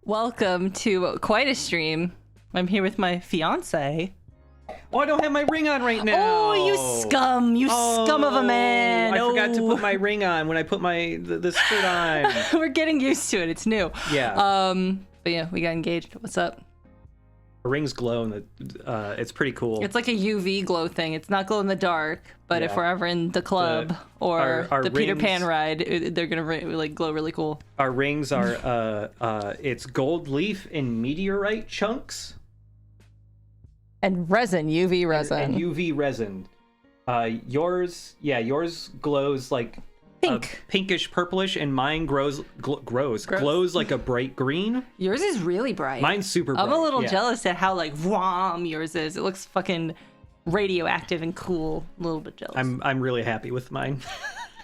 Welcome to quite a stream. I'm here with my fiance. Oh, I don't have my ring on right now. Oh, you scum! You scum of a man! I forgot to put my ring on when I put the skirt on. We're getting used to it. It's new. Yeah. But yeah, we got engaged. What's up? The rings glow, and it's pretty cool. It's like a UV glow thing. It's not glow in the dark, but if Yeah. we're ever in the club or our the Peter rings- Pan ride, they're gonna like glow really cool. Our rings are it's gold leaf and meteorite chunks And resin, UV resin. and UV resin. Yours glows like Pink. pinkish purplish, and mine glows like a bright green. Yours is really bright. Mine's super bright. I'm a little yeah. jealous at how like wham yours is. It looks fucking radioactive and cool. A little bit jealous. I'm really happy with mine.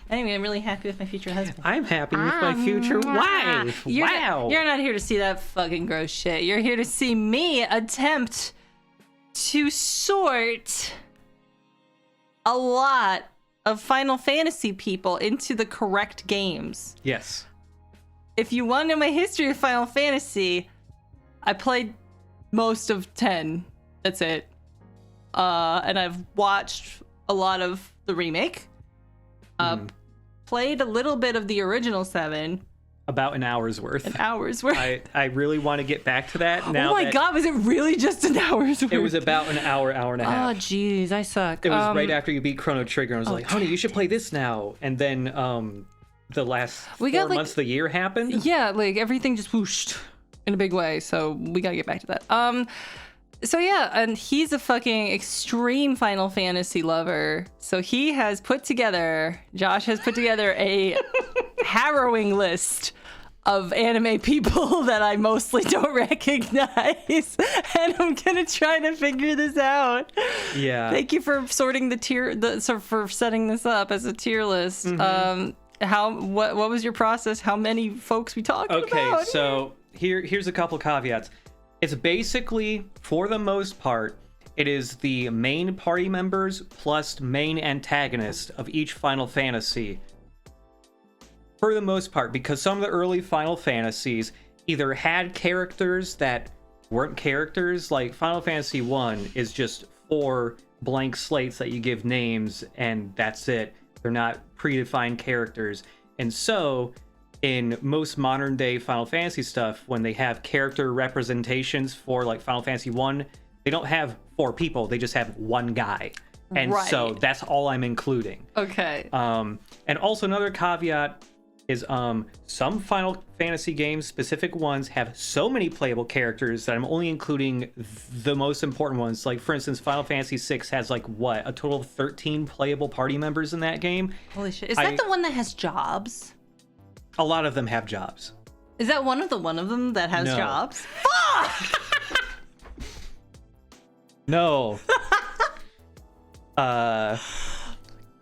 Anyway, I'm really happy with my future husband. I'm happy with my future wife. Wow. You're not here to see that fucking gross shit. You're here to see me attempt to sort a lot of Final Fantasy people into the correct games. Yes. If you want to know my history of Final Fantasy, I played most of 10. That's it. And I've watched a lot of the remake. Played a little bit of the original 7. About an hour's worth. I really want to get back to that. Now oh my god, was it really just an hour's worth? It was about an hour and a half. Oh jeez, I suck. It was right after you beat Chrono Trigger. And I was like, honey, you should play this now. And then the last 4 months of the year happened. Yeah, like everything just whooshed in a big way. So we gotta get back to that. So yeah, and he's a fucking extreme Final Fantasy lover. So Josh has put together a harrowing list of anime people that I mostly don't recognize, and I'm gonna try to figure this out. Yeah. Thank you for sorting for setting this up as a tier list. Mm-hmm. What was your process? How many folks we talking about? Okay, so here's a couple caveats. It's basically, for the most part, it is the main party members plus main antagonist of each Final Fantasy. For the most part, because some of the early Final Fantasies either had characters that weren't characters, like Final Fantasy 1 is just 4 blank slates that you give names, and that's it. They're not predefined characters. And so, in most modern day Final Fantasy stuff, when they have character representations for like Final Fantasy 1, they don't have 4 people, they just have 1 guy. And so that's all I'm including. Okay. And also another caveat is some Final Fantasy games, specific ones, have so many playable characters that I'm only including the most important ones. Like, for instance, Final Fantasy 6 has like a total of 13 playable party members in that game. Holy shit. Is that the one that has jobs? A lot of them have jobs. Is that one of them that has jobs? Fuck! No.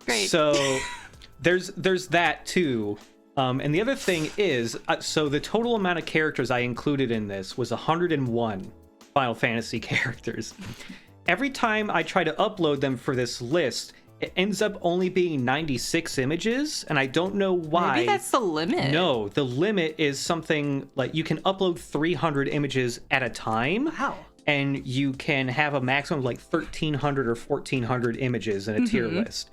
Great. So there's that too. And the other thing is, so the total amount of characters I included in this was 101 Final Fantasy characters. Every time I try to upload them for this list, it ends up only being 96 images, and I don't know why. Maybe that's the limit. No, the limit is something like you can upload 300 images at a time. Wow. And you can have a maximum of like 1,300 or 1,400 images in a tier list.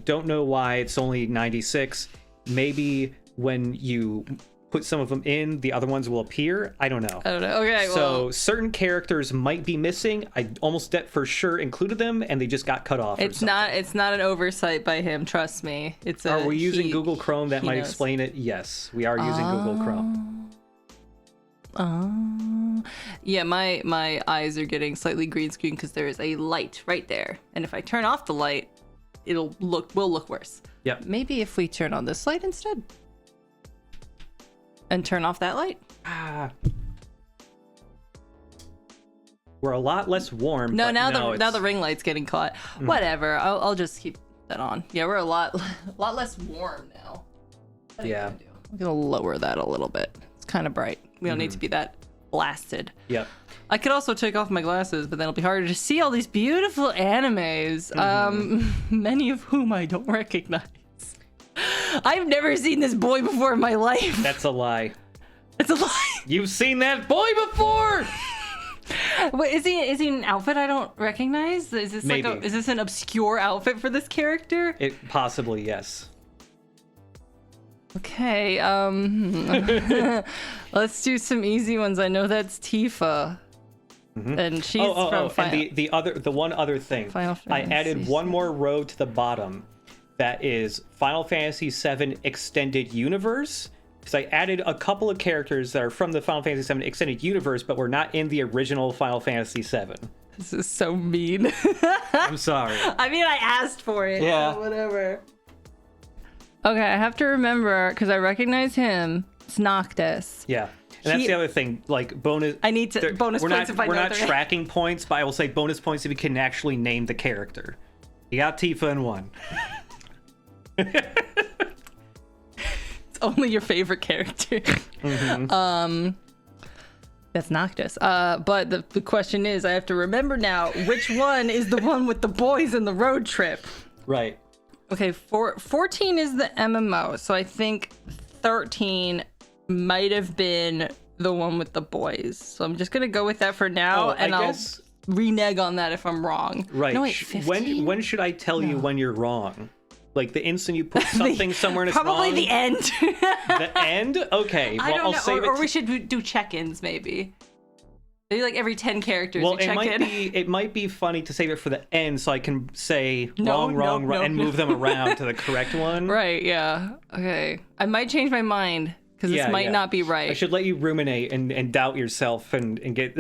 Don't know why it's only 96. Maybe when you put some of them in, the other ones will appear. I don't know. Okay, so certain characters might be missing. I almost for sure included them, and they just got cut off. It's not an oversight by him. Trust me. Are we using Google Chrome? That might explain it. Yes, we are using Google Chrome. Yeah, my eyes are getting slightly green screen because there is a light right there, and if I turn off the light, will look worse. Yep. Maybe if we turn on this light instead, and turn off that light. We're a lot less warm. No, now the ring light's getting caught. Whatever. I'll just keep that on. Yeah, we're a lot less warm now. Yeah. I'm gonna lower that a little bit. It's kind of bright. We don't need to be that blasted. Yep. I could also take off my glasses, but then it'll be harder to see all these beautiful animes, many of whom I don't recognize. I've never seen this boy before in my life. That's a lie. It's a lie. You've seen that boy before. Wait, is he an outfit I don't recognize? Is this Maybe. is this an obscure outfit for this character? It possibly, yes. Okay, let's do some easy ones. I know that's Tifa. And she's from and the one other thing. Final I added Fantasy one more row to the bottom that is Final Fantasy VII Extended Universe. Because I added a couple of characters that are from the Final Fantasy VII Extended Universe, but were not in the original Final Fantasy VII. This is so mean. I'm sorry. I mean, I asked for it. Yeah. So whatever. Okay, I have to remember, because I recognize him. It's Noctis. Yeah. And that's the other thing, like bonus. I need to bonus points if I know We're not their name. tracking points, but I will say bonus points if you can actually name the character. You got Tifa in one. It's only your favorite character. That's Noctis. But the question is, I have to remember now, which one is the one with the boys in the road trip? Right. Okay, 14 is the MMO, so I think 13 might have been the one with the boys. So I'm just gonna go with that for now, and I'll renege on that if I'm wrong. Right. No, wait, 15? When should I tell you when you're wrong? Like the instant you put something somewhere and it's probably wrong? the end. The end? Okay. I Well, don't I'll know. save Or it. we should do check-ins maybe. Maybe like every 10 characters Well, you check in. it might be funny to save it for the end so I can say No, wrong, no, and no. move them around to the correct one. Right, yeah. Okay. I might change my mind because this might not be right. I should let you ruminate and doubt yourself and get.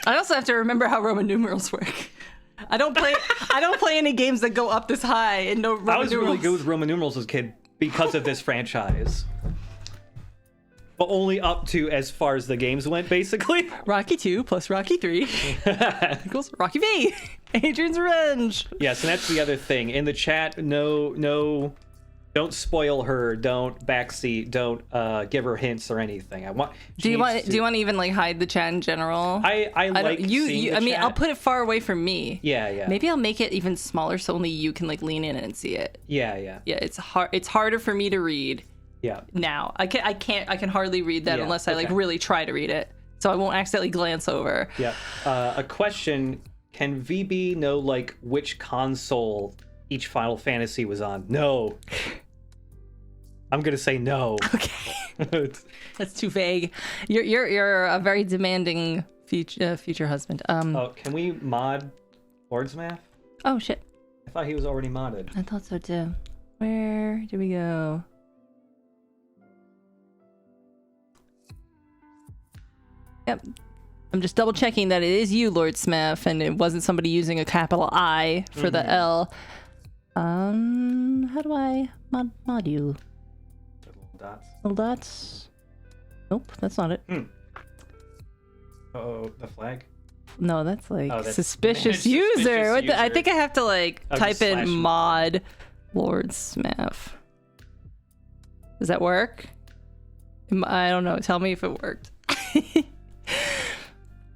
I also have to remember how Roman numerals work. I don't play any games that go up this high and no Roman I was numerals. really good with Roman numerals as a kid because of this franchise. But only up to as far as the games went, basically. Rocky 2 plus Rocky 3 equals Rocky V. Adrian's Revenge. Yes, and that's the other thing. In the chat, no, don't spoil her. Don't backseat. Don't give her hints or anything. Do you want to even like hide the chat in general? I like seeing the I mean, chat. I'll put it far away from me. Yeah. Maybe I'll make it even smaller so only you can like lean in and see it. Yeah. Yeah, it's hard. It's harder for me to read. Yeah. Now I can hardly read that Yeah, unless I like okay. really try to read it, so I won't accidentally glance over. Yeah. A question: can VB know like which console each Final Fantasy was on? No. I'm gonna say no. Okay, that's too vague. You're a very demanding future husband. Oh, can we mod Lordsmath? Oh shit, I thought he was already modded. I thought so too. Where did we go? Yep. I'm just double checking that it is you, Lord Smith, and it wasn't somebody using a capital I for the L. How do I mod you? Little dots. Little dots? Nope, that's not it. Oh, the flag. No, that's like Oh, that's suspicious suspicious user. What the, I user. think I have to like Oh, type just in slash mod Lord Smith. Does that work? I don't know. Tell me if it worked.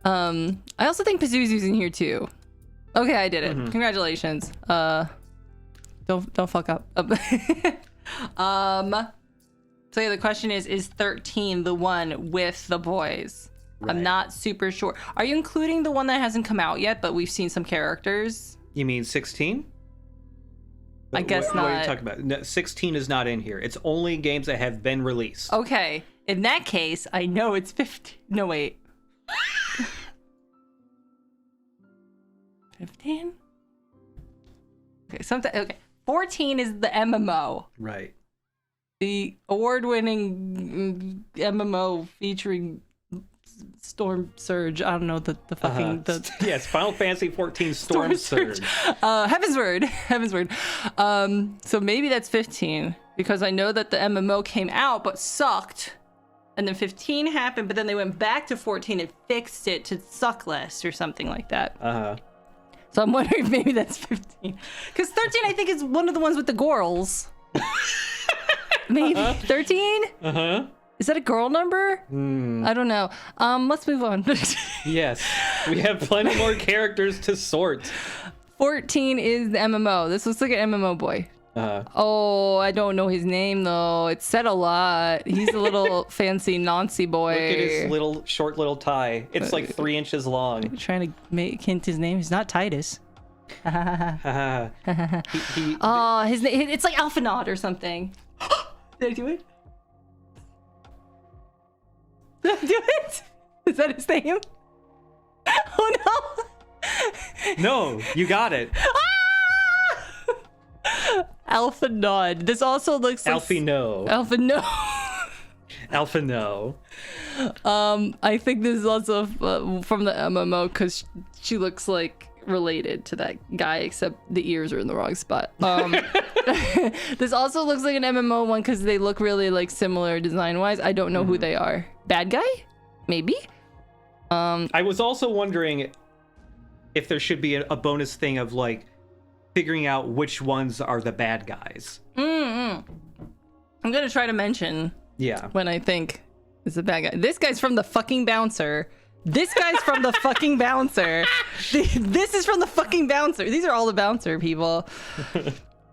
I also think Pazuzu's in here too. Okay, I did it. Congratulations. Don't fuck up. So yeah, the question is 13 the one with the boys? Right. I'm not super sure. Are you including the one that hasn't come out yet, but we've seen some characters? You mean 16? I guess what not. What are you talking about? No, 16 is not in here. It's only games that have been released. Okay. In that case, I know it's 15. No, wait. 15? Okay, 14 is the MMO. Right. The award-winning MMO featuring Storm Surge. I don't know the fucking yes, Final Fantasy 14 Storm Surge. Heaven's Word. So maybe that's 15 because I know that the MMO came out but sucked, and then 15 happened, but then they went back to 14 and fixed it to suck less or something like that. So I'm wondering if maybe that's 15 because 13 I think is one of the ones with the girls. Maybe 13. Is that a girl number? I don't know. Let's move on. Yes, we have plenty more characters to sort. 14 is the MMO. This looks like an MMO boy. Oh, I don't know his name though. It said a lot. He's a little fancy Nancy boy. Look at his short little tie. It's like 3 inches long. Trying to hint his name. He's not Titus. He, Oh, his name. It's like Alphanod or something. Did I do it? Did I do it? Is that his name? Oh no! No, you got it. Alpha Nod. This also looks like Alfie no. Alpha No. Alpha no. I think this is also from the MMO because she looks like related to that guy, except the ears are in the wrong spot. This also looks like an MMO one because they look really like similar design wise. I don't know who they are. Bad guy? Maybe? I was also wondering if there should be a bonus thing of like figuring out which ones are the bad guys. I'm gonna try to mention Yeah. when I think is the bad guy. This guy's from the fucking bouncer. This guy's from the fucking bouncer. This is from the fucking bouncer. These are all the bouncer people.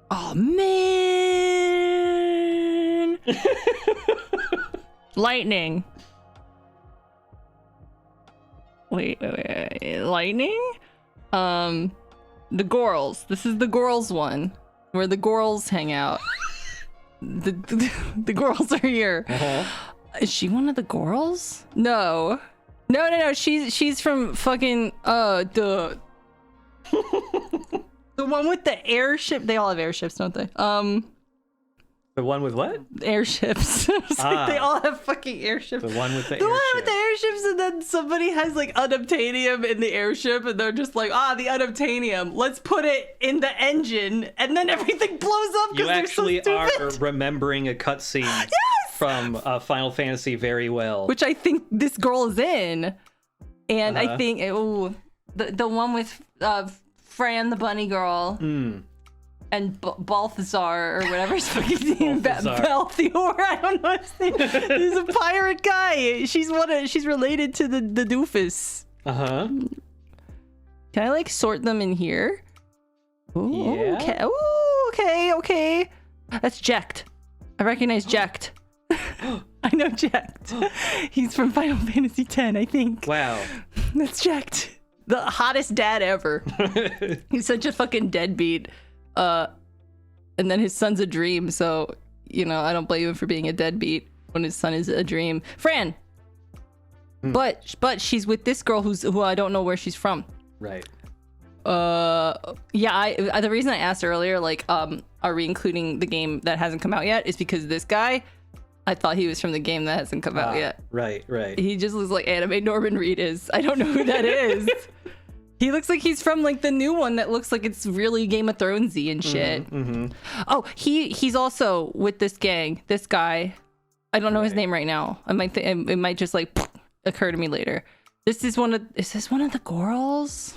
Oh man. Lightning. Wait. Lightning? The Gorals. This is the Gorals one, where the Gorals hang out. The Gorals are here. Is she one of the Gorals? No. She's from fucking the one with the airship. They all have airships, don't they? The one with what? Airships. They all have fucking airships. The one with the one with the airship. airships, and then somebody has like unobtainium in the airship, and they're just like, the unobtainium. Let's put it in the engine, and then everything blows up. You they're actually so are stupid. remembering a cutscene from Final Fantasy very well. Which I think this girl is in, and I think the one with Fran the bunny girl. And Balthazar, or whatever his fucking name, Balthior, I don't know his name. He's a pirate guy. She's related to the doofus. Can I like sort them in here? Ooh, Yeah. Okay. Ooh, okay. That's Jecht. I recognize Jecht. I know Jecht. He's from Final Fantasy X, I think. Wow. That's Jecht. The hottest dad ever. He's such a fucking deadbeat. And then his son's a dream, so I don't blame him for being a deadbeat when his son is a dream. Fran, but she's with this girl who I don't know where she's from. Right. Yeah. The reason I asked earlier, like, are we including the game that hasn't come out yet, is because this guy, I thought he was from the game that hasn't come out yet. Right. He just looks like anime Norman Reedus. I don't know who that is. He looks like he's from like the new one that looks like it's really Game of Thronesy and shit. Oh, he's also with this gang. This guy, I don't know his name right now. It might just like occur to me later. Is this one of the Gorals?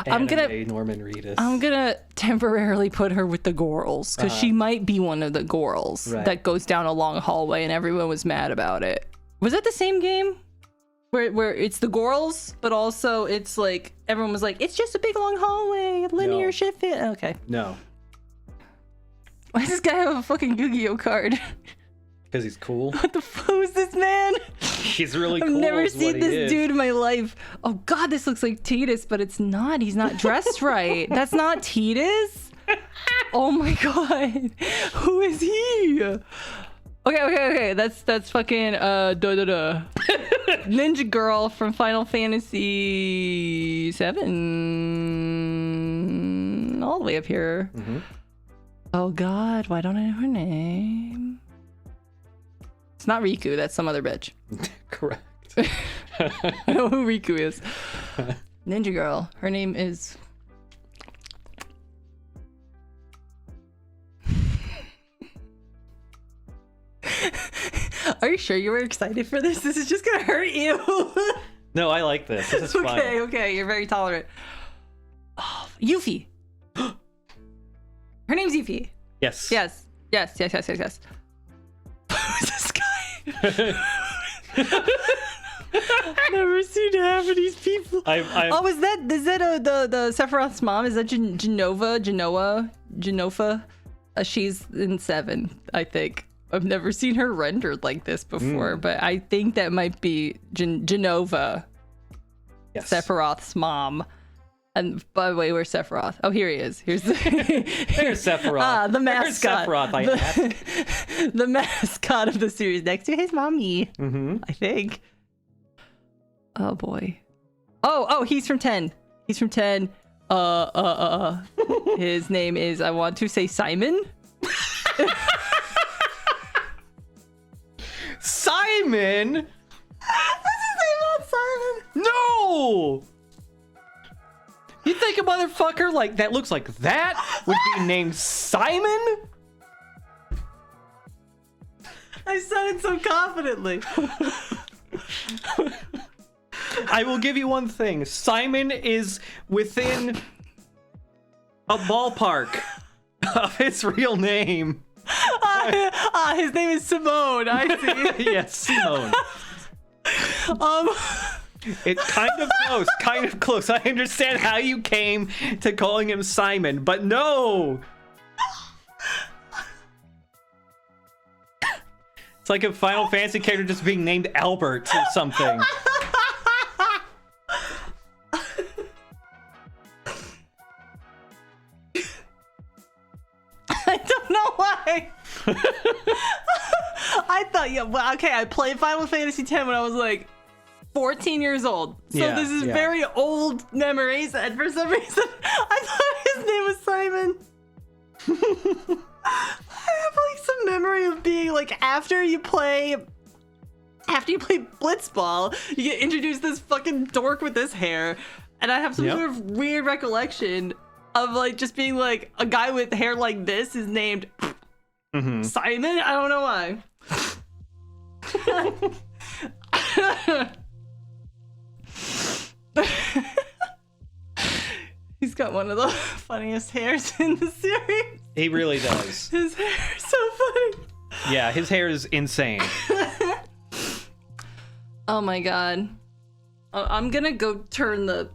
Norman Reedus. I'm gonna temporarily put her with the Gorals because she might be one of the Gorals that goes down a long hallway and everyone was mad about it. Was that the same game? Where it's the Gorals, but also it's like everyone was like, it's just a big long hallway, linear shit fit. Okay. No. Why does this guy have a fucking Yu-Gi-Oh card? Because he's cool. What the fuck is this man? He's really cool. I've never seen this dude in my life. Oh god, this looks like Titus, but it's not. He's not dressed right. That's not Titus. Oh my god. Who is he? Okay. That's fucking Ninja Girl from Final Fantasy 7. All the way up here. Oh god, why don't I know her name? It's not Riku, that's some other bitch. Correct. I know who Riku is. Ninja Girl. Her name is... Are you sure you were excited for this? This is just gonna hurt you. No, I like this. This is fun. Okay. You're very tolerant. Oh, Yuffie. Her name's Yuffie. Yes. Yes. Who's this guy? Never seen half of these people. I'm is that the Sephiroth's mom? Is that Genoa? She's in 7, I think. I've never seen her rendered like this before, but I think that might be Genova, yes. Sephiroth's mom. And by the way, where's Sephiroth? Oh, here he is. Here's There's Sephiroth. the mascot. Where's Sephiroth, the mascot of the series next to his mommy. I think. Oh boy. Oh, he's from 10. He's from 10. His name is, I want to say, Simon. Simon? That's his name, not Simon. No! You think a motherfucker like that looks like that would be named Simon? I said it so confidently. I will give you one thing. Simon is within a ballpark of his real name. His name is Simone. I see. Yes, Simone. It's kind of close. I understand how you came to calling him Simon, but no! It's like a Final Fantasy character just being named Albert or something. I don't know why. I thought, I played Final Fantasy X when I was like 14 years old. So Yeah, this is yeah. very old memories, and for some reason, I thought his name was Simon. I have like some memory of being like, after you play Blitzball, you get introduced to this fucking dork with this hair, and I have some sort of weird recollection of like just being like, a guy with hair like this is named Simon. I don't know why. He's got one of the funniest hairs in the series. He really does. His hair is so funny. Yeah, his hair is insane. Oh my god. I'm gonna go turn the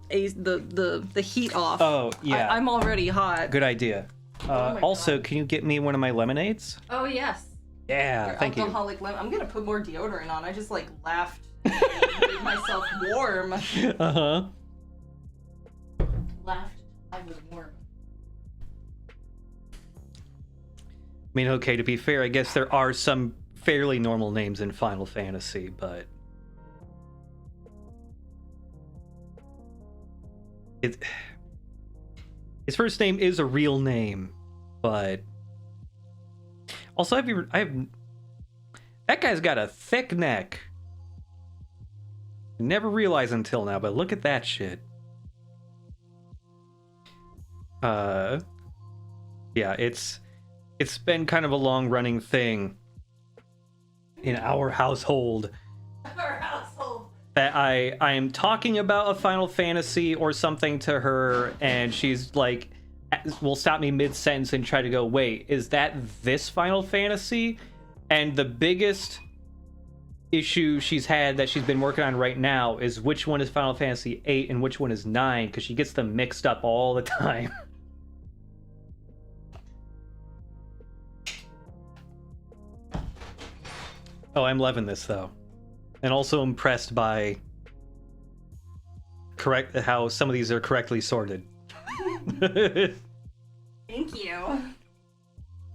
heat off. Oh, yeah. I'm already hot. Good idea. my Also, can you get me one of my lemonades? Oh yes. Yeah, Your thank you. alcoholic lemon. I'm gonna put more deodorant on. I just like laughed and made myself warm. Uh-huh. Laughed. I was warm. I mean, okay, to be fair, I guess there are some fairly normal names in Final Fantasy, but... His first name is a real name, but... Also, that guy's got a thick neck. Never realized until now, but look at that shit. Yeah, it's been kind of a long-running thing in our household. Our household. That I am talking about a Final Fantasy or something to her, and she's like, will stop me mid-sentence and try to go, wait, is that this Final Fantasy? And the biggest issue she's had that she's been working on right now is which one is Final Fantasy 8 and which one is 9, because she gets them mixed up all the time. Oh, I'm loving this though. And also impressed by how some of these are correctly sorted. Thank you.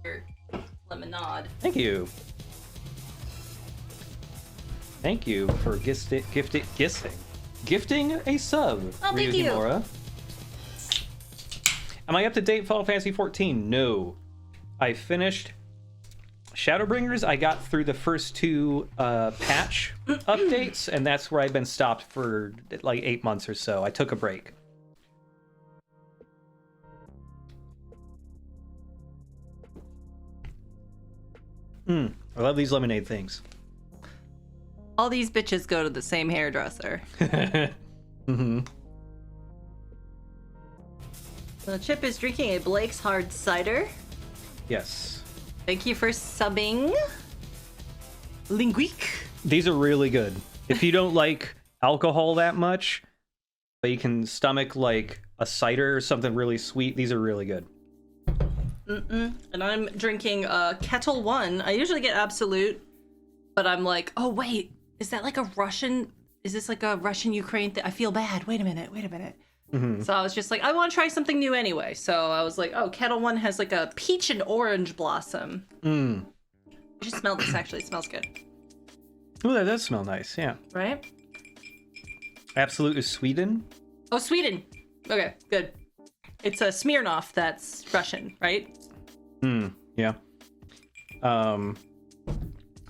Your lemonade. Thank you. Thank you for gifting a sub. Oh, thank you. Ryukimura. Am I up to date Final Fantasy 14? No. I finished Shadowbringers. I got through the first 2 patch updates, and that's where I've been stopped for like 8 months or so. I took a break. I love these lemonade things. All these bitches go to the same hairdresser. Mm-hmm. So Chip is drinking a Blake's Hard Cider. Yes. Thank you for subbing. Linguique. These are really good. If you don't like alcohol that much, but you can stomach like a cider or something really sweet. These are really good. And I'm drinking Kettle One. I usually get Absolute, but I'm like, oh wait, is that like a Russian? Is this like a Russian-Ukraine thing? I feel bad. Wait a minute. So I was just like, I want to try something new anyway. So I was like, oh, Kettle One has like a peach and orange blossom. You should smell this, actually. It smells good. Oh, that does smell nice, yeah. Right? Absolute is Sweden? Oh, Sweden. Okay, good. It's a Smirnoff that's Russian, right? Yeah. But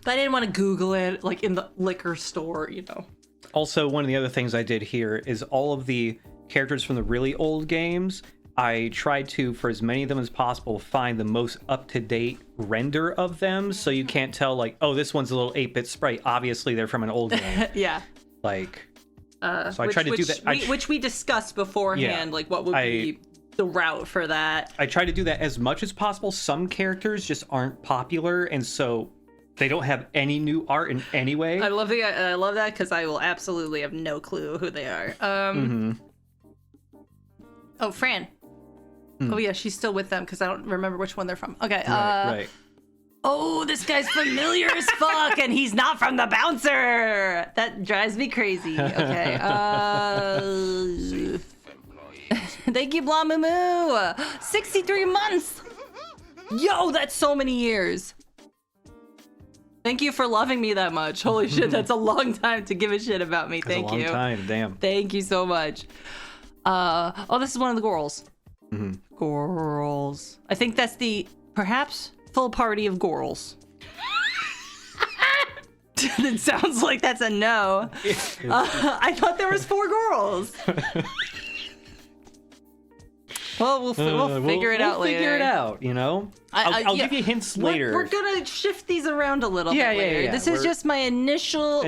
I didn't want to Google it, like in the liquor store, you know. Also, one of the other things I did here is all of the characters from the really old games, I tried to, for as many of them as possible, find the most up-to-date render of them, so you can't tell, like, oh, this one's a little 8-bit sprite. Obviously, they're from an old game. Yeah. Like, so I tried to do that. Which we discussed beforehand, like what would be the route for that. I try to do that as much as possible. Some characters just aren't popular, and so they don't have any new art in any way. I love that because I will absolutely have no clue who they are. Oh, Fran. Oh yeah, she's still with them because I don't remember which one they're from. Okay. Right. Oh, this guy's familiar as fuck, and he's not from the bouncer. That drives me crazy. Okay. Thank you, Blamumu. 63 months. Yo, that's so many years. Thank you for loving me that much. Holy shit, that's a long time to give a shit about me. Thank you. That's a long time, damn. Thank you so much. Oh, this is one of the girls. Girls. I think that's the, perhaps, full party of girls. It sounds like that's a no. I thought there was 4 girls. Well, we'll figure it out later. We'll figure it out, you know? I'll give you hints later. We're gonna shift these around a little bit later. Yeah. This is just my initial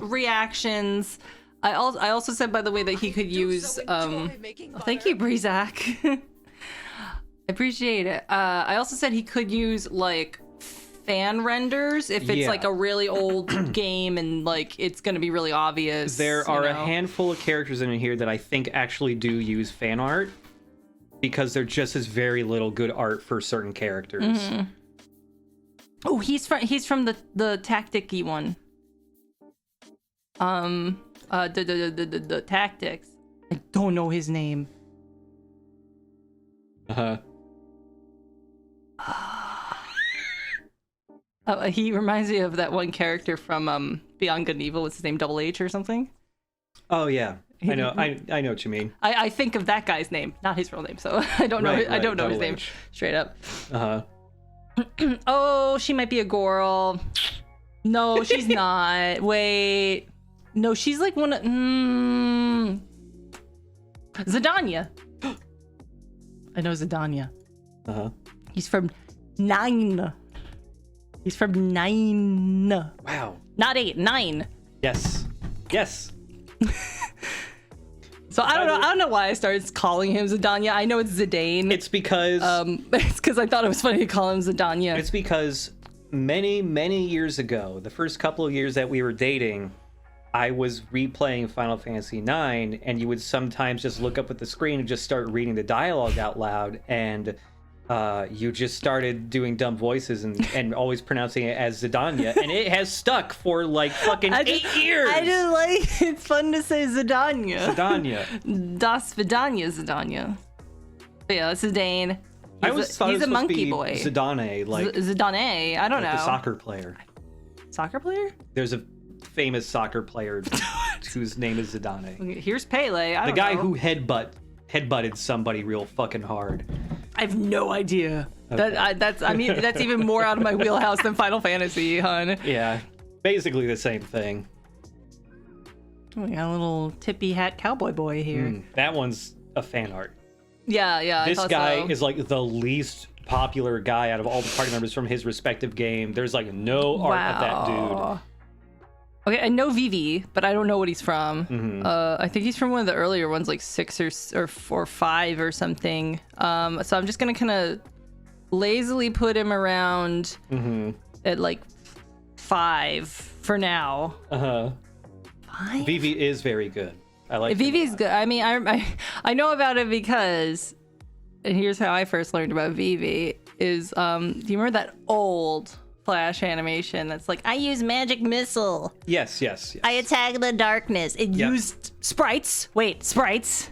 reactions. I also said, by the way, that he could use thank you, Breezak. I appreciate it. I also said he could use like fan renders if it's like a really old game and like it's gonna be really obvious. There are a handful of characters in here that I think actually do use fan art because there just is very little good art for certain characters. Oh, he's from the tactic-y one. The tactics. I don't know his name. He reminds me of that one character from Beyond Good and Evil. What's his name? Double H or something? Oh yeah, I know. I know what you mean. I think of that guy's name, not his real name. So I don't know. I don't know his name straight up. Oh, she might be a girl. No, she's not. Wait. No, she's like one of... Zidania. I know Zidania. He's from 9. He's from 9. Wow. Not 8, 9. Yes. So I don't know why I started calling him Zidania. I know it's Zidane. It's because... it's because I thought it was funny to call him Zidania. It's because many years ago, the first couple of years that we were dating, I was replaying Final Fantasy IX, and you would sometimes just look up at the screen and just start reading the dialogue out loud, and you just started doing dumb voices and always pronouncing it as Zidania, and it has stuck for like fucking 8 years. I just like, it's fun to say Zidania. Das Vidania Zidania. But yeah, this is Dane. I always thought he's it was a monkey to be boy. Zidane, like Zidane. I don't know. The soccer player. Soccer player? There's a famous soccer player whose name is Zidane. Here's Pele. The guy who headbutted somebody real fucking hard. I have no idea. Okay. That's even more out of my wheelhouse than Final Fantasy, hun. Yeah, basically the same thing. We got a little tippy hat cowboy boy here. That one's a fan art. Yeah. This guy is like the least popular guy out of all the party members from his respective game. There's like no art of that dude. Okay, I know Vivi, but I don't know what he's from. I think he's from one of the earlier ones, like 6 or 5 or something. So I'm just gonna kind of lazily put him around at like 5 for now. 5. 5? Vivi is very good. I like Vivi's good. I mean, I know about it because, and here's how I first learned about Vivi is, do you remember that old Flash animation that's like, I use magic missile. Yes. I attack the darkness. It used sprites. Wait, sprites?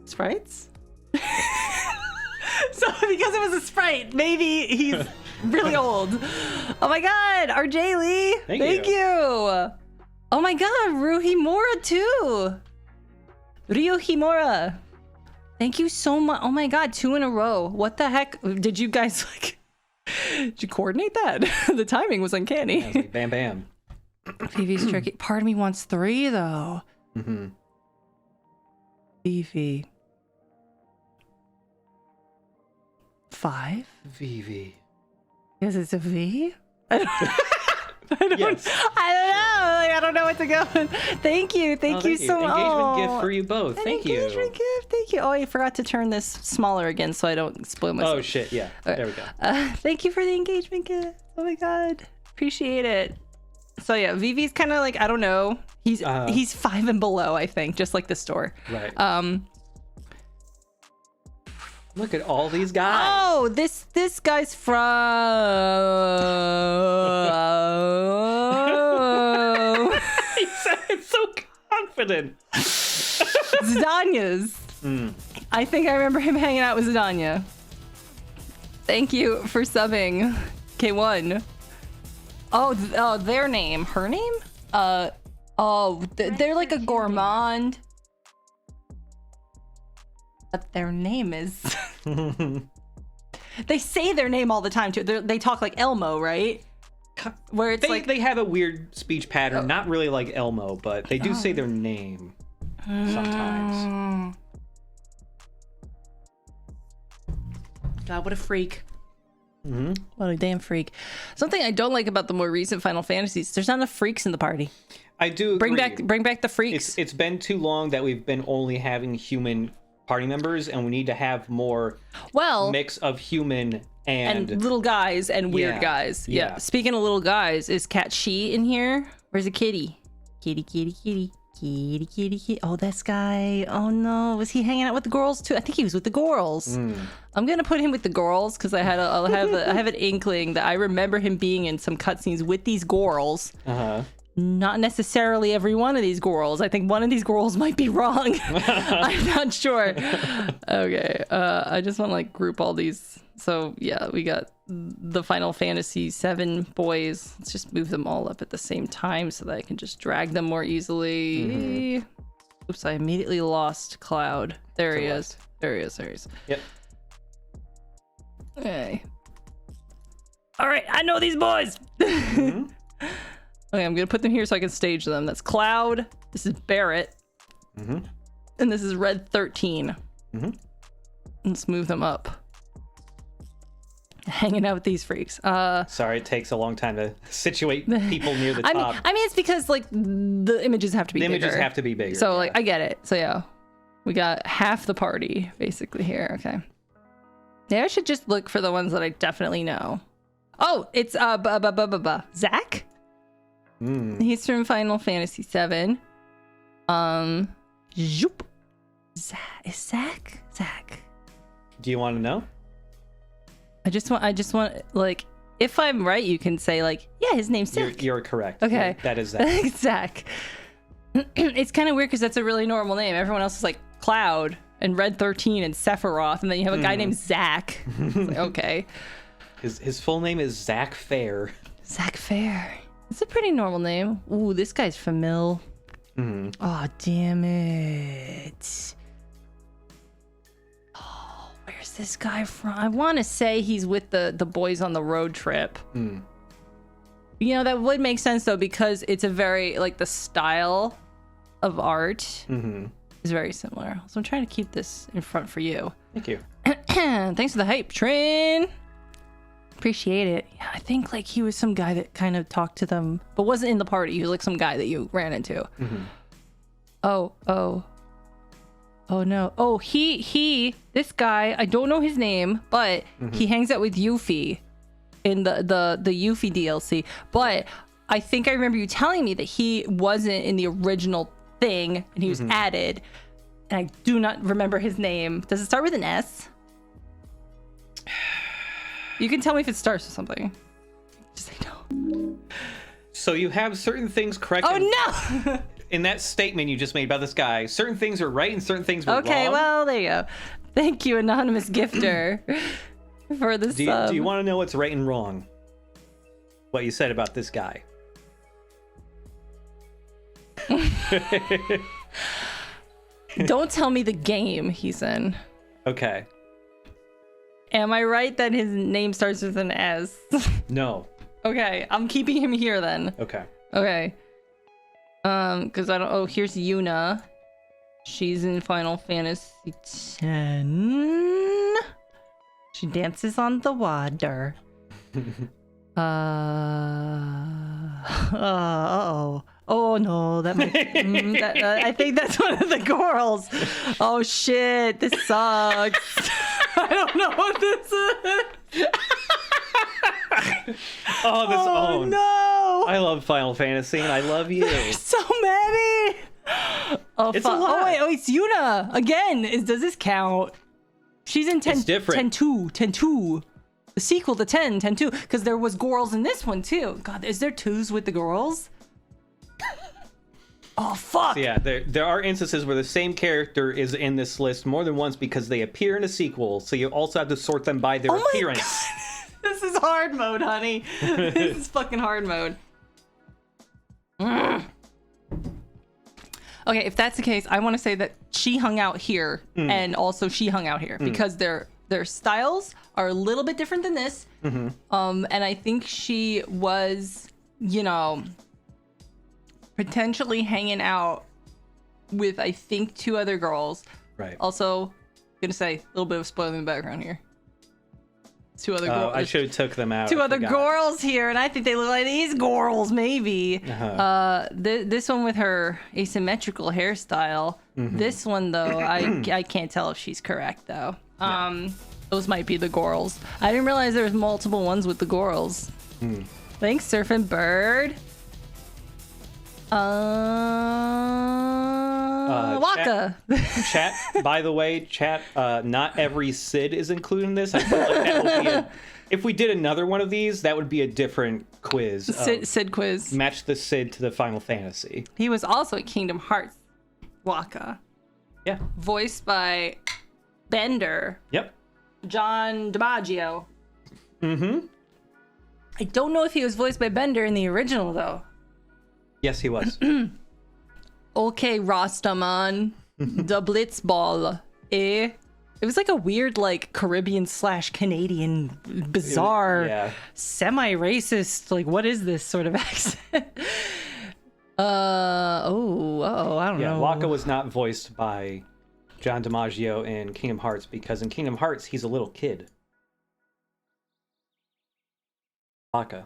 Sprites? So because it was a sprite, maybe he's really old. Oh my god, RJ Lee. Thank you. Oh my god, Ruhimura too. Ryuhimura. Thank you so much. Oh my god, 2 in a row. What the heck? Did you guys like did you coordinate that? The timing was uncanny. Yeah, it was like bam bam. Vivi's tricky. Part of me wants 3 though. Mm-hmm. Vivi. 5? Vivi. Because it's a V? I don't Yes. I don't know. Like, I don't know what to go with. Thank you so much. Engagement gift for you both. Thank you. Engagement gift. Thank you. Oh, I forgot to turn this smaller again so I don't spoil myself. Oh shit, yeah. There we go. Thank you for the engagement gift. Oh my god. Appreciate it. So yeah, Vivi's kind of like, I don't know. He's 5 and below, I think, just like the store. Right. Look at all these guys. Oh, this guy's from He said it so confident. Zidanya's. I think I remember him hanging out with Zidania. Thank you for subbing, K1. Oh, their name, her name? They're like a gourmand. But their name is. They say their name all the time too. They talk like Elmo, right? Where it's they have a weird speech pattern, not really like Elmo, but they do say their name sometimes. God, what a freak. Mm-hmm. What a damn freak. Something I don't like about the more recent Final Fantasies, there's not enough freaks in the party. I do agree. Bring back the freaks. It's been too long that we've been only having human party members, and we need to have more mix of human and little guys and weird guys. Yeah. Speaking of little guys, is Cat She in here? Where's the kitty? Kitty. Oh, this guy. Oh no, was he hanging out with the girls too? I think he was with the girls. I'm gonna put him with the girls because I have an inkling that I remember him being in some cutscenes with these girls. Not necessarily every one of these girls. I think one of these girls might be wrong. I'm not sure. Okay, I just want to like group all these. So yeah, we got the Final Fantasy 7 boys. Let's just move them all up at the same time so that I can just drag them more easily. Oops, I immediately lost Cloud. There he is. There he is. Yep. Okay. All right, I know these boys. Okay, I'm gonna put them here so I can stage them. That's Cloud. This is Barrett. And this is Red 13. Let's move them up. Hanging out with these freaks. Sorry, it takes a long time to situate people near the top. I mean, it's because like the images have to be bigger. Images have to be bigger. So like, I get it. So yeah, we got half the party basically here. Okay. Yeah, I should just look for the ones that I definitely know. Oh, it's Zach. He's from Final Fantasy 7. Zoop. Zach. Do you want to know? I just want like, if I'm right, you can say like, yeah, his name's Zach. You're correct. Okay. Yeah, that is Zach. Zach. It's kind of weird because that's a really normal name. Everyone else is like Cloud and Red 13 and Sephiroth, and then you have a guy named Zach. It's like, okay. His full name is Zach Fair. Zach Fair. It's a pretty normal name. Ooh, this guy's familiar. Oh, damn it. Oh, where's this guy from? I want to say he's with the boys on the road trip. You know, that would make sense, though, because it's a very, like, the style of art is very similar. So I'm trying to keep this in front for you. Thank you. Thanks for the hype, Trin. Appreciate it. Yeah, I think like he was some guy that kind of talked to them, but wasn't in the party. He was like some guy that you ran into. Oh no. Oh, this guy, I don't know his name, but he hangs out with Yuffie in the Yuffie DLC, but I think I remember you telling me that he wasn't in the original thing and he was added, and I do not remember his name. Does it start with an S? You can tell me if it starts with something. Just say no. So you have certain things correct. Oh no! In that statement you just made about this guy, certain things are right and certain things were wrong. Okay, well there you go. Thank you, anonymous gifter, for the sub. Do you want to know what's right and wrong? What you said about this guy? Don't tell me the game he's in. Okay. Am I right that his name starts with an S? No. Okay, I'm keeping him here then. Okay. Okay. Because I don't. Oh, here's Yuna. She's in Final Fantasy X. She dances on the water. Uh-oh. Oh no, that might. I think that's one of the girls. Oh shit, this sucks. I don't know what this is. Oh, no! I love Final Fantasy, and I love you. So many. Oh, It's a lot. Oh wait, it's Yuna again. Does this count? She's in 10. It's different. 10-2. The sequel to 10-2, because there was girls in this one too. God, is there 2s with the girls? Oh fuck. So yeah, there are instances where the same character is in this list more than once because they appear in a sequel. So you also have to sort them by their appearance. God. This is hard mode, honey. This is fucking hard mode. Okay, if that's the case, I want to say that she hung out here, and also she hung out here because their styles are a little bit different than this. And I think she was, you know, potentially hanging out with, I think, 2 other girls. Right. Also, gonna say a little bit of spoiler in the background here. 2 other girls. I should have took them out. 2 other girls here, and I think they look like these girls, maybe. This one with her asymmetrical hairstyle. This one, though, I can't tell if she's correct, though. Those might be the girls. I didn't realize there was multiple ones with the girls. Thanks, Surfing Bird. Waka. Chat, by the way, chat, not every Sid is included in this. I feel like that would be if we did another one of these, that would be a different quiz. Sid quiz. Match the Sid to the Final Fantasy. He was also at Kingdom Hearts. Waka. Yeah. Voiced by Bender. Yep. John DiMaggio. I don't know if he was voiced by Bender in the original, though. Yes, he was. Okay, Rastaman. The Blitzball. Eh? It was like a weird, like, Caribbean/Canadian, bizarre, semi-racist, like, what is this sort of accent? I don't know. Yeah, Waka was not voiced by John DiMaggio in Kingdom Hearts because in Kingdom Hearts, he's a little kid. Waka.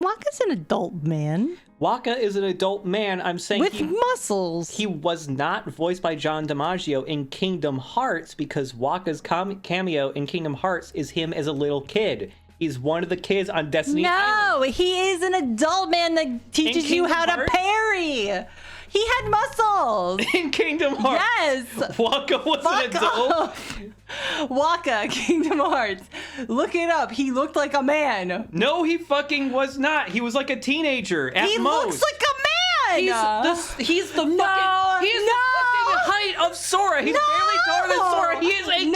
Waka's an adult man. Waka is an adult man. I'm saying with muscles. He was not voiced by John DiMaggio in Kingdom Hearts because Waka's cameo in Kingdom Hearts is him as a little kid. He's one of the kids on Destiny Island. No, he is an adult man that teaches you how to parry. He had muscles. In Kingdom Hearts? Yes. Waka was an adult? Waka, Kingdom Hearts. Look it up. He looked like a man. No, he fucking was not. He was like a teenager at most. He looks like a man. He's the fucking height of Sora. He's barely taller than Sora. He is a kid.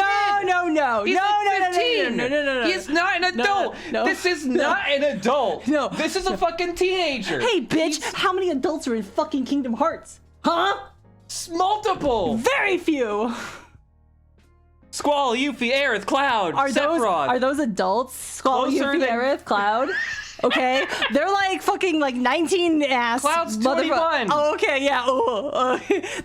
No. He's like 15. No. He is not an adult. This is not an adult. No. This is a fucking teenager. Hey, bitch. How many adults are in fucking Kingdom Hearts? Huh? Multiple. Very few. Squall, Yuffie, Aerith, Cloud, Sephiroth. Are those adults? Squall, Yuffie, Aerith, Cloud? Okay, they're like fucking like 19 ass. Cloud's 21. Oh, okay, yeah.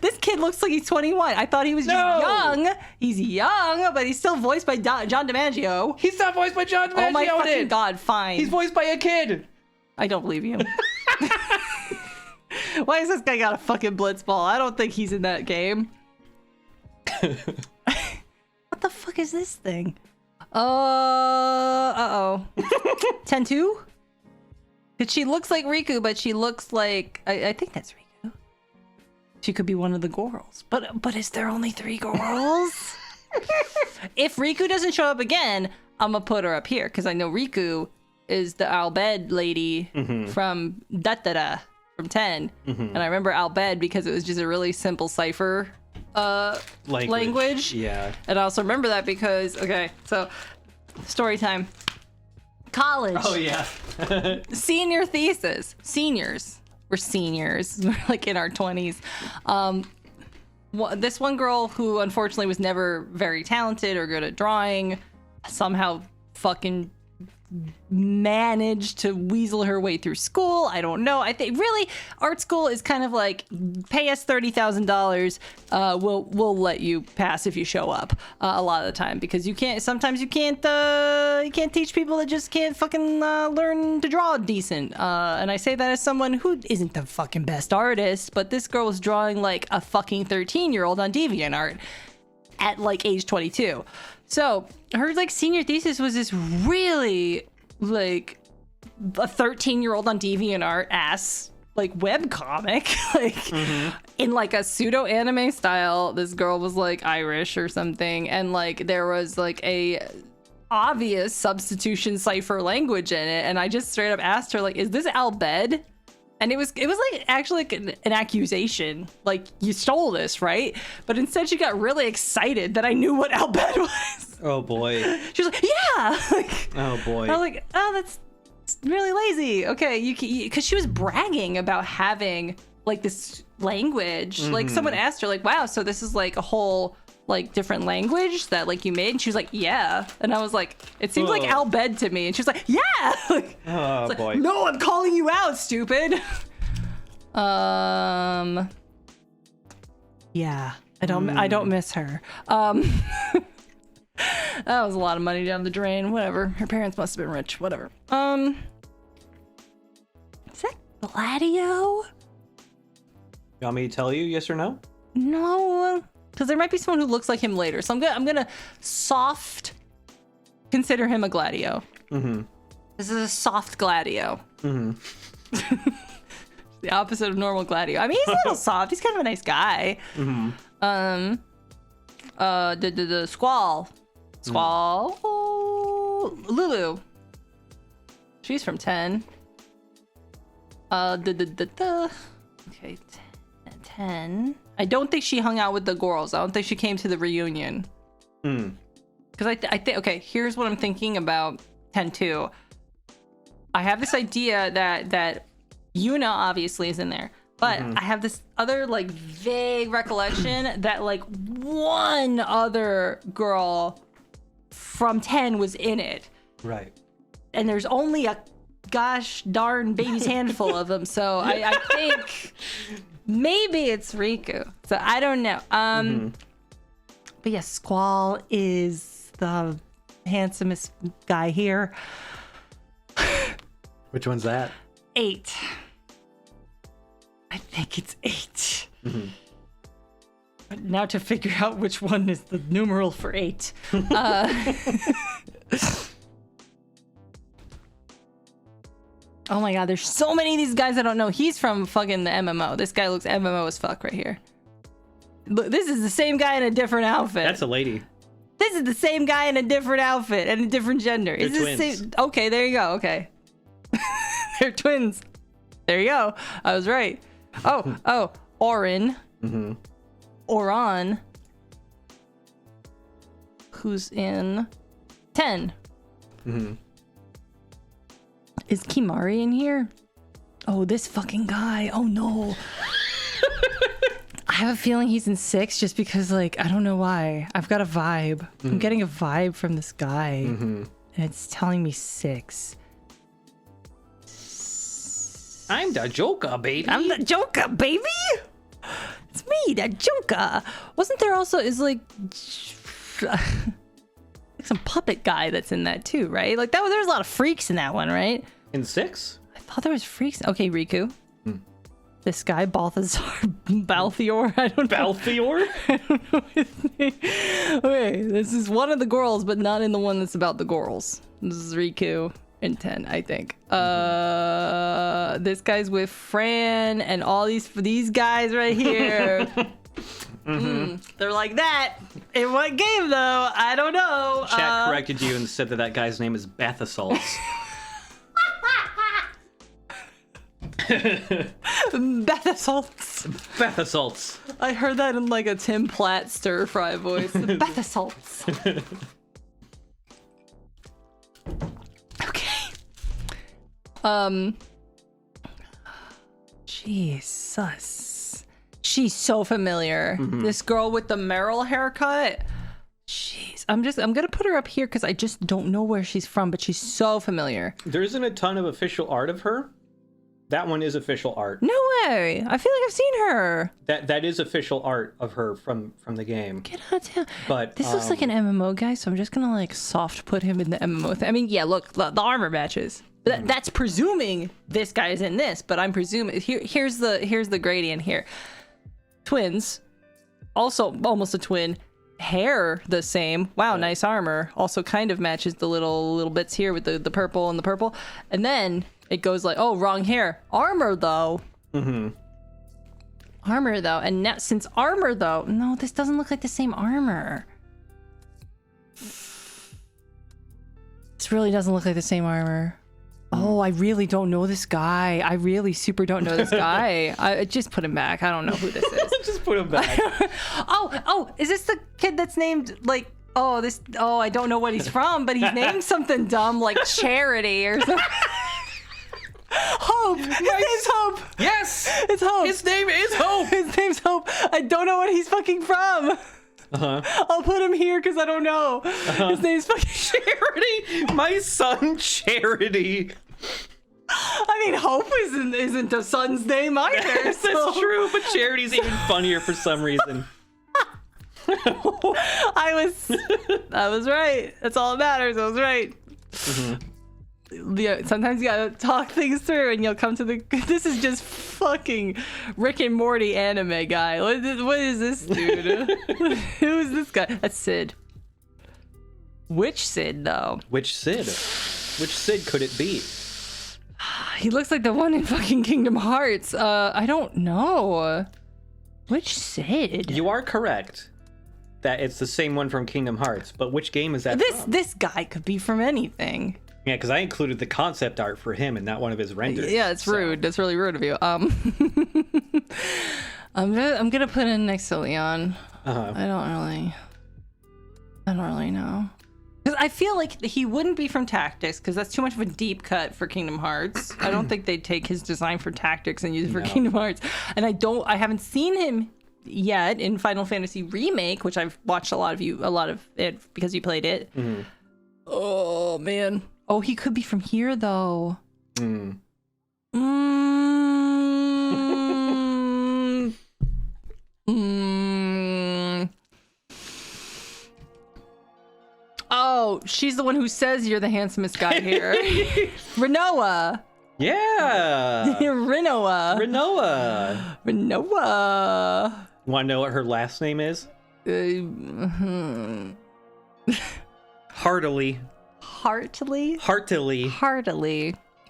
This kid looks like he's 21. I thought he was just young. He's young, but he's still voiced by John DiMaggio. He's not voiced by John DiMaggio. Oh my fucking god, fine. He's voiced by a kid. I don't believe you. Why has this guy got a fucking blitzball? I don't think he's in that game. What the fuck is this thing? Uh-oh. 10-2? Because she looks like Riku, but she looks like... I think that's Riku. She could be one of the girls. But is there only 3 girls? If Riku doesn't show up again, I'm gonna put her up here, because I know Riku is the Albed lady from Da-Da-Da, from 10. And I remember Albed because it was just a really simple cipher language. Yeah. And I also remember that because, okay, so story time. College. Oh, yeah. Senior thesis. Seniors. We're seniors. We're like in our 20s. This one girl who unfortunately was never very talented or good at drawing somehow fucking managed to weasel her way through school. I don't know. I think really art school is kind of like pay us $30,000. We'll let you pass if you show up a lot of the time, because you can't teach people that just can't fucking learn to draw decent. And I say that as someone who isn't the fucking best artist, but this girl was drawing like a fucking 13-year-old on DeviantArt at like age 22. So her like senior thesis was this really like a 13-year-old on DeviantArt ass like web comic, like in like a pseudo anime style. This girl was like Irish or something, and like there was like a obvious substitution cipher language in it, and I just straight up asked her like, "Is this Albed?" And it was like actually like an accusation, like, you stole this, right? But instead she got really excited that I knew what Albed was. Oh boy. She was like, yeah. Like, oh boy. I was like, oh, that's really lazy. Okay, because she was bragging about having like this language. Like someone asked her like, wow, so this is like a whole like different language that like you made? And she was like, yeah. And I was like, it seems like Albed to me. And she was like, yeah. Like, oh like, boy. no, I'm calling you out, stupid. Yeah, I don't miss her. That was a lot of money down the drain. Whatever. Her parents must have been rich. Whatever. Is that Gladio? You want me to tell you yes or no? No, because there might be someone who looks like him later. So I'm gonna soft consider him a Gladio. This is a soft Gladio. The opposite of normal Gladio. I mean, he's a little soft. He's kind of a nice guy. The Squall. Oh, Lulu. She's from 10. Okay, 10. I don't think she hung out with the girls. I don't think she came to the reunion. Because I think, okay, here's what I'm thinking about 10-2. I have this idea that Yuna obviously is in there, but I have this other like vague recollection that like one other girl from 10 was in it. Right. And there's only a gosh darn baby's handful of them, so I think maybe it's Riku. So I don't know. But yes, Squall is the handsomest guy here. Which one's that? 8. I think it's 8. But now to figure out which one is the numeral for 8. Oh my god, there's so many of these guys I don't know. He's from fucking the MMO. This guy looks MMO as fuck right here. Look, this is the same guy in a different outfit. That's a lady. This is the same guy in a different outfit and a different gender. They're Is this twins. same? Okay, there you go. Okay. They're twins. There you go. I was right. Oh, Orin. Oran. Who's in 10. Is Kimari in here? Oh, this fucking guy. Oh no. I have a feeling he's in 6 just because, like, I don't know why. I've got a vibe. I'm getting a vibe from this guy. And it's telling me 6. I'm the Joker, baby. I'm the Joker, baby! It's me, the Joker! Wasn't there also, like some puppet guy that's in that too, right? Like, there was a lot of freaks in that one, right? In 6? I thought there was freaks. Okay, Riku. This guy, Balthazar Balthior. I don't know. Balthior? I don't know his name. Okay, this is one of the girls, but not in the one that's about the girls. This is Riku and Ten, I think. This guy's with Fran and all these guys right here. They're like that. In what game though? I don't know. Chat corrected you and said that guy's name is Bathasalts. Bathasalts. Bathasalts. I heard that in like a Tim Platt stir fry voice. Bathasalts. Okay. Jesus. She's so familiar. This girl with the Merrill haircut. Jeez. I'm gonna put her up here because I just don't know where she's from, but she's so familiar. There isn't a ton of official art of her. That one is official art. No way. I feel like I've seen her. That is official art of her from the game. Get out of town. But This looks like an MMO guy, so I'm just gonna like soft put him in the MMO thing. I mean, yeah, look, the armor matches. That's presuming this guy is in this, but I'm presuming here's the gradient here. Twins, also almost a twin. Hair the same. Wow, nice armor. Also kind of matches the little bits here with the purple and the purple. And then it goes like, oh, wrong hair. Armor though. Armor though. And now since armor though, no, this doesn't look like the same armor. This really doesn't look like the same armor. Oh, I really don't know this guy. I really super don't know this guy. I just put him back. I don't know who this is. Just put him back. Oh, is this the kid that's named like I don't know what he's from, but he's named something dumb like Charity or something. Hope. His name's Hope. Yes. It's Hope. His name is Hope. His name's Hope. I don't know what he's fucking from. I'll put him here because I don't know. His name's fucking Charity. My son Charity. I mean, Hope isn't a son's name either. That's so. true, but Charity's even funnier for some reason. I was right. That's all that matters. I was right. Yeah, sometimes you gotta talk things through and you'll come to this is just fucking Rick and Morty anime guy. What is this dude? Who is this guy? That's Sid. Which Sid though? Which Sid? Which Sid could it be? He looks like the one in fucking Kingdom Hearts. I don't know. Which Sid? You are correct that it's the same one from Kingdom Hearts, but which game is that from? This guy could be from anything. Yeah, because I included the concept art for him and not one of his renders. Yeah, it's rude. That's really rude of you. I'm gonna put in next to Leon. I don't really know. Because I feel like he wouldn't be from Tactics, because that's too much of a deep cut for Kingdom Hearts. I don't think they'd take his design for Tactics and use it for Kingdom Hearts. And I haven't seen him yet in Final Fantasy Remake, which I've watched a lot of it because you played it. Oh man. Oh, he could be from here though. Oh, she's the one who says you're the handsomest guy here. Renoa. Yeah. Renoa. Want to know what her last name is? Heartily.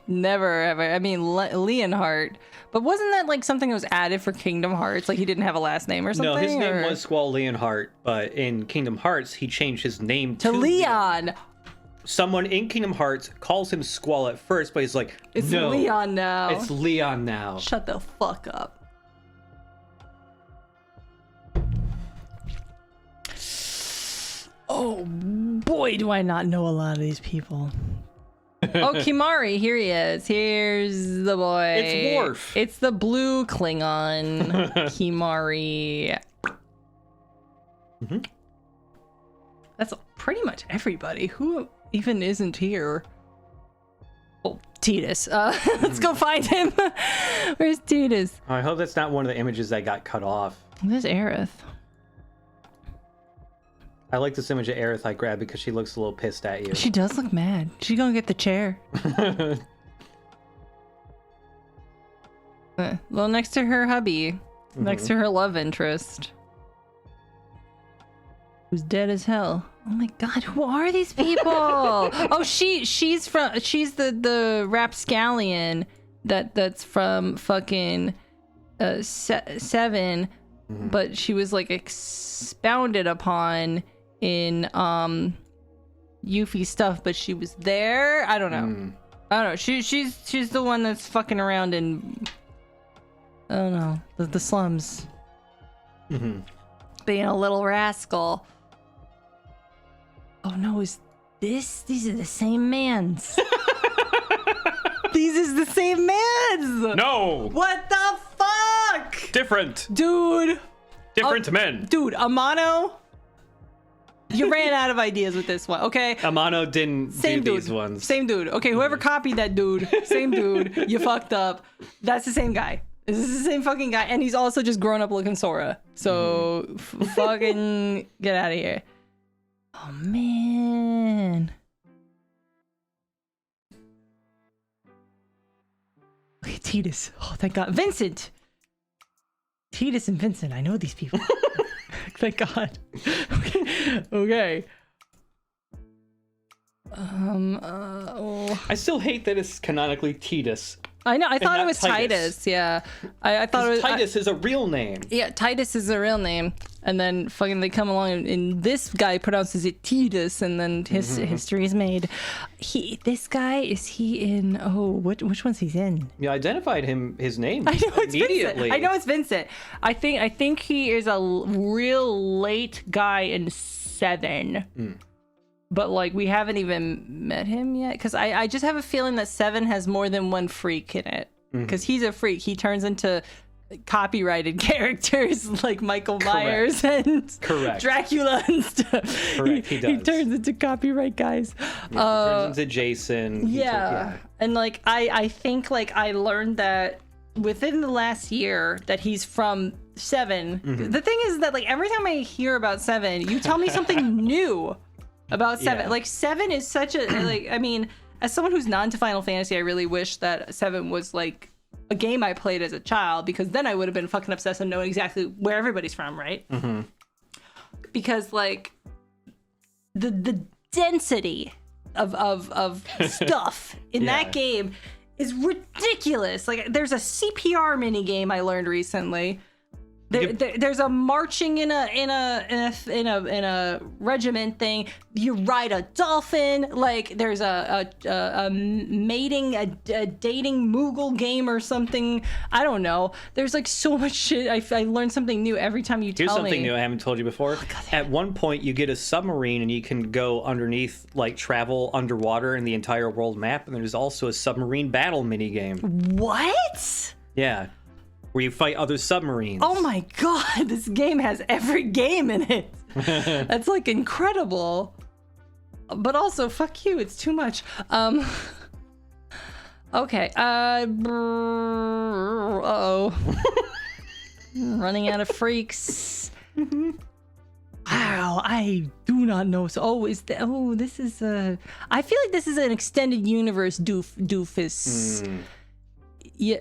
Never ever. I mean, Leonhart. But wasn't that like something that was added for Kingdom Hearts? Like he didn't have a last name or something? No, his name was Squall Leonhart, but in Kingdom Hearts, he changed his name to Leon. Someone in Kingdom Hearts calls him Squall at first, but he's like, it's no, Leon now. It's Leon now. Shut the fuck up. Oh boy, do I not know a lot of these people. Oh, Kimari, here he is. Here's the boy. It's Worf. It's the blue Klingon, Kimari. That's pretty much everybody. Who even isn't here? Oh, Tidus. Let's go find him. Where's Tidus? I hope that's not one of the images that got cut off. There's Aerith. I like this image of Aerith I grabbed because she looks a little pissed at you. She does look mad. She's gonna get the chair. Well, next to her hubby, next to her love interest, who's dead as hell. Oh my god, who are these people? Oh, she's the rapscallion that's from fucking 7, but she was like expounded upon in Yuffie stuff, but she was there. I don't know. I don't know. She's the one that's fucking around in, I don't know, the slums. Being a little rascal. Oh no, these are the same mans. These is the same mans. No. What the fuck? Different. Dude. Different men. Dude, Amano. You ran out of ideas with this one, okay? Amano didn't Same do dude. these ones. Same dude. Okay, whoever copied that dude, same dude. You fucked up. That's the same guy. This is the same fucking guy, and he's also just grown up looking Sora. So fucking get out of here. Oh man. Look at Titus. Oh, thank God. Vincent. Titus and Vincent. I know these people. Thank God. Okay. I still hate that it's canonically Titus. I know. I thought it not was Titus. Yeah. I thought it was Titus is a real name. Yeah, Titus is a real name. And then fucking they come along and this guy pronounces it Titus, and then his history is made. This guy, is he in, which one's he's in? You identified his name I know it's immediately. Vincent. I know it's Vincent. I think he is a real late guy in 7. But like we haven't even met him yet, because I just have a feeling that 7 has more than one freak in it, because he's a freak. He turns into copyrighted characters like Michael Myers and Dracula and stuff. Correct, he does. He turns into copyright guys. He turns into Jason. Yeah. And like I think like I learned that within the last year that he's from 7. The thing is that like every time I hear about 7, you tell me something new about 7. Like 7 is such a like, I mean, as someone who's not into Final Fantasy, I really wish that 7 was like a game I played as a child, because then I would have been fucking obsessed and knowing exactly where everybody's from, right? Because like the density of stuff in that game is ridiculous. Like there's a CPR mini game I learned recently. There's a marching in a regiment thing. You ride a dolphin. Like there's a mating, a dating Moogle game or something. I don't know. There's like so much shit. I learn something new every time you tell me. Here's something new I haven't told you before. At one point, you get a submarine and you can go underneath, like travel underwater in the entire world map. And there's also a submarine battle mini game. What? Yeah. Where you fight other submarines. Oh my god, this game has every game in it. That's like incredible. But also, fuck you, it's too much. Okay, uh-oh. Running out of freaks. Wow, I do not know. So, this is I feel like this is an extended universe doofus. Yeah,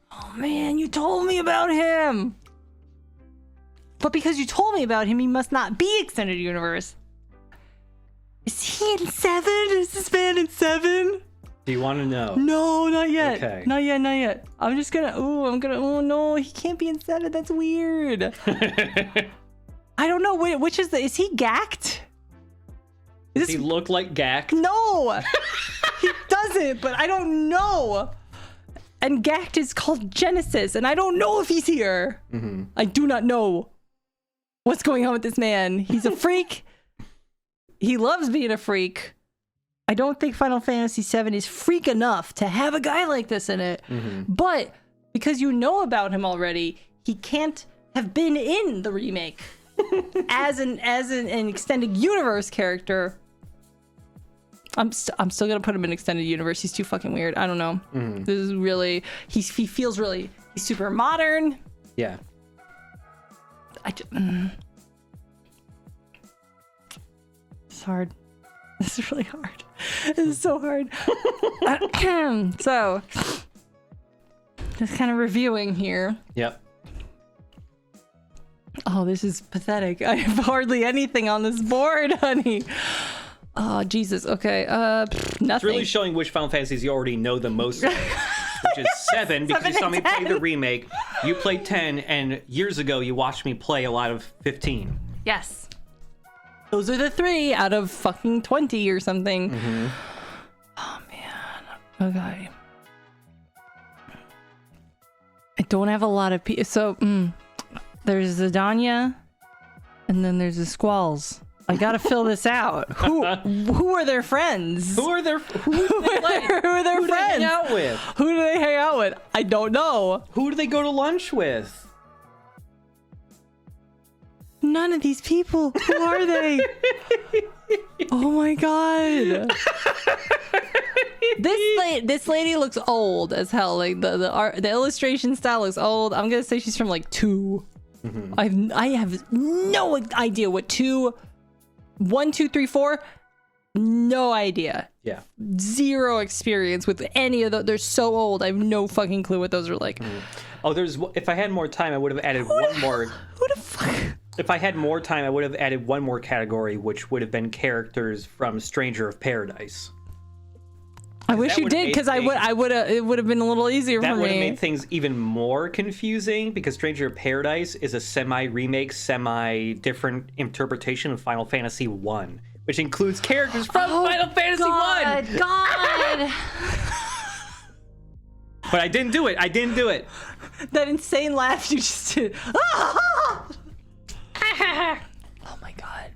oh man, you told me about him. But because you told me about him, he must not be extended universe. Is he in 7? Is this man in 7? Do you want to know? No, not yet. Okay. Not yet. I'm just gonna, oh no, he can't be in 7. That's weird. I don't know, which is he Gacked? Does he look like Gack? No, he doesn't, but I don't know. And Gacked is called Genesis, and I don't know if he's here. I do not know what's going on with this man. He's a freak. He loves being a freak. I don't think Final Fantasy VII is freak enough to have a guy like this in it. But because you know about him already, he can't have been in the remake. as an extended universe character. I'm still gonna put him in extended universe. He's too fucking weird. I don't know. This is really he feels really, he's super modern. is hard. This is really hard. This is so hard. So, just kind of reviewing here. Yep. Oh, this is pathetic. I have hardly anything on this board, honey. Oh, Jesus. Okay. Nothing. It's really showing which Final Fantasies you already know the most of, which is 7, because you saw me play the remake. You played 10, and years ago you watched me play a lot of 15. Yes. Those are the 3 out of fucking 20 or something. Mm-hmm. Oh, man. Okay. I don't have a lot of people. So, there's the Danya, and then there's the Squalls. I gotta fill this out. Who are their friends? Who are their friends? Who do they hang out with? Who do they hang out with? I don't know. Who do they go to lunch with? None of these people. Who are they? Oh my god. This lady looks old as hell. Like the illustration style looks old. I'm gonna say she's from like 2. Mm-hmm. I have no idea what 2, 1, 2, 3, 4. No idea. Yeah. 0 experience with any of those. They're so old. I have no fucking clue what those are like. Oh, if I had more time, I would have added one more. Who the fuck? If I had more time, I would have added one more category, which would have been characters from Stranger of Paradise. I wish you did, because it would have been a little easier for me. That would have made things even more confusing, because Stranger of Paradise is a semi-remake, semi-different interpretation of Final Fantasy 1, which includes characters from Final Fantasy 1. God. But I didn't do it. That insane laugh you just did. Oh my god.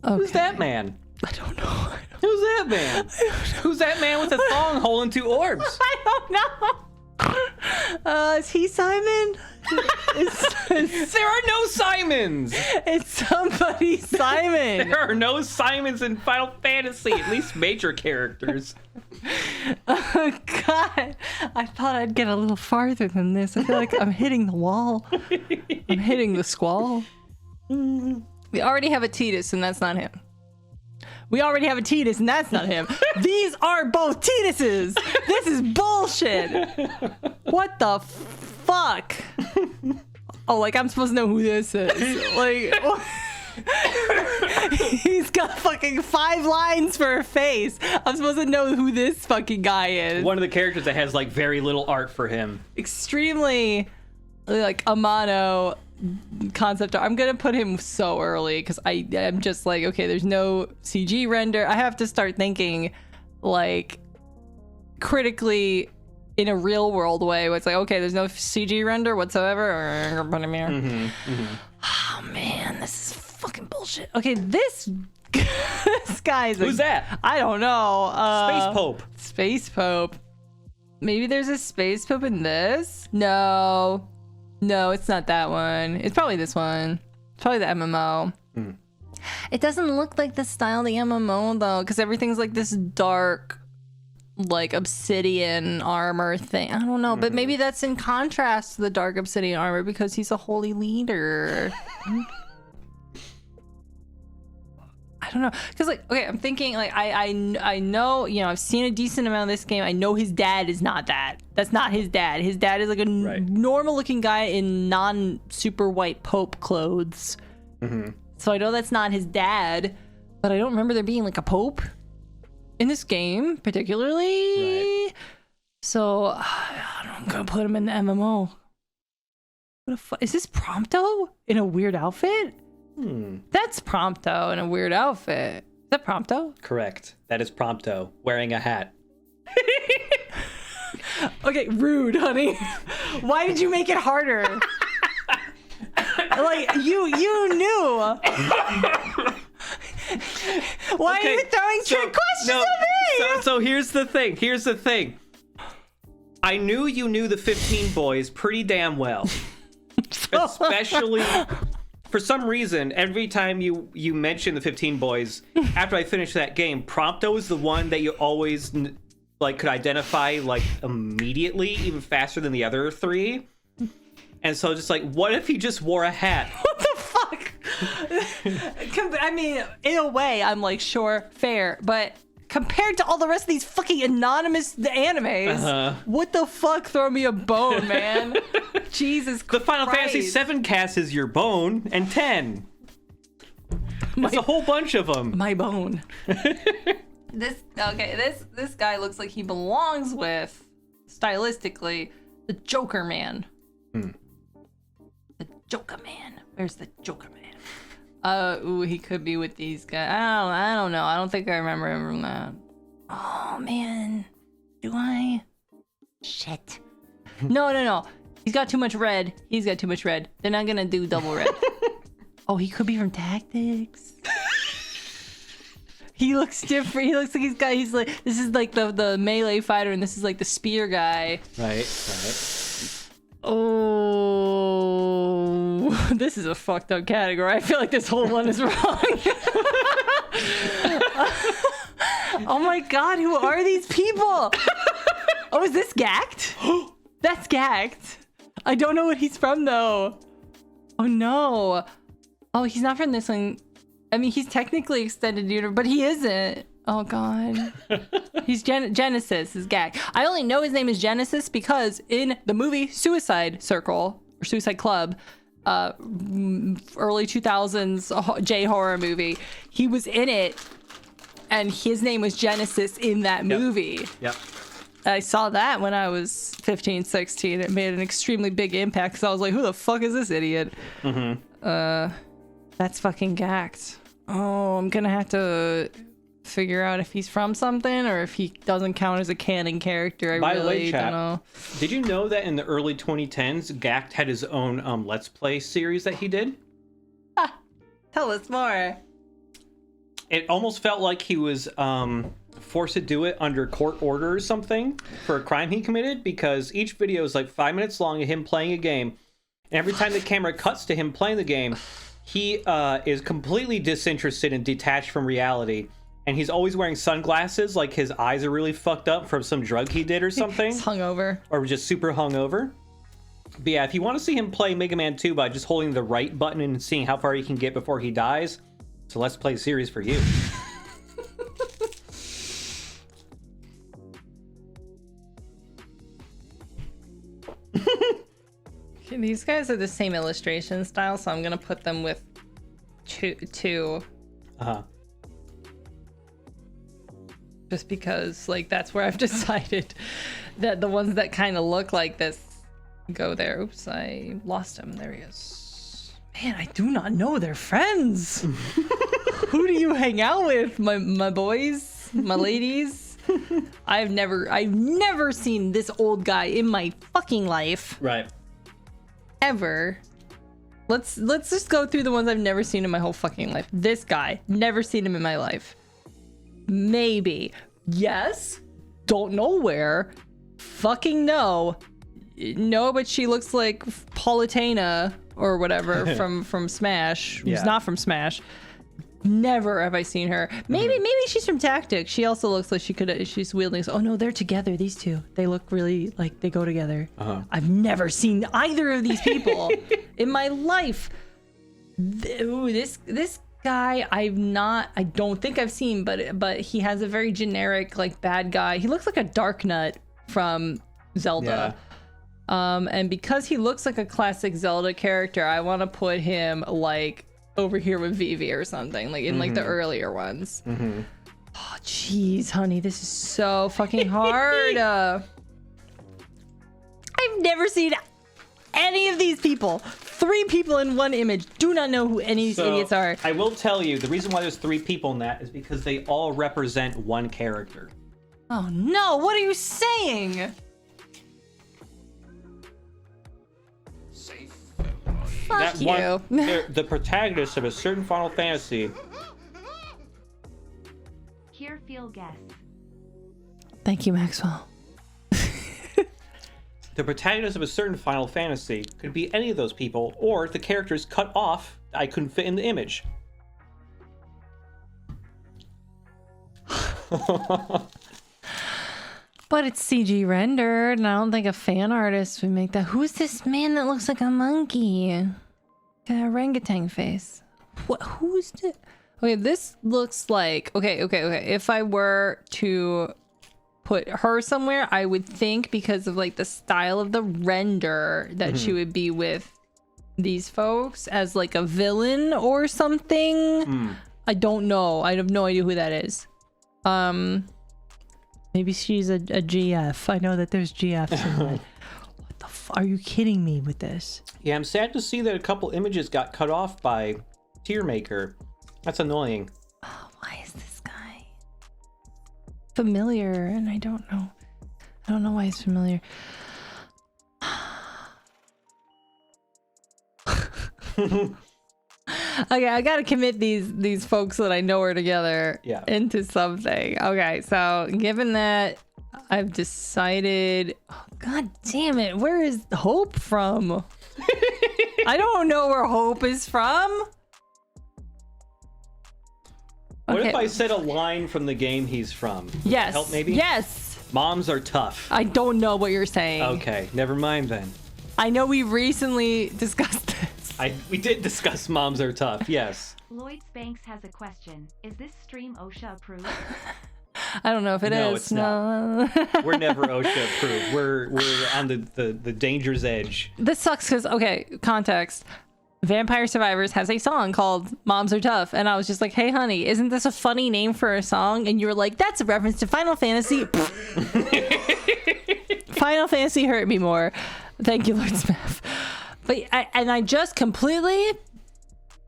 Okay. Who's that man? I don't know. Who's that man? Who's that man with a thong holding 2 orbs? I don't know. Is he Simon? There are no Simons. It's somebody Simon. There are no Simons in Final Fantasy, at least major characters. Oh god. I thought I'd get a little farther than this. I feel like I'm hitting the wall. I'm hitting the Squall. We already have a Tidus, and that's not him. We already have a Tidus, and that's not him. These are both Tiduses. This is bullshit. What the fuck? Oh, like I'm supposed to know who this is. Like, he's got fucking 5 lines for a face. I'm supposed to know who this fucking guy is. One of the characters that has like very little art for him. Extremely like Amano concept art. I'm gonna put him so early because I'm just like, okay, there's no CG render. I have to start thinking like critically in a real world way where it's like, okay, there's no CG render whatsoever, or put him here. Oh man, this is fucking bullshit. Okay, this guy's who's that? I don't know. Space Pope. Space Pope. Maybe there's a Space Pope in this? No, it's not that one. It's probably this one. It's probably the MMO. It doesn't look like the style of the MMO though, because everything's like this dark, like obsidian armor thing. I don't know, but maybe that's in contrast to the dark obsidian armor because he's a holy leader. I don't know, because like, okay, I'm thinking like I know, you know, I've seen a decent amount of this game. I know his dad is not that. That's not his dad. His dad is like a normal looking guy in non super white Pope clothes. So I know that's not his dad, but I don't remember there being like a Pope in this game particularly. So I'm gonna put him in the MMO. What is this Prompto in a weird outfit? That's Prompto in a weird outfit. Is that Prompto? Correct. That is Prompto wearing a hat. Okay, rude, honey. Why did you make it harder? Like you knew. Why are you throwing trick questions at me? So here's the thing. I knew you knew the 15 boys pretty damn well. Especially for some reason, every time you mention the 15 boys, after I finished that game, Prompto is the one that you always like could identify like immediately, even faster than the other 3. And so just like, what if he just wore a hat? What the fuck? I mean, in a way, I'm like, sure, fair, but compared to all the rest of these fucking anonymous animes, what the fuck? Throw me a bone, man. Jesus Christ. The Final Fantasy VII cast is your bone, and 10. There's a whole bunch of them. My bone. This guy looks like he belongs with, stylistically, the Joker Man. The Joker Man. Where's the Joker Man? Ooh, he could be with these guys. I don't know. I don't think I remember him from that. Oh man, do I? Shit. No. He's got too much red. They're not gonna do double red. Oh, he could be from Tactics. He looks different. He looks like he's like, this is like the melee fighter, and this is like the spear guy. Right. Oh, this is a fucked up category. I feel like this whole one is wrong. Oh my god, who are these people? Oh, is this Gacked? That's Gacked. I don't know what he's from though. Oh no. Oh, he's not from this one. I mean, he's technically extended universe, but he isn't. Oh god. He's Genesis is Gag. I only know his name is Genesis because in the movie Suicide Circle or Suicide Club, early 2000s J-horror movie, he was in it and his name was Genesis in that movie. Yep. I saw that when I was 15, 16. It made an extremely big impact because I was like, who the fuck is this idiot? That's fucking Gacked. Oh, I'm gonna have to figure out if he's from something or if he doesn't count as a canon character. By the way, don't know. Did you know that in the early 2010s, Gacked had his own Let's Play series that he did? Tell us more. It almost felt like he was forced to do it under court order or something for a crime he committed, because each video is like 5 minutes long of him playing a game. And every time the camera cuts to him playing the game, he is completely disinterested and detached from reality. And he's always wearing sunglasses, like his eyes are really fucked up from some drug he did or something. He's hungover. Or just super hungover. But yeah, if you want to see him play Mega Man 2 by just holding the right button and seeing how far he can get before he dies, it's a Let's Play series for you. These guys are the same illustration style, so I'm going to put them with two. Just because, like, that's where I've decided that the ones that kind of look like this go there. Oops, I lost him. There he is. Man, I do not know their friends. Who do you hang out with, my boys, my ladies? I've never seen this old guy in my fucking life. Right. Ever. Let's just go through the ones I've never seen in my whole fucking life. This guy, never seen him in my life. Maybe. Yes. Don't know where. Fucking no. No, but she looks like Paulitana or whatever from Smash. Who's Yeah. not from Smash. Never have I seen her. Maybe she's from Tactics. She also looks like she's wielding. Oh no, they're together. These two. They look really like they go together. I've never seen either of these people in my life. This guy I don't think I've seen, but he has a very generic like bad guy. He looks like a Dark Nut from Zelda. And because he looks like a classic Zelda character, I want to put him like over here with Vivi or something, like in like the earlier ones. Oh jeez, honey, this is so fucking hard. I've never seen any of these people. 3 people in one image. Do not know who any of these idiots are. I will tell you, the reason why there's 3 people in that is because they all represent one character. Oh no, what are you saying? Fuck you. They're the protagonist of a certain Final Fantasy. Here, feel guess. Thank you, Maxwell. The protagonist of a certain Final Fantasy could be any of those people, or the characters cut off I couldn't fit in the image. But it's CG rendered, and I don't think a fan artist would make that. Who's this man that looks like a monkey? Got an orangutan face. What? Who's the? Okay, this looks like okay. If I were to put her somewhere, I would think because of like the style of the render that she would be with these folks as like a villain or something. I don't know. I have no idea who that is. Maybe she's a GF. I know that there's GFs in that. What the are you kidding me with this? Yeah, I'm sad to see that a couple images got cut off by Tier Maker. That's annoying. Oh, why is this guy familiar? And I don't know. I don't know why he's familiar. Okay, I gotta commit these folks that I know are together into something. Okay, so given that I've decided, oh, god damn it, where is Hope from? I don't know where Hope is from. What if I said a line from the game he's from? Yes. Help maybe? Yes. Moms are tough. I don't know what you're saying. Okay, never mind then. I know we recently discussed this. We did discuss moms are tough, yes. Lloyd's Banks has a question. Is this stream OSHA approved? I don't know if it is. No, it's not. We're never OSHA approved. We're on the danger's edge. This sucks because, okay, context. Vampire Survivors has a song called Moms Are Tough. And I was just like, hey, honey, isn't this a funny name for a song? And you were like, that's a reference to Final Fantasy. Final Fantasy hurt me more. Thank you, Lord Smith. But I just completely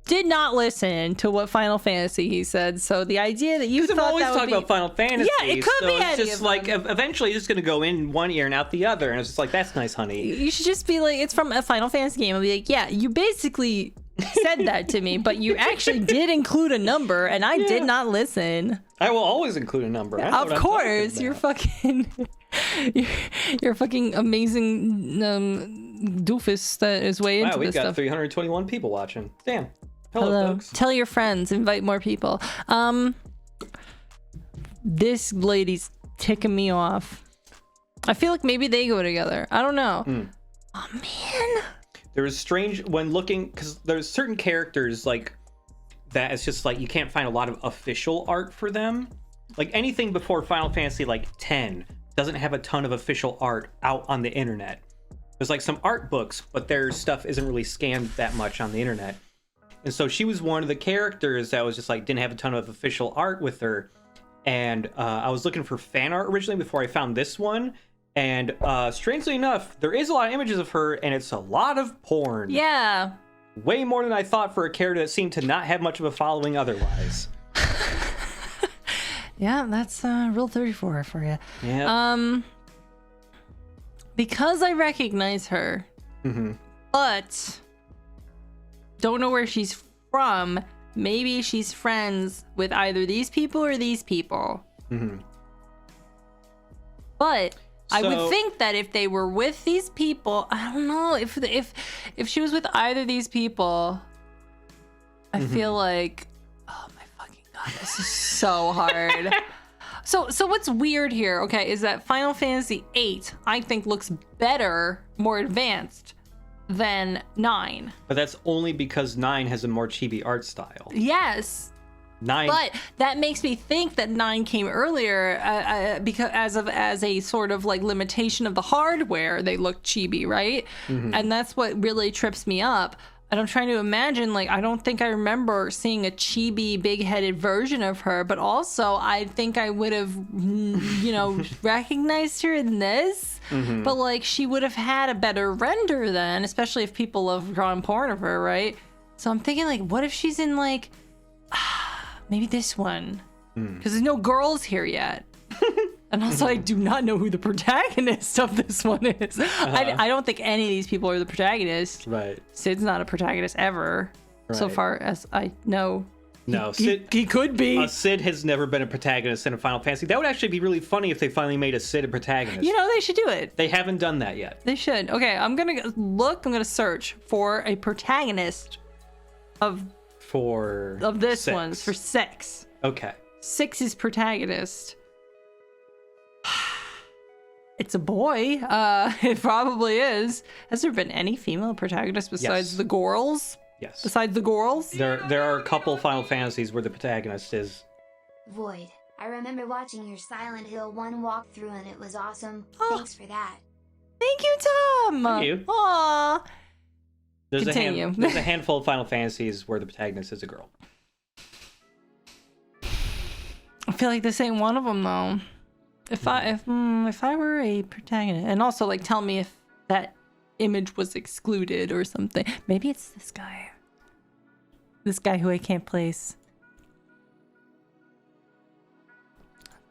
did not listen to what Final Fantasy he said. So the idea that you thought always that would talk be... about Final Fantasy. Yeah, it could so be it's any just of like them. eventually it's just gonna go in one ear and out the other, and it's just like that's nice, honey. You should just be like, it's from a Final Fantasy game. I'll be like, yeah, you basically said that to me, but you actually did include a number, and I did not listen. I will always include a number. I know Of what I'm course, talking you're about. fucking, you're a fucking amazing doofus that is way into Wow, we've this got stuff. 321 people watching. Damn. Hello, folks. Tell your friends, invite more people. This lady's ticking me off. I feel like maybe they go together. I don't know. Oh man. There was strange when looking because there's certain characters like that. It's just like you can't find a lot of official art for them. Like anything before Final Fantasy like 10 doesn't have a ton of official art out on the internet. There's like some art books, but their stuff isn't really scanned that much on the internet. And so she was one of the characters that was just like didn't have a ton of official art with her. And I was looking for fan art originally before I found this one. And strangely enough, there is a lot of images of her, and it's a lot of porn. Yeah. Way more than I thought for a character that seemed to not have much of a following otherwise. Yeah, that's Rule 34 for you. Yeah. Because I recognize her, but don't know where she's from. Maybe she's friends with either these people or these people. But I would think that if they were with these people, I don't know if she was with either of these people, I feel like, oh my fucking god, this is so hard. So what's weird here, okay, is that Final Fantasy VIII, I think, looks better, more advanced than 9. But that's only because 9 has a more chibi art style. Yes. 9. But that makes me think that 9 came earlier because as a sort of like limitation of the hardware, they look chibi, right? And that's what really trips me up. And I'm trying to imagine, like, I don't think I remember seeing a chibi big-headed version of her, but also I think I would have, you know, recognized her in this. But like, she would have had a better render then, especially if people love drawing porn of her, right? So I'm thinking, like, what if she's in like, maybe this one? Because there's no girls here yet. And also, I do not know who the protagonist of this one is. I don't think any of these people are the protagonist. Right. Sid's not a protagonist ever, so Right. far as I know. No, He could be. Sid has never been a protagonist in a Final Fantasy. That would actually be really funny if they finally made a Sid a protagonist. You know, they should do it. They haven't done that yet. They should. Okay, I'm gonna search for a protagonist of this 6. one for 6. Okay. 6 is protagonist. It's a boy. It probably is. Has there been any female protagonists besides Yes. the girls? Yes. Besides the girls? There are a couple Final Fantasies where the protagonist is. Void, I remember watching your Silent Hill 1 walkthrough and it was awesome. Oh. Thanks for that. Thank you, Tom. Thank you. Aww. There's Continue. there's a handful of Final Fantasies where the protagonist is a girl. I feel like this ain't one of them though. If I were a protagonist, and also like tell me if that image was excluded or something. Maybe it's this guy. This guy who I can't place.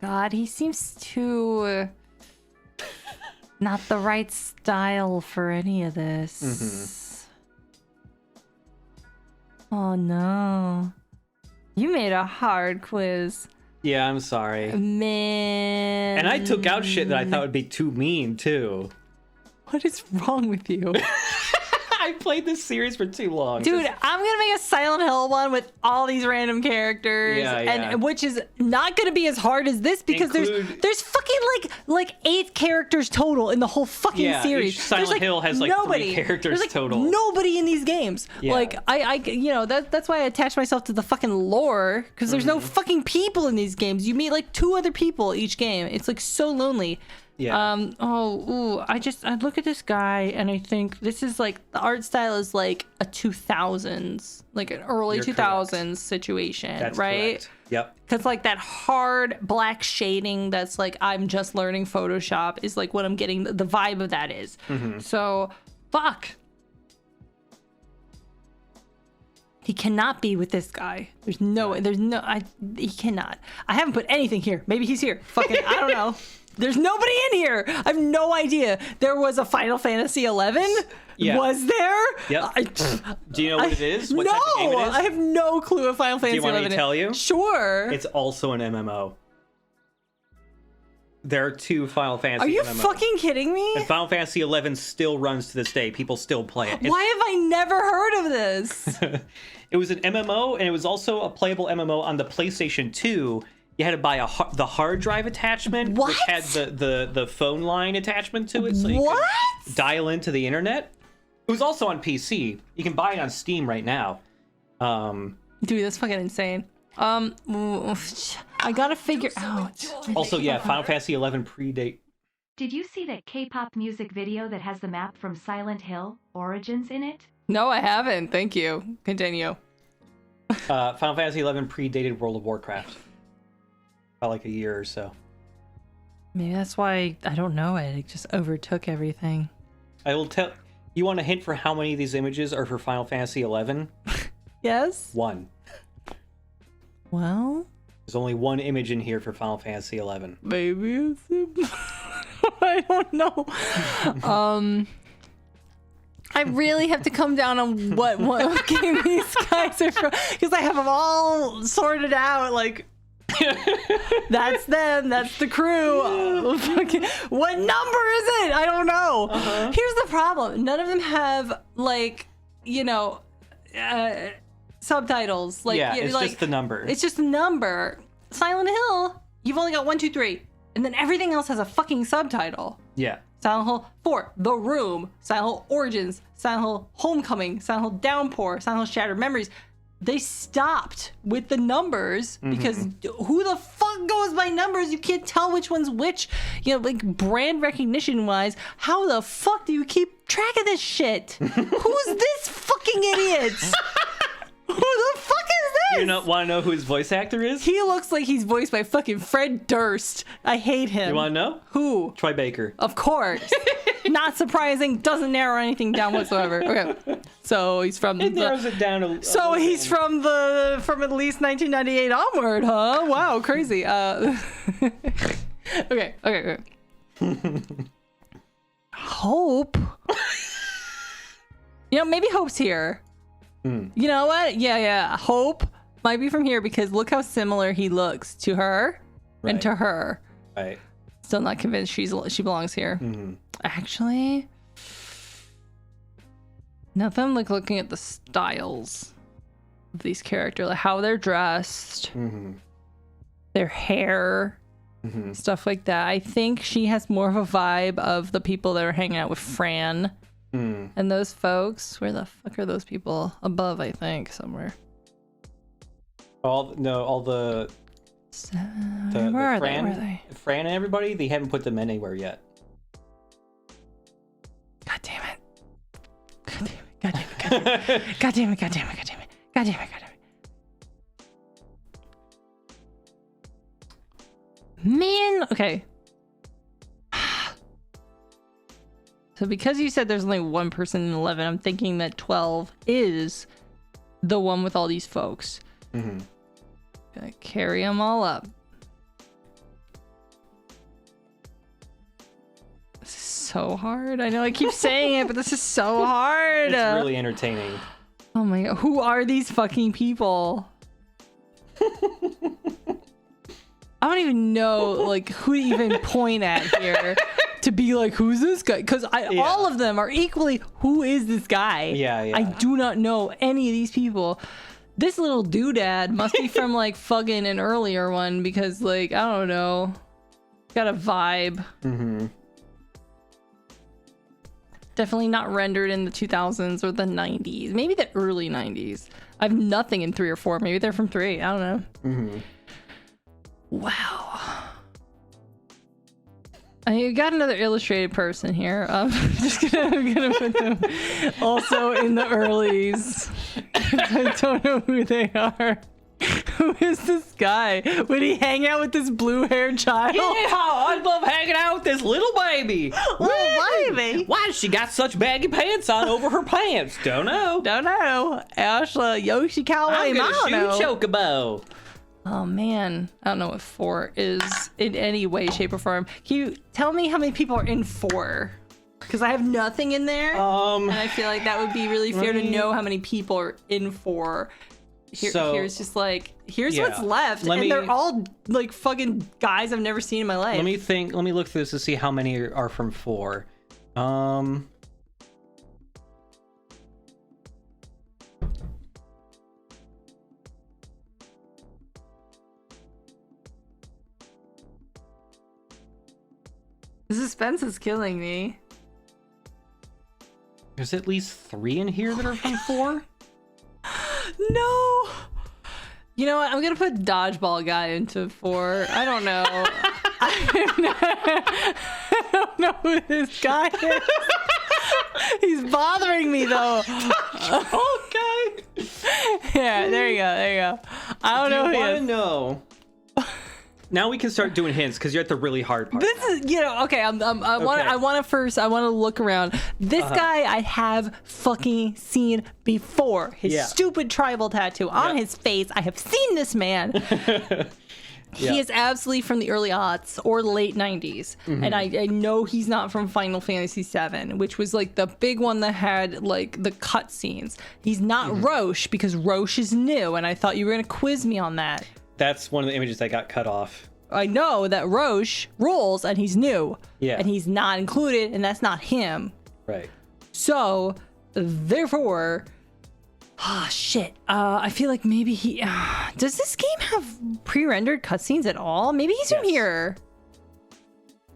God, he seems too not the right style for any of this. Oh no. You made a hard quiz. Yeah, I'm sorry. Man. And I took out shit that I thought would be too mean, too. What is wrong with you? I played this series for too long. Dude, I'm gonna make a Silent Hill one with all these random characters, Yeah. and which is not gonna be as hard as this because there's fucking like 8 characters total in the whole fucking series. Each Silent There's, Hill has like 3 characters There's, total. Nobody in these games. Yeah. Like I that's why I attach myself to the fucking lore because there's no fucking people in these games. You meet like 2 other people each game. It's like so lonely. Yeah. I look at this guy and I think this is like the art style is like a 2000s, like an early You're 2000s correct. situation, That's right? correct. Yep. Because like that hard black shading that's like I'm just learning Photoshop is like what I'm getting the vibe of that is. So fuck. He cannot be with this guy. He cannot. I haven't put anything here. Maybe he's here. Fucking, I don't know. There's nobody in here. I have no idea. There was a Final Fantasy 11. Yeah. Was there? Yep. Do you know what it is? What type of game it is? I have no clue what Final Fantasy 11 want me to tell you? Sure. It's also an MMO. There are 2 Final Fantasy Are you MMOs. fucking kidding me? And Final Fantasy 11 still runs to this day. People still play it. Why have I never heard of this? It was an MMO, and it was also a playable MMO on the PlayStation 2. You had to buy the hard drive attachment, What? which had the phone line attachment to it, so you What? could dial into the internet. It was also on PC. You can buy it on Steam right now. Dude, that's fucking insane. I gotta figure out. Also, yeah, Final Fantasy 11 predate. Did you see that K-pop music video that has the map from Silent Hill Origins in it? No, I haven't. Thank you. Continue. Final Fantasy 11 predated World of Warcraft by like a year or so. Maybe that's why I don't know it. It just overtook everything. I will tell. You want a hint for how many of these images are for Final Fantasy 11? Yes? 1. Well, There's only 1 image in here for Final Fantasy 11. maybe it's I don't know. I really have to come down on what game these guys are from because I have them all sorted out. Like, that's them. That's the crew. What number is it? I don't know. Here's the problem. None of them have like, subtitles. Like, Yeah, it's just the number. It's just a number. Silent Hill, you've only got 1, 2, 3, and then everything else has a fucking subtitle. Yeah. Silent Hill 4, The Room, Silent Hill Origins, Silent Hill Homecoming, Silent Hill Downpour, Silent Hill Shattered Memories. They stopped with the numbers because who the fuck goes by numbers? You can't tell which one's which. Like brand recognition wise, how the fuck do you keep track of this shit? Who's this fucking idiot? Who the fuck is this? You want to know who his voice actor is? He looks like he's voiced by fucking Fred Durst. I hate him. You want to know? Who? Troy Baker. Of course. Not surprising. Doesn't narrow anything down whatsoever. Okay. So he's from It narrows it down a So little he's bit. from at least 1998 onward, huh? Wow, crazy. Okay. Hope. Maybe Hope's here. You know what? Yeah. Hope might be from here because look how similar he looks to her and to her. Right. Still not convinced she belongs here. Actually, now that I'm like looking at the styles of these characters, like how they're dressed, their hair, stuff like that. I think she has more of a vibe of the people that are hanging out with Fran Hmm. And those folks, where the fuck are those people? Above, I think, somewhere. All the Where are Fran, they? Where are they? Fran and everybody, they haven't put them anywhere yet. God damn it. God damn it. God damn it. God damn it. God damn it. God damn it. God damn it. God damn it. God damn it. Man, okay. So because you said there's only one person in 11, I'm thinking that 12 is the one with all these folks. Mm-hmm. Gonna carry them all up. This is so hard. I know I keep saying it, but this is so hard. It's really entertaining. Oh my god, who are these fucking people? I don't even know like who to even point at here to be like, who's this guy? Because all of them are equally, who is this guy? Yeah. I do not know any of these people. This little doodad must be from like fucking an earlier one because like, I don't know. Got a vibe. Mm-hmm. Definitely not rendered in the 2000s or the 90s. Maybe the early 90s. I have nothing in 3 or 4. Maybe they're from 3. I don't know. Mm-hmm. Wow. I got another illustrated person here. I'm gonna put them also in the earlies. I don't know who they are. Who is this guy? Would he hang out with this blue-haired child? Yeah, I love hanging out with this little baby. Little baby? Why does she got such baggy pants on over her pants? Don't know. Don't know. Ashla Yoshi Cowboy I'm gonna Mono. shoot Chocobo. Oh man, I don't know what 4 is in any way, shape, or form. Can you tell me how many people are in 4? Because I have nothing in there, and I feel like that would be really fair to know how many people are in 4. Here's just like, here's what's left, and they're all like fucking guys I've never seen in my life. Let me think. Let me look through this to see how many are from 4. The suspense is killing me. There's at least 3 in here that are from 4. No. You know what? I'm gonna put dodgeball guy into 4. I don't know. I don't know who this guy is. He's bothering me though. Okay. Yeah, there you go. There you go. I don't know who he I is. know. Now we can start doing hints because you're at the really hard part. This is, okay. I want to look around. This guy I have fucking seen before. His stupid tribal tattoo on his face. I have seen this man. He is absolutely from the early aughts or late 90s. And I know he's not from Final Fantasy VII, which was like the big one that had like the cutscenes. He's not Roche because Roche is new, and I thought you were going to quiz me on that. That's one of the images that got cut off. I know that Roche rules and he's new. Yeah. And he's not included, and that's not him. Right. So, therefore, shit. I feel like maybe he. Does this game have pre-rendered cutscenes at all? Maybe he's from here.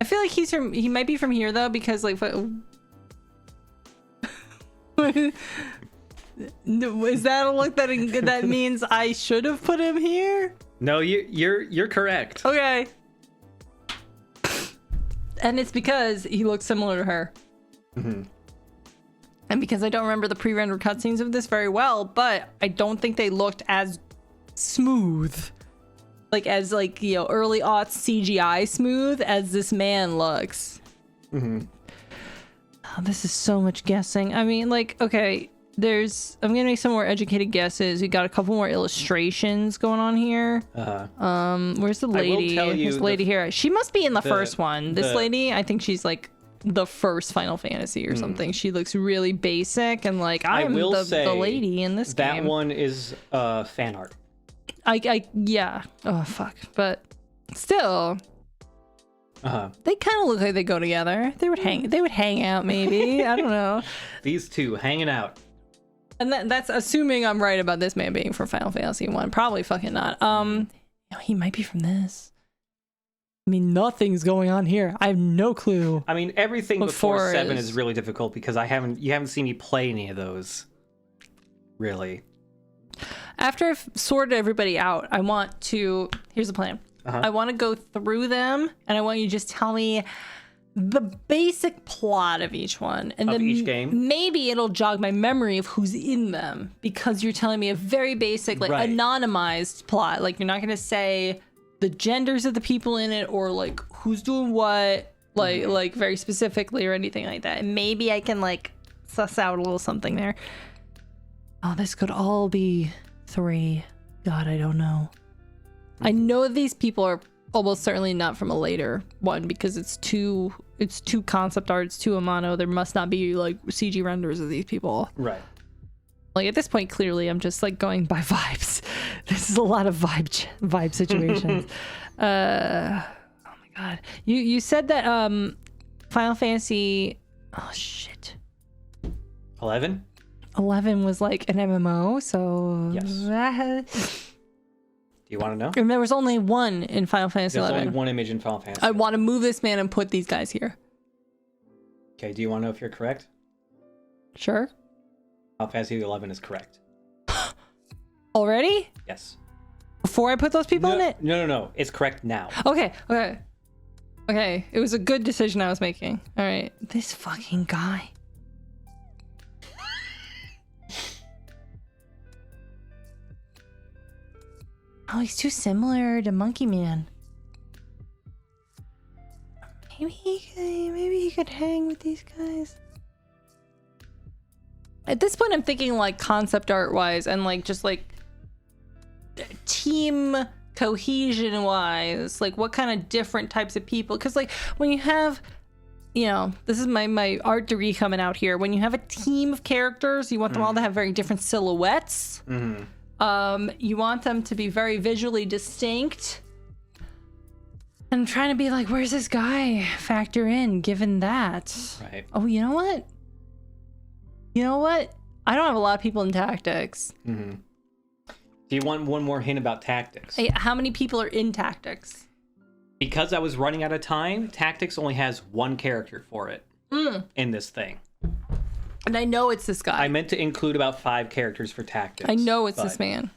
I feel like he might be from here though, because like. Is that a look that means I should have put him here? No, you're correct. Okay. And it's because he looks similar to her. And because I don't remember the pre-rendered cutscenes of this very well, but I don't think they looked as smooth, as early aughts CGI smooth as this man looks. Oh, this is so much guessing. I mean, okay. I'm gonna make some more educated guesses. We got a couple more illustrations going on here. Where's the lady? This lady here. She must be in the first one. This lady, I think she's like the first Final Fantasy or something. She looks really basic and like I'm the lady in this game. That one is fan art. Yeah. Oh fuck. But still. They kind of look like they go together. They would hang out maybe. I don't know. These two hanging out. And that's assuming I'm right about this man being from Final Fantasy 1. Probably fucking not. He might be from this. I mean, nothing's going on here. I have no clue. I mean, everything What before 4 7 is. is really difficult because you haven't seen me play any of those. Really. After I've sorted everybody out, I want to... Here's the plan. I want to go through them, and I want you to just tell me the basic plot of each one. And Of then each game? maybe it'll jog my memory of who's in them, because you're telling me a very basic, like, Right. anonymized plot. Like, you're not going to say the genders of the people in it, or, like, who's doing what, like very specifically, or anything like that. And maybe I can, like, suss out a little something there. Oh, this could all be 3. God, I don't know. I know these people are almost certainly not from a later one, because it's too concept art, it's too Amano. There must not be like CG renders of these people. Right. Like at this point, clearly I'm just like going by vibes. This is a lot of vibe situations. Oh my god. You said that Final Fantasy, oh shit, 11? 11 was like an MMO, so Yes. Do you want to know? and there was only one in Final Fantasy There's 11. only one image in Final Fantasy. I want to move this man and put these guys here. Okay, do you want to know if you're correct? Sure. Final Fantasy 11 is correct. Already? Yes. Before I put those people in it? No. It's correct now. Okay. It was a good decision I was making. All right. This fucking guy. Oh, he's too similar to Monkey Man. Maybe he could hang with these guys. At this point, I'm thinking like concept art wise and like just like team cohesion wise, like what kind of different types of people, because like when you have, you know, this is my art degree coming out here, when you have a team of characters, you want them all to have very different silhouettes. You want them to be very visually distinct. And I'm trying to be like, where's this guy factor in given that? Right. Oh, you know what, I don't have a lot of people in tactics. Do you want one more hint about tactics? Hey, how many people are in tactics? Because I was running out of time, tactics only has one character for it in this thing. And I know it's this guy. I meant to include about 5 characters for tactics. I know it's but this man.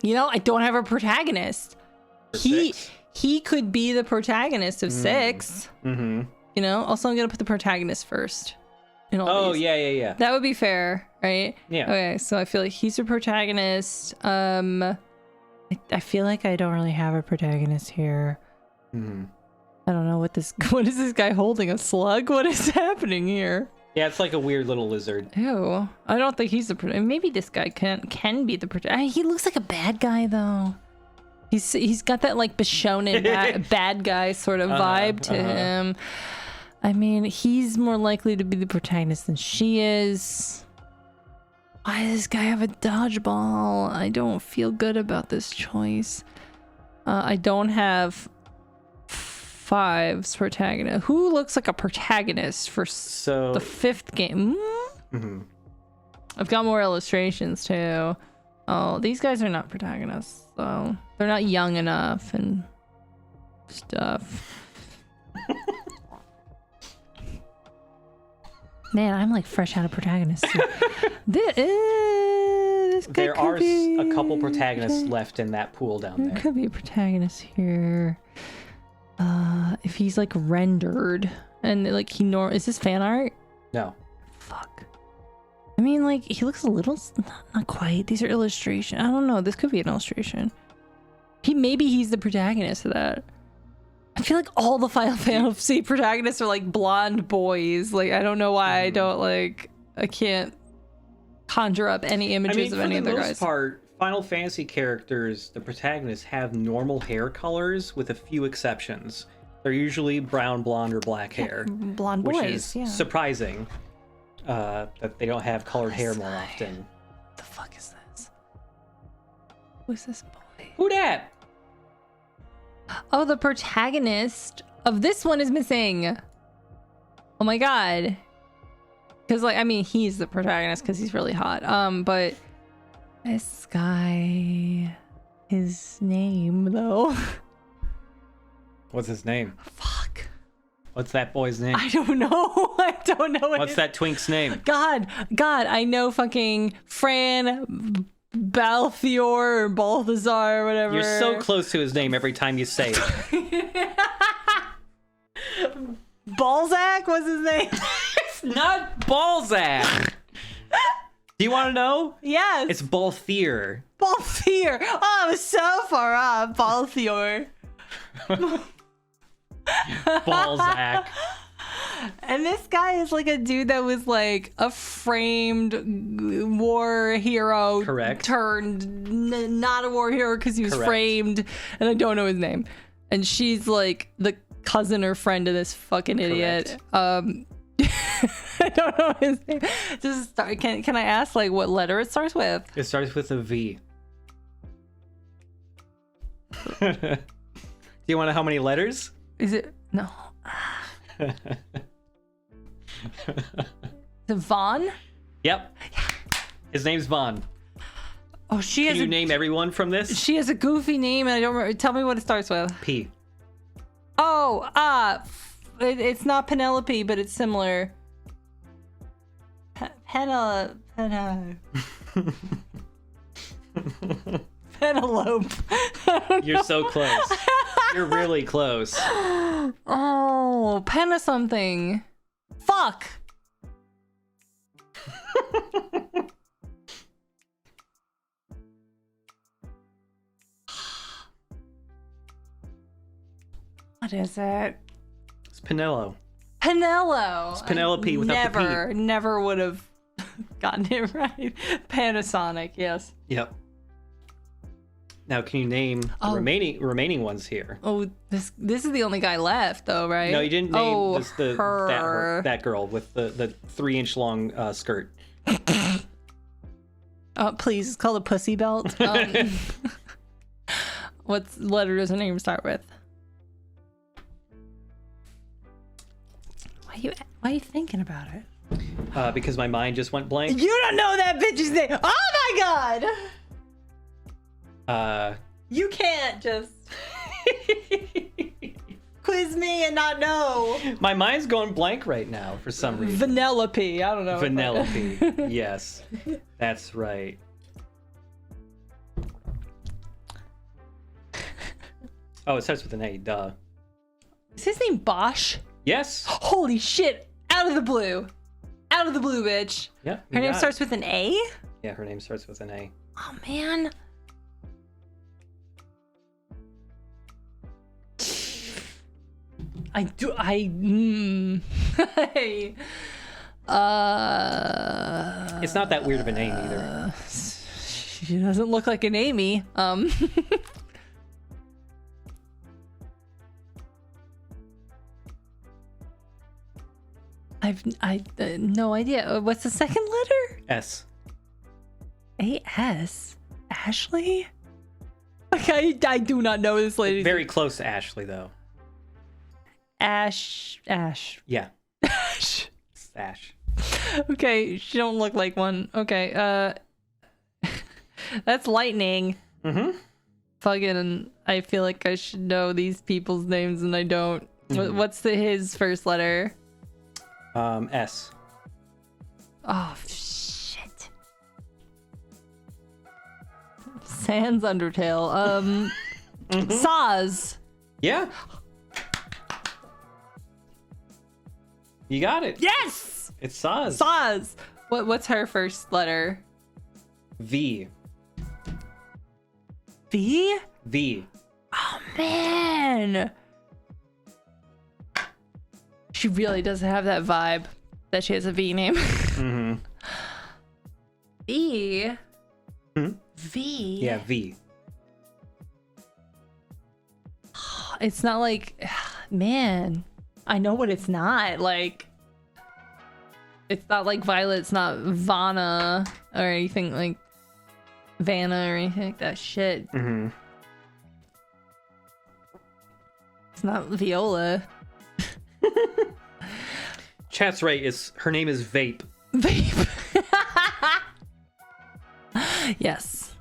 You know, I don't have a protagonist. for 6. He could be the protagonist of 6. You know, also I'm gonna put the protagonist first. In all Oh, these. yeah. That would be fair, right? Yeah. Okay, so I feel like he's a protagonist. I feel like I don't really have a protagonist here. I don't know what is this guy holding? A slug? What is happening here? Yeah, it's like a weird little lizard. Ew. I don't think he's the maybe this guy can be the protagonist. He looks like a bad guy though. He's got that like Bishonen bad guy sort of vibe to him. I mean, he's more likely to be the protagonist than she is. Why does this guy have a dodgeball? I don't feel good about this choice. I don't have 5's protagonist. Who looks like a protagonist for So the 5th game? I've got more illustrations too. Oh, these guys are not protagonists, so they're not young enough and stuff. Man, I'm like fresh out of protagonists. This guy there could are be a couple protagonists left in that pool down There there. could be a protagonist here. If he's like rendered and like is this fan art? No. Fuck. I mean, like he looks a little not quite. These are illustrations. I don't know. This could be an illustration. Maybe he's the protagonist of that. I feel like all the Final Fantasy protagonists are like blonde boys. Like I don't know why I can't conjure up any images of any of the For the guys. most part, Final Fantasy characters, the protagonists, have normal hair colors with a few exceptions. They're usually brown, blonde, or black hair. Blonde which boys, is yeah. surprising that they don't have colored hair more often. What the fuck is this? Who's this boy? Who dat? Oh, the protagonist of this one is missing. Oh my god. Because like, I mean, he's the protagonist because he's really hot. But this guy, his name though. What's his name? Fuck. What's that boy's name? I don't know. I don't know. What's that twink's name? God, I know fucking Fran Balthior or Balthazar or whatever. You're so close to his name every time you say it. Balzac was his name. It's not Balzac. Do you want to know? Yes. It's Balthier. Balthier. Oh, I was so far off. Balthior. Balzac. And this guy is like a dude that was like a framed war hero. Correct. Turned not a war hero because he was Correct. framed, and I don't know his name. And she's like the cousin or friend of this fucking idiot. I don't know his name. Just start. Can I ask like what letter it starts with? It starts with a V. Do you want to know how many letters? Is it no? Is it Vaughn? Yep. His name's Vaughn. Oh, she Can has you a name everyone from this? she has a goofy name, and I don't remember. Tell me what it starts with. P. Oh, it's not Penelope, but it's similar. Penelope. You're so close. You're really close. Oh, Penna something. Fuck. What is it? It's Penelo. Penello. It's Penelope without the P. Never would have gotten it right. Panasonic, yes. Yep. Now, can you name the Oh. remaining ones here? Oh, this is the only guy left, though, right? No, you didn't name Oh, that girl with the 3-inch long skirt. Please, it's called a pussy belt. What letter does her name start with? Why are you thinking about it? Because my mind just went blank. You don't know that bitch's name. Oh my god! You can't just quiz me and not know. My mind's going blank right now for some reason. Vanellope. I don't know. Vanellope. Yes, that's right. Oh, it starts with an A. Duh. Is his name Bosch? Yes. Holy shit! Out of the blue. Out of the blue, bitch. Yeah. Her name starts with an A? Yeah, her name starts with an A. Oh, man. It's not that weird of a name either. She doesn't look like an Amy. I've no idea. What's the second letter? S. A-S? Ashley? Okay, I do not know this lady. Very close to Ashley, though. Ash. Yeah. Ash. It's Ash. Okay, she don't look like one. Okay, that's lightning. Mm-hmm. Fucking, I feel like I should know these people's names and I don't. Mhm. What's his first letter? S. Oh, shit. Sans Undertale. Saz. Yeah. You got it. Yes! It's Saz. Saz. What's her first letter? V. V? V. Oh, man. She really does have that vibe that she has a V name. Mm-hmm. V? Hmm? V? Yeah, V. It's not like, man, I know what it's not. Like, it's not like Violet. It's not Vanna or anything like Vanna or anything like that shit. Mm-hmm. It's not Viola. Chat's right. Her name is Vape. Vape. Yes.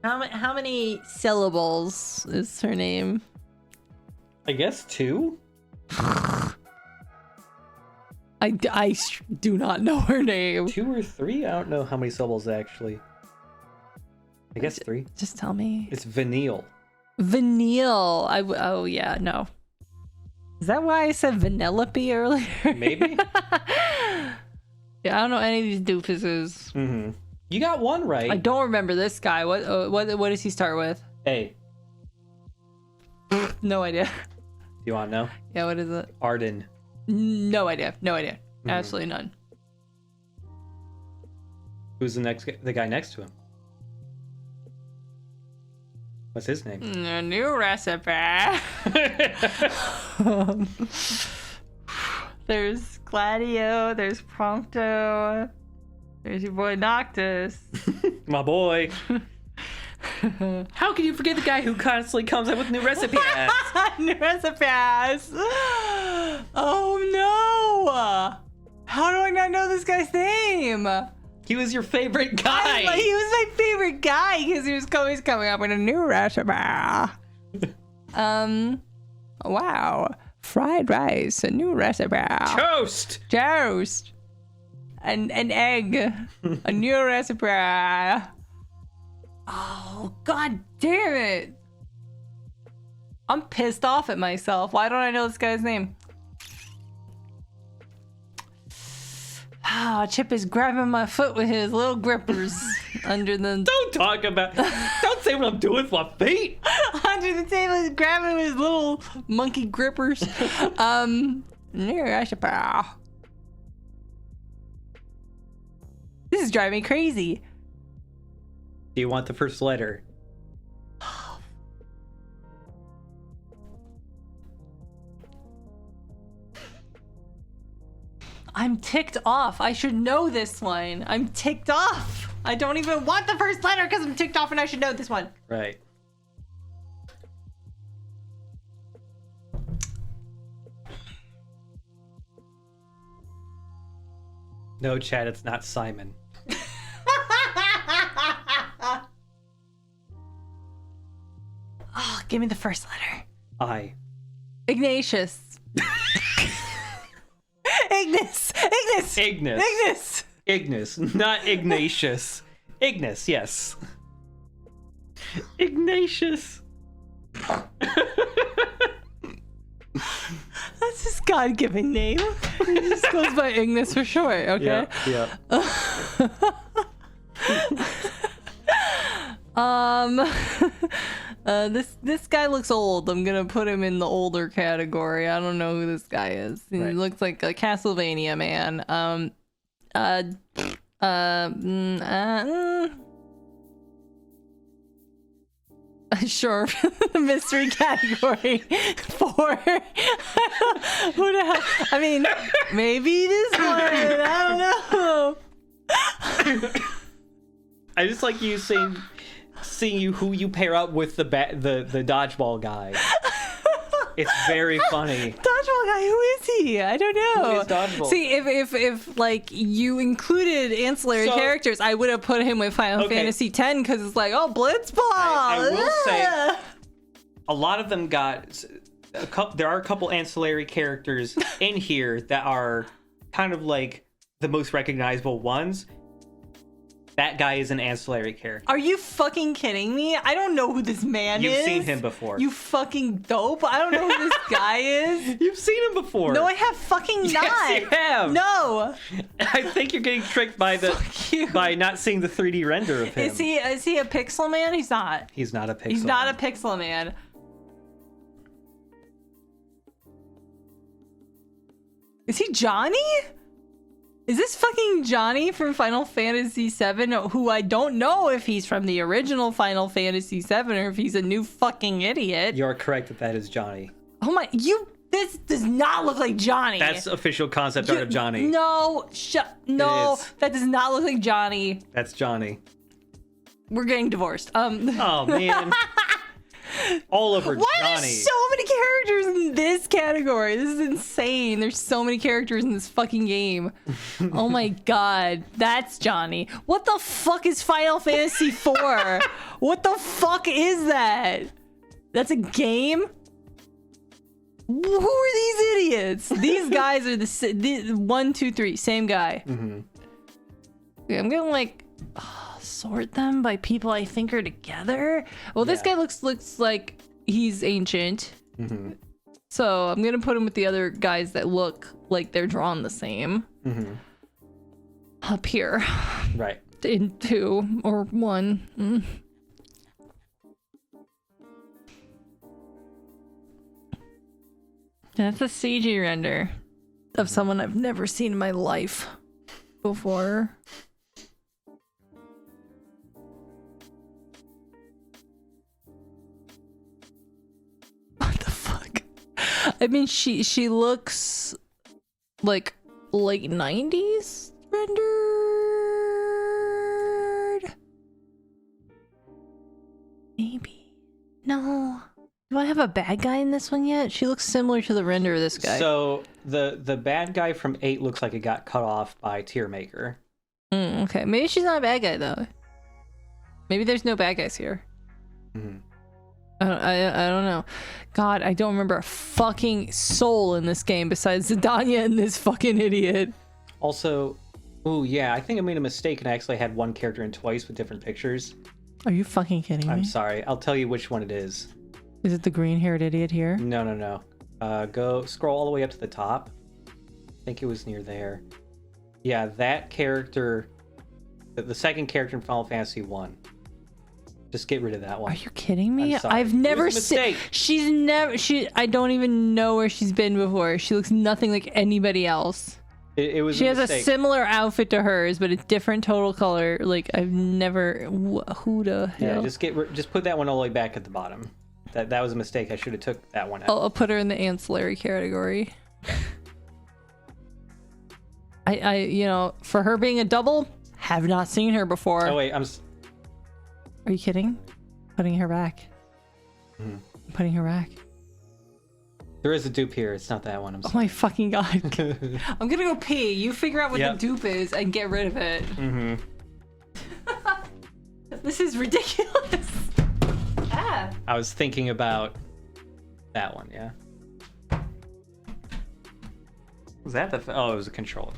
How many syllables is her name? I guess 2? I do not know her name. 2 or 3? I don't know how many syllables actually. I guess 3. Just tell me. It's Vanille. Vanille. Oh yeah, no. Is that why I said Vanellope earlier? Maybe. Yeah, I don't know any of these doofuses. Mm-hmm. You got one right. I don't remember this guy. What does he start with? A. No idea. Do you want to know? Yeah, what is it? Arden. No idea. No idea. Absolutely none. Who's the guy next to him? What's his name? A new recipe. There's Gladio. There's Prompto. There's your boy Noctis. My boy. How can you forget the guy who constantly comes up with new recipes? New recipes. Oh no! How do I not know this guy's name? He was your favorite guy. He was my favorite guy because he was always coming up with a new recipe. Wow. Fried rice, a new recipe. Toast. Toast. An egg, a new recipe. Oh, god damn it. I'm pissed off at myself. Why don't I know this guy's name? Ah, Chip is grabbing my foot with his little grippers under the... Don't say what I'm doing with my feet. Under the table, he's grabbing his little monkey grippers. New recipe. This is driving me crazy. Do you want the first letter? I'm ticked off. I should know this one. I'm ticked off. I don't even want the first letter because I'm ticked off and I should know this one. Right. No, Chad, it's not Simon. Oh, give me the first letter. I. Ignatius. Ignis. Ignis, not Ignatius. Ignis, yes. Ignatius. That's his God-given name. He just goes by Ignis for short, okay? Yeah. This guy looks old. I'm gonna put him in the older category. I don't know who this guy is. He Right. looks like a Castlevania man. Sure. Mystery category 4. Who the hell? I mean, maybe this one. I don't know. I just like you seeing you who you pair up with the dodgeball guy. It's very funny. Dodgeball guy, who is he? I don't know. Who is Dodgeball? See, if like you included ancillary characters, I would have put him with Final Fantasy X because it's like, oh, Blitzball. I will say, a lot of them got. There are a couple ancillary characters in here that are kind of like the most recognizable ones. That guy is an ancillary character. Are you fucking kidding me? I don't know who this man is. You've seen him before. You fucking dope. I don't know who this guy is. You've seen him before. No, I have fucking not. Yes, you have. No. I think you're getting tricked by by not seeing the 3D render of him. Is he a pixel man? He's not. He's not a pixel. He's not a pixel man. Is he Johnny? Is this fucking Johnny from Final Fantasy VII? Who I don't know if he's from the original Final Fantasy VII or if he's a new fucking idiot. You're correct that is Johnny. Oh my, this does not look like Johnny. That's official concept art of Johnny. No, no, It is. that does not look like Johnny. That's Johnny. We're getting divorced. Oh man. all over Why are Johnny. there so many characters in this category? This is insane. There's so many characters in this fucking game. Oh my god. That's Johnny. What the fuck is Final Fantasy IV? What the fuck is that? That's a game? Who are these idiots? These guys are the 1, 2, 3, same guy. Okay, I'm gonna like sort them by people I think are together. Well, this guy looks like he's ancient. So I'm gonna put him with the other guys that look like they're drawn the same. Up here. Right. In 2 or 1. That's a CG render of someone I've never seen in my life before. What the fuck? I mean, she looks like late 90s rendered. Maybe. No. Do I have a bad guy in this one yet? She looks similar to the render of this guy. So the bad guy from 8 looks like it got cut off by Tier Maker. Okay, maybe she's not a bad guy though. Maybe there's no bad guys here. I don't know. God, I don't remember a fucking soul in this game besides Zidania and this fucking idiot. Also, oh yeah, I think I made a mistake and I actually had one character in twice with different pictures. Are you fucking kidding me? I'm sorry. I'll tell you which one it is. Is it the green-haired idiot here? No. Go scroll all the way up to the top. I think it was near there. Yeah, that character, the second character in Final Fantasy 1. Just get rid of that one. Are you kidding me? I'm sorry. I've never It was a seen. mistake. I don't even know where she's been before. She looks nothing like anybody else. It was. She has mistake. a similar outfit to hers, but a different total color. Like I've never. Who the hell? Yeah, just put that one all the way back at the bottom. That was a mistake. I should have took that one out. I'll put her in the ancillary category. I you know, for her being a double, have not seen her before. Oh wait, Are you kidding? Putting her back. Putting her back. There is a dupe here. It's not that one. I'm Oh sorry. my fucking god. I'm gonna go pee. You figure out what the dupe is and get rid of it. This is ridiculous. I was thinking about that one. Yeah. Was that the? Oh, it was a controller.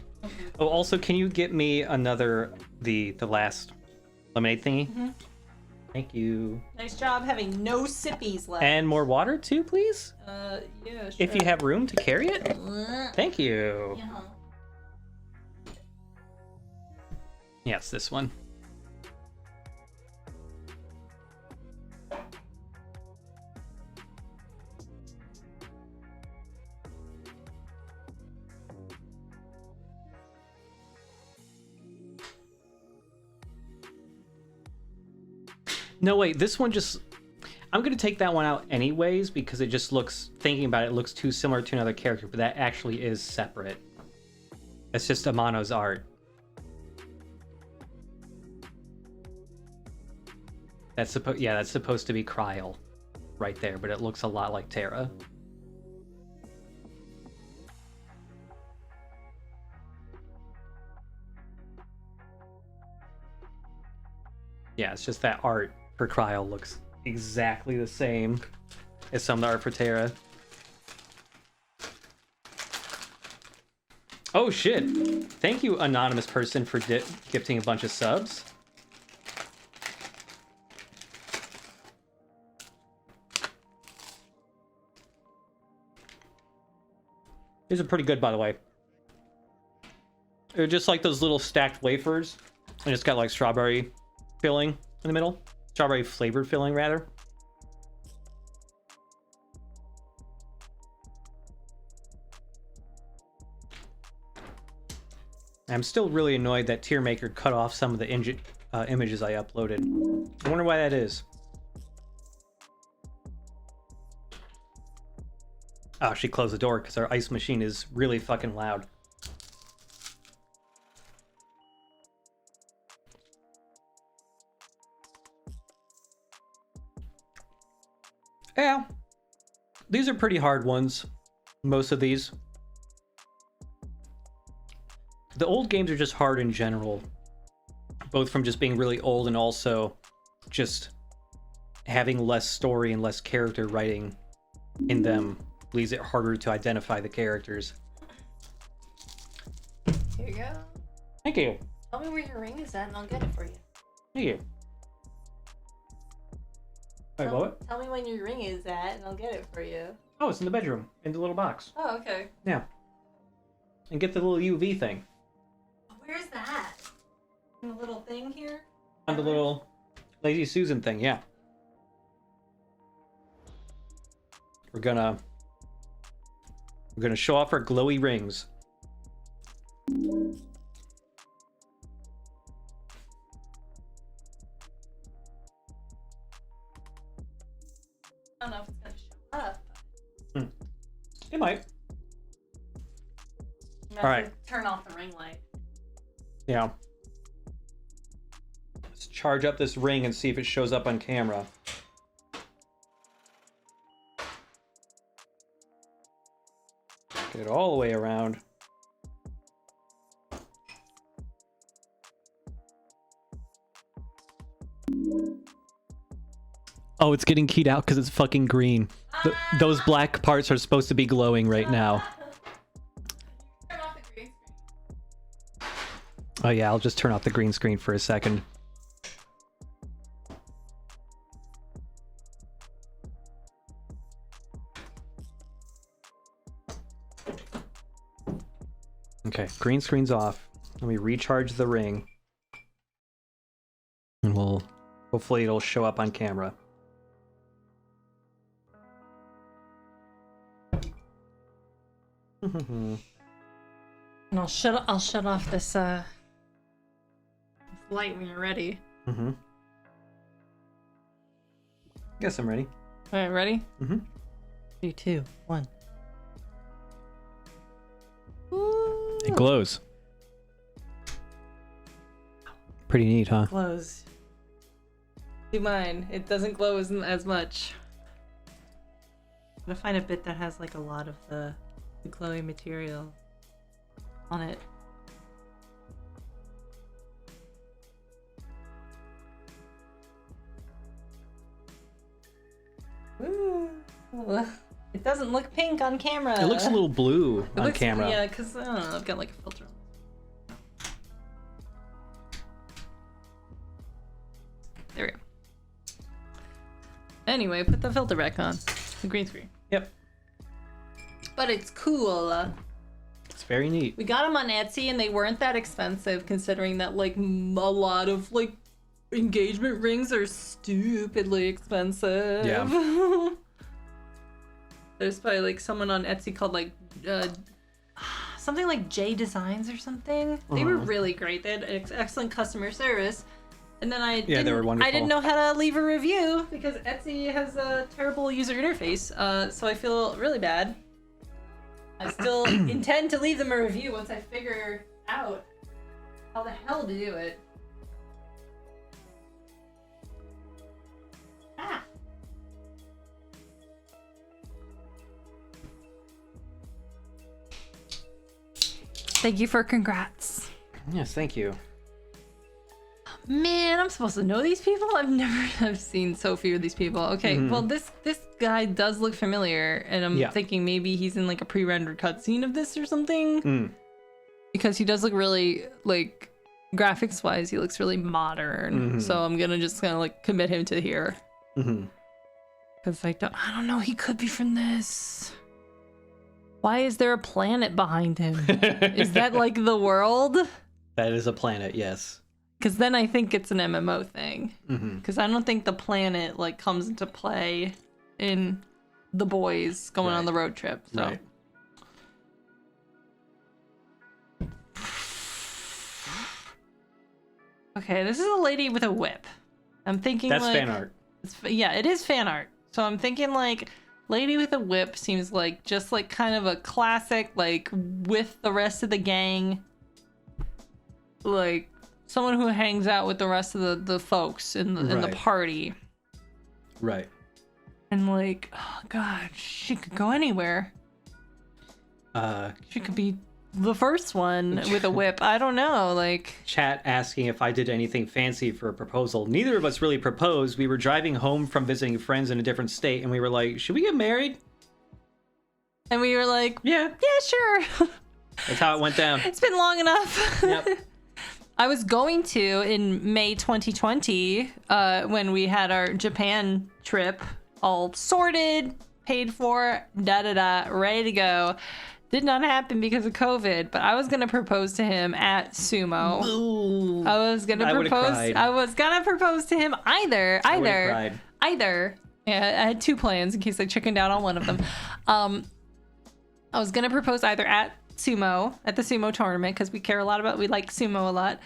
Oh, also, can you get me another the last lemonade thingy? Thank you. Nice job having no sippies left. And more water too, please. Yeah, sure. If you have room to carry it. Thank you. Yes, this one. No, wait, this one just... I'm going to take that one out anyways because it just looks... Thinking about it, it looks too similar to another character, but that actually is separate. It's just Amano's art. That's supposed to be Kryl right there, but it looks a lot like Terra. Yeah, it's just that art for Kryl looks exactly the same as some of the art for Terra. Oh shit! Thank you, anonymous person, for gifting a bunch of subs. These are pretty good, by the way. They're just like those little stacked wafers, and it's got like strawberry filling in the middle. Strawberry flavored filling, rather. I'm still really annoyed that Tier Maker cut off some of the images I uploaded. I wonder why that is. Oh, she closed the door because our ice machine is really fucking loud. Yeah. These are pretty hard ones. Most of these. The old games are just hard in general. Both from just being really old and also just having less story and less character writing in them leaves it harder to identify the characters. Here you go. Thank you. Tell me where your ring is at and I'll get it for you. Thank you. Wait, what? Tell me when your ring is at and I'll get it for you. Oh, it's in the bedroom, in the little box. Oh, okay. Yeah. And get the little UV thing. Where's that? In the little thing here? On the little Lazy Susan thing, yeah. We're gonna show off our glowy rings. I don't know if it's gonna show up. It might. All right. Turn off the ring light. Yeah. Let's charge up this ring and see if it shows up on camera. Get it all the way around. Oh, it's getting keyed out because it's fucking green. Those black parts are supposed to be glowing right now. Turn off the green screen. Oh yeah, I'll just turn off the green screen for a second. Okay, green screen's off. Let me recharge the ring. And hopefully it'll show up on camera. And I'll shut off this light when you're ready. Guess I'm ready. All right, ready? 3, 2, 1. Ooh. It glows. Pretty neat, huh? Glows. Do mine. It doesn't glow as much. I'm gonna find a bit that has like a lot of the glowy material on it. Ooh. It doesn't look pink on camera. It looks a little blue on camera. Yeah, because I don't know, I've got like a filter on. There we go. Anyway, put the filter back on. The green screen. Yep. But it's cool. It's very neat. We got them on Etsy and they weren't that expensive considering that like a lot of like engagement rings are stupidly expensive. Yeah. There's probably like someone on Etsy called like something like J Designs or something. They were really great. They had excellent customer service. And then they were wonderful. I didn't know how to leave a review because Etsy has a terrible user interface. So I feel really bad. I still intend to leave them a review once I figure out how the hell to do it. Ah. Thank you for congrats. Yes, thank you. Man, I'm supposed to know these people? I've seen so few of these people. Okay, well this guy does look familiar, and I'm thinking maybe he's in like a pre-rendered cutscene of this or something. Because he does look really like graphics wise, he looks really modern. So I'm gonna just kind of like commit him to here. Because I don't know, he could be from this. Why is there a planet behind him? Is that like the world? That is a planet, yes. Because then I think it's an MMO thing. Because I don't think the planet like comes into play in the boys going on the road trip. So. Right. Okay, this is a lady with a whip. I'm thinking that's like, fan art. Yeah, it is fan art. So I'm thinking like lady with a whip seems like just like kind of a classic like with the rest of the gang. Like someone who hangs out with the rest of the folks in the party. Right. And like, oh god, she could go anywhere. She could be the first one with a whip. I don't know, like... Chat asking if I did anything fancy for a proposal. Neither of us really proposed. We were driving home from visiting friends in a different state, and we were like, should we get married? And we were like, yeah, sure. That's how it went down. It's been long enough. Yep. I was going to in May 2020, when we had our Japan trip all sorted, paid for, ready to go. Did not happen because of COVID, but I was gonna propose to him at Sumo. Ooh, I was gonna propose to him either. Yeah, I had two plans in case I chickened out on one of them. I was gonna propose either at Sumo, at the Sumo tournament, because we like Sumo a lot,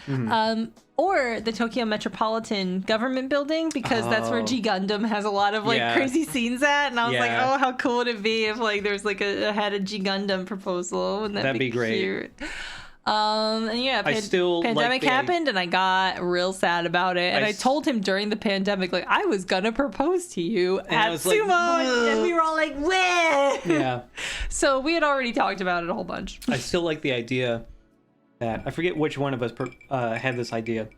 or the Tokyo Metropolitan Government Building, because that's where G Gundam has a lot of crazy scenes at, and I was like, oh, how cool would it be if like there's like had a G Gundam proposal? Wouldn't that'd be great? Cute? And yeah, pandemic happened, and I got real sad about it. And I told him during the pandemic, like, I was gonna propose to you at Sumo, and we were all like, "Wah!" Yeah. So we had already talked about it a whole bunch. I still like the idea that I forget which one of us had this idea,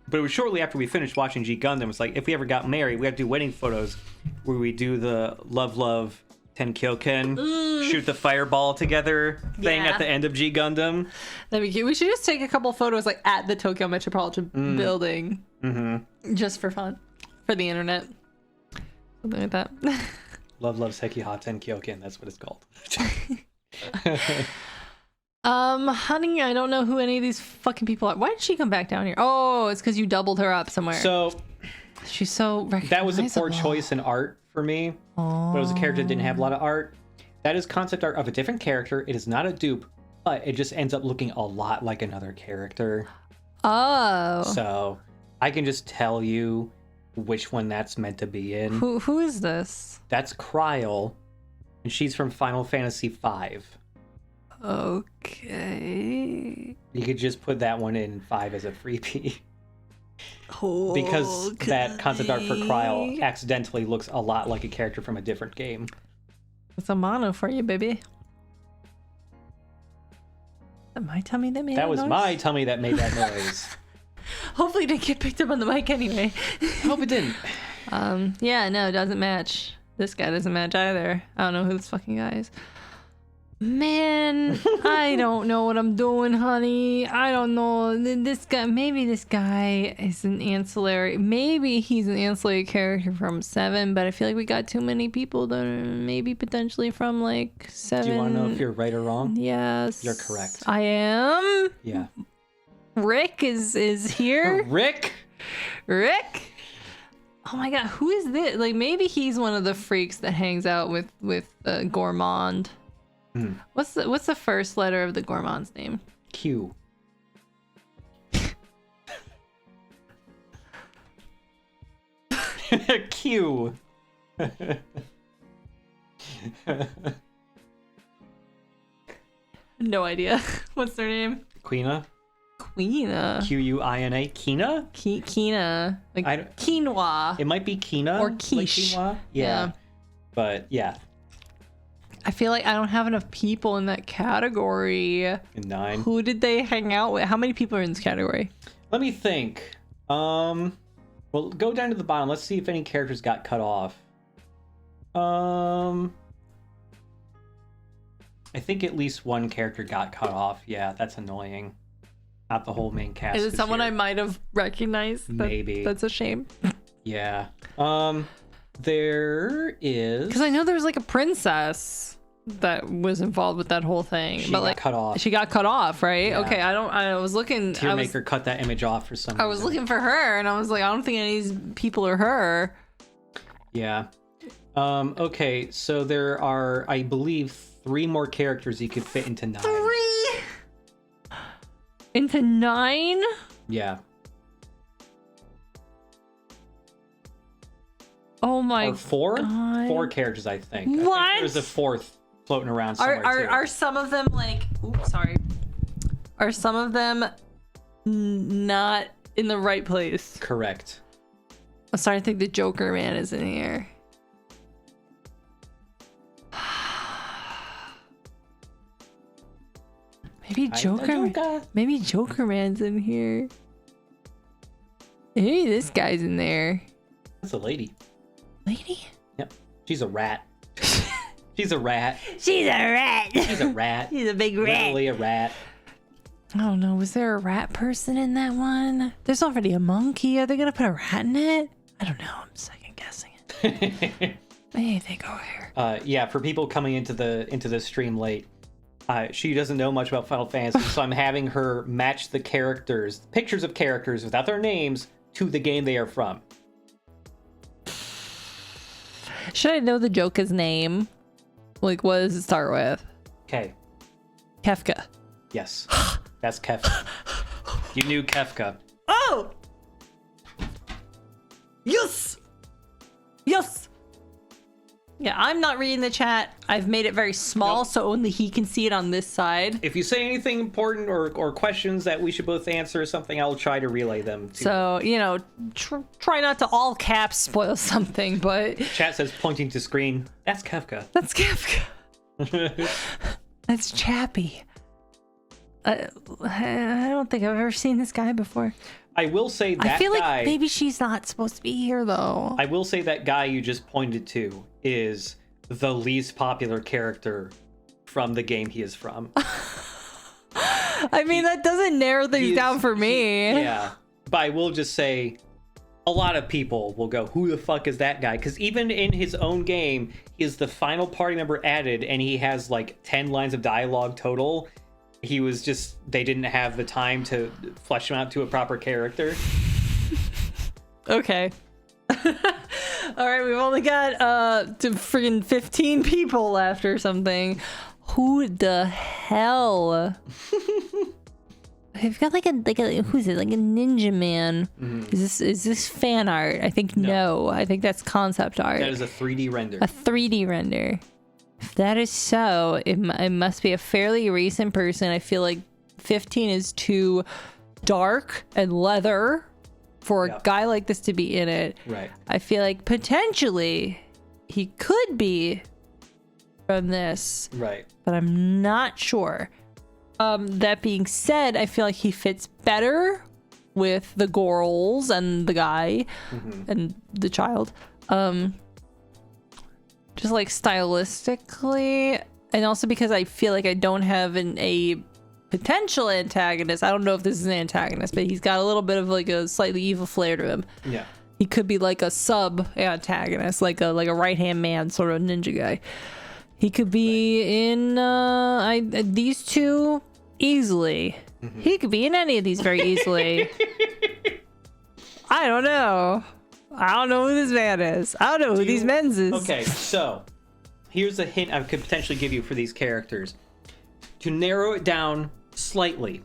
but it was shortly after we finished watching G Gundam. It's like if we ever got married, we had to do wedding photos where we do the love. Tenkyoken, shoot the fireball together thing at the end of G Gundam. That'd be cute. We should just take a couple photos like at the Tokyo Metropolitan Building, just for fun, for the internet, something like that. Love Sekiha Tenkyoken. That's what it's called. Honey, I don't know who any of these fucking people are. Why did she come back down here? Oh, it's because you doubled her up somewhere. So she's so recognizable. That was a poor choice in art for me. But it was a character that didn't have a lot of art. That is concept art of a different character. It is not a dupe, but it just ends up looking a lot like another character. Oh. So I can just tell you which one that's meant to be in. Who is this? That's Kryl, and she's from Final Fantasy V. Okay. You could just put that one in 5 as a freebie. Oh, because that concept art for Kryl accidentally looks a lot like a character from a different game. It's a mono for you, baby. Is that my tummy that made that was noise? My tummy that made that noise. Hopefully it didn't get picked up on the mic anyway. I hope it didn't. Yeah, no, it doesn't match. This guy doesn't match either. I don't know who this fucking guy is. Man, I don't know what I'm doing, honey. I don't know. This guy, maybe this guy is an ancillary. Maybe he's an ancillary character from 7, but I feel like we got too many people that are maybe potentially from like 7. Do you want to know if you're right or wrong? Yes. You're correct. I am. Yeah. Rick is here. Rick? Oh my god, who is this? Like maybe he's one of the freaks that hangs out with Gourmand. What's the first letter of the Gourmand's name? Q. Q. No idea. What's their name? Quina. Quina. Q-U-I-N-A. Kina? Kina. Like quinoa. It might be Kina. Or quiche. Like quinoa. Yeah. But yeah. I feel like I don't have enough people in that category. In 9. Who did they hang out with? How many people are in this category? Let me think. Well, go down to the bottom. Let's see if any characters got cut off. I think at least one character got cut off. Yeah, that's annoying. Not the whole main cast. Is it someone here. I might have recognized? Maybe. That's a shame. Yeah. There is... Because I know there was like a princess that was involved with that whole thing. She but got like cut off. She got cut off, right? Yeah. Okay, I was looking... Tearmaker cut that image off for some reason. I was looking for her, and I was like, I don't think any of these people are her. Yeah. Okay, so there are, I believe, 3 more characters you could fit into 9. 3? Into 9? Yeah. Oh my or 4? God. 4 characters, I think. What? I think there's a 4th floating around somewhere, Are some of them like... Oops, sorry. Are some of them not in the right place? Correct. I'm starting to think the Joker man is in here. Maybe Maybe Joker Man's in here. Hey, this guy's in there. That's a lady. Lady? Yep. She's a rat. She's a rat. She's a rat. She's a rat. She's a big rat. Literally a rat. I don't know. Was there a rat person in that one? There's already a monkey. Are they gonna put a rat in it? I don't know. I'm second guessing it. Maybe they go here. Yeah, for people coming into the stream late, she doesn't know much about Final Fantasy, so I'm having her match the characters, pictures of characters without their names, to the game they are from. Should I know the Joker's name? Like, what does it start with? Okay. Kefka. Yes. That's Kefka. You knew Kefka. Oh! Yes! Yes! Yeah, I'm not reading the chat. I've made it very small, Nope. so only he can see it on this side. If you say anything important or questions that we should both answer or something, I'll try to relay them to So, you know, try not to all caps spoil something, but... Chat says pointing to screen. That's Kefka. That's Kefka. That's Chappie. I don't think I've ever seen this guy before. I will say that I feel guy, like maybe she's not supposed to be here, though. I will say that guy you just pointed to is the least popular character from the game he is from. I mean, that doesn't narrow things down for me. Yeah. But I will just say, a lot of people will go, who the fuck is that guy? Because even in his own game, he is the final party member added, and he has like 10 lines of dialogue total. He was just, they didn't have the time to flesh him out to a proper character. Okay. All right, we've only got to friggin' 15 people left or something. Who the hell? I've got like a who's it? Like a ninja man. Mm-hmm. Is this fan art? I think no. I think that's concept art. That is a 3D render. A 3D render. If that is so, it must be a fairly recent person. I feel like 15 is too dark and leather for a guy like this to be in it. Right. I feel like potentially he could be from this. Right. But I'm not sure. That being said, I feel like he fits better with the girls and the guy and the child. Just like stylistically, and also because I feel like I don't have a potential antagonist. I don't know if this is an antagonist, but he's got a little bit of like a slightly evil flair to him. Yeah. He could be like a sub antagonist, like a right hand man sort of ninja guy. He could be in these two easily. He could be in any of these very easily. I don't know. I don't know who this man is. I don't know who these men's is. Okay, so here's a hint I could potentially give you for these characters. To narrow it down slightly,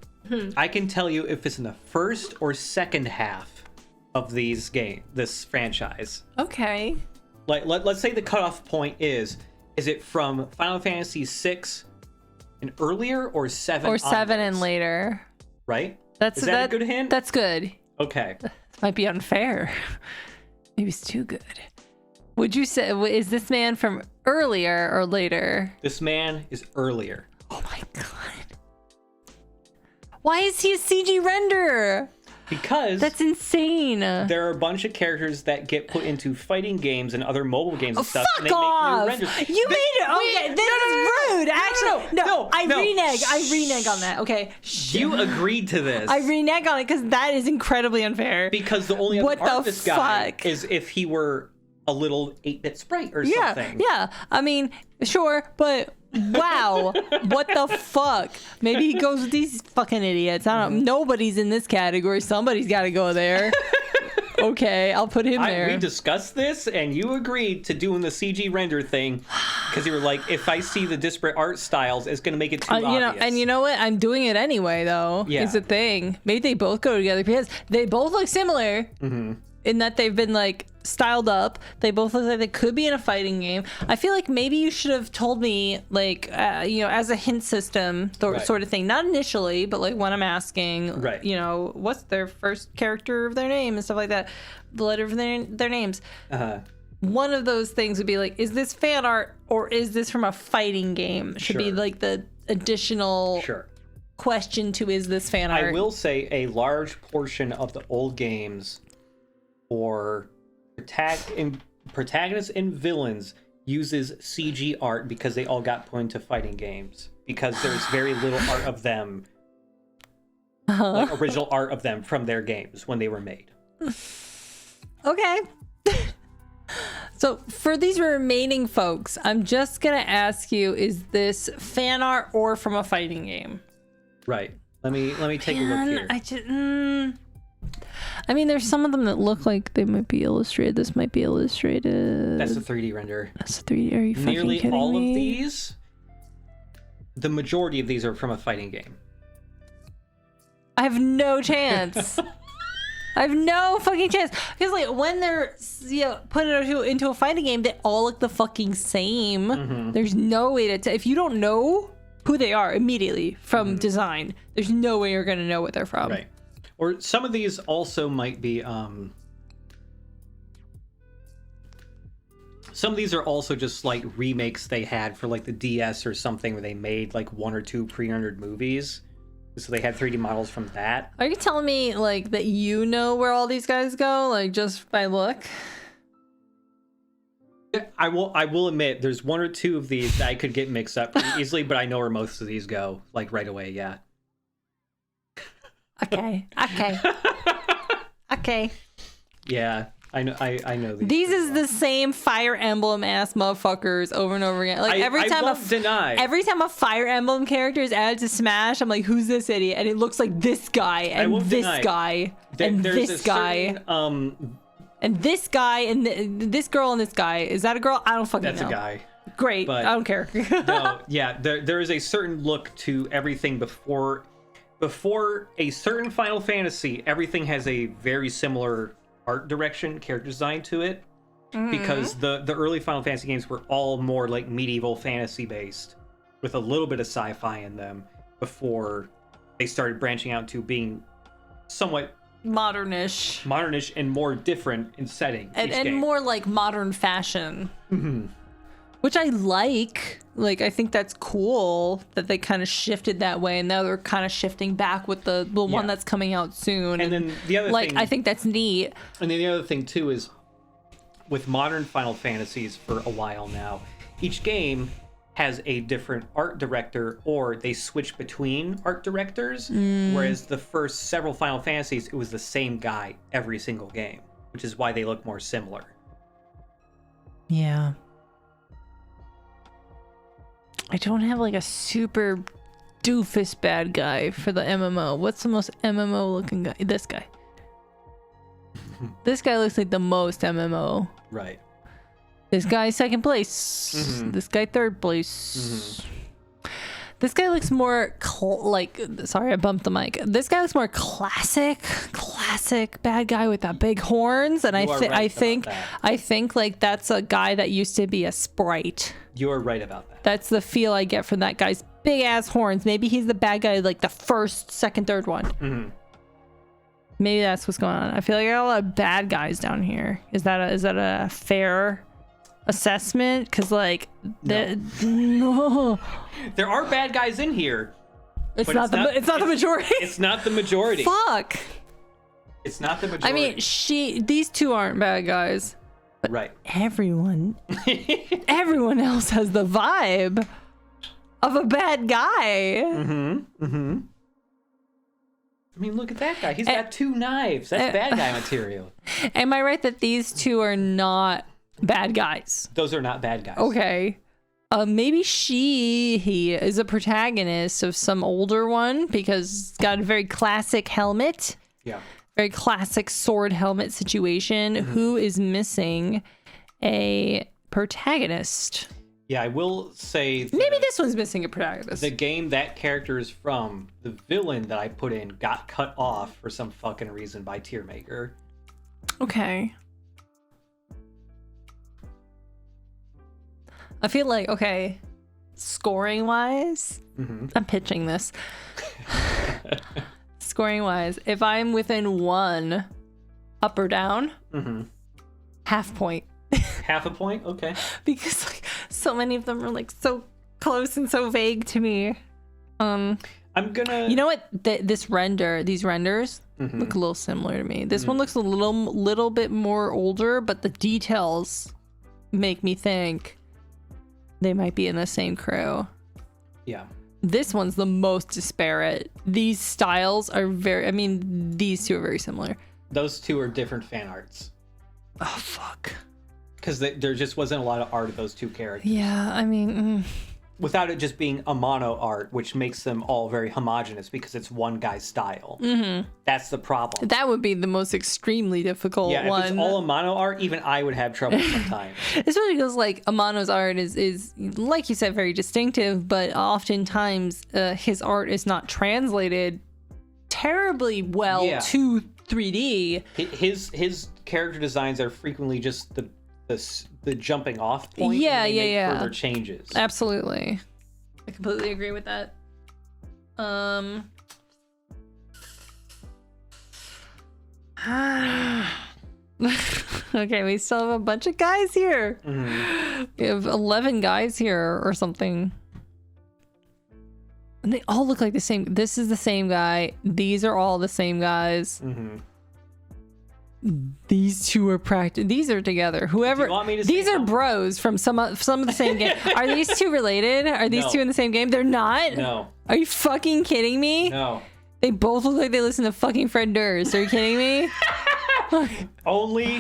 I can tell you if it's in the first or second half of this franchise. Okay. Like let's say the cutoff point is it from Final Fantasy 6 and earlier or 7 or 7 onwards? and later? Right? Is that a good hint? That's good. Okay. This might be unfair. Maybe it's too good. Would you say, is this man from earlier or later? This man is earlier. Oh my god. Why is he a CG render? Because that's insane. There are a bunch of characters that get put into fighting games and other mobile games and stuff. Fuck and they off! make new renders. You made it. Okay, this is rude. Actually, no. I renege. Shh. I renege on that. Okay. You agreed to this. I renege on it because that is incredibly unfair. Because the only other part of this guy is if he were a little 8-bit sprite or something. Yeah. I mean, sure, but wow, what the fuck? Maybe he goes with these fucking idiots. I don't know. Nobody's in this category. Somebody's got to go there. Okay, I'll put him there. We discussed this, and you agreed to doing the CG render thing because you were like, if I see the disparate art styles, it's going to make it too obvious. And you know what? I'm doing it anyway, though. Yeah. Is the thing. Maybe they both go together because they both look similar in that they've been like styled up. They both look like they could be in a fighting game. I feel like maybe you should have told me, like, as a hint system sort of thing. Not initially, but like when I'm asking, what's their first character of their name and stuff like that, the letter of their names. One of those things would be like, is this fan art or is this from a fighting game? Should be like the additional question to is this fan art. I will say a large portion of the old games for protagonists and villains uses CG art because they all got put into fighting games. Because there's very little art of them, like original art of them from their games when they were made. Okay. So for these remaining folks, I'm just gonna ask you: is this fan art or from a fighting game? Right. Let me take a look here. I mean, there's some of them that look like they might be illustrated. This might be illustrated. That's a 3D render. That's a 3D. Are you fucking Nearly kidding all me? of these, the majority of these are from a fighting game. I have no chance. I have no fucking chance. Because like when they're put into a fighting game, they all look the fucking same. Mm-hmm. There's no way to if you don't know who they are immediately from design, there's no way you're gonna know what they're from. Right. Or some of these also might be some of these are also just like remakes they had for like the DS or something where they made like 1 or 2 pre-rendered movies. So they had 3D models from that. Are you telling me like that you know where all these guys go, like just by look? I will admit there's 1 or 2 of these that I could get mixed up pretty easily, but I know where most of these go, like right away, yeah. Okay. Yeah, I know these. These is the same Fire Emblem ass motherfuckers over and over again. Like every time every time a Fire Emblem character is added to Smash, I'm like, who's this idiot? And it looks like this guy and this guy and this guy. And this guy and this girl and this guy. Is that a girl? I don't fucking know. That's a guy. Great. But I don't care. No, yeah, there is a certain look to everything before a certain Final Fantasy. Everything has a very similar art direction, character design to it, because the early Final Fantasy games were all more like medieval fantasy based, with a little bit of sci-fi in them before they started branching out to being somewhat modernish and more different in setting and more like modern fashion. Which I like. Like, I think that's cool that they kind of shifted that way, and now they're kind of shifting back with the one that's coming out soon. And then the other thing, I think that's neat. And then the other thing too is, with modern Final Fantasies for a while now, each game has a different art director, or they switch between art directors. Whereas the first several Final Fantasies, it was the same guy every single game, which is why they look more similar. Yeah. I don't have like a super doofus bad guy for the MMO. What's the most MMO looking guy? This guy. This guy looks like the most MMO. Right. This guy second place. This guy third place. This guy looks more sorry, I bumped the mic. This guy looks more classic bad guy with that big horns, and I think like that's a guy that used to be a sprite. You are right about that. That's the feel I get from that guy's big ass horns. Maybe he's the bad guy like the first, second, third one. Maybe that's what's going on. I feel like I got a lot of bad guys down here. Is that a fair assessment? Because like no. There are bad guys in here. It's not the majority. It's not the majority. Fuck. It's not the majority. I mean, these two aren't bad guys. But right. Everyone else has the vibe of a bad guy. I mean, look at that guy. He's got 2 knives. That's bad guy material. Am I right that these two are not bad guys? Those are not bad guys. Okay. Maybe he is a protagonist of some older one because it's got a very classic helmet. Yeah. Very classic sword helmet situation. Who is missing a protagonist? Yeah, I will say maybe this one's missing a protagonist. The game that character is from, the villain that I put in got cut off for some fucking reason by Tier Maker. Okay. I feel like, okay, scoring wise, I'm pitching this. Scoring wise, if I'm within 1 up or down, half point. Half a point? Okay. Because like so many of them are like so close and so vague to me. I'm gonna. You know what? These renders look a little similar to me. This one looks a little bit more older, but the details make me think they might be in the same crew. Yeah. This one's the most disparate. These styles are these two are very similar. Those two are different fan arts. Oh, fuck. Because there just wasn't a lot of art of those two characters. Yeah, I mean... Without it just being a mono art, which makes them all very homogenous because it's one guy's style. That's the problem. That would be the most extremely difficult one. Yeah, if it's all a mono art, even I would have trouble sometimes. Especially because, like, Amano's art is, like you said, very distinctive, but oftentimes his art is not translated terribly well to 3D. His character designs are frequently just the jumping off point. Yeah. Further changes. Absolutely, I completely agree with that. Okay, we still have a bunch of guys here. We have 11 guys here or something. And they all look like the same. This is the same guy. These are all the same guys. These two are These are together. Whoever. These are bros from some of the same game. Are these two related? Are these two in the same game? They're not. No. Are you fucking kidding me? No. They both look like they listen to fucking Fred Durst. Are you kidding me? Only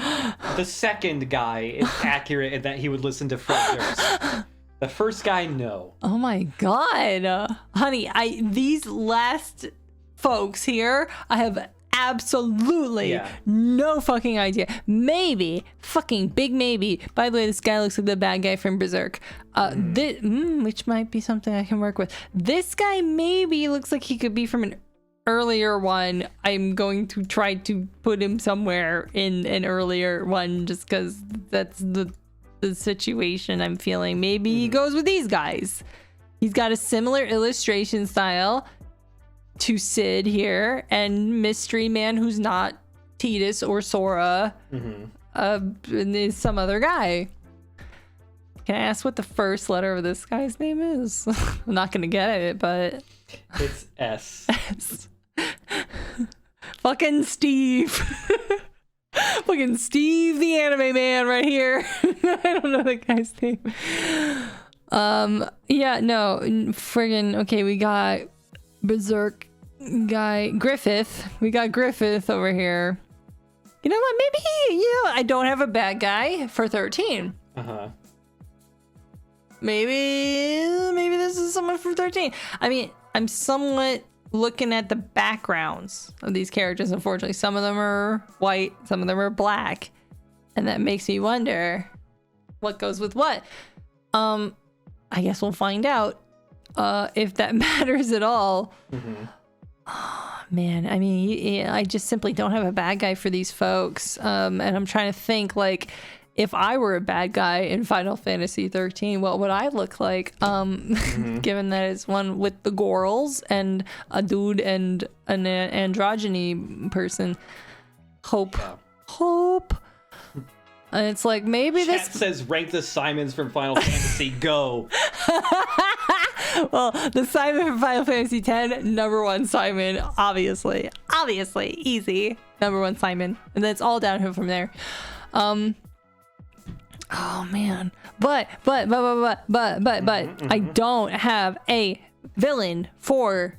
the second guy is accurate in that he would listen to Fred Durst. The first guy, no. Oh my god, honey! These last folks here, I have absolutely no fucking idea. Maybe, fucking big maybe. By the way, this guy looks like the bad guy from Berserk. Which might be something I can work with. This guy maybe looks like he could be from an earlier one. I'm going to try to put him somewhere in an earlier one just because that's the situation I'm feeling. Maybe he goes with these guys. He's got a similar illustration style to Sid here, and Mystery Man, who's not Titus or Sora, and is some other guy. Can I ask what the first letter of this guy's name is? I'm not gonna get it, but it's S. S. Fucking Steve. Fucking Steve the anime man right here. I don't know the guy's name. Yeah, no, friggin' okay, we got Berserk guy Griffith. We got Griffith over here. You know what? Maybe I don't have a bad guy for 13. Maybe this is someone from 13. I mean, I'm somewhat looking at the backgrounds of these characters. Unfortunately, some of them are white, some of them are black, and that makes me wonder what goes with what. I guess we'll find out if that matters at all. Oh, man, I mean, I just simply don't have a bad guy for these folks, and I'm trying to think, like, if I were a bad guy in Final Fantasy 13, what would I look like? Given that it's one with the Gorals and a dude and an androgyny person. Hope. And it's like, maybe Chat says rank the Simons from Final Fantasy. Go. Well, the Simon from Final Fantasy X, number one Simon, obviously, easy, number one Simon, and then it's all downhill from there. Oh man, but I don't have a villain for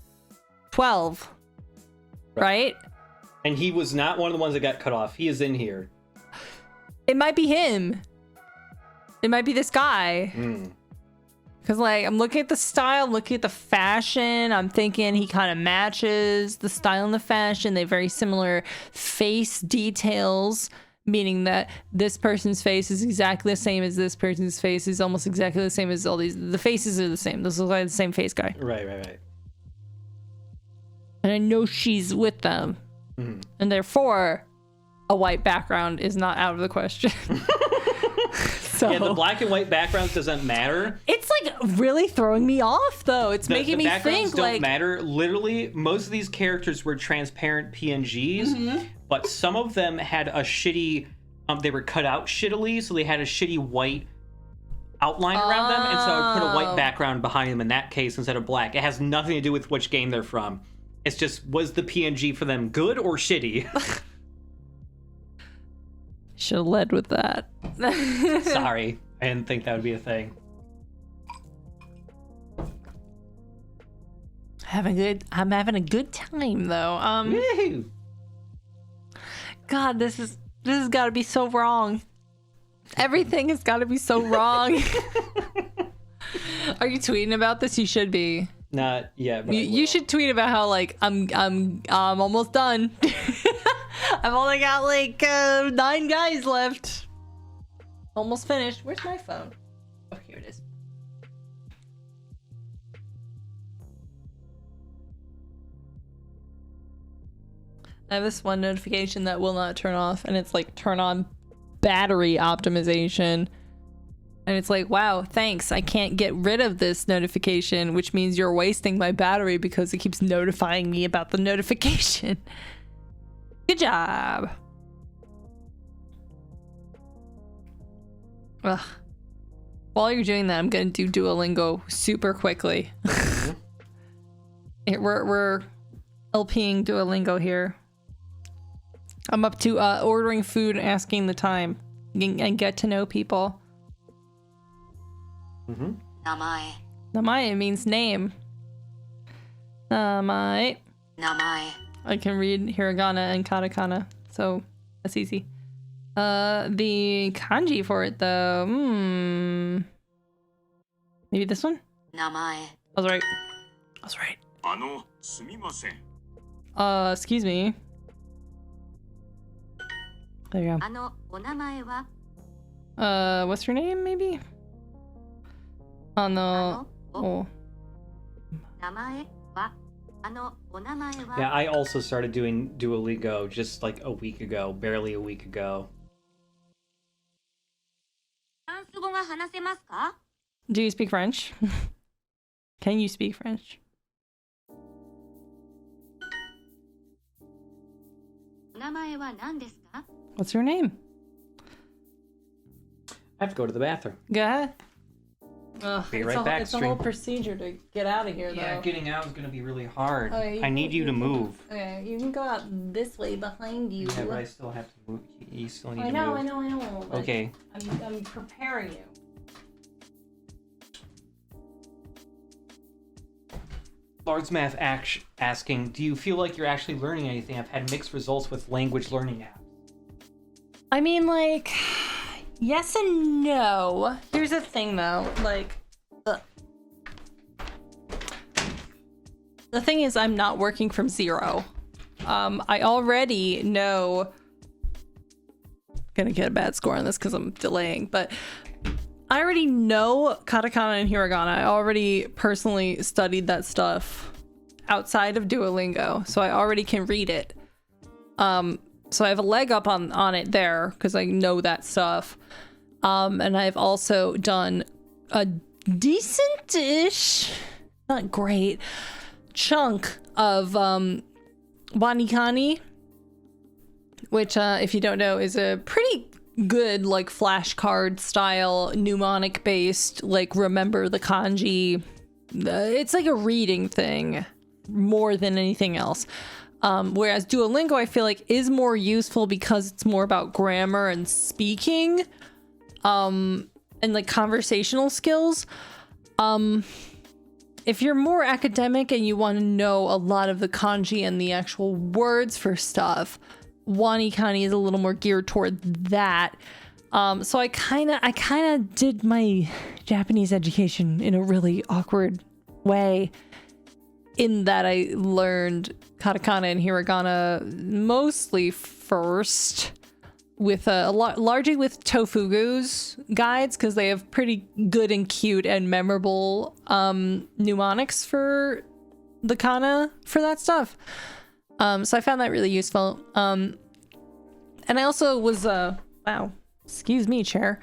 12, right? And he was not one of the ones that got cut off. He is in here. It might be him. It might be this guy. Because, like, I'm looking at the style, I'm looking at the fashion. I'm thinking he kind of matches the style and the fashion. They have very similar face details, meaning that this person's face is exactly the same as this person's face. Is almost exactly the same as all these. The faces are the same. This looks like the same face guy. Right. And I know she's with them. And therefore, a white background is not out of the question. So, yeah, the black and white backgrounds doesn't matter. It's like really throwing me off, though. It's making me think don't like matter. Literally, most of these characters were transparent PNGs, but some of them had a shitty. They were cut out shittily, so they had a shitty white outline around them, and so I would put a white background behind them in that case instead of black. It has nothing to do with which game they're from. It's just, was the PNG for them good or shitty? Should have led with that. Sorry, I didn't think that would be a thing. I'm having a good time though. Woohoo! God, this has got to be so wrong. Everything has got to be so wrong. Are you tweeting about this? You should be. Not yet. But You should tweet about how like I'm almost done. I've only got like 9 guys left. Almost finished. Where's my phone? Oh, here it is. I have this one notification that will not turn off, and it's like turn on battery optimization. And it's like, wow, thanks. I can't get rid of this notification, which means you're wasting my battery because it keeps notifying me about the notification. Good job. Ugh. While you're doing that, I'm gonna do Duolingo super quickly. We're LPing Duolingo here. I'm up to ordering food and asking the time and get to know people. Namae. Namae means name. Namae. Namae. I can read hiragana and katakana, so that's easy. The kanji for it though, maybe this one? Namae. I was right. I was right. すみません。 Excuse me. There you お名前は go. What's your name, maybe? Oh. 名前はお名前は Yeah, I also started doing Duolingo just like a week ago, barely a week ago. フランス語が話せますか Do you speak French? Can you speak French? お名前は何ですか What's your name? I have to go to the bathroom. Go ahead. Be right back, It's a whole procedure to get out of here, though. Yeah, getting out is going to be really hard. Oh, yeah, I need you to move. Okay, you can go out this way behind you. Yeah, but I still have to move. You still need I to know, move. I know. But Okay. I'm preparing you. Lord's Math asking, do you feel like you're actually learning anything? I've had mixed results with language learning apps. I mean, like, yes and no. Here's the thing, though. Like, the thing is, I'm not working from zero. I already know. Gonna get a bad score on this because I'm delaying, but I already know katakana and hiragana. I already personally studied that stuff outside of Duolingo, so I already can read it. So I have a leg up on it there because I know that stuff. And I've also done a decent-ish, not great, chunk of wanikani, which if you don't know is a pretty good like flashcard style mnemonic based like remember the kanji. It's like a reading thing more than anything else. Whereas Duolingo I feel like is more useful because it's more about grammar and speaking and like conversational skills. If you're more academic and you want to know a lot of the kanji and the actual words for stuff, wanikani is a little more geared toward that. So I kind of did my Japanese education in a really awkward way in that I learned katakana and hiragana mostly first with largely with Tofugu's guides because they have pretty good and cute and memorable mnemonics for the kana for that stuff. So I found that really useful. And I also was wow, Excuse me, chair.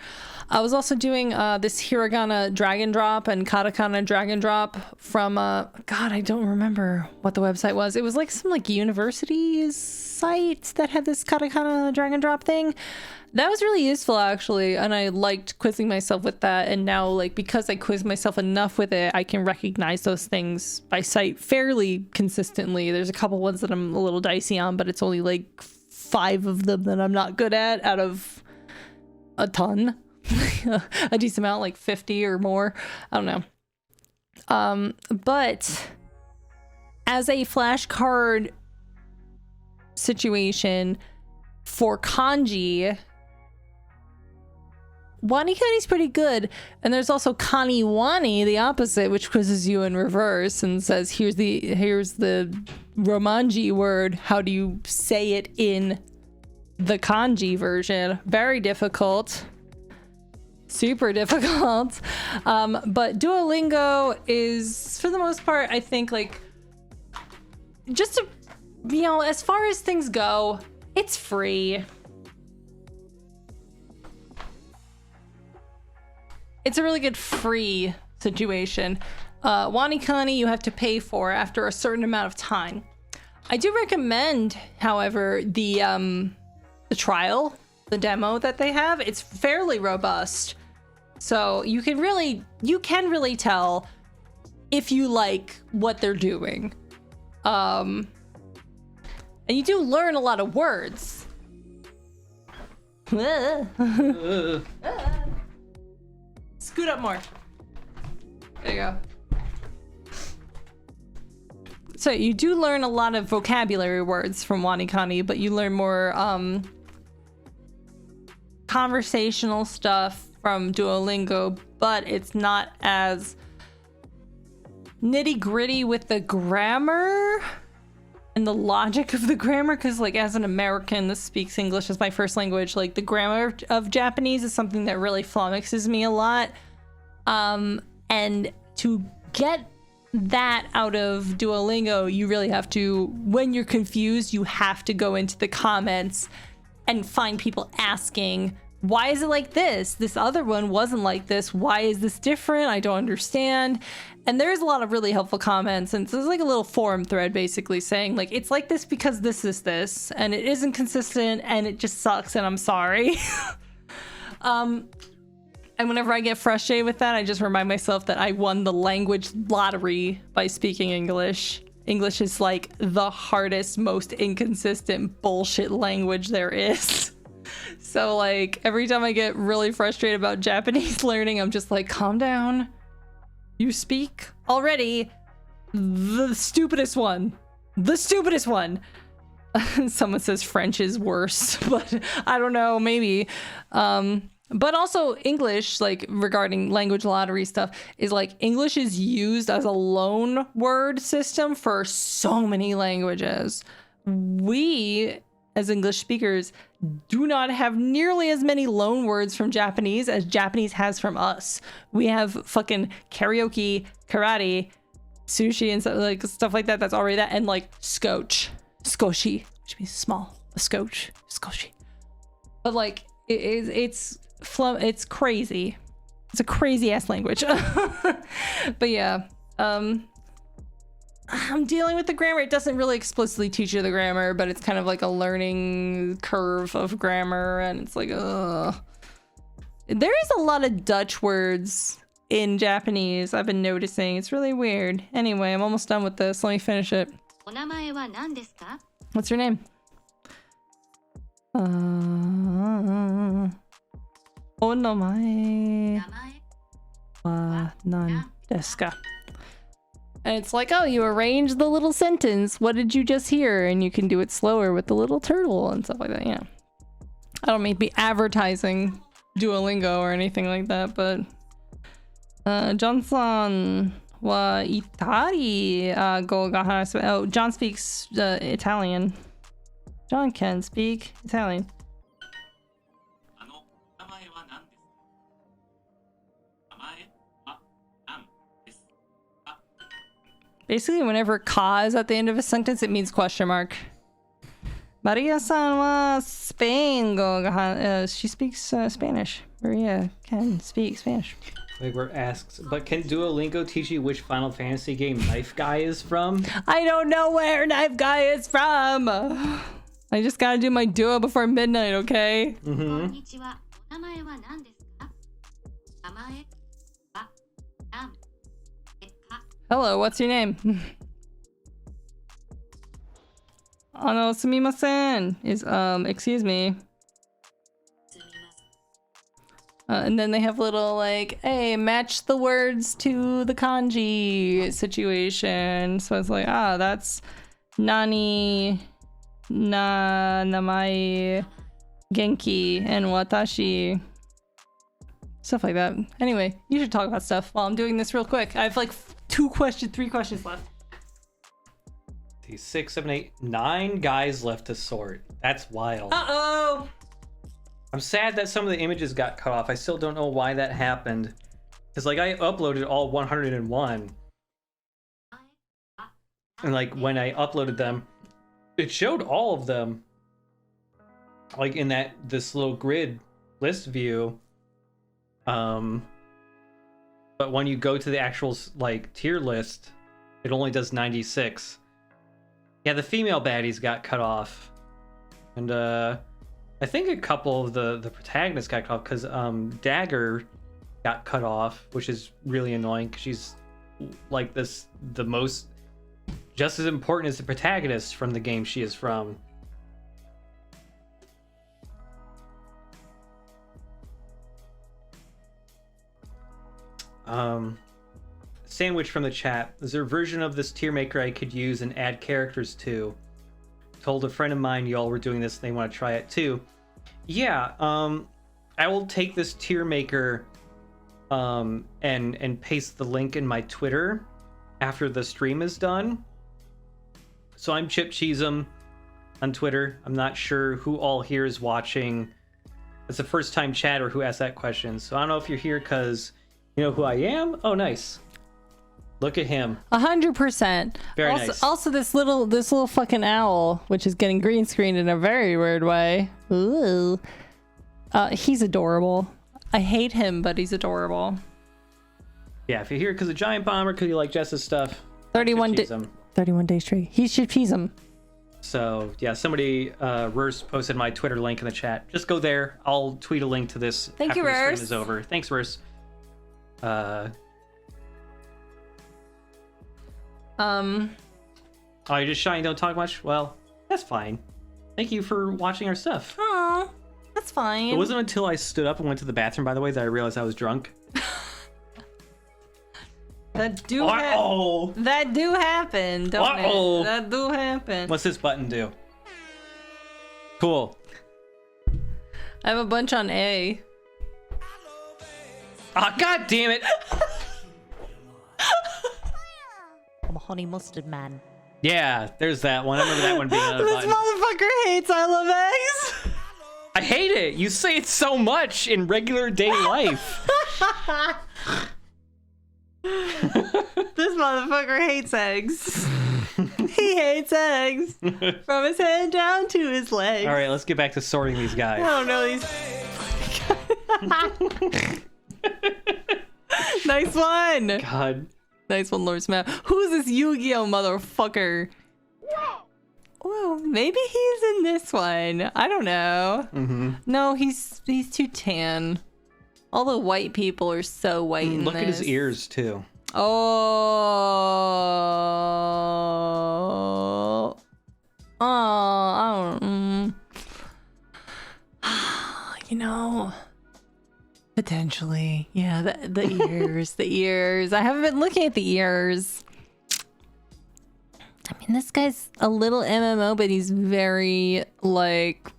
I was also doing this hiragana dragon drop and katakana dragon drop from God, I don't remember what the website was. It was like some like university site that had this katakana dragon drop thing. That was really useful actually, and I liked quizzing myself with that. And now, like, because I quiz myself enough with it, I can recognize those things by sight fairly consistently. There's a couple ones that I'm a little dicey on, but it's only like 5 of them that I'm not good at out of a ton. A decent amount, like 50 or more. I don't know. But as a flashcard situation for kanji, Wanikani's pretty good, and there's also Kaniwani, the opposite, which quizzes you in reverse and says, here's the Romanji word. How do you say it in the kanji version? Very difficult. Super difficult. But Duolingo is, for the most part, I think, like, just to, you know, as far as things go, it's free. It's a really good free situation. Wanikani you have to pay for after a certain amount of time. I do recommend, however, the trial, the demo that they have. It's fairly robust, so you can really tell if you like what they're doing. And you do learn a lot of words. Scoot up more. There you go. So you do learn a lot of vocabulary words from Wanikani, but you learn more conversational stuff from Duolingo, but it's not as nitty-gritty with the grammar and the logic of the grammar, because, like, as an American that speaks English as my first language, like, the grammar of Japanese is something that really flummoxes me a lot. And to get that out of Duolingo, you really have to, when you're confused, you have to go into the comments and find people asking, why is it like this? This other one wasn't like this. Why is this different? I don't understand. And there's a lot of really helpful comments. And so there's like a little forum thread basically saying, like, it's like this because this is this, and it isn't consistent, and it just sucks, and I'm sorry. And whenever I get frustrated with that, I just remind myself that I won the language lottery by speaking English. English is like the hardest, most inconsistent bullshit language there is. So, like, every time I get really frustrated about Japanese learning, I'm just like, calm down. You speak already the stupidest one. The stupidest one. Someone says French is worse, but I don't know, maybe. But also English, like, regarding language lottery stuff, is like English is used as a loan word system for so many languages. We, as English speakers, do not have nearly as many loan words from Japanese as Japanese has from us. We have fucking karaoke, karate, sushi, and stuff like that. That's already that. And like scotch, skoshi, which means small. A scotch, skoshi. But like, it's crazy. It's a crazy ass language. But yeah, I'm dealing with the grammar. It doesn't really explicitly teach you the grammar, but it's kind of like a learning curve of grammar, and it's like, ugh. There is a lot of Dutch words in Japanese, I've been noticing. It's really weird. Anyway, I'm almost done with this. Let me finish it. お名前は何ですか? What's your name? お名前は何ですか? And it's like, oh, you arranged the little sentence. What did you just hear? And you can do it slower with the little turtle and stuff like that. Yeah. I don't mean to be advertising Duolingo or anything like that, but John-san wa Itali go ga harasu. Oh, John speaks Italian. John can speak Italian. Basically, whenever ka is at the end of a sentence, it means question mark. Maria-san wa Spain go she speaks Spanish. Maria can speak Spanish. Wigward asks, but can Duolingo teach you which Final Fantasy game Knife Guy is from? I don't know where Knife Guy is from. I just gotta do my duo before midnight, okay? Mm-hmm. Hello, what's your name? Sumimasen is, excuse me. And then they have little like, hey, match the words to the kanji situation. So it's like, that's nani, namae, genki, and watashi. Stuff like that. Anyway, you should talk about stuff while I'm doing this real quick. I have like 3 questions left. 6, 7, 8, 9 guys left to sort. That's wild. Uh-oh! I'm sad that some of the images got cut off. I still don't know why that happened. Because, like, I uploaded all 101. And, like, when I uploaded them, it showed all of them. Like, in this little grid list view. But when you go to the actual, like, tier list, it only does 96. Yeah, the female baddies got cut off. And, I think a couple of the protagonists got cut off because Dagger got cut off, which is really annoying because she's like the most just as important as the protagonist from the game she is from. Sandwich from the chat. Is there a version of this tier maker I could use and add characters to? Told a friend of mine y'all were doing this and they want to try it too. Yeah, I will take this tier maker and paste the link in my Twitter after the stream is done. So I'm Chip Cheesem on Twitter. I'm not sure who all here is watching. It's the first time chat or who asked that question. So I don't know if you're here because you know who I am. Oh, nice. Look at him. 100%. Very also, nice. Also, this little fucking owl, which is getting green screened in a very weird way. Ooh. He's adorable. I hate him, but he's adorable. Yeah, if you're here because of Giant Bomber, because you like Jess's stuff. 31 days straight. He should cheese him. So yeah, somebody Rurs posted my Twitter link in the chat. Just go there. I'll tweet a link to this Thank after you, the stream Rurs. is over. Thanks, Rurs. Oh, you're just shy and don't talk much? Well, that's fine. Thank you for watching our stuff. Aw, that's fine. It wasn't until I stood up and went to the bathroom, by the way, that I realized I was drunk. That do Uh-oh. that do happen, don't Uh-oh. it? That do happen. What's this button do? Cool. I have a bunch on A. Ah, god damn it! I'm a honey mustard man. Yeah, there's that one. I remember that one being another This button. motherfucker hates I love eggs. I hate it. You say it so much in regular day life. This motherfucker hates eggs. He hates eggs. From his head down to his legs. All right, let's get back to sorting these guys. I don't know these. Nice one. God. Nice one, Lord Smash. Who's this Yu-Gi-Oh motherfucker? Well, maybe he's in this one. I don't know. Mm-hmm. No, he's too tan. All the white people are so white in Look this. at his ears too. Oh. I don't. You know. Potentially. Yeah, the ears. The ears. I haven't been looking at the ears. I mean, this guy's a little MMO, but he's very, like,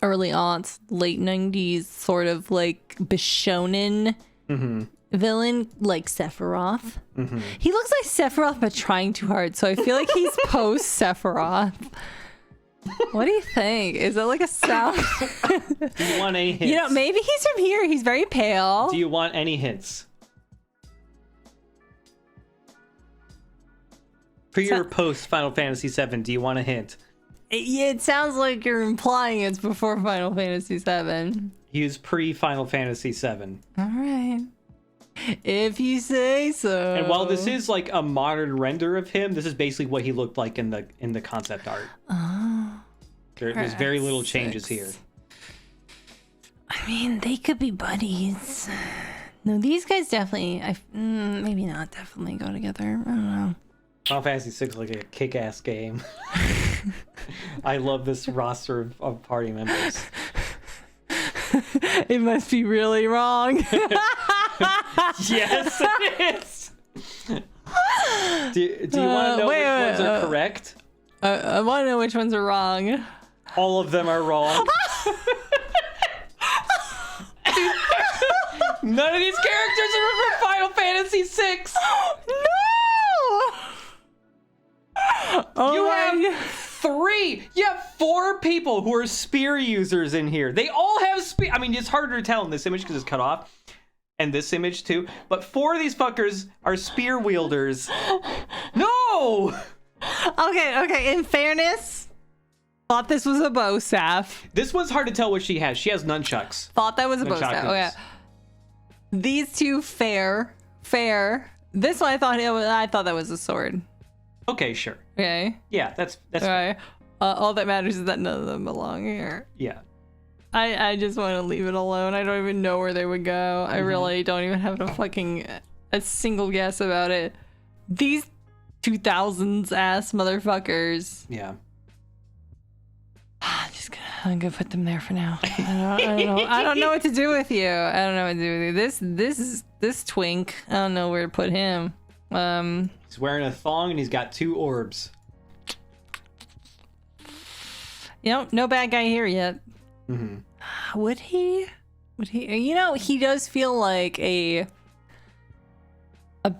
early aughts, late 90s, sort of, like, Bishonen villain, like Sephiroth. He looks like Sephiroth, but trying too hard, so I feel like he's post-Sephiroth. What do you think? Is it like a sound? Do you want any hints? You know, maybe he's from here. He's very pale. Do you want any hints? Pre or post Final Fantasy VII, do you want a hint? It sounds like you're implying it's before Final Fantasy VII. He is pre-Final Fantasy VII. All right. If you say so. And while this is like a modern render of him, this is basically what he looked like in the concept art. Oh. There's very little changes here. I mean, they could be buddies. No, these guys definitely, maybe not definitely go together. I don't know. Final Fantasy VI is like a kick-ass game. I love this roster of party members. It must be really wrong. Yes, it is. Do you want to know which ones are correct? I want to know which ones are wrong. All of them are wrong. None of these characters are from Final Fantasy VI. No! Oh, You have 3. You have 4 people who are spear users in here. They all have spear. I mean, it's harder to tell in this image because it's cut off. And this image too. But 4 of these fuckers are spear wielders. No! Okay. In fairness, thought this was a bow staff. This one's hard to tell what she has. She has nunchucks. Thought that was a bow staff. Nunchakus. Okay. These two, fair. This one, I thought that was a sword. Okay, sure. Okay. Yeah, that's Okay. All that matters is that none of them belong here. yeah. I just want to leave it alone. I don't even know where they would go. I really don't even have a single guess about it. These 2000s ass motherfuckers. Yeah. I'm gonna put them there for now. I don't know. I don't know what to do with you. I don't know what to do with you. This twink. I don't know where to put him. He's wearing a thong and he's got 2 orbs. No bad guy here yet. Mm-hmm. Would he? He does feel like a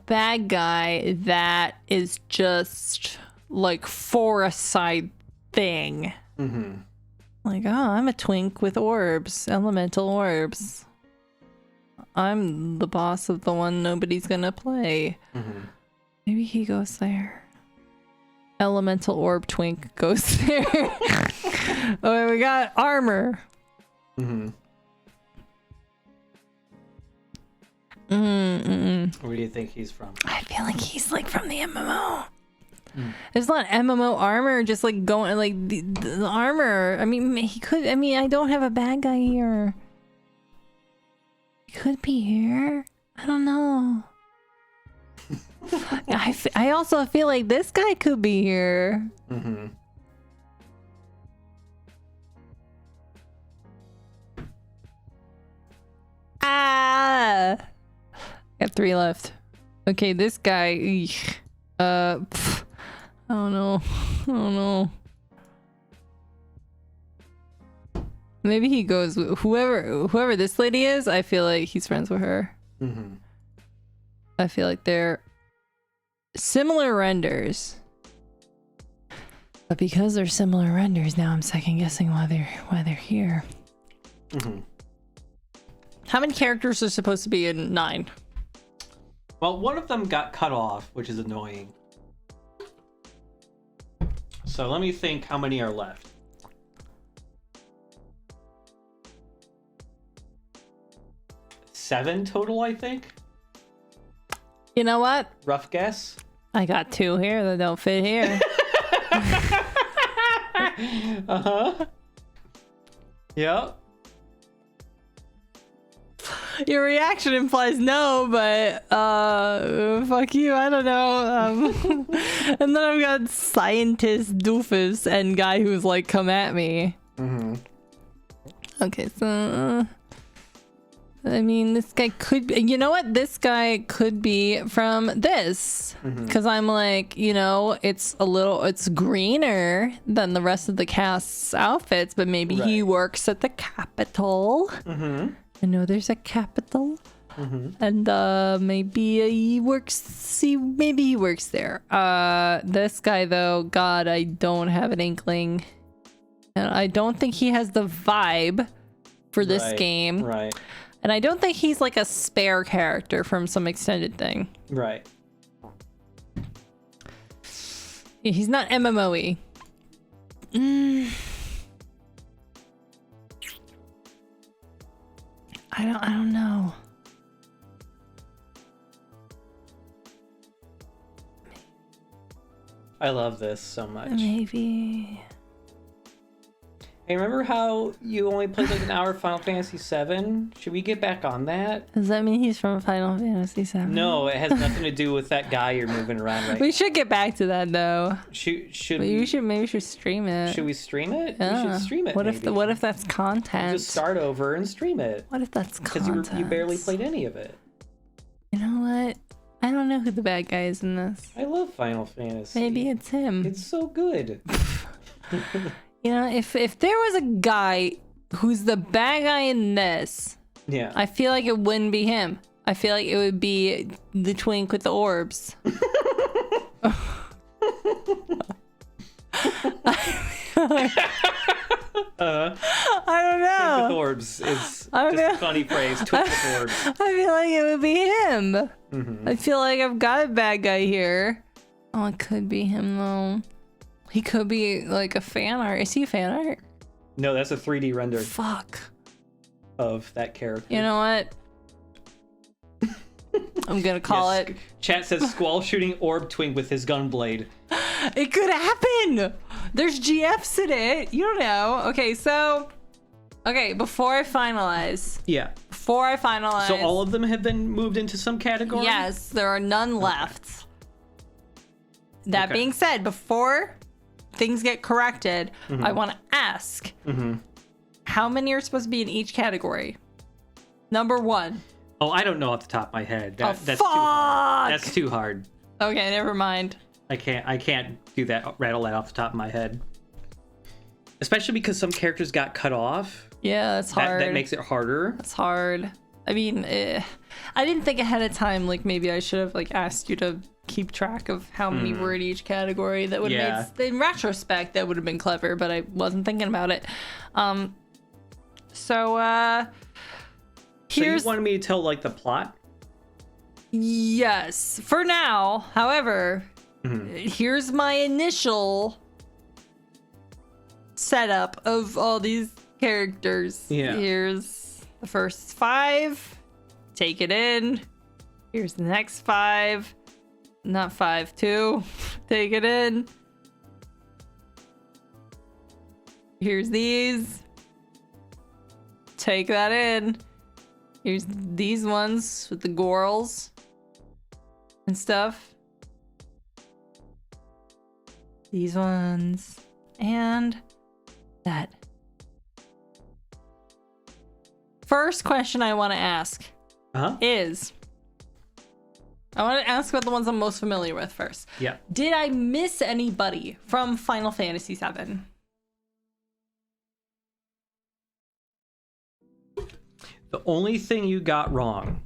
bad guy that is just like for a side thing. Mm-hmm. Like, oh, I'm a twink with orbs, elemental orbs. I'm the boss of the one nobody's gonna play. Mm-hmm. Maybe he goes there. Elemental orb twink goes there. Okay, we got armor. Mm-hmm. Where do you think he's from? I feel like he's like from the MMO. There's a lot of MMO armor just like going like the armor. I mean, he could. I mean, I don't have a bad guy here. He could be here. I don't know. I also feel like this guy could be here. Mm-hmm. Ah, got 3 left. Okay, this guy. Eesh. I don't know. Maybe he goes with whoever this lady is. I feel like he's friends with her. Mm-hmm. I feel like they're similar renders, but because they're similar renders, now I'm second guessing why they're here. Mm-hmm. How many characters are supposed to be in 9? Well, one of them got cut off, which is annoying. So let me think how many are left. 7 total, I think. You know what? Rough guess. I got 2 here that don't fit here. Uh-huh. Yep. Your reaction implies no, but fuck you, I don't know. And then I've got scientist doofus and guy who's like, come at me. Mm-hmm. Okay, so I mean, this guy could be, you know what? This guy could be from this. Because I'm like, it's greener than the rest of the cast's outfits, but maybe he works at the Capitol. Mm-hmm. I know there's a Capitol. And maybe he works there. This guy though, God, I don't have an inkling. And I don't think he has the vibe for this game. Right. And I don't think he's like a spare character from some extended thing. Right. He's not MMO-y. I don't know. I love this so much. Maybe. Hey, remember how you only played like an hour of Final Fantasy VII? Should we get back on that? Does that mean he's from Final Fantasy VII? No, it has nothing to do with that guy you're moving around right We should get back to that though. Should Maybe we should stream it. Should we stream it? Yeah. We should stream it. What maybe. if that's content? Just start over and stream it. What if that's Because content? you barely played any of it. You know what? I don't know who the bad guy is in this. I love Final Fantasy. Maybe it's him. It's so good. You know, if there was a guy who's the bad guy in this, Yeah. I feel like it wouldn't be him. I feel like it would be the twink with the orbs. I don't know. Twink with orbs is I just know. a funny phrase. Twink with orbs. I feel like it would be him. Mm-hmm. I feel like I've got a bad guy here. Oh, it could be him though. He could be like a fan art. Is he a fan art? No, that's a 3D render Fuck. of that character. You know what? I'm gonna call Yes, it. Chat says Squall shooting orb twink with his gun blade. It could happen. There's GFs in it. You don't know. Okay, so. Okay, before I finalize. Yeah. So all of them have been moved into some category? Yes, there are none left. That Okay. being said, before things get corrected, I want to ask how many are supposed to be in each category? Number 1. Oh, I don't know off the top of my head. That's fuck! too hard. That's too hard. Okay, never mind. I can't do that, rattle that off the top of my head. Especially because some characters got cut off. Yeah, that's hard. That makes it harder. It's hard. I mean, I didn't think ahead of time. Like maybe I should have like asked you to keep track of how many were in each category. That would have made, in retrospect, that would have been clever. But I wasn't thinking about it. So you wanted me to tell like the plot? Yes, for now. However, here's my initial setup of all these characters. Yeah. Here's the first 5. Take it in. Here's the next 5. Not 5, 2. Take it in. Here's these. Take that in. Here's these ones with the gorals and stuff. These ones. And that. First question I want to ask is... I want to ask about the ones I'm most familiar with first. Yeah. Did I miss anybody from Final Fantasy VII? The only thing you got wrong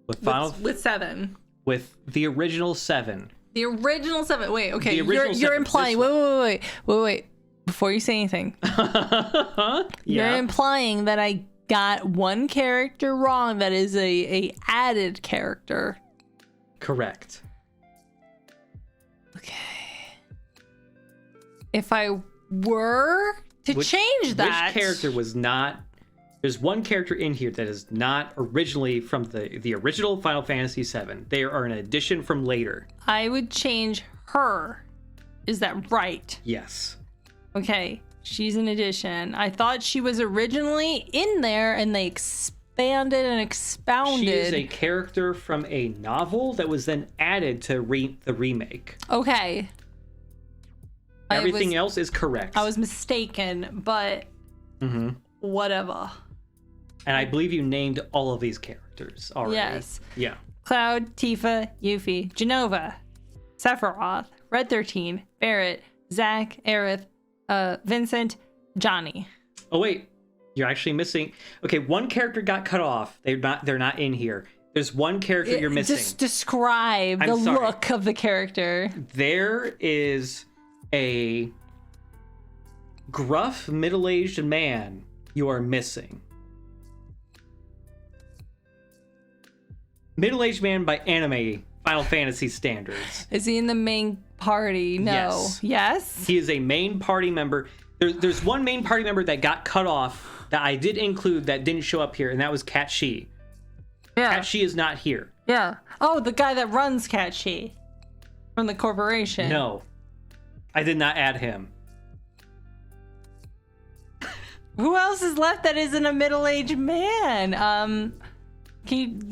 with With 7. with the original 7. The original 7. Wait, okay. The original You're 7, implying. this Wait. Before you say anything, you're implying that I got one character wrong that is a added character. Correct. Okay. If I were to change that, Which character was not... There's one character in here that is not originally from the original Final Fantasy VII. They are an addition from later. I would change her. Is that right? Yes. Okay. She's an addition. I thought she was originally in there and they expanded and expounded. She is a character from a novel that was then added to the remake. Okay. Everything else is correct. I was mistaken, but whatever. And I believe you named all of these characters already. Yes. Yeah. Cloud, Tifa, Yuffie, Genova, Sephiroth, Red 13, Barrett, Zack, Aerith, Vincent, Johnny. Oh wait, you're actually missing. Okay, one character got cut off. They're not in here. There's one character you're missing. Just describe the look of the character. There is a gruff middle-aged man you are missing. Middle-aged man by anime Final Fantasy standards. Is he in the main party? No. Yes. Yes? He is a main party member. There's one main party member that got cut off that I did include that didn't show up here, and that was Cat Shi. Yeah. Cat Shi is not here. Yeah. Oh, the guy that runs Cat Shi from the corporation. No. I did not add him. Who else is left that isn't a middle-aged man?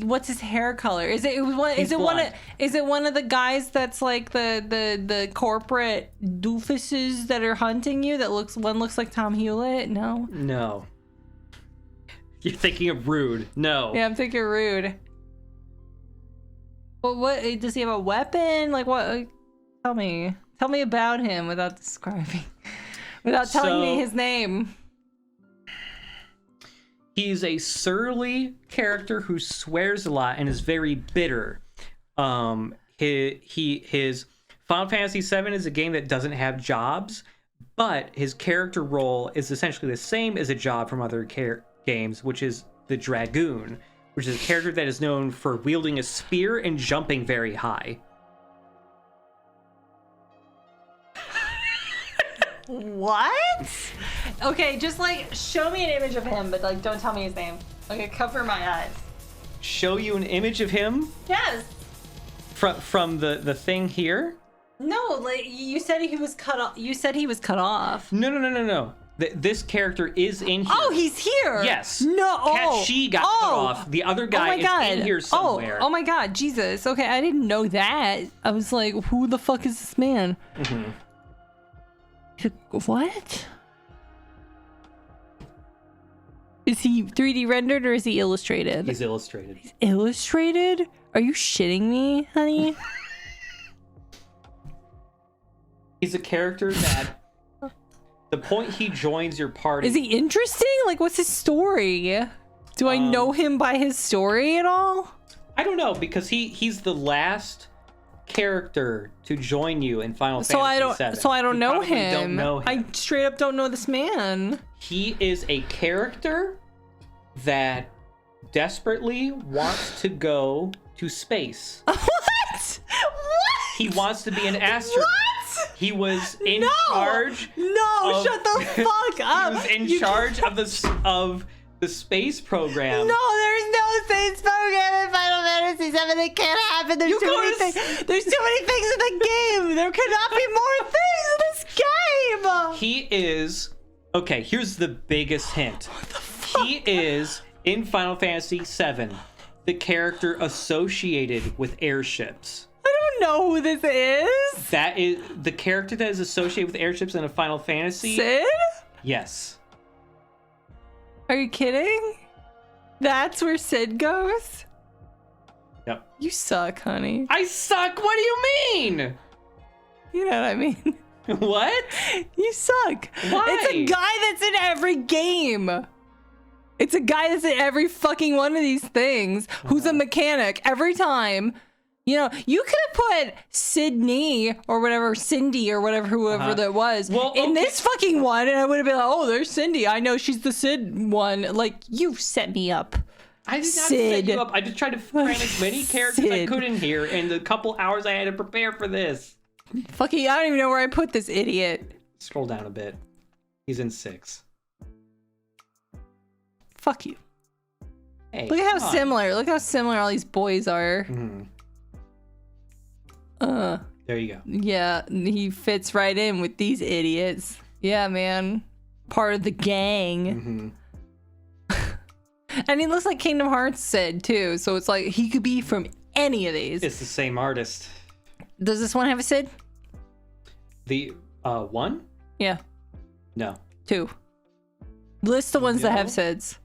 What's his hair color? Is it one of the guys that's like the corporate doofuses that are hunting you? One looks like Tom Hewlett? No. No. You're thinking of Rude. No. Yeah, I'm thinking Rude. Well, what does he have a weapon? Like what? Tell me about him without describing, without telling me his name. He's a surly character who swears a lot and is very bitter. His Final Fantasy VII is a game that doesn't have jobs, but his character role is essentially the same as a job from other games, which is the Dragoon, which is a character that is known for wielding a spear and jumping very high. What? Okay, just like show me an image of him, but like don't tell me his name. Okay, cover my eyes. Show you an image of him? Yes. From the thing here? No, like you said he was cut off. You said he was cut off. No. This character is in here. Oh, he's here. Yes. No. Cat Shi got cut off. The other guy is in here somewhere. Oh my God, Jesus. Okay, I didn't know that. I was like, who the fuck is this man? Mm-hmm. What? Is he 3D rendered or is he illustrated? He's illustrated. He's illustrated? Are you shitting me, honey? He's a character that the point he joins your party. Is he interesting? Like, what's his story? Do I know him by his story at all? I don't know, because he's the last character to join you in Final Fantasy VII. So I don't know him. Don't know him. I straight up don't know this man. He is a character that desperately wants to go to space. What? What? He wants to be an astronaut. What? He was in charge. No, shut the fuck up. He was in charge of the space program. No, there's no space program in Final Fantasy VII. It can't happen. There's too many things. There's too many things in the game. There cannot be more things in this game. He is okay. Here's the biggest hint. What the fuck? He is in Final Fantasy VII, the character associated with airships. I don't know who this is. That is the character that is associated with airships in a Final Fantasy. Sid? Yes. Are you kidding? That's where Sid goes? Yep. You suck, honey. I suck. What do you mean? You know what I mean? What? You suck. Why? It's a guy that's in every game. It's a guy that's in every fucking one of these things who's a mechanic every time. You know, you could have put Sydney or whatever, Cindy or whatever, whoever that was, in this fucking one, and I would have been like, oh, there's Cindy. I know she's the Sid one. Like, you set me up. I did not set you up. I just tried to find as many characters I could in here in the couple hours I had to prepare for this. Fucking, I don't even know where I put this idiot. Scroll down a bit. He's in 6. Fuck you. Hey, Look at how similar. Look how similar all these boys are. Mm-hmm. There you go. Yeah, he fits right in with these idiots. Yeah, man. Part of the gang. Mm-hmm. And he looks like Kingdom Hearts Sid, too. So it's like he could be from any of these. It's the same artist. Does this one have a Sid? The one? Yeah. No. 2. List the ones that have No. Sids.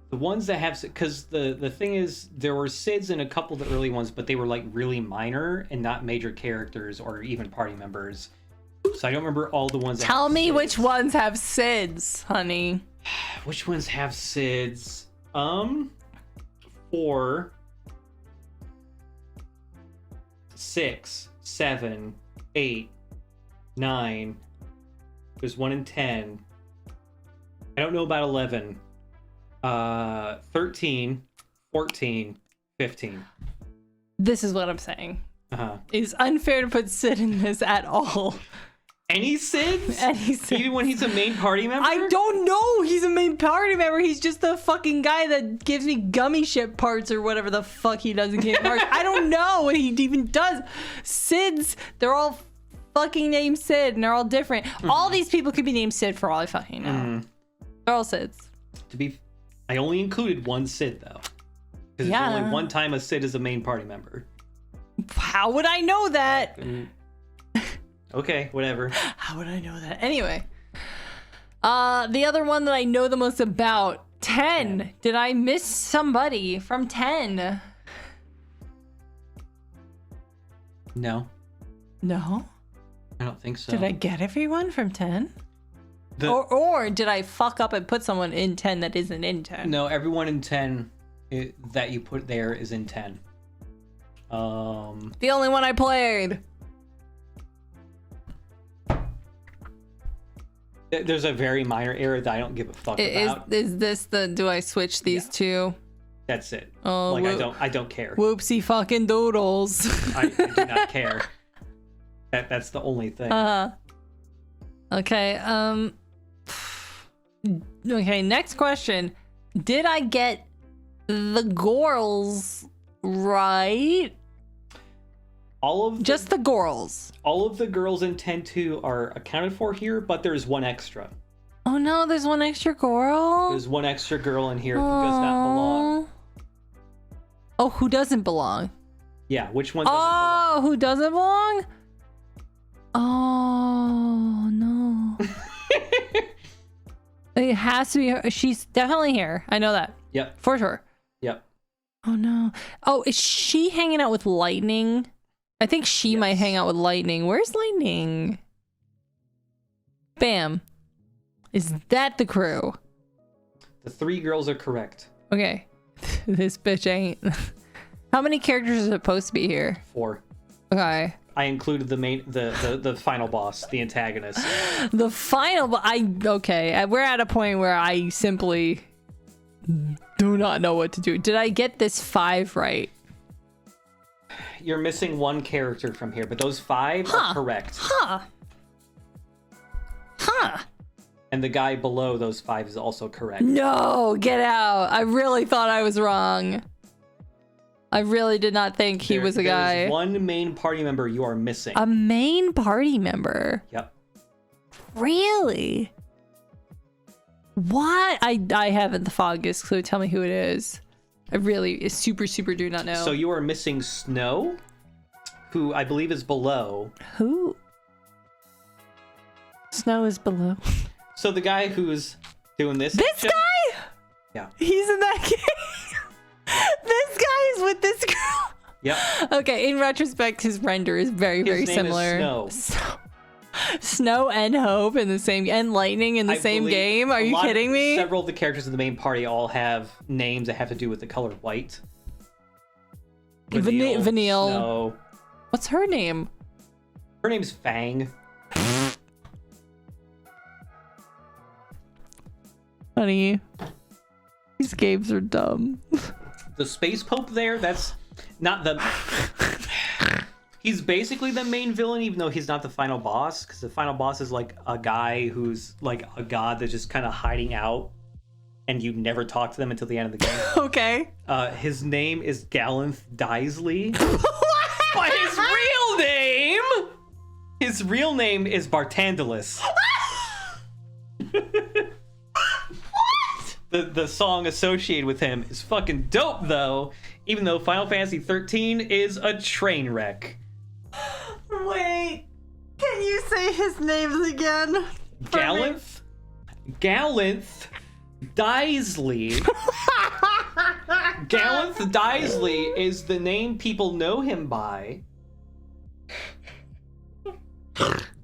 The ones that have, because the thing is, there were Sids in a couple of the early ones, but they were like really minor and not major characters or even party members. So I don't remember all the ones. Tell me Sids. which ones have Sids, honey. Which ones have Sids? 4, 6, 7, 8, 9. There's 1 in 10. I don't know about 11. 13, 14, 15. This is what I'm saying. It's unfair to put Sid in this at all. Any Sids? Any Sid. Even when he's a main party member? I don't know. He's a main party member. He's just the fucking guy that gives me gummy ship parts or whatever the fuck he does in Kingdom Hearts. I don't know what he even does. Sids, they're all fucking named Sid and they're all different. All these people could be named Sid for all I fucking know. They're all Sids. I only included one Sid though. Because Yeah. there's only one time a Sid is a main party member. How would I know that? Okay, whatever. How would I know that? Anyway. The other one that I know the most about, 10. Did I miss somebody from 10? No, No. I don't think so. Did I get everyone from 10? Or did I fuck up and put someone in 10 that isn't in 10? No, everyone in 10 that you put there is in 10. The only one I played. There's a very minor error that I don't give a fuck about. Is this the, do I switch these two? That's it. Oh, like I don't care. Whoopsie fucking doodles. I do not care. That's the only thing. Okay, okay, next question. Did I get the girls right? Just the girls. All of the girls in 10-2 are accounted for here, but there's one extra. Oh no, there's one extra girl? There's one extra girl in here who does not belong. Oh, who doesn't belong? Yeah, which one doesn't belong? Oh, who doesn't belong? Oh, no. It has to be her. She's definitely here. I know that. Yep. For sure. Yep. Oh, no. Oh, is she hanging out with Lightning? I think she might hang out with Lightning. Where's Lightning? Bam. Is that the crew? The 3 girls are correct. Okay. This bitch ain't. How many characters are supposed to be here? 4. Okay. I included the final boss, the antagonist. The final, okay. We're at a point where I simply do not know what to do. Did I get this 5 right? You're missing one character from here, but those 5 are correct. Huh. And the guy below those 5 is also correct. No, get out. I really thought I was wrong. I really did not think he was a guy. There's one main party member you are missing. A main party member? Yep. Really? What? I haven't the foggiest clue. Tell me who it is. I really super do not know. So you are missing Snow, who I believe is below. Who? Snow is below. So the guy who's doing this. This guy? Yeah. He's in that game. This guy is with this girl. Yep. Okay, in retrospect, his render is very similar. Is Snow. Snow and Hope in the same, and Lightning in the same game. Are you kidding me? Several of the characters in the main party all have names that have to do with the color white. Vanille. Snow. What's her name? Her name's Fang. Honey, these games are dumb. The Space Pope there, that's not the... He's basically the main villain, even though he's not the final boss, because the final boss is like a guy who's like a god that's just kind of hiding out, and you never talk to them until the end of the game. Okay. His name is Galanth Daisley. But his real name is Bartandalus. The song associated with him is fucking dope, though, even though Final Fantasy 13 is a train wreck. Wait, can you say his names again? Galanth Daisley. Galanth Daisley is the name people know him by.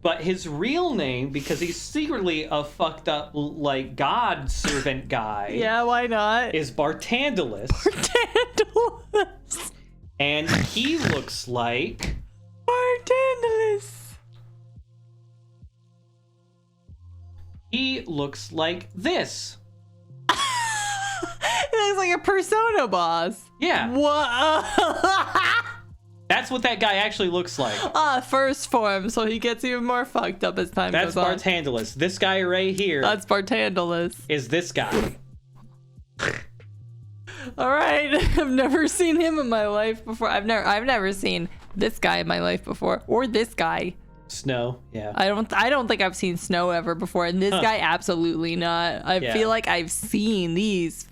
But his real name, because he's secretly a fucked up, like, god servant guy. Yeah, why not? Is Bartandalus. Bartandalus. And he looks like... Bartandalus. He looks like this. He looks like a Persona boss. Yeah. What? That's what that guy actually looks like. First form, so he gets even more fucked up as time That's goes on. Bartandalus. This guy right here That's Bartandalus. is this guy. All right, I've never seen him in my life before. I've never seen this guy in my life before, or this guy. Snow, yeah. I don't think I've seen Snow ever before, and this guy absolutely not. I Yeah. feel like I've seen these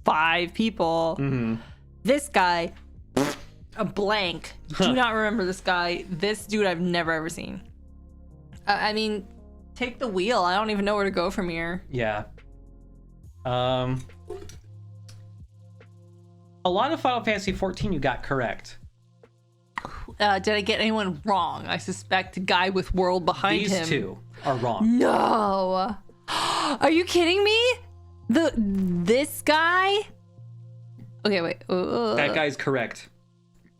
5 people. Mm-hmm. This guy, a blank. Do not remember this guy. This dude I've never ever seen. I mean, take the wheel. I don't even know where to go from here. Yeah. A lot of Final Fantasy 14 you got correct. Did I get anyone wrong? I suspect a guy with world behind him. These two are wrong. No. Are you kidding me? This guy? Okay, wait. That guy's correct.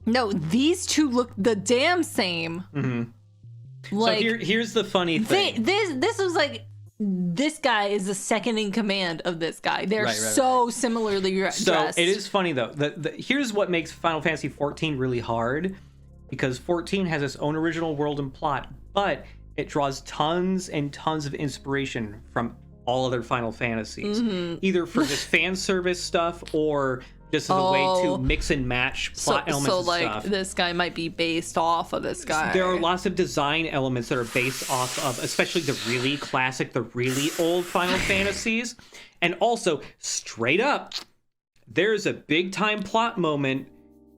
No, these two look the damn same. Mm-hmm. Like, so here's the funny thing. this was like, this guy is the second in command of this guy. They're Right, so similarly dressed. So it is funny though. Here's what makes Final Fantasy 14 really hard, because 14 has its own original world and plot, but it draws tons and tons of inspiration from all other Final Fantasies, either for just fan service stuff or just as a way to mix and match plot elements so and like stuff. this guy might be based off of this guy. There are lots of design elements that are based off of, especially the really classic, the really old Final Fantasies. And also, straight up, there's a big time plot moment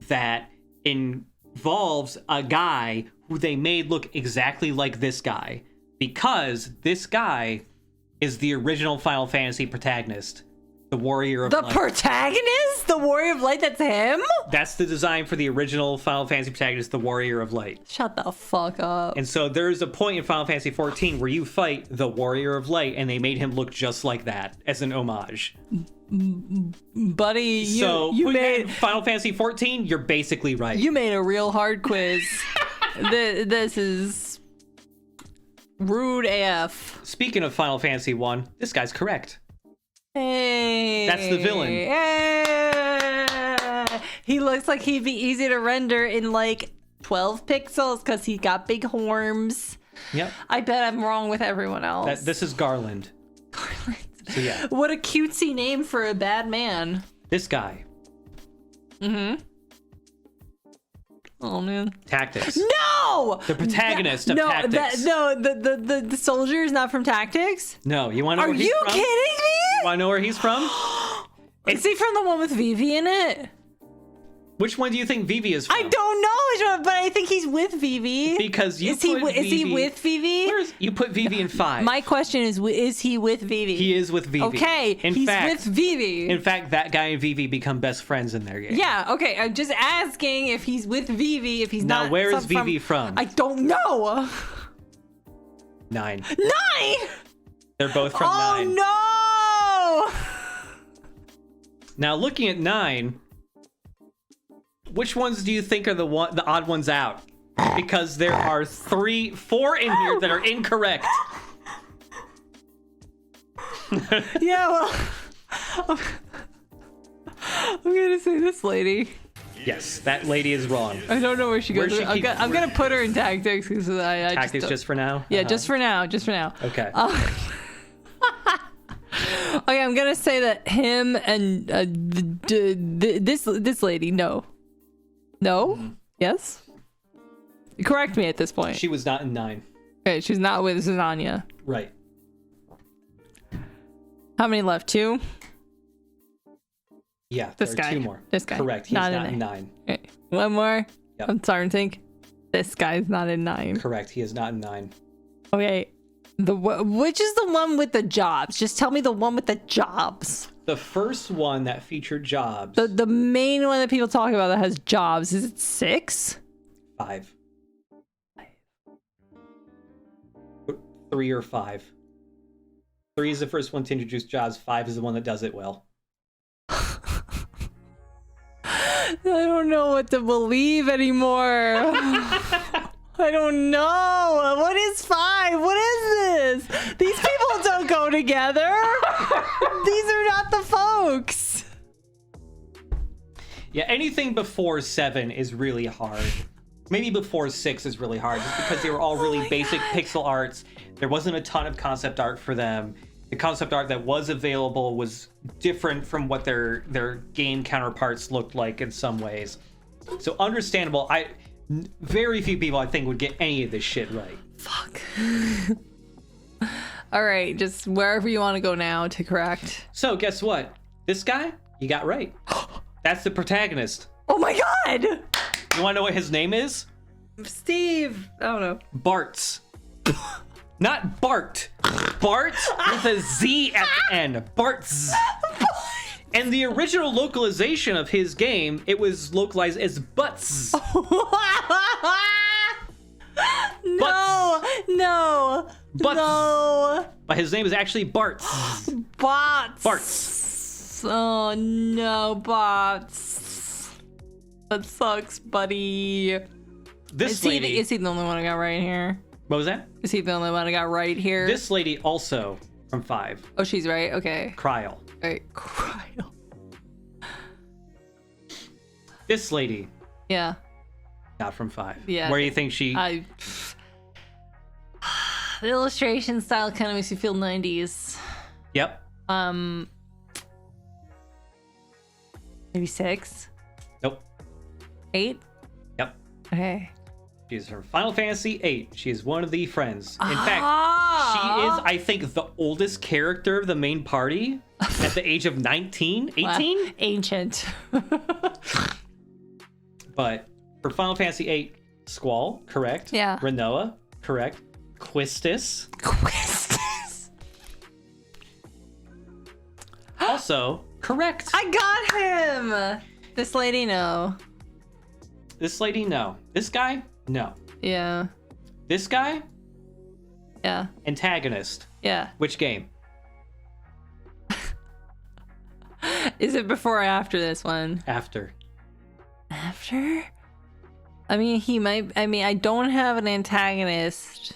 that involves a guy who they made look exactly like this guy, because this guy is the original Final Fantasy protagonist, the Warrior of The Light. protagonist? The Warrior of Light, that's him? That's the design for the original Final Fantasy protagonist, the Warrior of Light. Shut the fuck up. And so there's a point in Final Fantasy 14 where you fight the Warrior of Light, and they made him look just like that as an homage. Buddy, you putting that in made Final Fantasy 14, you're basically right. you made a real hard quiz. This is rude AF. Speaking of Final Fantasy 1, this guy's correct. Hey. That's the villain. Hey. He looks like he'd be easy to render in like 12 pixels because he got big horns. Yep. I bet I'm wrong with everyone else. This is Garland. Garland. So yeah, What a cutesy name for a bad man. this guy. Mm-hmm. Oh man. Tactics. No! The protagonist of Tactics. The soldier is not from Tactics? No, you want to know Are where he's you from? kidding me? Want to know where he's from? Is he from the one with Vivi in it? Which one do you think Vivi is from? I don't know which one, but I think he's with Vivi. Because you is he put is he Vivi- with Vivi? You put Vivi in 5. My question is he with Vivi? He is with Vivi. Okay, he's with Vivi. In fact, that guy and Vivi become best friends in their game. Yeah, okay. I'm just asking if he's with Vivi, if he's Now, not. where is some- Vivi from? I don't know. 9. 9! They're both from 9. Oh no! Now, looking at 9, which ones do you think are the odd ones out? Because there are 4 in here that are incorrect. Yeah, well, I'm gonna say this lady. Yes, that lady is wrong. I don't know where she goes. Where's she I'm gonna put her in Tactics because I Tactics just for now? Yeah, just for now. Just for now. Okay. Okay, I'm gonna say that him and this lady. No. Yes. Correct me at this point. She was not in 9. Okay, she's not with Zizania. Right. How many left? 2. Yeah, This there are guy. 2 more. This guy. Correct. He's Not not in in there. 9. Okay, one more. Yep. I'm starting to think this guy's not in 9. Correct. He is not in 9. Okay, which is the one with the jobs? Just tell me the one with the jobs. The first one that featured jobs. The main one that people talk about that has jobs. Is it 6? 5. 3 or 5. 3 is the first one to introduce jobs. 5 is the one that does it well. I don't know what to believe anymore. I don't know. What is 5? What is this? These people don't go together. These are not the folks. Yeah, anything before 7 is really hard. Maybe before 6 is really hard, just because they were all really basic pixel arts. There wasn't a ton of concept art for them. The concept art that was available was different from what their game counterparts looked like in some ways. So understandable. Very few people I think would get any of this shit right. Fuck. All right, just wherever you want to go now to correct. So guess what? This guy, you got right. That's the protagonist. Oh my god! You want to know what his name is? Steve. I don't know. Bartz. Not Bart. Bart with a Z at the end. Bartz. And the original localization of his game, it was localized as Butts. No, no, Butts. no. But his name is actually Bartz. Bots. Bartz. Oh no, bots. That sucks, buddy. This lady. Is he the only one I got right here? What was that? Is he the only one I got right here? This lady also from 5. Oh, she's right. Okay. Kryl. Right. Cryo. This lady. Yeah. Not from 5. Yeah. Where do you think she... The illustration style kind of makes you feel 90s. Yep. Maybe 6? Nope. 8? Yep. Okay. She's from Final Fantasy VIII. She is one of the friends. In fact, she Ah! is, I think, the oldest character of the main party at the age of 19, 18? Wow. Ancient. But for Final Fantasy VIII, Squall, correct. Yeah. Renoa, correct. Quistis. Quistis. Also, correct. I got him! This lady, no. This lady, no. This guy, no. Yeah. This guy, Yeah. antagonist. Yeah. Which game? Is it before or after this one? After. After? I mean, he might. I mean, I don't have an antagonist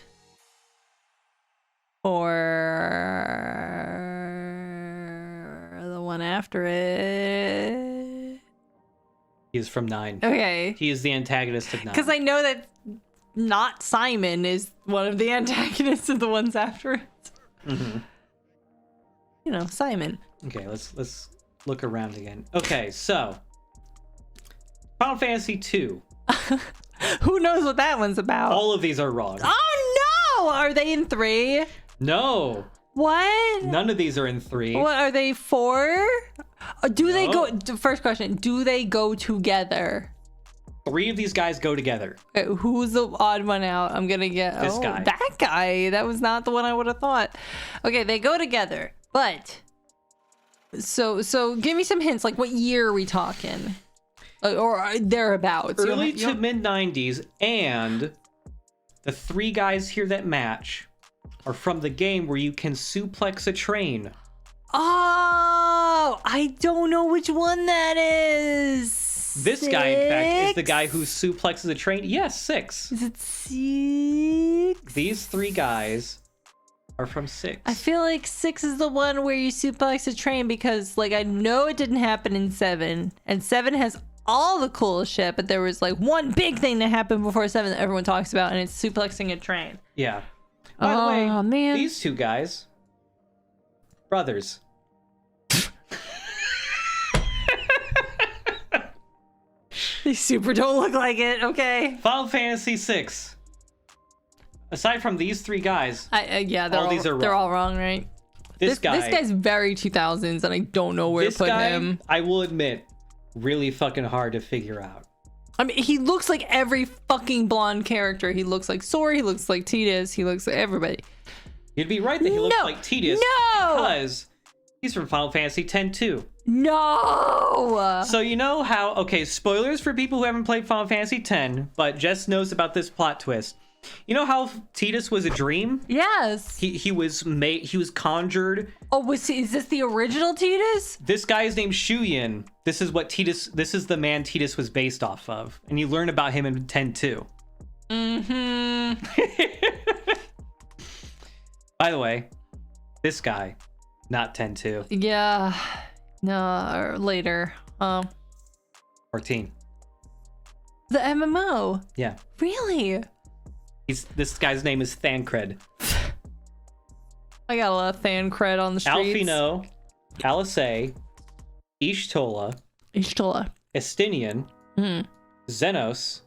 or the one after it. He is from 9. Okay. He is the antagonist of 9. Because I know that not Simon is one of the antagonists of the ones after it. Mm-hmm. You know, Simon. Okay, let's look around again. Okay, so Final Fantasy 2. Who knows what that one's about? All of these are wrong. Oh no! Are they in 3? No, What? none of these are in 3. What are they 4? Do they No. go? First question: do they go together? 3 of these guys go together. Okay, who's the odd one out? I'm gonna get This guy. That guy. That was not the one I would have thought. Okay, they go together, but so give me some hints. Like, what year are we talking? Or thereabouts? Early to mid 90s, and the 3 guys here that match are from the game where you can suplex a train. Oh, I don't know which one that is. This guy, in fact, is the 6? guy who suplexes a train. Yes, 6. Is it 6? These 3 guys are from 6. I feel like 6 is the one where you suplex a train because, like, I know it didn't happen in 7, and 7 has all the coolest shit, but there was like one big thing that happened before 7 that everyone talks about, and it's suplexing a train. Yeah. By the way, man. these 2 guys, brothers. They super don't look like it. Okay. Final Fantasy 6. Aside from these 3 guys, Yeah, they're all, these are they're wrong. all wrong, right? this guy, This guy's very 2000s, and I don't know where to this put guy, him. I will admit, really fucking hard to figure out. I mean, he looks like every fucking blonde character. He looks like Sora. He looks like Tidus. He looks like everybody. You'd be right that he looks No, like Tidus no! because he's from Final Fantasy X too. No. So you know how, okay, spoilers for people who haven't played Final Fantasy X, but Jess knows about this plot twist. You know how Tidus was a dream? Yes. He was conjured. Oh, is this the original Tidus? This guy is named Shuyin. This is the man Tidus was based off of. And you learn about him in 10 too. Mm-hmm. By the way, this guy, not 10 2. Yeah. No, or later. 14. The MMO. Yeah. Really? This guy's name is Thancred. I got a lot of fan cred on the streets. Alfino, Alisei, Ishtola, Estinian, Xenos,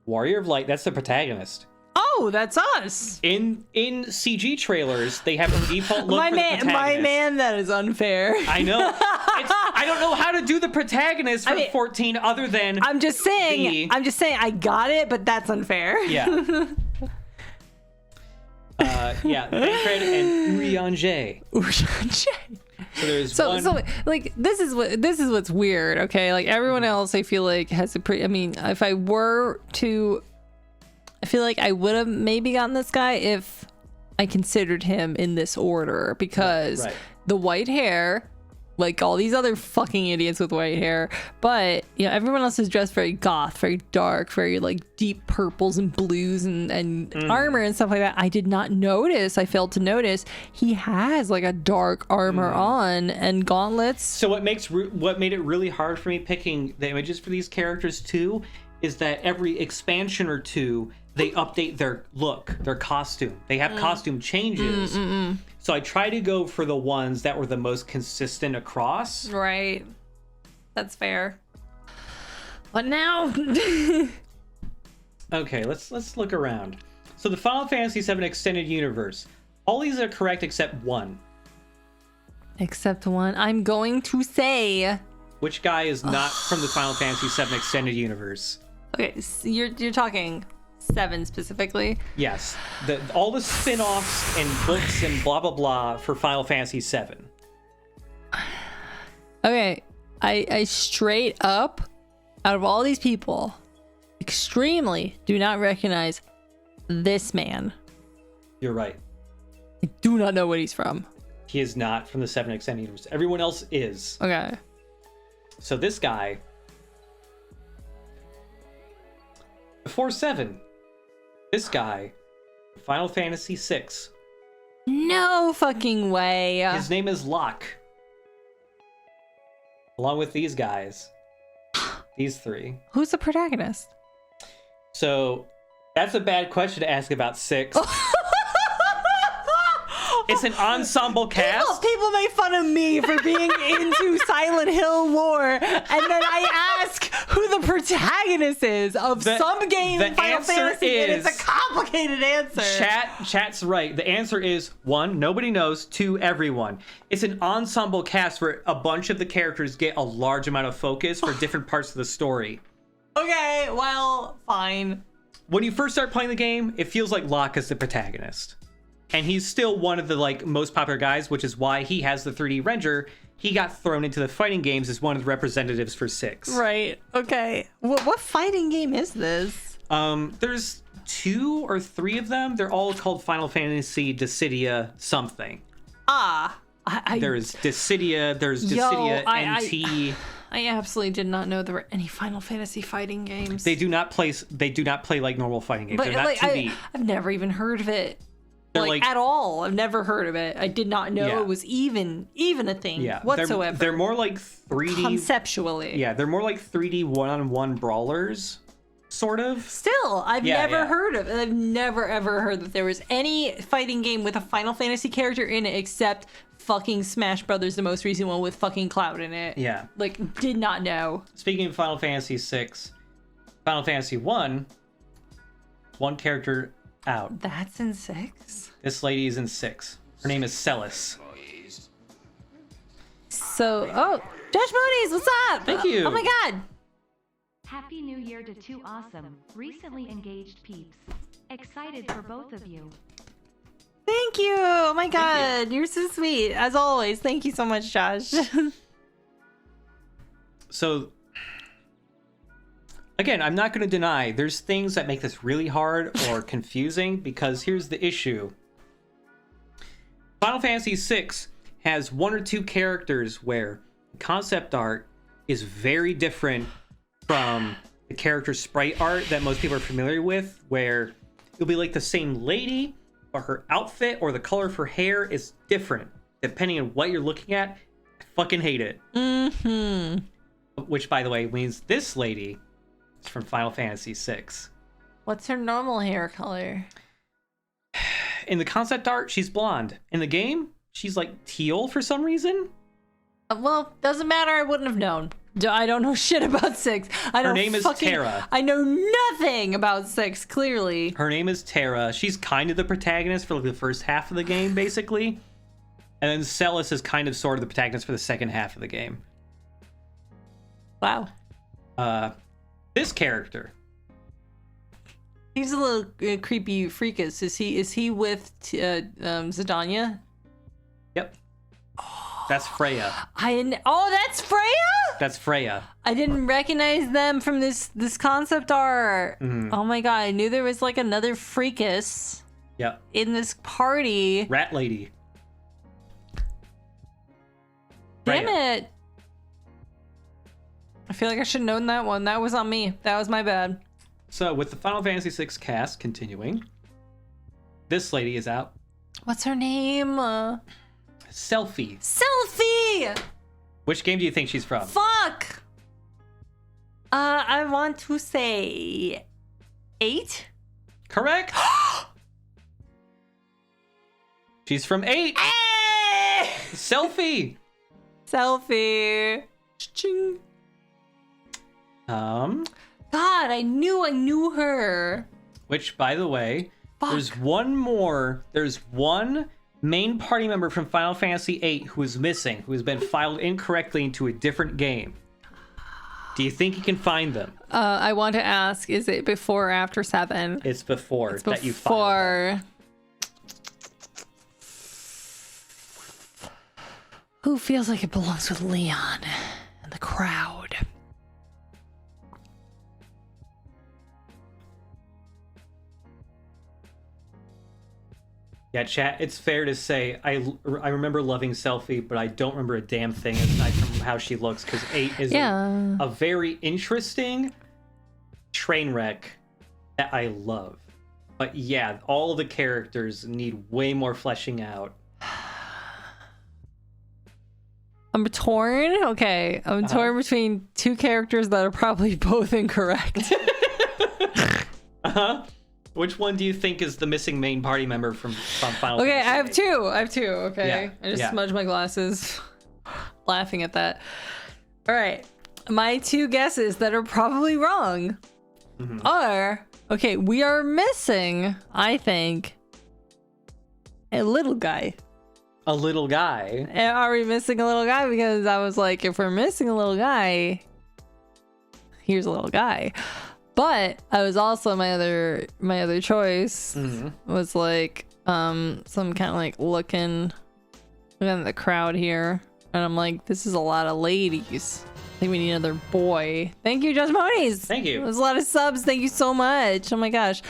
Warrior of Light. That's the protagonist. Oh, that's us. In CG trailers, they have a default look My for man, the protagonist. that is unfair. I know. I don't know how to do the protagonist for 14 other than. I'm just saying. I got it, but that's unfair. Yeah. Yeah, Thancred and Urianger. So there's one. So like this is what's weird. Okay, like everyone else, I feel like has a pretty. I mean, if I were to, I feel like I would have maybe gotten this guy if I considered him in this order because the white hair. Like all these other fucking idiots with white hair. But, you know, everyone else is dressed very goth, very dark, very like deep purples and blues and armor and stuff like that. I did not notice. I failed to notice he has like a dark armor on and gauntlets. So what made it really hard for me picking the images for these characters too is that every expansion or two, they update their look, their costume. They have costume changes. So I try to go for the ones that were the most consistent across. Right. That's fair. But now... Okay, let's look around. So the Final Fantasy VII Extended Universe. All these are correct except one. Except one. I'm going to say... Which guy is not from the Final Fantasy VII Extended Universe? Okay, so you're talking 7 specifically? Yes. All the spin-offs and books and blah, blah, blah for Final Fantasy VII. Okay, I straight up, out of all these people, extremely do not recognize this man. You're right. I do not know what he's from. He is not from the 7 Extended Universe. Everyone else is. Okay. So this guy... Before 7, this guy, Final Fantasy VI. No fucking way. His name is Locke. Along with these guys. These 3. Who's the protagonist? So, that's a bad question to ask about 6. It's an ensemble cast. People make fun of me for being into Silent Hill lore, and then I ask who the protagonist is of some game in Final Fantasy, and it's a complicated answer. Chat's right. The answer is 1, nobody knows. 2, everyone. It's an ensemble cast where a bunch of the characters get a large amount of focus for different parts of the story. Okay, well, fine. When you first start playing the game, it feels like Locke is the protagonist. And he's still one of the most popular guys, which is why he has the 3D render. He got thrown into the fighting games as one of the representatives for 6. Right. Okay. What fighting game is this? There's 2 or 3 of them. They're all called Final Fantasy Dissidia something. There's Dissidia. There's Dissidia NT. I absolutely did not know there were any Final Fantasy fighting games. They do not play like normal fighting games. But They're not 2D. I've never even heard of it. They're at all. I've never heard of it. I did not know it was even a thing whatsoever. They're more like 3D conceptually. Yeah, they're more like 3D one-on-one brawlers, sort of. Still, I've never heard of it. I've never ever heard that there was any fighting game with a Final Fantasy character in it except fucking Smash Brothers, the most recent one with fucking Cloud in it. Yeah. Did not know. Speaking of Final Fantasy 6, Final Fantasy 1, one character out. That's in 6? This lady is in 6. Her name is Celis. So, Josh Moonies, what's up? Thank you. Oh my god. Happy New Year to 2 awesome, recently engaged peeps. Excited for both of you. Thank you. Oh my god, you're so sweet. As always, thank you so much, Josh. So, again, I'm not going to deny there's things that make this really hard or confusing because here's the issue. Final Fantasy VI has 1 or 2 characters where concept art is very different from the character sprite art that most people are familiar with, where it'll be like the same lady, but her outfit or the color of her hair is different depending on what you're looking at. I fucking hate it. Which, by the way, means this lady It's from Final Fantasy VI. What's her normal hair color? In the concept art, she's blonde. In the game, she's like teal for some reason. Well, doesn't matter. I wouldn't have known. I don't know shit about 6. Her name is Terra. I know nothing about 6, clearly. Her name is Terra. She's kind of the protagonist for like the first half of the game, basically. And then Celis is kind of sort of the protagonist for the second half of the game. Wow. This character. He's a little creepy freakus. Is he with Zidania? Yep. That's Freya. That's Freya? That's Freya. I didn't recognize them from this concept art. Oh my god, I knew there was like another freakus Yep. in this party. Rat Lady. Damn Freya. it. I feel like I should have known that one. That was on me. That was my bad. So, with the Final Fantasy VI cast continuing, this lady is out. What's her name? Selfie. Selfie! Which game do you think she's from? Fuck! I want to say 8? Correct. She's from 8. Hey! Selfie. Selfie. Ching. God, I knew her. Which, by the way, Fuck. there's one main party member from Final Fantasy VIII who is missing, who has been filed incorrectly into a different game. Do you think you can find them? I want to ask, is it before or after 7? It's before It's that you filed them. before. Who feels like it belongs with Leon and the crowd? Yeah, chat, it's fair to say I remember loving Selfie, but I don't remember a damn thing aside from how she looks, because 8 is a very interesting train wreck that I love. But yeah, all the characters need way more fleshing out. I'm torn. Okay, I'm torn between 2 characters that are probably both incorrect. Which one do you think is the missing main party member from Final Okay, Fantasy? I have two. Okay, Yeah, I just yeah. smudged my glasses, laughing at that. All right, my 2 guesses that are probably wrong are we are missing, I think, a little guy. A little guy. And are we missing a little guy? Because I was like, if we're missing a little guy, here's a little guy. But I was also my other choice was like some kind of like looking at the crowd here, and I'm like, this is a lot of ladies. I think we need another boy. Thank you, Judge Monies. Thank you. There's a lot of subs. Thank you so much. Oh my gosh.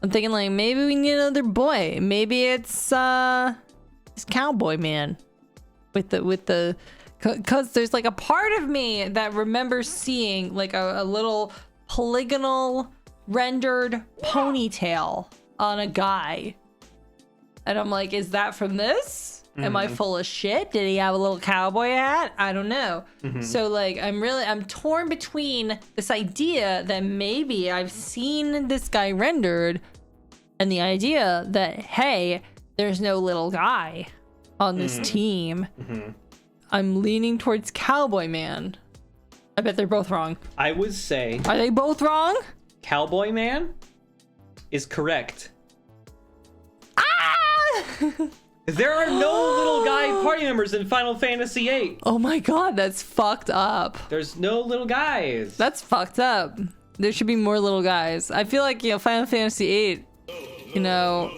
I'm thinking like maybe we need another boy. Maybe it's this cowboy man with the because there's like a part of me that remembers seeing like a little polygonal rendered ponytail on a guy, and I'm like, is that from this? Am I full of shit? Did he have a little cowboy hat? I don't know. So like I'm torn between this idea that maybe I've seen this guy rendered and the idea that, hey, there's no little guy on this team. I'm leaning towards cowboy man. I bet they're both wrong. I would say Are they both wrong? Cowboy Man is correct. Ah! There are no little guy party members in Final Fantasy VIII. Oh my god, that's fucked up. There's no little guys. That's fucked up. There should be more little guys. I feel like, Final Fantasy VIII,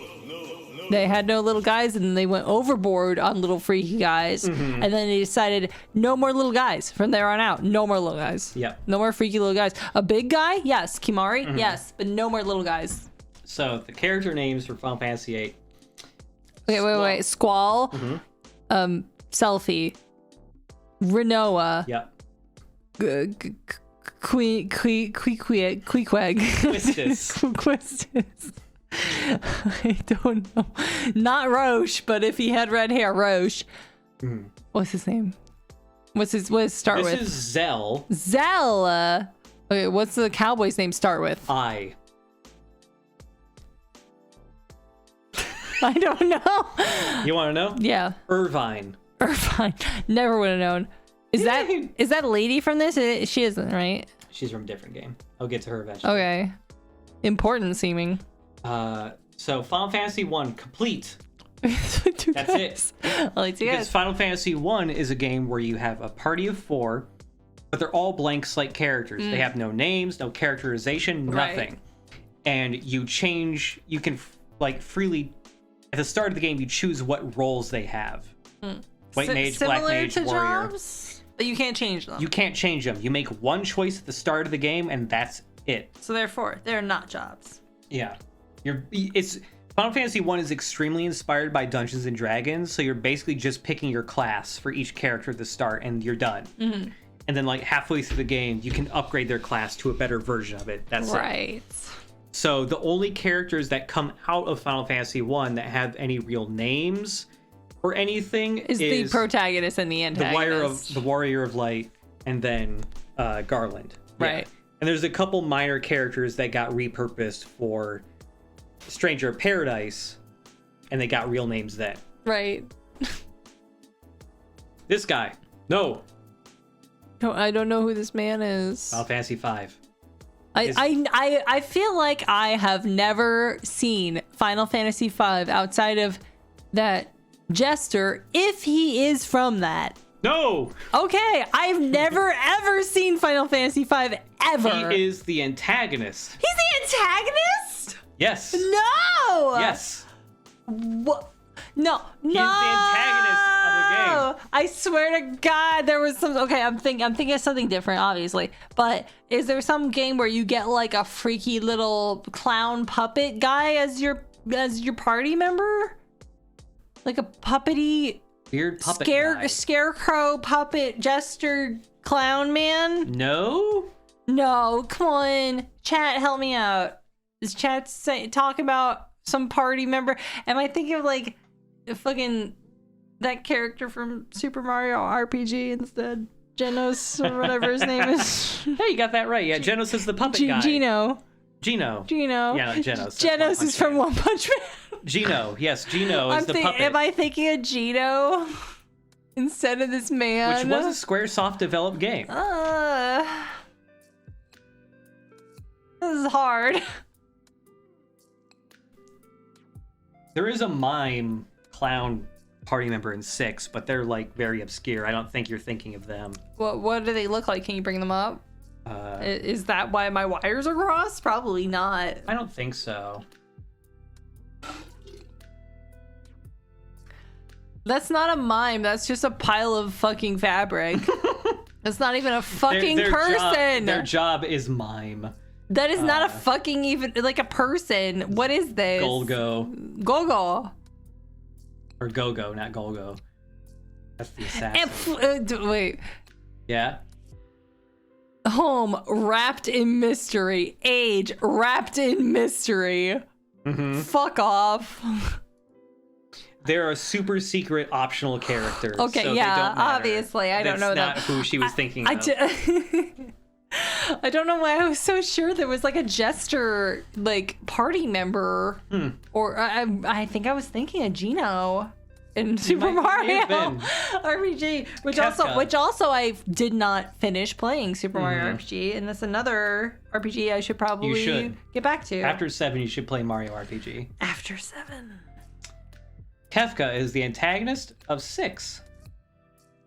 they had no little guys, and then they went overboard on little freaky guys, and then they decided no more little guys from there on out. No more little guys. Yep. No more freaky little guys. A big guy, yes. Kimari, yes, but no more little guys. So the character names for Final Fantasy VIII. Okay, wait. Squall, Selfie, Renoa, Yep. Queequeg, Quistis. Quistis. I don't know. Not Roche, but if he had red hair, Roche. What's his name? What's his start This with? is Zell. Zell. Okay, what's the cowboy's name start with? I. I don't know. You want to know? Yeah. Irvine. Irvine. Never would have known. Is that lady from this? She isn't, right? She's from a different game. I'll get to her eventually. Okay. Important seeming. So Final Fantasy 1 complete. That's it. Let's see Because it. Final Fantasy 1 is a game where you have a party of 4, but they're all blank slate characters. They have no names, no characterization, nothing. Right. And you can like freely, at the start of the game, you choose what roles they have. White mage, black mage, to warrior. jobs, but you can't change them. You can't change them. You make one choice at the start of the game, and that's it. So therefore, they're not jobs. Yeah. Final Fantasy 1 is extremely inspired by Dungeons and Dragons, so you're basically just picking your class for each character at the start, and you're done. Mm-hmm. And then, like, halfway through the game, you can upgrade their class to a better version of it. That's right. it. So the only characters that come out of Final Fantasy 1 that have any real names or anything is the protagonist and the antagonist. The Warrior of Light, and then Garland. Right. Yeah. And there's a couple minor characters that got repurposed for Stranger of Paradise, and they got real names then. Right. This guy. No. I don't know who this man is. Final Fantasy 5. I feel like I have never seen Final Fantasy V outside of that Jester, if he is from that. No! Okay, I've never ever seen Final Fantasy V ever. He is the antagonist. He's the antagonist? Yes. No! Yes. What? No. He's the antagonist of the game. I swear to God, there was some. Okay, I'm thinking of something different, obviously. But is there some game where you get like a freaky little clown puppet guy as your party member? Like a puppety Weird puppet guy. Scarecrow puppet jester clown man? No? No, come on. Chat, help me out. Is chat talk about some party member? Am I thinking of like fucking that character from Super Mario RPG instead? Genos or whatever his name is. Hey, you got that right. Yeah, Genos is the puppet guy. Gino. Gino. Yeah, not Genos. Genos is from One Punch Man. Gino. Yes, Gino is the puppet. Am I thinking of Gino instead of this man? Which was a Squaresoft developed game. This is hard. There is a mime clown party member in 6, but they're like very obscure. I don't think you're thinking of them. What do they look like? Can you bring them up? Is that why my wires are crossed? Probably not. I don't think so. That's not a mime. That's just a pile of fucking fabric. That's not even a fucking person. Their job is mime. That is not a fucking even like a person. What is this? Golgo. Gogo. Or Gogo, not Golgo. That's the assassin. Wait. Yeah. Home wrapped in mystery. Age wrapped in mystery. Mm-hmm. Fuck off. There are super secret optional characters. Okay, so yeah, they don't matter. Obviously, I don't know That's not who she was thinking of. I don't know why I was so sure there was like a jester, like party member, or I think I was thinking of Gino in Super Mario RPG, which also I did not finish playing Super Mario RPG, and that's another RPG I should probably get back to. After 7, you should play Mario RPG. After 7. Kefka is the antagonist of 6.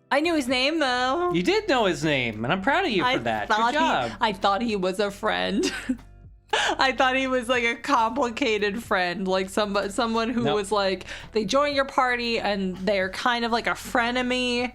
I knew his name though. You did know his name, and I'm proud of you for that. Good job. I thought he was a friend. I thought he was like a complicated friend, like someone who was like, they join your party and they're kind of like a frenemy,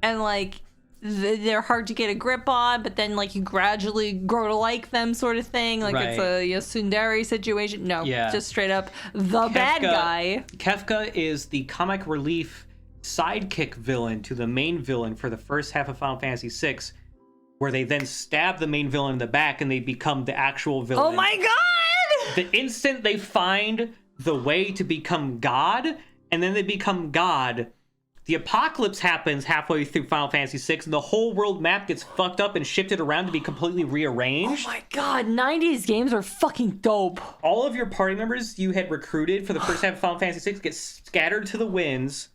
and like they're hard to get a grip on, but then like you gradually grow to like them, sort of thing. Like it's a tsundere situation. No, just straight up the bad guy. Kefka is the comic relief sidekick villain to the main villain for the first half of Final Fantasy VI, where they then stab the main villain in the back and they become the actual villain. Oh my god! The instant they find the way to become God, and then they become God, the apocalypse happens halfway through Final Fantasy VI, and the whole world map gets fucked up and shifted around to be completely rearranged. Oh my god, 90s games are fucking dope. All of your party members you had recruited for the first half of Final Fantasy VI get scattered to the winds.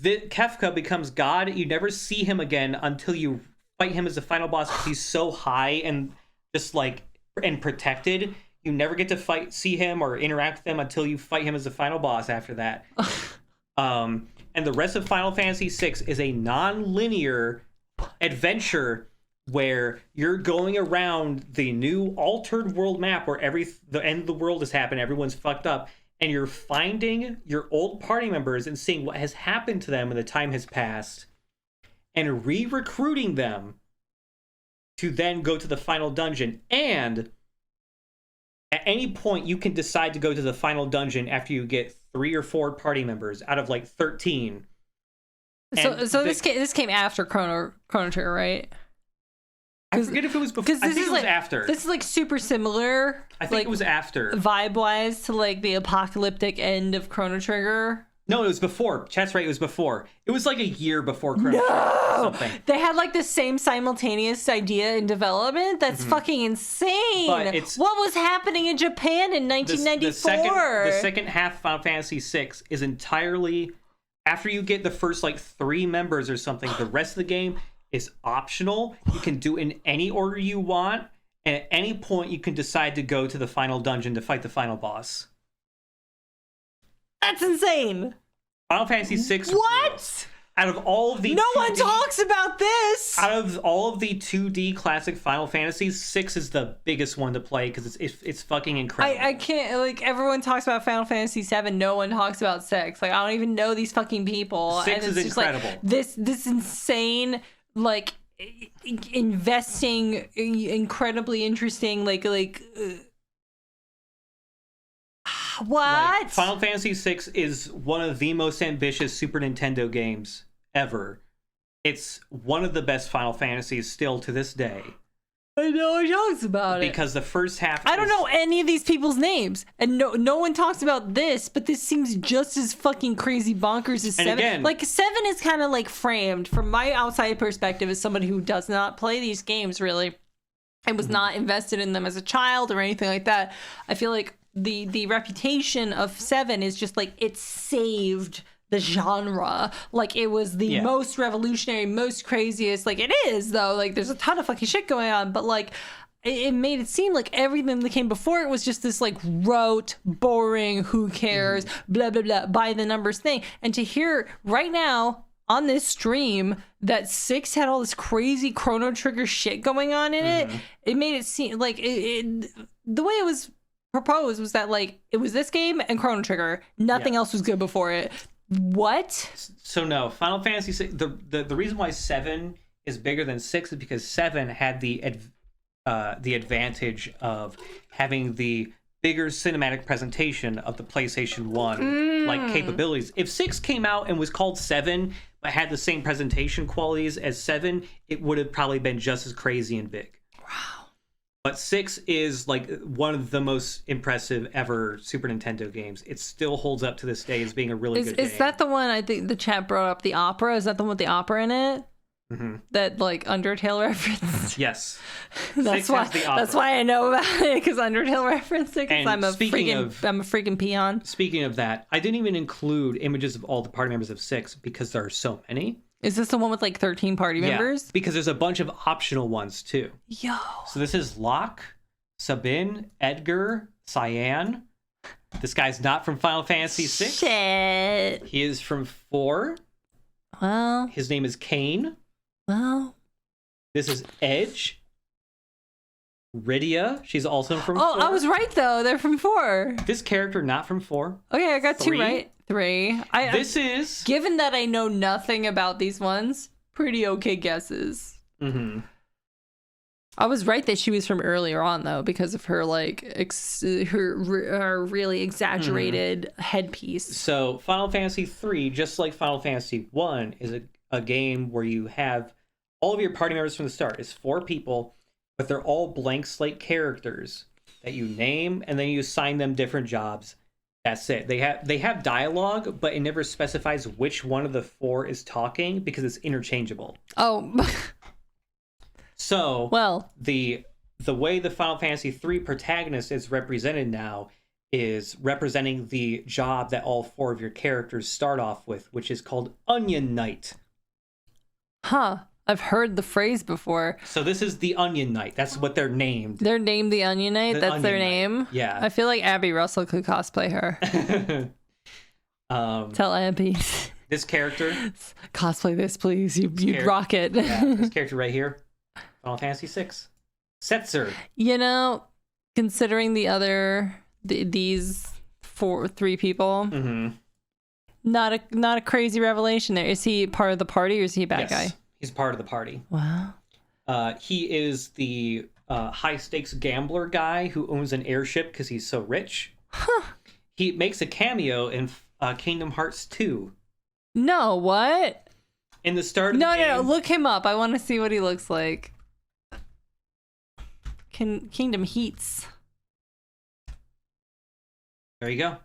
Kefka becomes God. You never see him again until you fight him as the final boss because he's so high and just like and protected. You never get to see him or interact with him until you fight him as the final boss after that. And the rest of Final Fantasy VI is a non-linear adventure where you're going around the new altered world map where the end of the world has happened, everyone's fucked up, and you're finding your old party members and seeing what has happened to them when the time has passed, and re-recruiting them to then go to the final dungeon. And at any point, you can decide to go to the final dungeon after you get 3 or 4 party members out of like 13. This came after Chrono Trigger, right? I forget if it was before. I think it was after. This is like super similar. I think it was after. Vibe-wise to like the apocalyptic end of Chrono Trigger. No, it was before. Chat's right, it was before. It was like a year before Chrono Trigger or something. They had like the same simultaneous idea in development. That's fucking insane. But what was happening in Japan in 1994? The second half of Final Fantasy VI is entirely after you get the first like 3 members or something. The rest of the game is optional. You can do in any order you want, and at any point you can decide to go to the final dungeon to fight the final boss. That's insane. Final Fantasy VI. What? Out of all of the no one talks about this. Out of all of the 2D classic Final Fantasies, 6 is the biggest one to play because it's fucking incredible. I can't, like, everyone talks about Final Fantasy 7. No one talks about 6. Like, I don't even know these fucking people. 6 is incredible. Like, this insane, like, investing, incredibly interesting, what? Like, Final Fantasy VI is one of the most ambitious Super Nintendo games ever. It's one of the best Final Fantasies still to this day. I know one talks about it. Because the first half... I don't know any of these people's names. And no one talks about this, but this seems just as fucking crazy bonkers as 7. Again, like, 7 is kind of like framed, from my outside perspective as somebody who does not play these games, really. I was not invested in them as a child or anything like that. I feel like the reputation of 7 is just like it saved the genre. Like it was the most revolutionary, most craziest. Like it is though. Like there's a ton of fucking shit going on, but like it made it seem like everything that came before it was just this like rote, boring, who cares, blah blah blah, by the numbers thing. And to hear right now on this stream that 6 had all this crazy Chrono Trigger shit going on in it, it made it seem like the way it was proposed was that like it was this game and Chrono Trigger, nothing else was good before it. What? So no, Final Fantasy 6, the reason why 7 is bigger than 6 is because 7 had the advantage of having the bigger cinematic presentation of the PlayStation 1 like capabilities. If 6 came out and was called 7 but had the same presentation qualities as 7, it would have probably been just as crazy and big. Wow. But 6 is like one of the most impressive ever Super Nintendo games. It still holds up to this day as being a really good game. Is that the one I think the chat brought up, the opera? Is that the one with the opera in it? That like Undertale reference? Yes. That's why I know about it, because Undertale referenced it, because I'm a freaking peon. Speaking of that, I didn't even include images of all the party members of 6 because there are so many. Is this the one with like 13 party members? Because there's a bunch of optional ones too. Yo. So this is Locke, Sabine, Edgar, Cyan. This guy's not from Final Fantasy VI. Shit. He is from 4. Well. His name is Kane. Well. This is Edge. Rydia. She's also from 4. Oh, I was right though. They're from 4. This character not from 4. Okay, I got 3. 2 right. 3. Is given that I know nothing about these ones, pretty okay guesses. I was right that she was from earlier on though, because of her like her really exaggerated headpiece. So Final Fantasy 3, just like Final Fantasy 1, is a game where you have all of your party members from the start. It's 4 people, but they're all blank slate characters that you name, and then you assign them different jobs That's it. They have dialogue, but it never specifies which one of the 4 is talking because it's interchangeable. Oh. So Well, the way the Final Fantasy III protagonist is represented now is representing the job that all 4 of your characters start off with, which is called Onion Knight. huh. I've heard the phrase before. So this is the Onion Knight. That's what they're named. They're named the Onion Knight. The That's their Onion Knight. name. Yeah. I feel like Abby Russell could cosplay her. Tell Abby. This character, Cosplay this, please. You'd rock it. yeah, this character right here, Final Fantasy VI, Setzer. You know, considering these 3 people, Mm-hmm. not a crazy revelation there. Is he part of the party or is he a bad guy? He's part of the party. Wow. He is the high stakes gambler guy who owns an airship because he's so rich. Huh. He makes a cameo in Kingdom Hearts 2. No, what? In the start of No, the game, no, look him up. I want to see what he looks like. Kingdom Heats. There you go.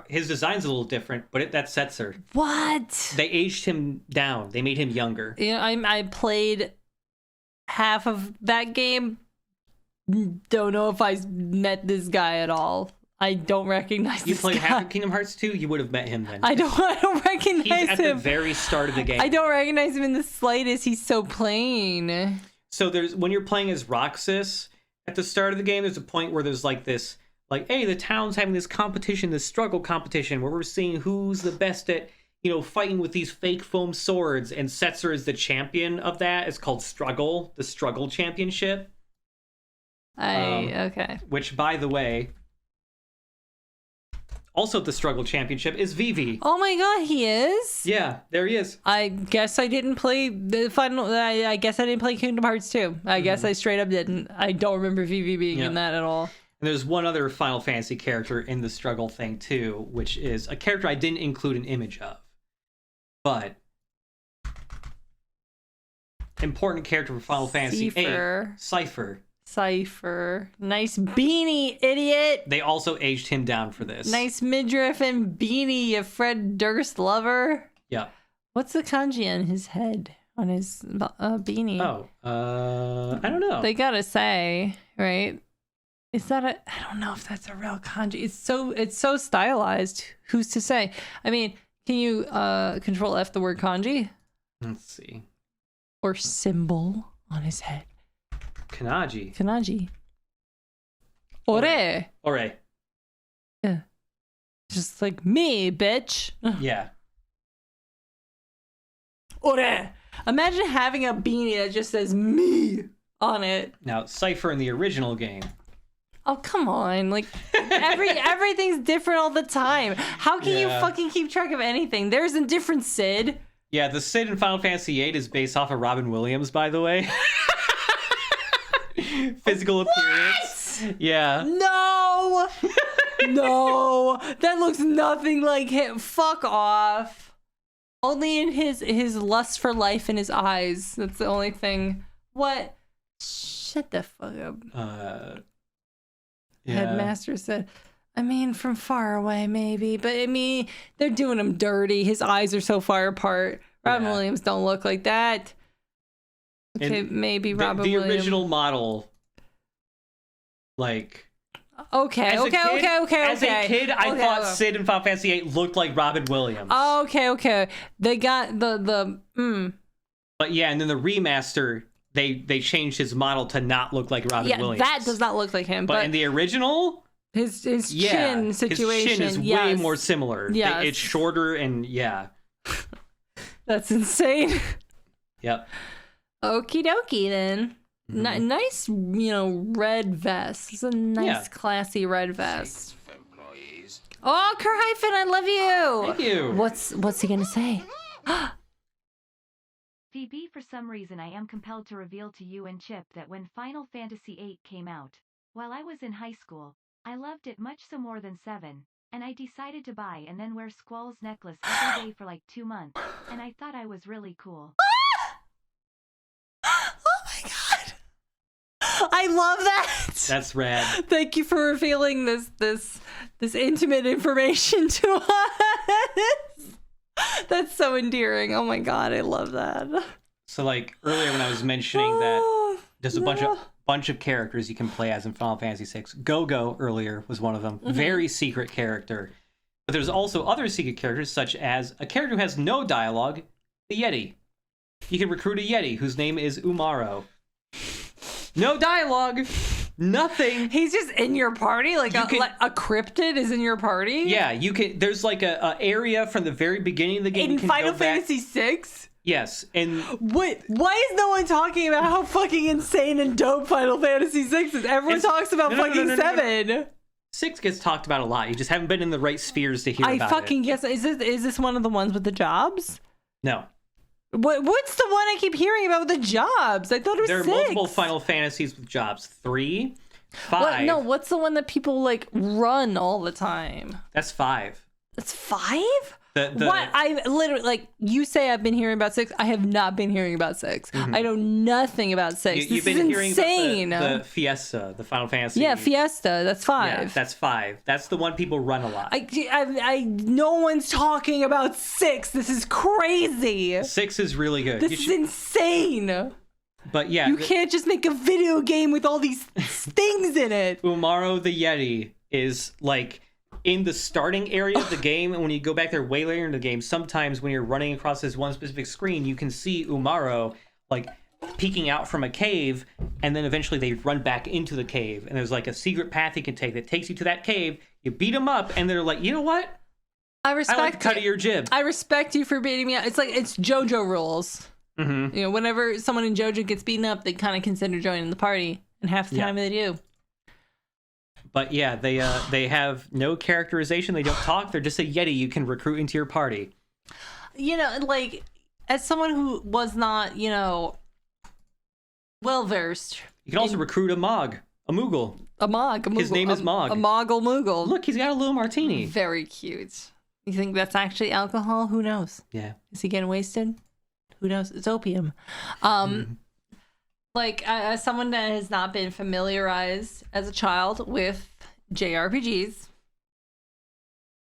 His design's a little different, but that's Setzer. What? They aged him down. They made him younger. You know, I played half of that game. Don't know if I met this guy at all. I don't recognize You this played guy. half of Kingdom Hearts 2, you would have met him then. I don't recognize He's at him. the very start of the game. I don't recognize him in the slightest. He's so plain. So when you're playing as Roxas, at the start of the game, there's a point where there's like this, like, hey, the town's having this competition, this struggle competition, where we're seeing who's the best at, fighting with these fake foam swords, and Setzer is the champion of that. It's called Struggle, the Struggle Championship. Okay. Which, by the way, also the Struggle Championship is Vivi. Oh my god, he is? Yeah, there he is. I guess I didn't play the final. I guess I didn't play Kingdom Hearts 2. I guess I straight up didn't. I don't remember Vivi being in that at all. And there's one other Final Fantasy character in the Struggle thing too, which is a character I didn't include an image of. But important character for Final Fantasy VIII, Cypher. Cypher. Nice beanie, idiot. They also aged him down for this. Nice midriff and beanie, you Fred Durst lover. Yeah. What's the kanji on his head? On his beanie? Oh, I don't know. They gotta say, right? Is that I don't know if that's a real kanji. It's so stylized. Who's to say? I mean, can you control F the word kanji? Let's see. Or symbol on his head? Kanaji. Kanaji. Ore. Ore. Yeah. Just like me, bitch. Yeah. Ore. Imagine having a beanie that just says me on it. Now, Cypher in the original game. Oh, come on. Like, everything's different all the time. How can you fucking keep track of anything? There's a different Sid. Yeah, the Sid in Final Fantasy VIII is based off of Robin Williams, by the way. Physical appearance. Yeah. No! No! That looks nothing like him. Fuck off. Only in his lust for life in his eyes. That's the only thing. What? Shut the fuck up. Yeah. Headmaster said, I mean, from far away, maybe. But, I mean, they're doing him dirty. His eyes are so far apart. Robin Williams don't look like that. Okay, maybe Robin the Williams. original model, like... Okay. As a kid, I thought okay. Sid in Final Fantasy VIII looked like Robin Williams. Okay. They got the But yeah, and then the remaster, they changed his model to not look like Robin Williams. that does not look like him. But in the original, his chin situation, his chin is way more similar. Yes. It's shorter and That's insane. Yep. Okie dokie then. Nice, red vest. It's a nice, classy red vest. Oh, Kerhyphen, I love you. Thank you. What's he gonna say? Phoebe, for some reason I am compelled to reveal to you and Chip that when Final Fantasy VIII came out, while I was in high school, I loved it much so more than 7, and I decided to buy and then wear Squall's necklace every day for like 2 months, and I thought I was really cool. Oh my god. I love that. That's rad. Thank you for revealing this intimate information to us. That's so endearing. Oh my god, I love that. So like earlier when I was mentioning that there's a bunch of characters you can play as in Final Fantasy VI. Go-Go earlier was one of them. Very secret character. But there's also other secret characters, such as a character who has no dialogue, the Yeti. You can recruit a Yeti whose name is Umaro. No dialogue, nothing. He's just in your party, like a cryptid is in your party. Yeah, you can. There's like a area from the very beginning of the game. In you can Final go back. Fantasy VI. Yes, and Wait, why is no one talking about how fucking insane and dope Final Fantasy VI is? Everyone talks about fucking 7. 6 gets talked about a lot. You just haven't been in the right spheres to hear about it. I fucking guess. Is this one of the ones with the jobs? No. What's the one I keep hearing about with the jobs? I thought it was There are 6. multiple Final Fantasies with jobs. 3, 5. What? No, what's the one that people like run all the time? That's 5. That's 5? What? I literally, like, you say I've been hearing about 6. I have not been hearing about 6. I know nothing about 6. You've this been is hearing insane. about the Fiesta, the Final Fantasy. Yeah, Fiesta. That's 5. Yeah, that's 5. That's the one people run a lot. No one's talking about 6. This is crazy. 6 is really good. This is insane. But yeah, You can't just make a video game with all these things in it. Umaro the Yeti is like in the starting area of the game, and when you go back there way later in the game, sometimes when you're running across this one specific screen, you can see Umaro like peeking out from a cave, and then eventually they run back into the cave, and there's like a secret path you can take that takes you to that cave. You beat them up, and they're like, you know what? I respect I like the cut of your jib. I respect you for beating me up. It's like it's JoJo rules. Mm-hmm. You know, whenever someone in JoJo gets beaten up, they kind of consider joining the party, and half the time they do. But yeah, they have no characterization. They don't talk. They're just a Yeti you can recruit into your party. You know, like, as someone who was not, you know, well versed. You can also recruit a Moogle. A Moogle. His name is Mog. A Moggle Moogle. Look, he's got a little martini. Very cute. You think that's actually alcohol? Who knows? Yeah. Is he getting wasted? Who knows? It's opium. Like, as someone that has not been familiarized as a child with JRPGs,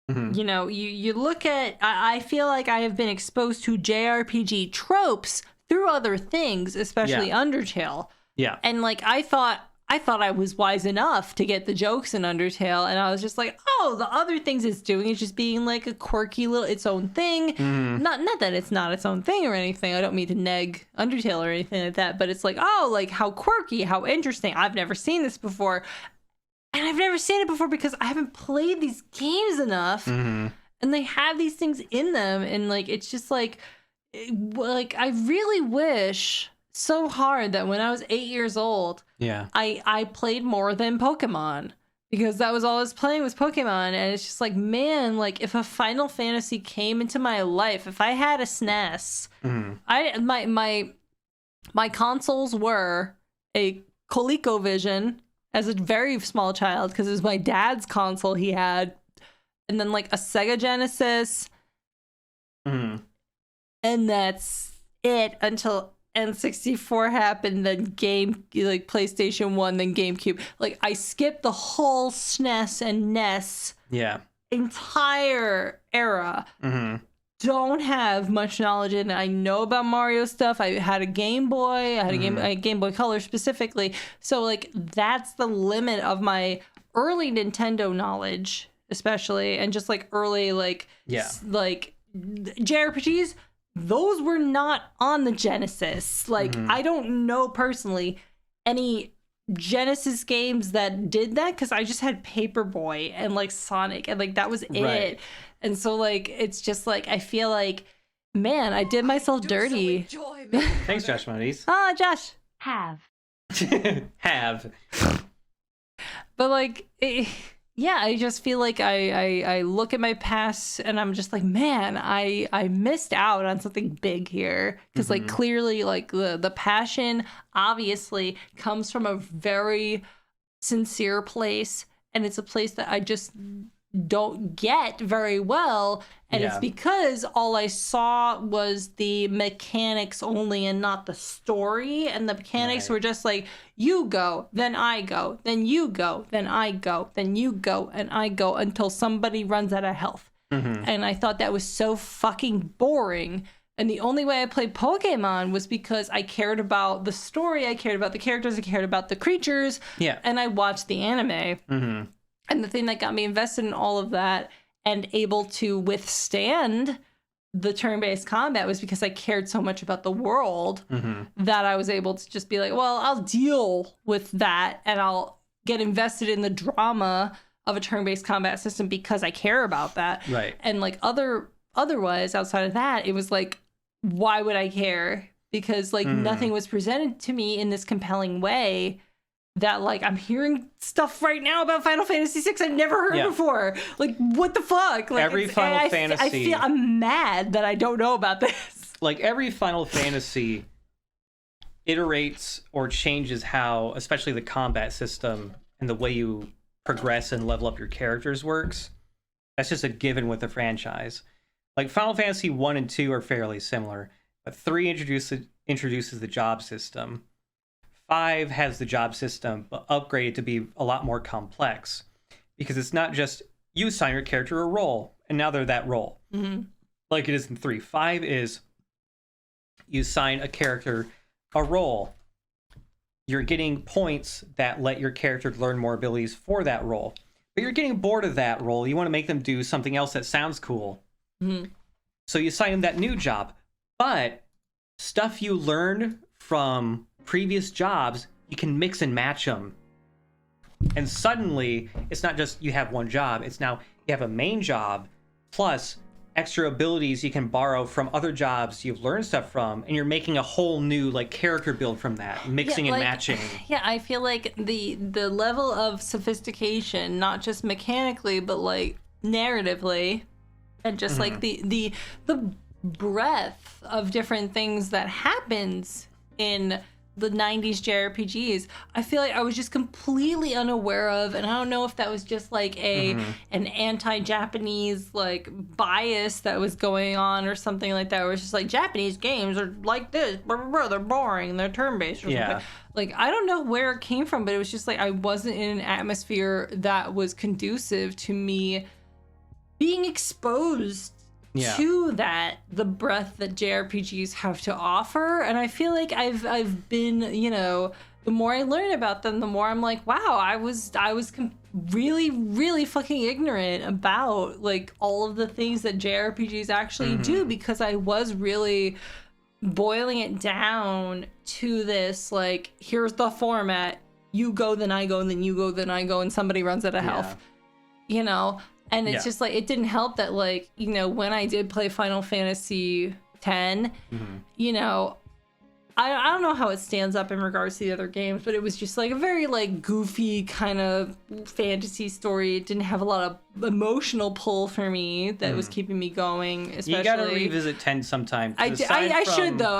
you know, you look at, I feel like I have been exposed to JRPG tropes through other things, especially Undertale. Yeah. And like, I thought I was wise enough to get the jokes in Undertale, and I was just like, oh, the other things it's doing is just being like a quirky little its own thing. Not that it's not its own thing or anything. I don't mean to neg Undertale or anything like that, but it's like, oh, like how quirky, how interesting. I've never seen this before. And I've never seen it before because I haven't played these games enough. And they have these things in them, and like it's just like I really wish so hard that when I was 8 years old, I played more than Pokemon, because that was all I was playing was Pokemon. And it's just like, man, like if a Final Fantasy came into my life, if I had a SNES, my consoles were a ColecoVision as a very small child, because it was my dad's console he had, and then like a Sega Genesis, and that's it until N64 happened, then PlayStation 1, then GameCube. Like, I skipped the whole SNES and NES entire era. Don't have much knowledge in it. I know about Mario stuff. I had a Game Boy. I had a Game Boy Color specifically. So, like, that's the limit of my early Nintendo knowledge, especially, and just, like, early, like JRPGs. Those were not on the Genesis. Like, I don't know personally any Genesis games that did that, because I just had Paperboy and like Sonic, and like that was it. And so like it's just like I feel like, man, I did myself dirty. Thanks, Josh Moniz. Josh. Have. But like I just feel like I look at my past and I'm just like, man, I missed out on something big here, because like clearly like the passion obviously comes from a very sincere place, and it's a place that I just don't get very well, and it's Yeah. because all I saw was the mechanics only and not the story, and the mechanics Right. were just like, you go, then I go, then you go, then I go, then you go, and I go until somebody runs out of health. And I thought that was so fucking boring. And the only way I played Pokemon was because I cared about the story, I cared about the characters, I cared about the creatures, Yeah. and I watched the anime. Mm-hmm. And the thing that got me invested in all of that and able to withstand the turn-based combat was because I cared so much about the world that I was able to just be like, well, I'll deal with that and I'll get invested in the drama of a turn-based combat system because I care about that. Right. And like otherwise, outside of that, it was like, why would I care? Because like nothing was presented to me in this compelling way that like I'm hearing stuff right now about Final Fantasy VI I've never heard before. Like, what the fuck? Like, Every Final Fantasy, I'm mad that I don't know about this. like every Final Fantasy iterates or changes how, especially the combat system and the way you progress and level up your characters works. That's just a given with the franchise. Like Final Fantasy 1 and 2 are fairly similar, but 3 introduces the job system. 5 has the job system, but upgraded to be a lot more complex. Because it's not just you assign your character a role, and now they're that role. Like it is in 3. 5 is you assign a character a role. You're getting points that let your character learn more abilities for that role. But you're getting bored of that role. You want to make them do something else that sounds cool. So you assign them that new job. But stuff you learned from previous jobs, you can mix and match them. And suddenly, it's not just you have one job. It's now you have a main job plus extra abilities you can borrow from other jobs you've learned stuff from, and you're making a whole new like character build from that, mixing and matching. Yeah, I feel like the level of sophistication, not just mechanically, but like narratively, and just like the breadth of different things that happens in the 90s JRPGs, I feel like I was just completely unaware of, and I don't know if that was just like an anti-Japanese like bias that was going on or something like that, where it's just like Japanese games are like this, blah, blah, blah, they're boring, they're turn-based or something. Like, I don't know where it came from, but it was just like I wasn't in an atmosphere that was conducive to me being exposed to that, the breadth that JRPGs have to offer. And I feel like I've been, you know, the more I learn about them, the more I'm like, wow, I was really, really fucking ignorant about like all of the things that JRPGs actually do, because I was really boiling it down to this, like, here's the format, you go, then I go, and then you go, then I go, and somebody runs out of health, you know? And it's just like, it didn't help that, like, you know, when I did play Final Fantasy X, you know, I don't know how it stands up in regards to the other games, but it was just like a very like goofy kind of fantasy story. It didn't have a lot of emotional pull for me that was keeping me going. Especially, you gotta revisit 10 sometime. I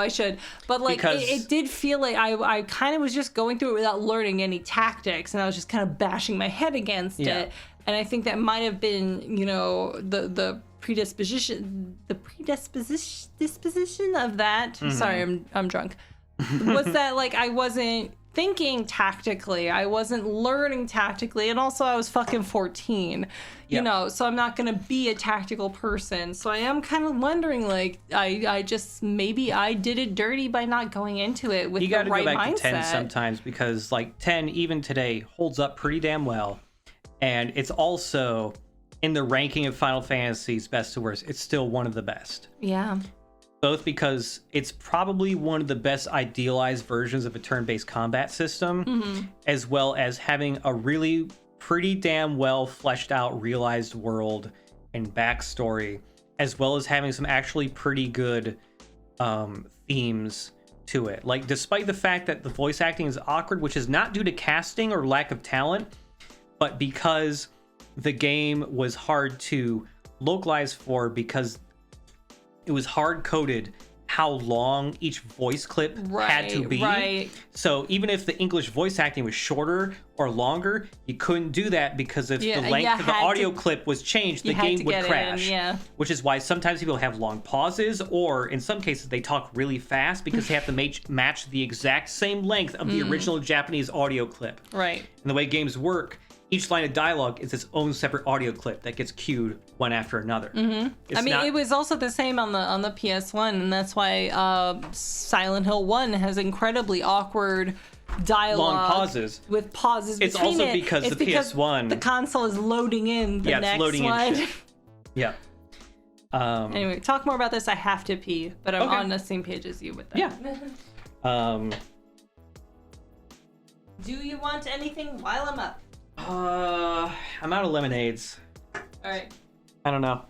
should. But like, it did feel like I kind of was just going through it without learning any tactics, and I was just kind of bashing my head against it. And I think that might have been, you know, the predisposition of that. Sorry, I'm drunk. Was that like I wasn't thinking tactically, I wasn't learning tactically, and also I was fucking 14, you know, so I'm not gonna be a tactical person. So I am kind of wondering, like, I just, maybe I did it dirty by not going into it with the right mindset. You gotta go back to 10 sometimes, because like 10 even today holds up pretty damn well, and it's also in the ranking of Final Fantasy's best to worst, it's still one of the best. Yeah. Both because it's probably one of the best idealized versions of a turn-based combat system, as well as having a really pretty damn well fleshed out realized world and backstory, as well as having some actually pretty good themes to it. Like, despite the fact that the voice acting is awkward, which is not due to casting or lack of talent, but because the game was hard to localize for, because it was hard coded how long each voice clip had to be. Right. So even if the English voice acting was shorter or longer, you couldn't do that because if the length of the audio clip was changed, the game would crash. Which is why sometimes people have long pauses, or in some cases they talk really fast because they have to match the exact same length of the original Japanese audio clip. Right. And the way games work, each line of dialogue is its own separate audio clip that gets cued one after another. It was also the same on the PS1, and that's why Silent Hill 1 has incredibly awkward dialogue. Long pauses. With pauses It's between also because the PS1... the console is loading in the next it's loading one. in shit. Yeah. Anyway, talk more about this. I have to pee, but I'm Okay. on the same page as you with that. Yeah. Do you want anything while I'm up? I'm out of lemonades. All right. I don't know.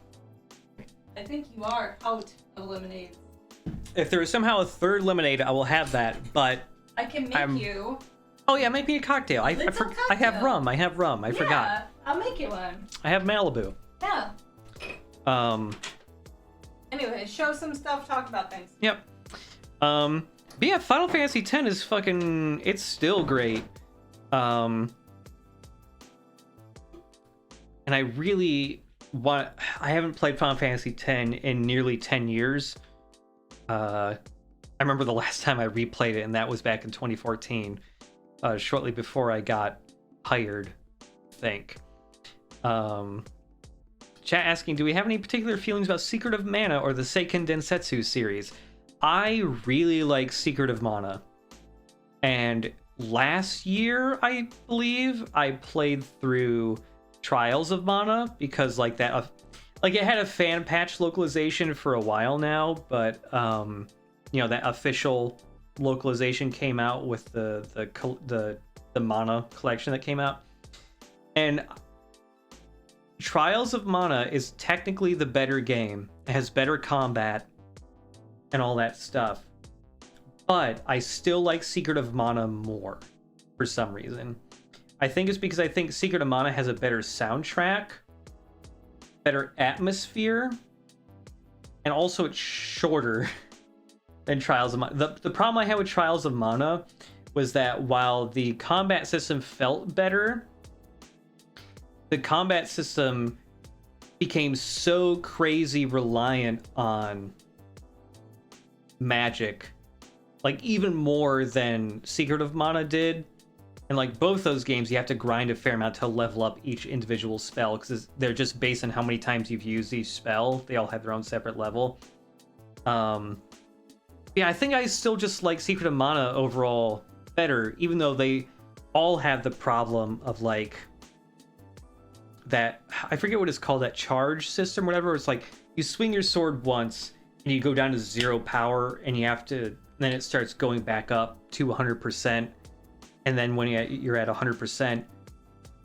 I think you are out of lemonade. If there is somehow a third lemonade, I will have that, but... I can make you. Oh yeah, make me a cocktail. I have cocktail. rum. I forgot. Yeah, I'll make you one. I have Malibu. Yeah. Um... Anyway, show some stuff, talk about things. Yep. But yeah, Final Fantasy X is fucking... It's still great. And I really want... I haven't played Final Fantasy X in nearly 10 years. I remember the last time I replayed it, and that was back in 2014. Shortly before I got hired, I think. Chat asking, do we have any particular feelings about Secret of Mana or the Seiken Densetsu series? I really like Secret of Mana. And last year, I believe, I played through Trials of Mana because like that, like it had a fan patch localization for a while now, but you know, that official localization came out with the Mana collection that came out. And Trials of Mana is technically the better game. It has better combat and all that stuff. But I still like Secret of Mana more for some reason. I think it's because I think Secret of Mana has a better soundtrack, better atmosphere, and also it's shorter than Trials of Mana. The problem I had with Trials of Mana was that while the combat system felt better, the combat system became so crazy reliant on magic, like even more than Secret of Mana did. And like both those games, you have to grind a fair amount to level up each individual spell because they're just based on how many times you've used each spell. They all have their own separate level. Yeah, I think I still just like Secret of Mana overall better, even though they all have the problem of like that, I forget what it's called, that charge system, whatever. It's like you swing your sword once and you go down to 0 power and you have to, then it starts going back up to 100%. And then when you're at 100%,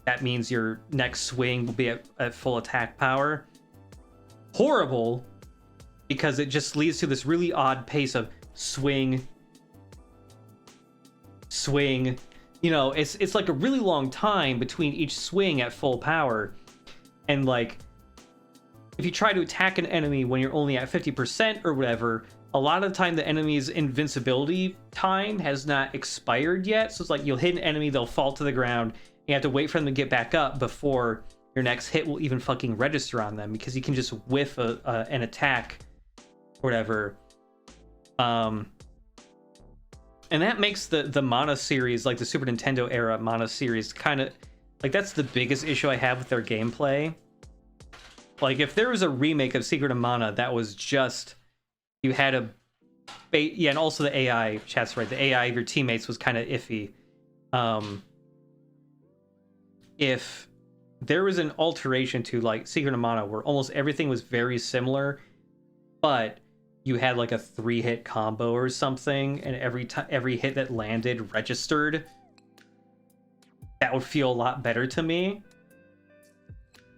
that means your next swing will be at full attack power. Horrible, because it just leads to this really odd pace of swing. You know, it's like a really long time between each swing at full power. And like, if you try to attack an enemy when you're only at 50% or whatever, a lot of the time the enemy's invincibility time has not expired yet. So it's like you'll hit an enemy, they'll fall to the ground, and you have to wait for them to get back up before your next hit will even fucking register on them, because you can just whiff an attack or whatever. And that makes the Mana series, like the Super Nintendo era Mana series, kind of like, that's the biggest issue I have with their gameplay. Like if there was a remake of Secret of Mana that was just, you had yeah, and also the AI, chat's right, the AI of your teammates was kind of iffy. If there was an alteration to like Secret of Mana where almost everything was very similar, but you had like a 3-hit combo or something, and every hit that landed registered, that would feel a lot better to me.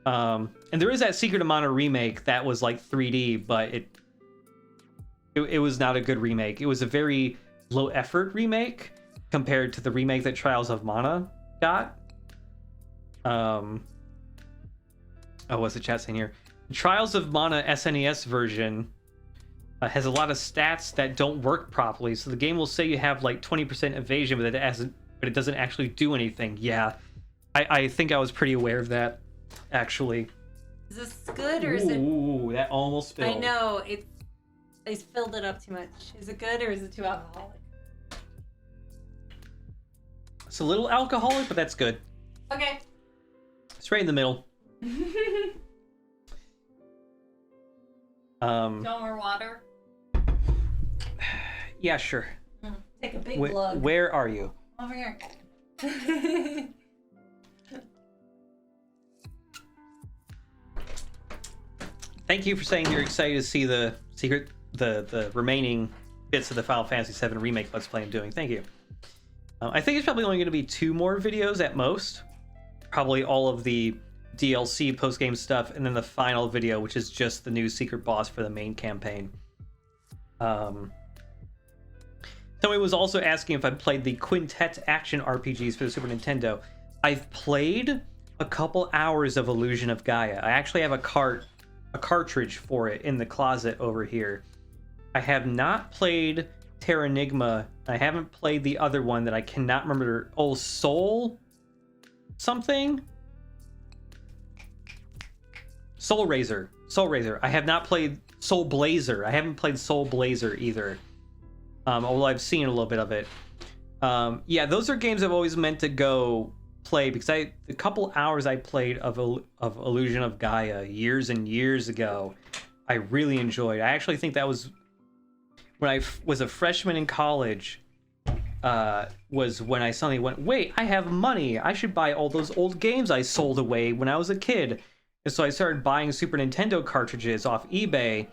And there is that Secret of Mana remake that was like 3D, but it was not a good remake. It was a very low effort remake compared to the remake that Trials of Mana got. Oh, what's the chat saying here? Trials of Mana SNES version has a lot of stats that don't work properly. So the game will say you have like 20% evasion, but it doesn't actually do anything. Yeah, I think I was pretty aware of that, actually. Is this good or is it? Ooh, that almost spilled. I know I filled it up too much. Is it good or is it too alcoholic? It's a little alcoholic, but that's good. Okay. It's right in the middle. Want more water? Yeah, sure. Take a big glug. Where are you? Over here. Thank you for saying you're excited to see the remaining bits of the Final Fantasy VII Remake Let's Play I'm doing. Thank you. I think it's probably only going to be 2 more videos at most. Probably all of the DLC post-game stuff, and then the final video, which is just the new secret boss for the main campaign. Somebody was also asking if I played the Quintet action RPGs for the Super Nintendo. I've played a couple hours of Illusion of Gaia. I actually have a cartridge for it in the closet over here. I have not played Terranigma. I haven't played the other one that I cannot remember. Oh, Soul something? Soul Razor. I have not played Soul Blazer. I haven't played Soul Blazer either. Although I've seen a little bit of it. Yeah, those are games I've always meant to go play, because a couple hours I played of Illusion of Gaia years and years ago, I really enjoyed. I actually think that was when I was a freshman in college. Was when I suddenly went, wait, I have money. I should buy all those old games I sold away when I was a kid. And so I started buying Super Nintendo cartridges off eBay.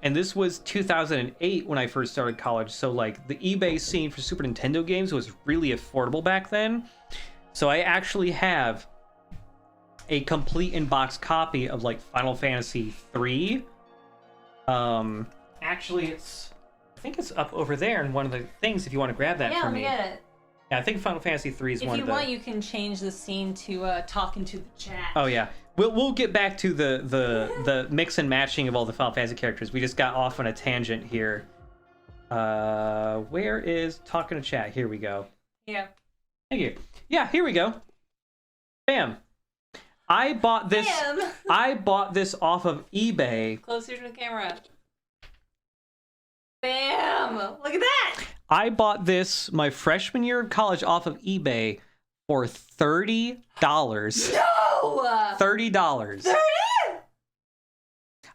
And this was 2008 when I first started college. So like the eBay scene for Super Nintendo games was really affordable back then. So I actually have a complete in-box copy of like Final Fantasy 3. Actually, I think it's up over there in one of the things if you want to grab that for me. Yeah, get it. Yeah, I think Final Fantasy 3 is one of the... If you want, you can change the scene to talking to the chat. Oh, yeah. We'll get back to the mix and matching of all the Final Fantasy characters. We just got off on a tangent here. Where is talking to chat? Here we go. Yeah. Thank you. Yeah, here we go. Bam. I bought this. Bam. I bought this off of eBay. Closer to the camera. Bam! Look at that! I bought this my freshman year of college off of eBay for $30. No! $30. 30?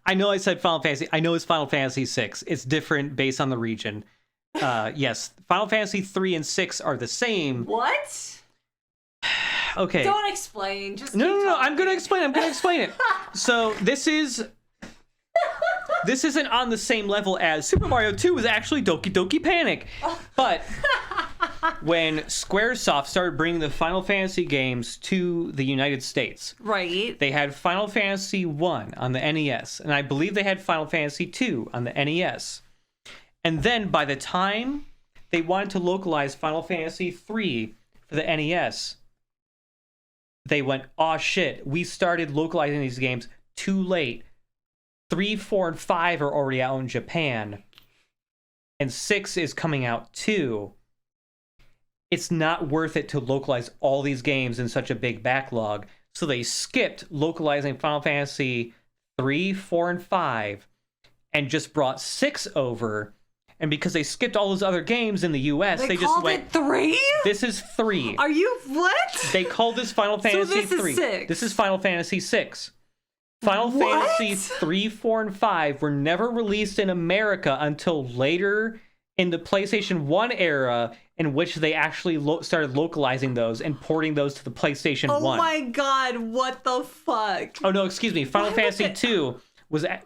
I know I said Final Fantasy. I know it's Final Fantasy 6. It's different based on the region. Yes, Final Fantasy 3 and 6 are the same. What? Okay. Don't explain. Just No. keep I'm gonna talking. explain it. So this isn't on the same level as Super Mario 2 was actually Doki Doki Panic. But when Squaresoft started bringing the Final Fantasy games to the United States, Right. they had Final Fantasy 1 on the NES, and I believe they had Final Fantasy 2 on the NES. And then by the time they wanted to localize Final Fantasy 3 for the NES, they went, "Aw, shit, we started localizing these games too late. 3, 4, and 5 are already out in Japan, and 6 is coming out too. It's not worth it to localize all these games in such a big backlog." So they skipped localizing Final Fantasy 3, 4, and 5 and just brought 6 over. And because they skipped all those other games in the US, they just went, it 3? "This is 3. Are you what? They called this Final Fantasy this is 3. 6. This is Final Fantasy 6. Final What? Fantasy 3, 4, and 5 were never released in America until later in the PlayStation 1 era, in which they actually started localizing those and porting those to the PlayStation 1. Oh my god, what the fuck? Oh no, excuse me. Final Fantasy 2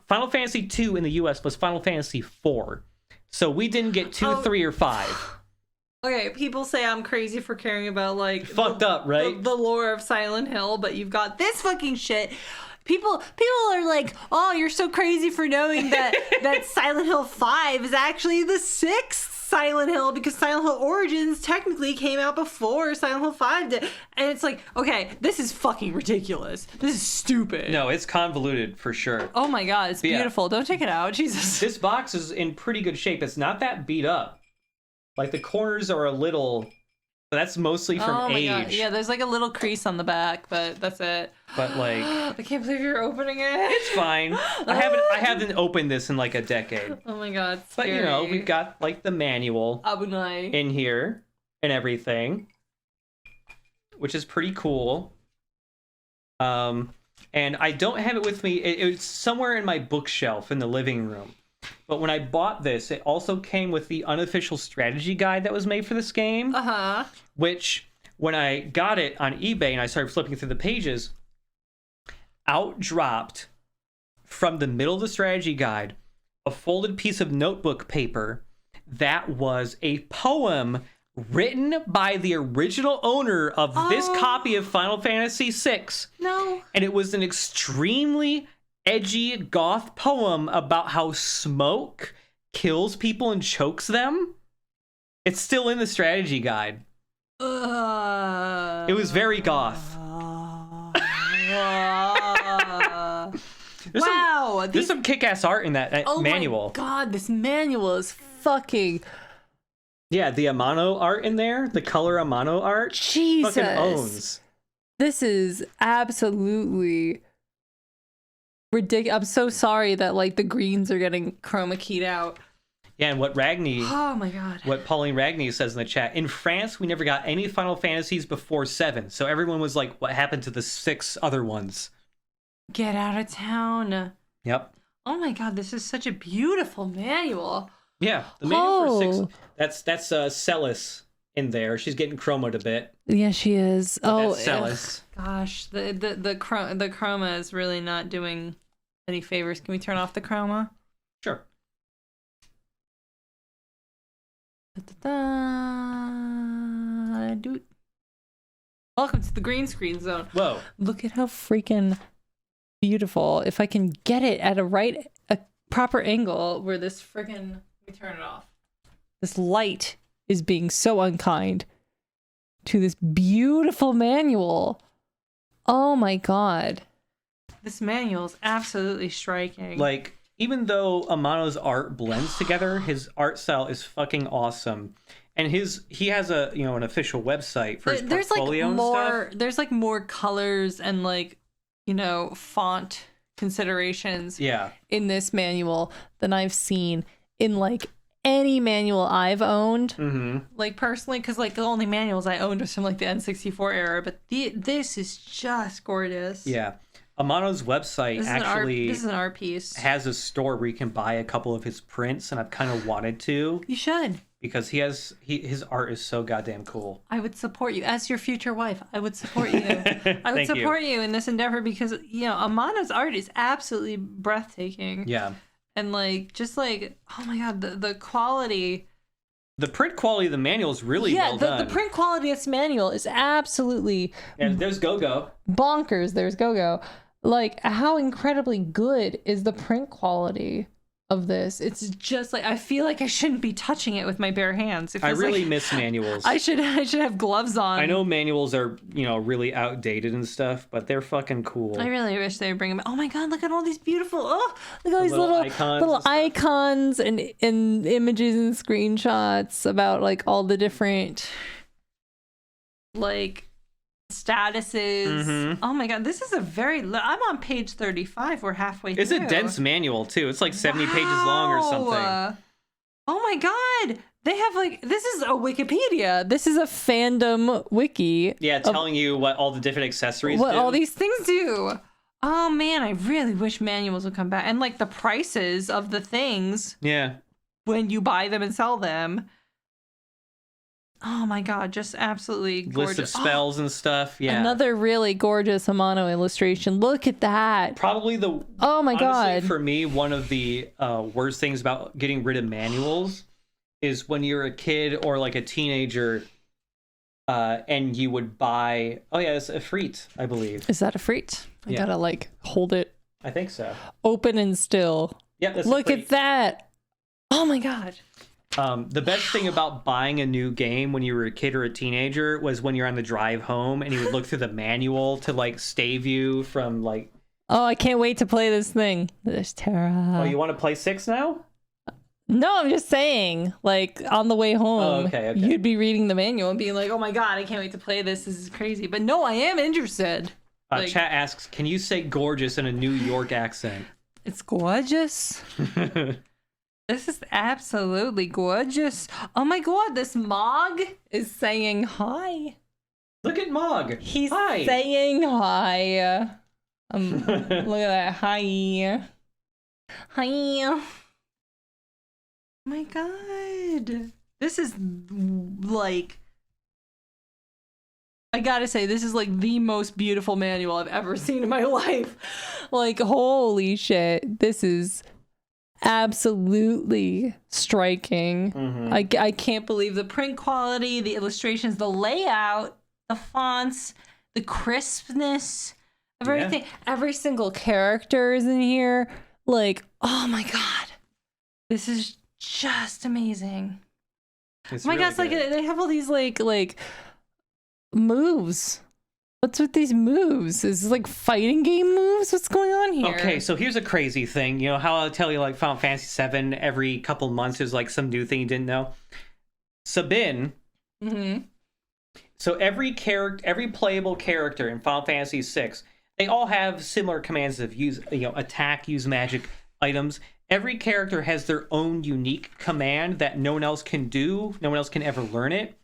Final Fantasy 2 in the US was Final Fantasy 4. So we didn't get 2, 3, or 5. Okay, people say I'm crazy for caring about like Fucked up, right? The lore of Silent Hill, but you've got this fucking shit. People are like, "Oh, you're so crazy for knowing that Silent Hill 5 is actually the 6th Silent Hill because Silent Hill Origins technically came out before Silent Hill 5 did. And it's like, okay, this is fucking ridiculous. This is stupid. No, it's convoluted for sure. Oh my god, it's beautiful. Don't take it out. Jesus. This box is in pretty good shape. It's not that beat up. Like, the corners are a little... That's mostly from age. God. Yeah, there's like a little crease on the back, but that's it. But like... I can't believe you're opening it. It's fine. I haven't opened this in like a decade. Oh my god, But, scary. you know, we've got like the manual Abunai. in here and everything, which is pretty cool. And I don't have it with me. It's somewhere in my bookshelf in the living room. But when I bought this, it also came with the unofficial strategy guide that was made for this game. Uh-huh. Which, when I got it on eBay and I started flipping through the pages, out dropped from the middle of the strategy guide a folded piece of notebook paper that was a poem written by the original owner of this copy of Final Fantasy VI. No. And it was an extremely edgy goth poem about how smoke kills people and chokes them. It's still in the strategy guide. It was very goth. There's some kick-ass art in that manual. Oh my god, this manual is fucking... Yeah, the Amano art in there, the color Amano art. Jesus. Fucking owns. This is absolutely ridiculous. I'm so sorry that like the greens are getting chroma keyed out. Yeah, and what Ragni... Oh my god. What Pauline Ragni says in the chat, in France, we never got any Final Fantasies before 7. So everyone was like, what happened to the 6 other ones? Get out of town. Yep. Oh my god, this is such a beautiful manual. Yeah, the manual for 6. That's Celis in there. She's getting chromaed a bit. Yeah, she is. That's Celis. Gosh, the chroma is really not doing any favors. Can we turn off the chroma? Sure. Welcome to the green screen zone. Whoa. Look at how freaking beautiful. If I can get it at a proper angle where this freaking... Let me turn it off. This light is being so unkind to this beautiful manual. Oh my god. This manual is absolutely striking. Like, even though Amano's art blends together, his art style is fucking awesome. And he has a, you know, an official website for his portfolio and stuff. There's like more colors and like, you know, font considerations in this manual than I've seen in like any manual I've owned. Mm-hmm. Like personally, because like the only manuals I owned was from like the N64 era, but this is just gorgeous. Yeah. Amano's website this is an art piece. Has a store where you can buy a couple of his prints, and I've kind of wanted to. You should. Because his art is so goddamn cool. I would support you as your future wife. I would support you. I would support you in this endeavor because, you know, Amano's art is absolutely breathtaking. Yeah. And like, just like, oh my god, the quality. The print quality of the manual is really well done. The print quality of this manual is absolutely... And there's Go-Go. Bonkers. There's Go-Go. Like, how incredibly good is the print quality of this? It's just like, I feel like I shouldn't be touching it with my bare hands. I really miss manuals. I should have gloves on. I know manuals are, you know, really outdated and stuff, but they're fucking cool. I really wish they would bring them. Oh my god, look at all these beautiful, look at all these icons little icons and images and screenshots about like all the different like statuses. Mm-hmm. Oh my god, this is I'm on page 35. We're halfway through. It's a dense manual too. It's like 70 pages long or something. Oh my god, they have like, this is a Wikipedia. This is a fandom wiki. Yeah, telling you what all the different accessories what do. all these things do. Oh man, I really wish manuals would come back, and like the prices of the things. Yeah. When you buy them and sell them. Oh my god, just absolutely gorgeous. List of spells and stuff. Yeah. Another really gorgeous Amano illustration. Look at that. Probably oh my god. For me, one of the worst things about getting rid of manuals is when you're a kid or like a teenager and you would buy... Oh yeah, it's a Freet, I believe. Is that a Freet? I gotta like hold it. I think so. Open and still. Yeah, that's Look at that. Oh my god. The best thing about buying a new game when you were a kid or a teenager was when you're on the drive home and you would look through the manual to like stave you from like. Oh, I can't wait to play this thing. There's Terra. Oh, you want to play 6 now? No, I'm just saying, like, on the way home, okay. you'd be reading the manual and being like, oh my god, I can't wait to play this. This is crazy. But no, I am interested. Like, Chat asks, can you say gorgeous in a New York accent? It's gorgeous. This is absolutely gorgeous. Oh my god, this Mog is saying hi. Look at Mog. He's hi. saying hi. Look at that. Hi. Hi. Oh my god. This is like... I gotta say, this is like the most beautiful manual I've ever seen in my life. Like, holy shit. This is absolutely striking. Mm-hmm. I can't believe the print quality, the illustrations, the layout, the fonts, the crispness of everything. Every single character is in here. Like, oh my god. This is just amazing. It's Oh my really gosh, like good. they have all these like moves. What's with these moves? Is this like fighting game moves? What's going on here? Okay, so here's a crazy thing. You know how I'll tell you like Final Fantasy VII every couple months there's like some new thing you didn't know? Sabin. Mm-hmm. So every playable character in Final Fantasy VI, they all have similar commands of use, attack, use magic items. Every character has their own unique command that no one else can do. No one else can ever learn it.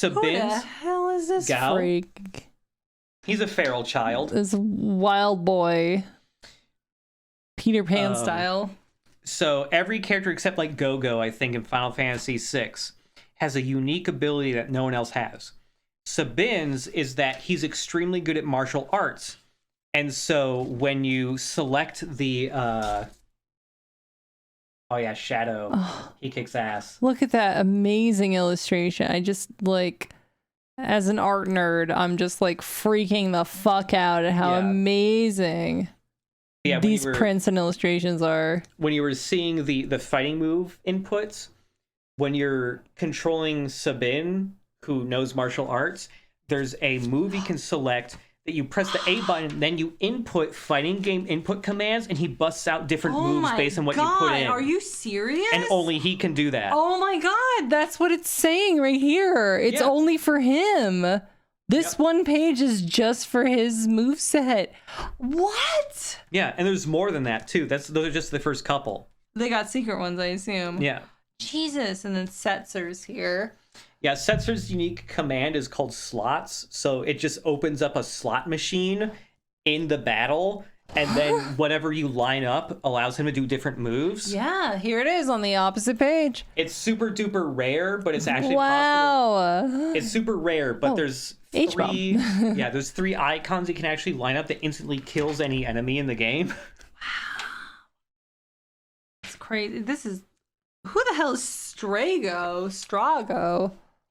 Who the Sabin's, hell is this Gal? freak? he's a feral child. This wild boy. Peter Pan style. So every character except like Go-Go, I think, in Final Fantasy VI, has a unique ability that no one else has. Sabin's is that he's extremely good at martial arts. And so when you select the... Oh yeah, Shadow. Oh, He kicks ass. look at that amazing illustration. I just like, as an art nerd, I'm just like freaking the fuck out at how Yeah. amazing Yeah, these prints and illustrations are. when you were seeing the fighting move inputs, when you're controlling Sabin, who knows martial arts, there's a move you can select that you press the A button, and then you input fighting game input commands, and he busts out different moves based on what you put in. Are you serious? And only he can do that. Oh my god, that's what it's saying right here. It's Yeah. only for him. This one page is just for his moveset. What? Yeah, and there's more than that too. Those are just the first couple. They got secret ones, I assume. Yeah. Jesus, and then Setzer's here. Yeah, Setzer's unique command is called slots, so it just opens up a slot machine in the battle, and then whatever you line up allows him to do different moves. Yeah, here it is on the opposite page. It's super duper rare, but it's actually possible. Wow. It's super rare, but Oh, there's H-bomb. three. Yeah, there's 3 icons you can actually line up that instantly kills any enemy in the game. It's crazy. This is... Who the hell is Strago?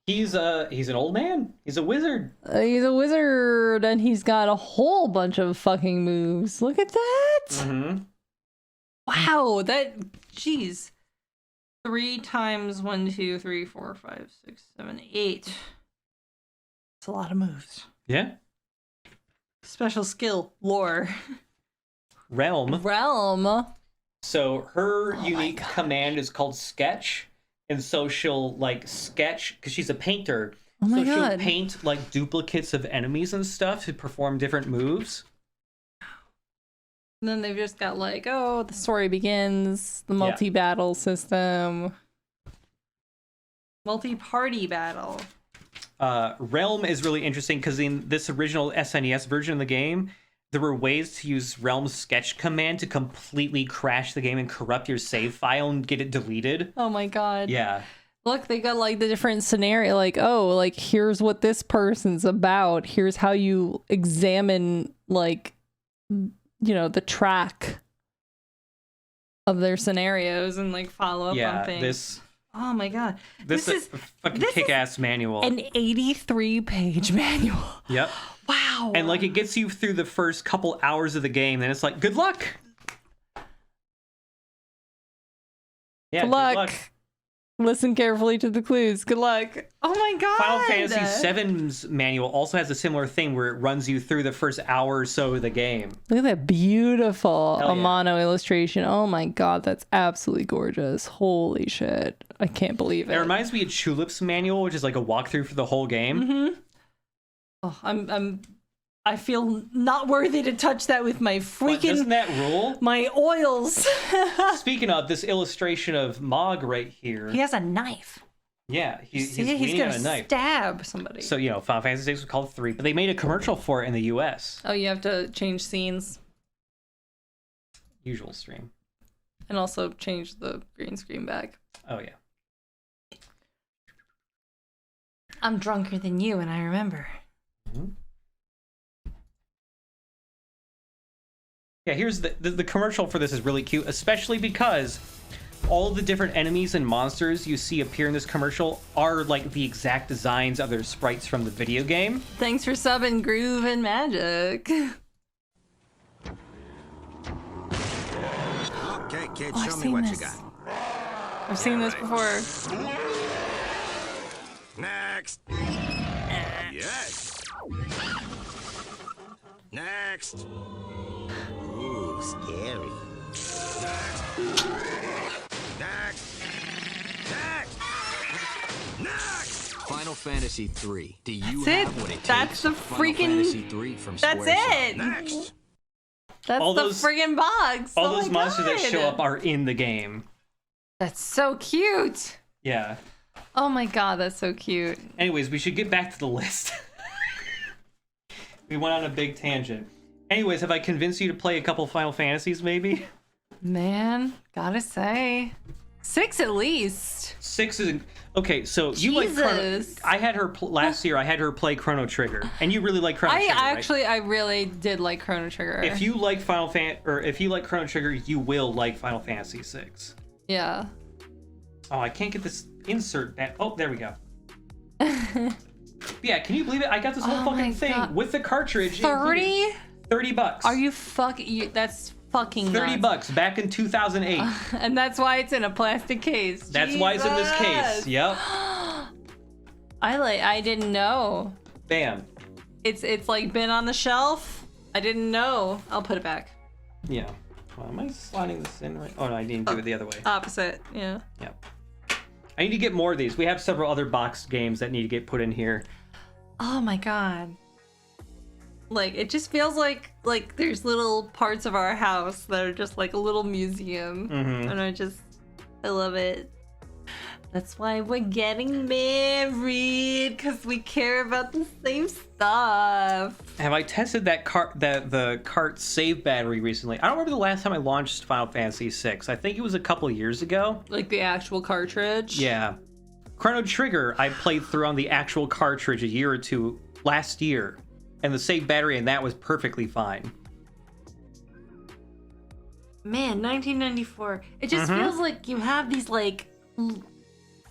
He's an old man. He's a wizard. He's a wizard, and he's got a whole bunch of fucking moves. Look at that! Mm-hmm. Wow, that... Jeez. 3 times 1, 2, 3, 4, 5, 6, 7, 8. It's a lot of moves. Yeah. Special skill. Lore. Realm. Realm. So her Oh unique command is called Sketch, and so she'll like sketch because she's a painter. Oh my so god. she'll paint like duplicates of enemies and stuff to perform different moves. And then they've just got like, oh, the story begins, the multi-battle system. Multi-party battle. Realm is really interesting because in this original SNES version of the game, there were ways to use Realm's sketch command to completely crash the game and corrupt your save file and get it deleted. Oh my god. Yeah. Look, they got like the different scenario, like, oh, like here's what this person's about. Here's how you examine like, the track of their scenarios and like follow up on things. Oh my god. This is a fucking kick-ass manual. An 83-page manual. Yep. Wow. And like it gets you through the first couple hours of the game, then it's like, good luck. Yeah, Good luck. Listen carefully to the clues. Good luck. Oh my god. Final Fantasy VII's manual also has a similar thing where it runs you through the first hour or so of the game. Look at that beautiful Hell yeah. Amano illustration. Oh my god, that's absolutely gorgeous. Holy shit. I can't believe it. It reminds me of Tulip's manual, which is like a walkthrough for the whole game. Oh, I feel not worthy to touch that with my But freaking doesn't that rule? my oils. Speaking of this illustration of Mog right here. He has a knife. Yeah, he's See, he's leaning on gonna a knife. stab somebody. So, you know, Final Fantasy VI was called 3, but they made a commercial for it in the US. Oh, you have to change scenes Usual stream. and also change the green screen back. Oh, yeah. I'm drunker than you, and I remember. Yeah, here's the commercial for this is really cute, especially because all the different enemies and monsters you see appear in this commercial are like the exact designs of their sprites from the video game. Thanks for subbing Groove and Magic. Okay, kid, Oh, I've show me seen what this. you got. I've seen this before. Next. Yes. Next. Ooh, scary. Next. Next. Next. Final Fantasy 3. Do you That's have it. what it That's takes? the Final freaking- Fantasy 3 from That's Squaresoft. it. Next. That's All the those- friggin' box. All Oh those my monsters that God. show up are in the game. That's so cute. Yeah. Oh my god, that's so cute. Anyways, we should get back to the list. We went on a big tangent. Anyways, have I convinced you to play a couple Final Fantasies, maybe? Man, gotta say. 6 at least. 6 is... Okay, so you like Chrono... Jesus. I had her... Last year, I had her play Chrono Trigger. And you really like Chrono I Trigger, right? actually, I really did like Chrono Trigger. If you like if you like Chrono Trigger, you will like Final Fantasy VI. Yeah. Oh, I can't get this insert back. Oh, there we go. Yeah, can you believe it? I got this whole Oh my fucking thing God. with the cartridge. included. 30? $30. Are you fucking... That's fucking nuts. $30 back in 2008. And that's why it's in a plastic case. That's why it's in this case. Jesus. Yep. I didn't know. Bam. It's like been on the shelf. I didn't know. I'll put it back. Yeah. Well, am I sliding this in right? Oh no, I didn't do it the other way. Opposite. Yeah. Yep. I need to get more of these. We have several other boxed games that need to get put in here. Oh my god. Like it just feels like there's little parts of our house that are just like a little museum. Mhm. And I love it. That's why we're getting married, because we care about the same stuff. Have I tested the cart save battery recently? I don't remember the last time I launched Final Fantasy VI. I think it was a couple years ago. Like the actual cartridge. Yeah. Chrono Trigger, I played through on the actual cartridge a year or two last year, and the save battery in that was perfectly fine. Man, 1994. It just feels like you have these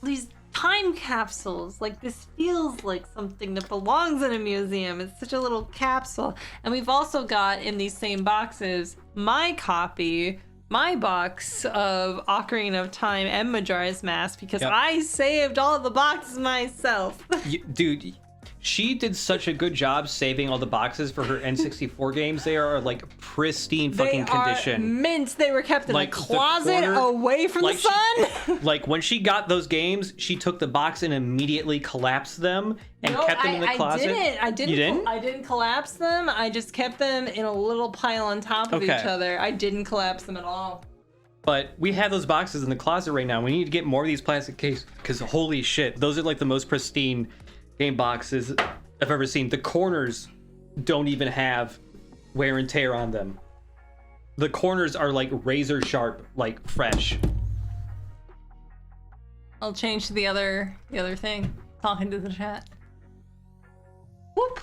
these time capsules. Like this feels like something that belongs in a museum. It's such a little capsule. And we've also got in these same boxes my box of Ocarina of Time and Majora's Mask because Yep. I saved all the boxes myself. Dude, she did such a good job saving all the boxes for her N64 games. They are like pristine fucking They are condition. mint. They were kept in Like, a the closet corner- away from like the sun. Like when she got those games, she took the box and immediately collapsed them and No, kept them in the closet. I didn't. You didn't? I didn't collapse them. I just kept them in a little pile on top of Okay. each other. I didn't collapse them at all. But we have those boxes in the closet right now. We need to get more of these plastic cases because holy shit, those are like the most pristine game boxes I've ever seen. The corners don't even have wear and tear on them. The corners are like razor sharp, like fresh. I'll change to the other thing. Talking to the chat. Whoop.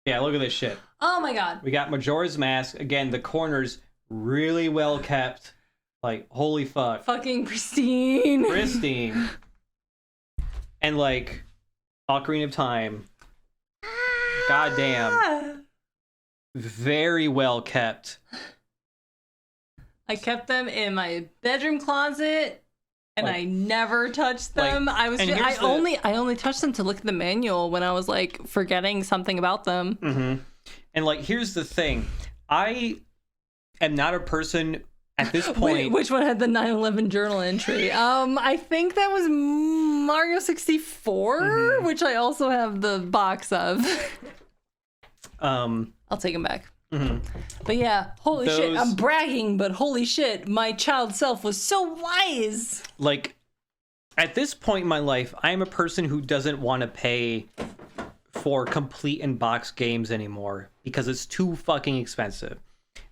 Yeah, look at this shit. Oh my god. We got Majora's Mask. Again, the corners really well kept. Like, holy fuck. Fucking pristine. Pristine. And like, Ocarina of Time. Goddamn. Very well kept. I kept them in my bedroom closet And I never touched them. I only touched them to look at the manual when I was like forgetting something about them. Mm-hmm. And like, here's the thing. I am not a person at this point. Wait, which one had the 9/11 journal entry? I think that was Mario 64, which I also have the box of. I'll take them back. But yeah, holy shit, I'm bragging, but holy shit, my child self was so wise. Like, at this point in my life, I am a person who doesn't want to pay for complete in-box games anymore because it's too fucking expensive.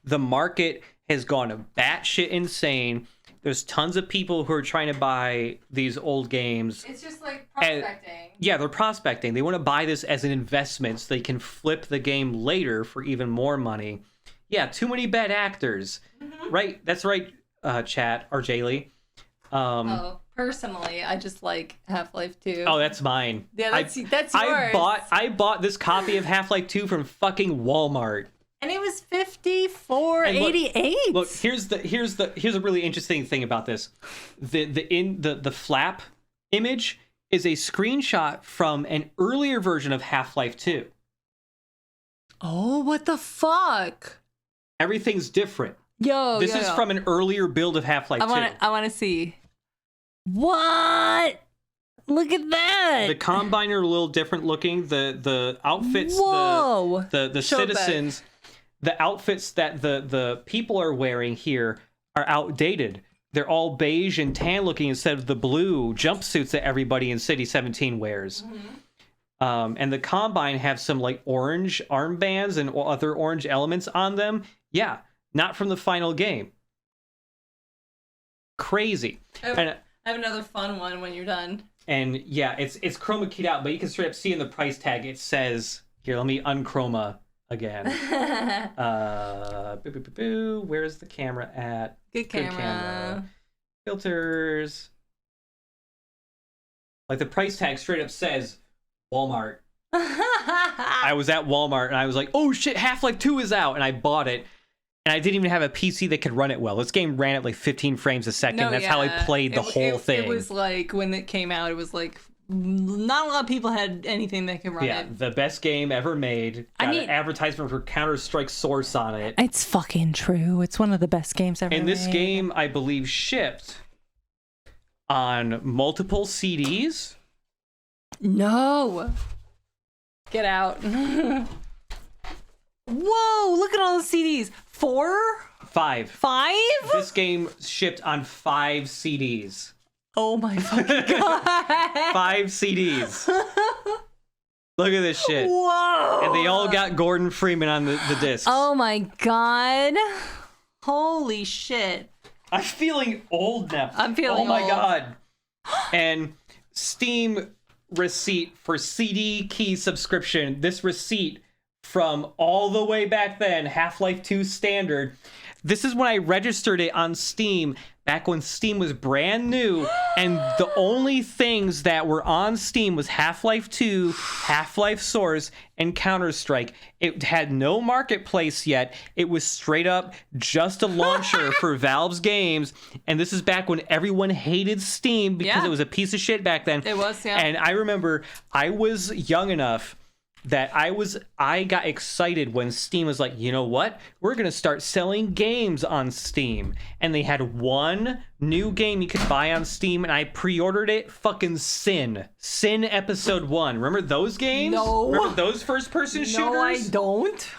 The market has gone batshit insane. There's tons of people who are trying to buy these old games. It's just like prospecting. Yeah, they're prospecting. They want to buy this as an investment so they can flip the game later for even more money. Yeah, too many bad actors. Right? That's right, chat, or Jaylee. Personally, I just like Half-Life 2. Oh, that's mine. Yeah, that's yours. I bought this copy of Half-Life 2 from fucking Walmart. And it was $54.88. Look, here's a really interesting thing about this. The flap image is a screenshot from an earlier version of Half-Life 2. Oh, what the fuck? Everything's different. This is from an earlier build of Half-Life 2. I want to see. What? Look at that. The Combine are a little different looking. The outfits, Whoa. the citizens, the outfits that the people are wearing here are outdated. They're all beige and tan looking instead of the blue jumpsuits that everybody in City 17 wears. And the Combine have some like orange armbands and other orange elements on them. Yeah, not from the final game. Crazy. I have another fun one when you're done. And yeah, it's chroma keyed out, but you can straight up see in the price tag it says, here, let me unchroma again. Where's the camera at? Good camera. Filters. Like the price tag straight up says Walmart. I was at Walmart and I was like, oh shit, Half-Life 2 is out, and I bought it. And I didn't even have a PC that could run it well. This game ran at like 15 frames a second. That's how I played the whole thing. It was like, when it came out, it was like, not a lot of people had anything that could run it. Yeah, the best game ever made. Got an advertisement for Counter-Strike Source on it. It's fucking true. It's one of the best games ever And this game, I believe, shipped on multiple CDs. No. Get out. Whoa, look at all the CDs. 4? 5. 5? This game shipped on 5 CDs. Oh my fucking god. 5 CDs. Look at this shit. Whoa. And they all got Gordon Freeman on the discs. Oh my god. Holy shit. I'm feeling old now. I'm feeling old. Oh my god. And Steam receipt for CD key subscription. This receipt from all the way back then, Half-Life 2 standard. This is when I registered it on Steam, back when Steam was brand new, and the only things that were on Steam was Half-Life 2, Half-Life Source, and Counter-Strike. It had no marketplace yet. It was straight up just a launcher for Valve's games, and this is back when everyone hated Steam because it was a piece of shit back then. It was, yeah. And I remember I was young enough that I got excited when Steam was like, you know what? We're going to start selling games on Steam. And they had one new game you could buy on Steam, and I pre-ordered it. Fucking Sin Episode 1. Remember those games? No. Remember those first-person shooters? No, I don't.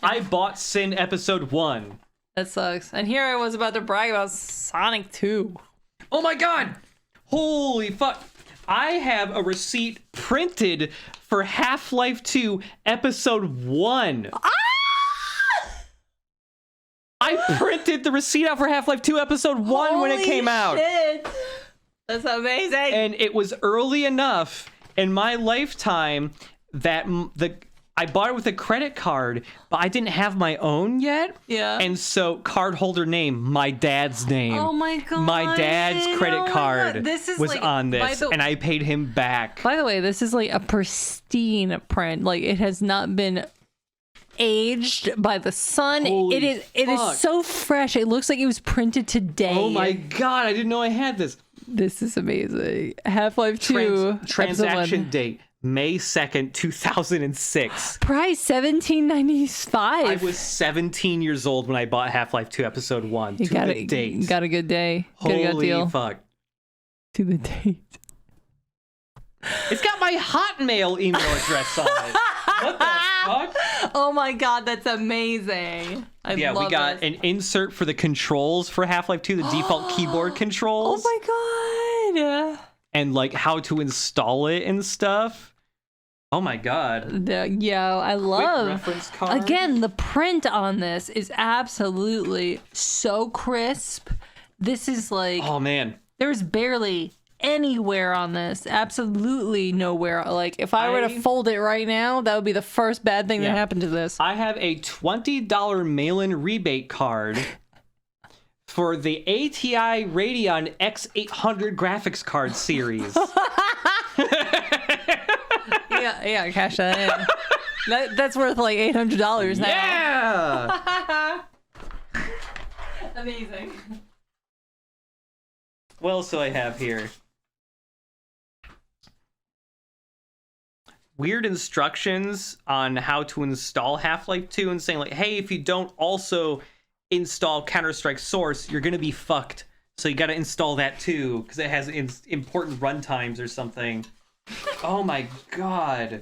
I bought Sin Episode 1. That sucks. And here I was about to brag about Sonic 2. Oh my god! Holy fuck. I have a receipt printed for Half-Life 2 Episode 1. Ah! I printed the receipt out for Half-Life 2 Episode 1 when it came out. Shit. That's amazing. And it was early enough in my lifetime that I bought it with a credit card, but I didn't have my own yet. Yeah. And so, card holder name, my dad's name. Oh my god. My dad's credit card was like, on this, and I paid him back. By the way, this is like a pristine print. Like, it has not been aged by the sun. Holy It is fuck. so fresh. It looks like it was printed today. Oh my god, I didn't know I had this. This is amazing. Half-Life 2 Transaction episode 1. date May 2nd, 2006. Price $17.95. I was 17 years old when I bought Half-Life 2 episode 1. You to the date. got a good day. Got a good Holy deal. fuck. To the date. It's got my Hotmail email address on it. What the fuck? Oh my god, that's amazing. Yeah, we got an insert for the controls for Half-Life 2, the default keyboard controls. Oh my god. And like how to install it and stuff. Oh my god. I Quick love. reference card. Again, the print on this is absolutely so crisp. This is like Oh man. there's barely anywhere on this. Absolutely nowhere. Like if I were to fold it right now, that would be the first bad thing that happened to this. I have a $20 mail-in rebate card for the ATI Radeon X800 graphics card series. yeah, cash that in. That's worth like $800 now. Yeah. Amazing. What else do I have here? Weird instructions on how to install Half-Life 2 and saying like, hey, if you don't also install Counter-Strike Source, you're gonna be fucked. So you gotta install that too, because it has important runtimes or something. Oh my god.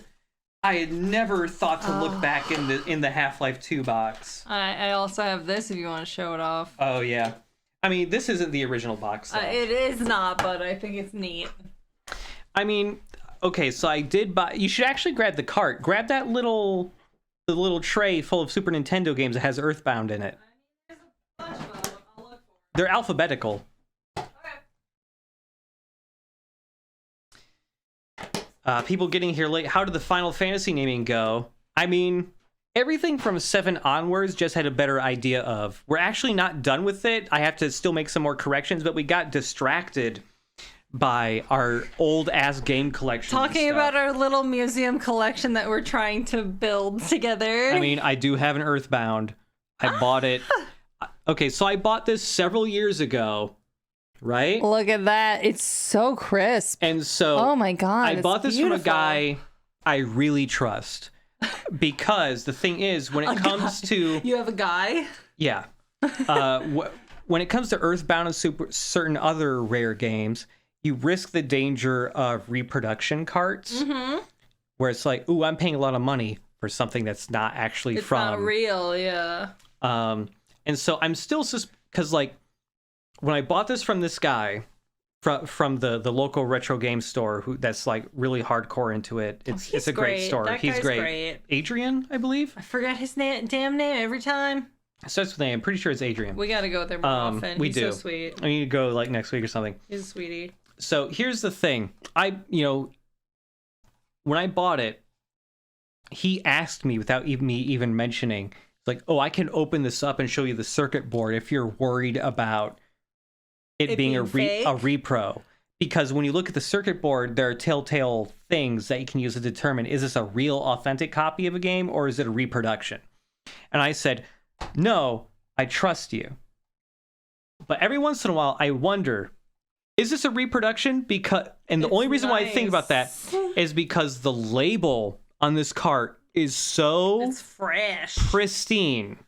I had never thought to look back in the Half-Life 2 box. I also have this if you want to show it off. Oh yeah. I mean, this isn't the original box though. It is not, but I think it's neat. I mean, okay, so I did buy. You should actually grab the cart. Grab that the little tray full of Super Nintendo games that has Earthbound in it. They're alphabetical. People getting here late. How did the Final Fantasy naming go? I mean, everything from 7 onwards just had a better idea of. We're actually not done with it. I have to still make some more corrections, but we got distracted by our old ass game collection. Talking about our little museum collection that we're trying to build together. I mean, I do have an Earthbound. I bought it. Okay, so I bought this several years ago, right? Look at that. It's so crisp. And so Oh my god. I bought this from a beautiful. guy I really trust. Because the thing is, when it comes to You have a guy? yeah, when it comes to Earthbound and certain other rare games, you risk the danger of reproduction carts, where it's like, ooh, I'm paying a lot of money for something that's not actually It's from. not real, yeah. And so I'm still because like when I bought this from this guy from the local retro game store that's like really hardcore into it. It's a great store. That He's guy's great. Adrian, I believe. I forget his damn name every time. Starts with a name. I'm pretty sure it's Adrian. We gotta go there more often. We He's do. so sweet. I need to go like next week or something. He's a sweetie. So here's the thing. When I bought it, he asked me without me even mentioning, like, oh, I can open this up and show you the circuit board if you're worried about it being a fake? repro. Because when you look at the circuit board, there are telltale things that you can use to determine, is this a real authentic copy of a game or is it a reproduction? And I said, no, I trust you. But every once in a while, I wonder, is this a reproduction? And the only reason why I think about that is because the label on this cart is so It's fresh. pristine.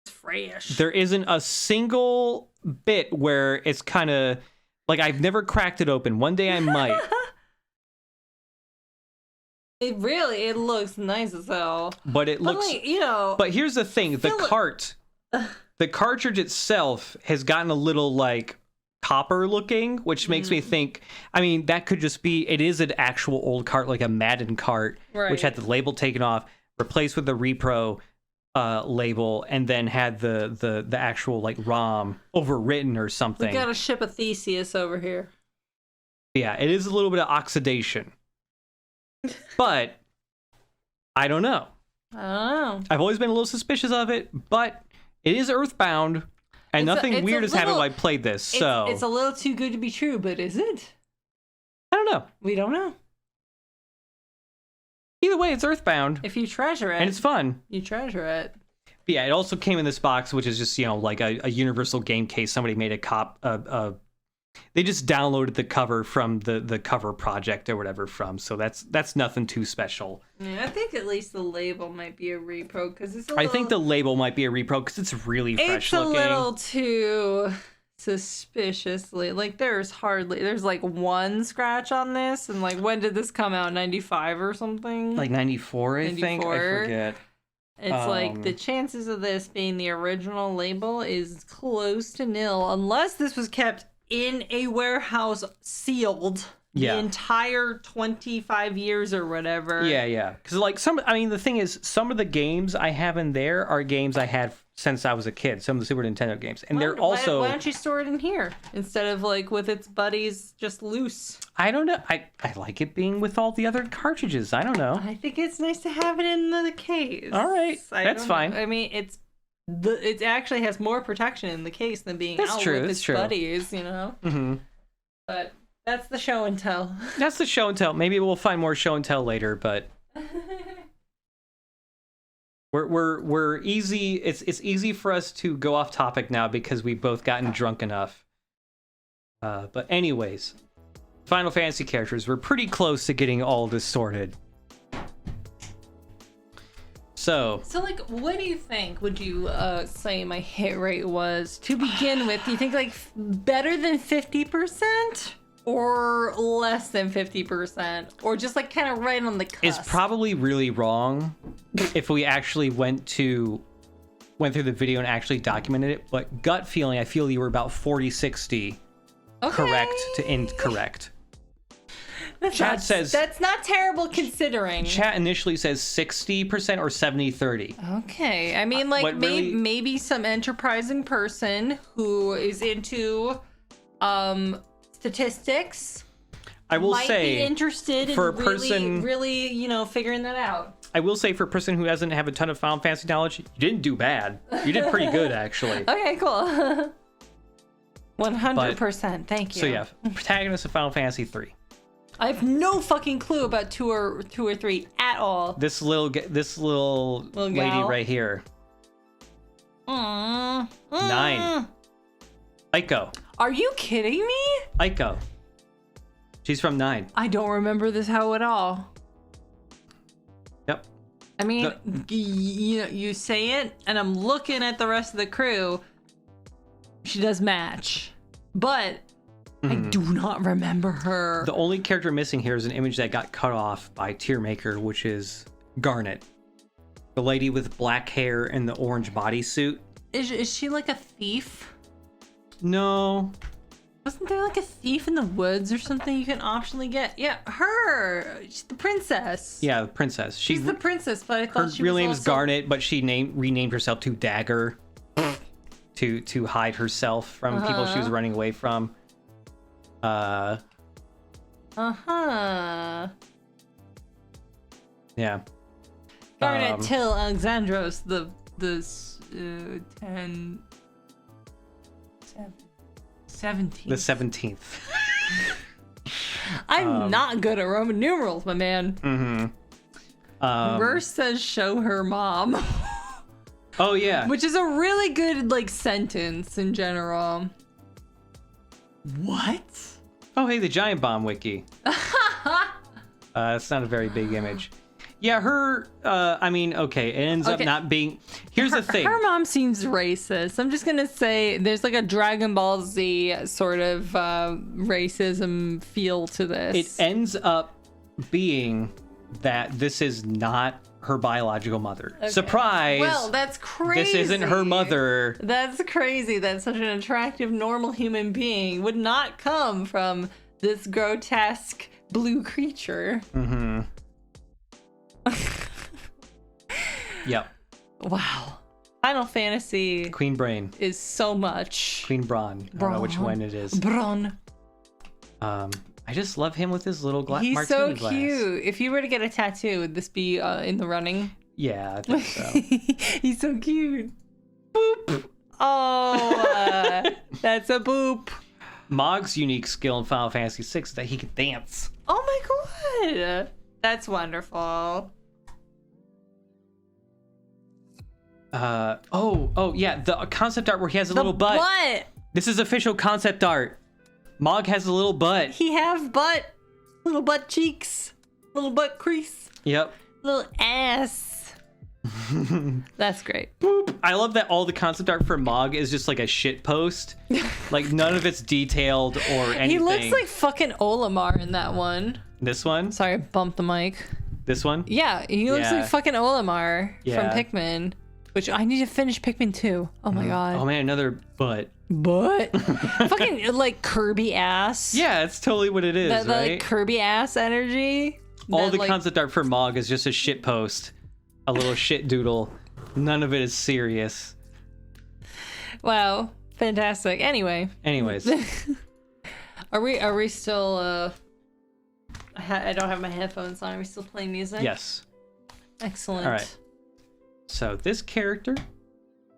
It's fresh. There isn't a single bit where it's kind of like I've never cracked it open. One day I might. It looks nice as hell. But it looks. Like, But here's the thing: the cartridge itself has gotten a little like copper looking, which makes me think. I mean, that could just be. It is an actual old cart, like a Madden cart, which had the label taken off, replaced with the repro label, and then had the actual like ROM overwritten or something. We gotta ship a Theseus over here. Yeah, it is a little bit of oxidation. But I don't know. I don't know. I've always been a little suspicious of it, but it is Earthbound, and nothing weird has happened while I played this. So it's a little too good to be true, but is it? I don't know. We don't know. Either way, it's Earthbound, If you treasure it, and it's fun. you treasure it. But yeah, it also came in this box, which is just, like a universal game case. Somebody made they just downloaded the cover from the cover project or whatever from. So that's nothing too special. Yeah, I think at least the label might be a repro because it's. I think the label might be a repro because it's really fresh looking. It's a little too suspiciously there's like one scratch on this, and like when did this come out? 95 or something? Like 94, I think. I forget. It's like the chances of this being the original label is close to nil, unless this was kept in a warehouse sealed the entire 25 years or whatever. Yeah. Because the thing is, some of the games I have in there are games I had since I was a kid. Some of the Super Nintendo games, and they're also. Why don't you store it in here instead of like with its buddies just loose? I don't know. I like it being with all the other cartridges. I don't know. I think it's nice to have it in the case. All right, that's fine. I mean, it actually has more protection in the case than being that's out true, with that's its true. buddies, you know. Mm-hmm. But that's the show and tell. That's the show and tell. Maybe we'll find more show and tell later, but. We're easy. It's easy for us to go off topic now because we've both gotten drunk enough. But anyways, Final Fantasy characters. We're pretty close to getting all this sorted. So like, what do you think? Would you say my hit rate was to begin with? Do you think like better than 50%? Or less than 50%, or just like kind of right on the cusp? It's probably really wrong if we actually went through the video and actually documented it. But gut feeling, I feel you were about 40-60 correct to incorrect. Chat says that's not terrible considering. Chat initially says 60% or 70-30. Okay, I mean, like maybe some enterprising person who is into statistics. I will might say be interested for in a person really figuring that out. I will say for a person who doesn't have a ton of Final Fantasy knowledge, you didn't do bad. You did pretty good actually. Okay, cool. 100%. Thank you. So yeah, protagonist of Final Fantasy 3. I have no fucking clue about two or three at all. This little lady gal? right here. 9. Aiko. Are you kidding me? Aiko. She's from 9. I don't remember this how at all. Yep. I mean, you say it, and I'm looking at the rest of the crew. She does match, but I do not remember her. The only character missing here is an image that got cut off by Tiermaker, which is Garnet, the lady with black hair and the orange bodysuit. Is she like a thief? No. Wasn't there like a thief in the woods or something you can optionally get? Yeah, her. She's the princess. Yeah, the princess. She's the princess, but I thought her she real was name is also... Garnet, but she renamed herself to Dagger to hide herself from people she was running away from. Yeah. Garnet Till Alexandros, the 17th. The 17th. I'm not good at Roman numerals, my man. Verse says show her mom. Oh yeah. Which is a really good like sentence in general. What? Oh hey, the Giant Bomb wiki. It's not a very big image. Yeah, her, I mean, okay, it ends up not being... Here's the thing. Her mom seems racist. I'm just going to say there's like a Dragon Ball Z sort of racism feel to this. It ends up being that this is not her biological mother. Okay. Surprise! Well, that's crazy. This isn't her mother. That's crazy that such an attractive, normal human being would not come from this grotesque blue creature. Mm-hmm. Yep. Wow. Final Fantasy Queen Brain is so much. Queen Braun. I don't know which one it is. Braun. I just love him with his little He's martini so glass. cute. If you were to get a tattoo, would this be in the running? Yeah, I think so. He's so cute. Boop. Oh, that's a boop. Mog's unique skill in Final Fantasy VI is that he can dance. Oh my god. That's wonderful. Oh yeah, the concept art where he has a little butt. What? This is official concept art. Mog has a little butt. He have butt. Little butt cheeks. Little butt crease. Yep. Little ass. That's great. Boop. I love that all the concept art for Mog is just like a shit post. Like none of it's detailed or anything. He looks like fucking Olimar in that one. This one? Sorry, I bumped the mic. This one? Yeah, he looks Yeah. like fucking Olimar Yeah. from Pikmin. Which I need to finish Pikmin 2. Oh my god. Oh man, another butt. But fucking like Kirby ass. Yeah, it's totally what it is, That right? like Kirby ass energy. All That, the like, concept art for Mog is just a shit post. A little shit doodle. None of it is serious. Wow, fantastic. Anyway, Anyways. are we still I don't have my headphones on. Are we still playing music? Yes. Excellent. All right. So this character,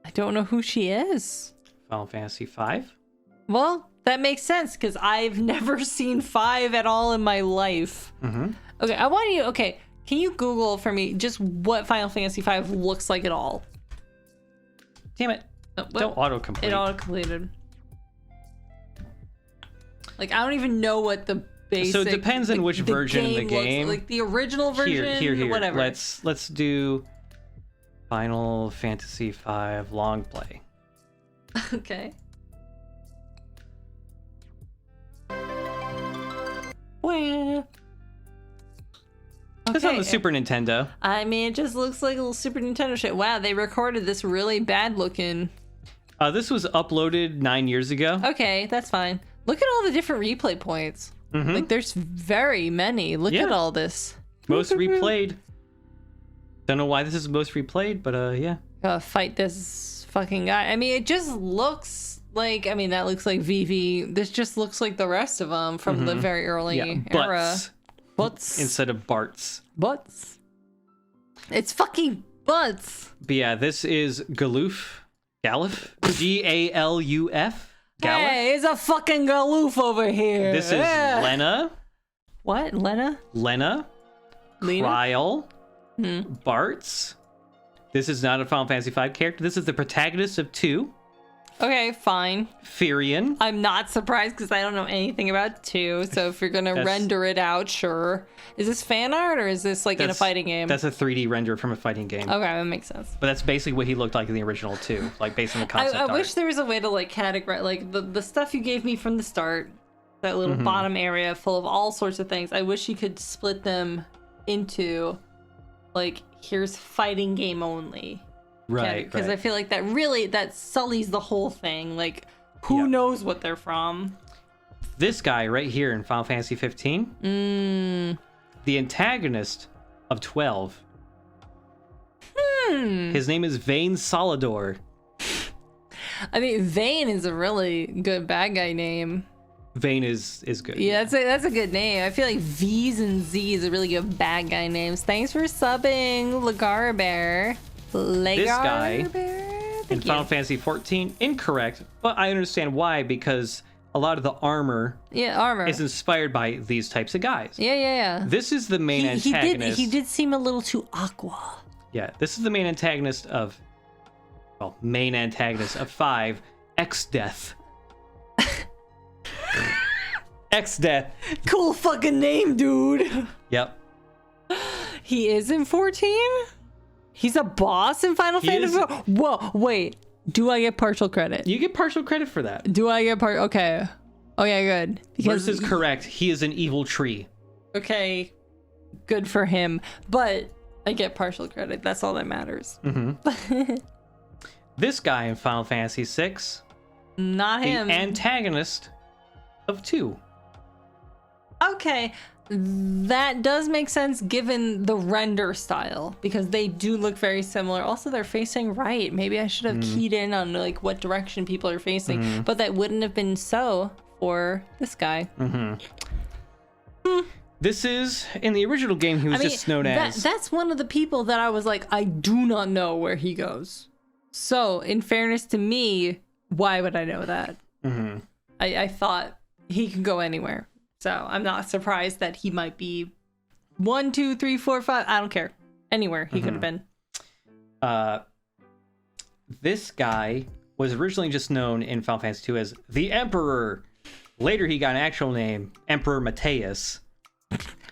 I don't know who she is. Final Fantasy V. Well, that makes sense because I've never seen 5 at all in my life. Mm-hmm. Okay, I want you. Okay, can you Google for me just what Final Fantasy V looks like at all? Damn it. What? Don't autocomplete. It auto completed. Like I don't even know what the basic. So it depends on which version of the game. Looks like the original version. Here. Whatever. Let's do Final Fantasy V long play. Okay. Wah. This on the Okay. Super Nintendo. I mean, it just looks like a little Super Nintendo shit. Wow, they recorded this really bad looking. This was uploaded 9 years ago. Okay, that's fine. Look at all the different replay points. Mhm. Like, there's very many. Look Yeah. at all this. Most replayed. Don't know why this is most replayed, but yeah. Fight this fucking guy. I mean, it just looks like. I mean, that looks like Vivi. This just looks like the rest of them from the very early Yeah, era. butts Butts. instead of Barts. Butts. It's fucking butts. But yeah, this is Galuf. Galuf? Galuf? Galuf? Hey, it's a fucking galoof over here. This is Yeah. Lena. What? Lena? Lena. Lena? Kryle. Bartz. This is not a Final Fantasy V character. This is the protagonist of 2. Okay, fine. Firion. I'm not surprised because I don't know anything about 2. So if you're gonna That's- render it out, sure. Is this fan art or is this like in a fighting game? That's a 3D render from a fighting game. Okay, that makes sense. But that's basically what he looked like in the original 2, like based on the concept I art. wish there was a way to like categorize like the stuff you gave me from the start, that little bottom area full of all sorts of things. I wish you could split them into like here's fighting game only. Right, Because right. I feel like that sullies the whole thing. Like who Yep. knows what they're from? This guy right here in Final Fantasy 15, the antagonist of 12. His name is Vayne Solidor. I mean, Vayne is a really good bad guy name. Vayne is good. Yeah, that's a good name. I feel like V's and Z's are really good bad guy names. Thanks for subbing, Lagar Bear. This guy in Thank Final you. Fantasy 14, incorrect, but I understand why, because a lot of the armor Yeah, armor. is inspired by these types of guys. Yeah. This is the main antagonist. He did seem a little too aqua. Yeah, this is the main antagonist of, well, main antagonist of 5, X-Death. X-Death. Cool fucking name, dude. Yep. He is in 14? He's a boss in Final He Fantasy? is. Whoa, wait. Do I get partial credit? You get partial credit for that. Do I get Okay. Okay, good. Verse is correct. He is an evil tree. Okay, good for him. But I get partial credit. That's all that matters. This guy in Final Fantasy 6, Not the him. antagonist of 2. Okay, that does make sense given the render style because they do look very similar. Also, they're facing right. Maybe I should have keyed in on like what direction people are facing, but that wouldn't have been so for this guy. This is, in the original game, he was just known as... That's one of the people that I was like, I do not know where he goes. So, in fairness to me, why would I know that? I thought he could go anywhere. So, I'm not surprised that he might be 1, 2, 3, 4, 5. I don't care. Anywhere he could have been. This guy was originally just known in Final Fantasy II as the Emperor. Later, he got an actual name, Emperor Mateus.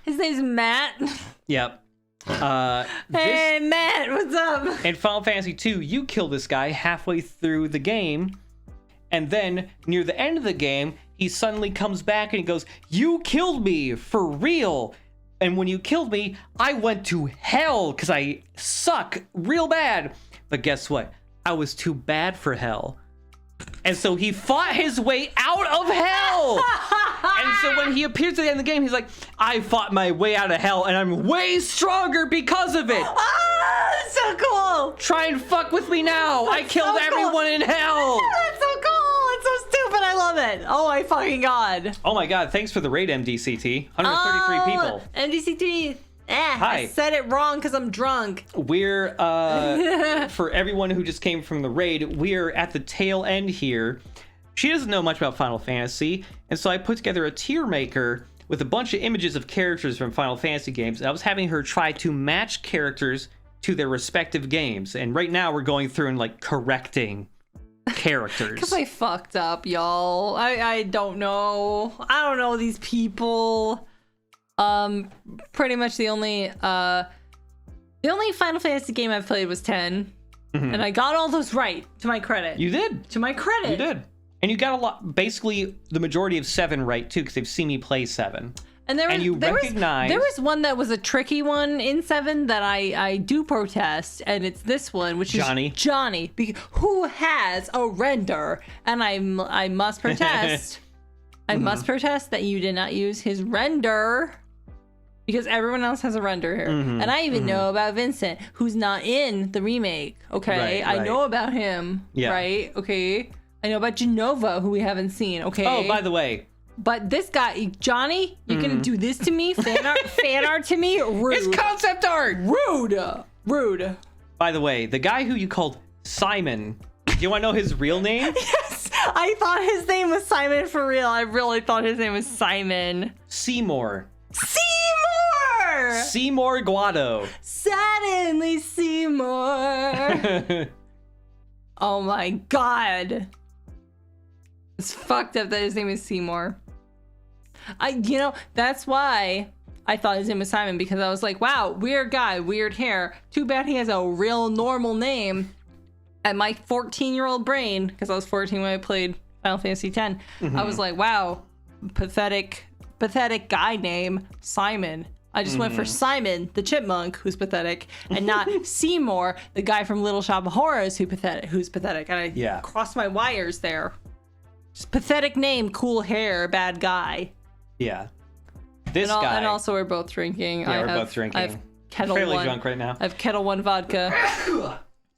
His name's Matt. Yep. Hey, Matt, what's up? In Final Fantasy II, you kill this guy halfway through the game, and then near the end of the game, he suddenly comes back and he goes, "You killed me for real. And when you killed me, I went to hell because I suck real bad. But guess what? I was too bad for hell." And so he fought his way out of hell. And so when he appears at the end of the game, he's like, "I fought my way out of hell and I'm way stronger because of it. That's so cool. Try and fuck with me now. I killed so cool. everyone in hell." That's so cool. It's so stupid. I love it. Oh my fucking god. Oh my god, thanks for the raid, MDCT. 133 people. MDCT. Hi. I said it wrong because I'm drunk. We're, for everyone who just came from the raid, we're at the tail end here. She doesn't know much about Final Fantasy, and so I put together a tier maker with a bunch of images of characters from Final Fantasy games, and I was having her try to match characters to their respective games. And right now we're going through and, like, correcting characters. Because I fucked up, y'all. I don't know. I don't know these people. Pretty much the only Final Fantasy game I've played was 10. And I got all those right, to my credit. You did. To my credit. You did. And you got a lot, basically the majority of 7 right, too, because they've seen me play 7. And there was one that was a tricky one in 7 that I do protest, and it's this one, which Johnny. is Johnny, who has a render, and I must protest. I must protest that you did not use his render, because everyone else has a render here. And I even know about Vincent, who's not in the remake. Okay, Right, I know about him. Yeah. Right. Okay, I know about Genova, who we haven't seen. Okay. Oh, by the way, But this guy, Johnny, you're gonna do this to me? Fan art to me? Rude. it's concept art! Rude. By the way, the guy who you called Simon, do you want to know his real name? Yes, I thought his name was Simon for real. I really thought his name was Simon. Seymour. Seymour! Seymour Guado. Suddenly Seymour. Oh my god. It's fucked up that his name is Seymour. That's why I thought his name was Simon, because I was like, wow, weird guy, weird hair. Too bad he has a real normal name. And my 14-year-old brain, because I was 14 when I played Final Fantasy X, I was like, wow, pathetic guy name, Simon. I just went for Simon, the chipmunk, who's pathetic, and not Seymour, the guy from Little Shop of Horrors, who's pathetic. And I crossed my wires there. Just pathetic name, cool hair, bad guy. Yeah. This guy. And also, we're both drinking. Yeah, we're both drinking. I have Kettle Fairly One. drunk right now. I have Kettle One vodka.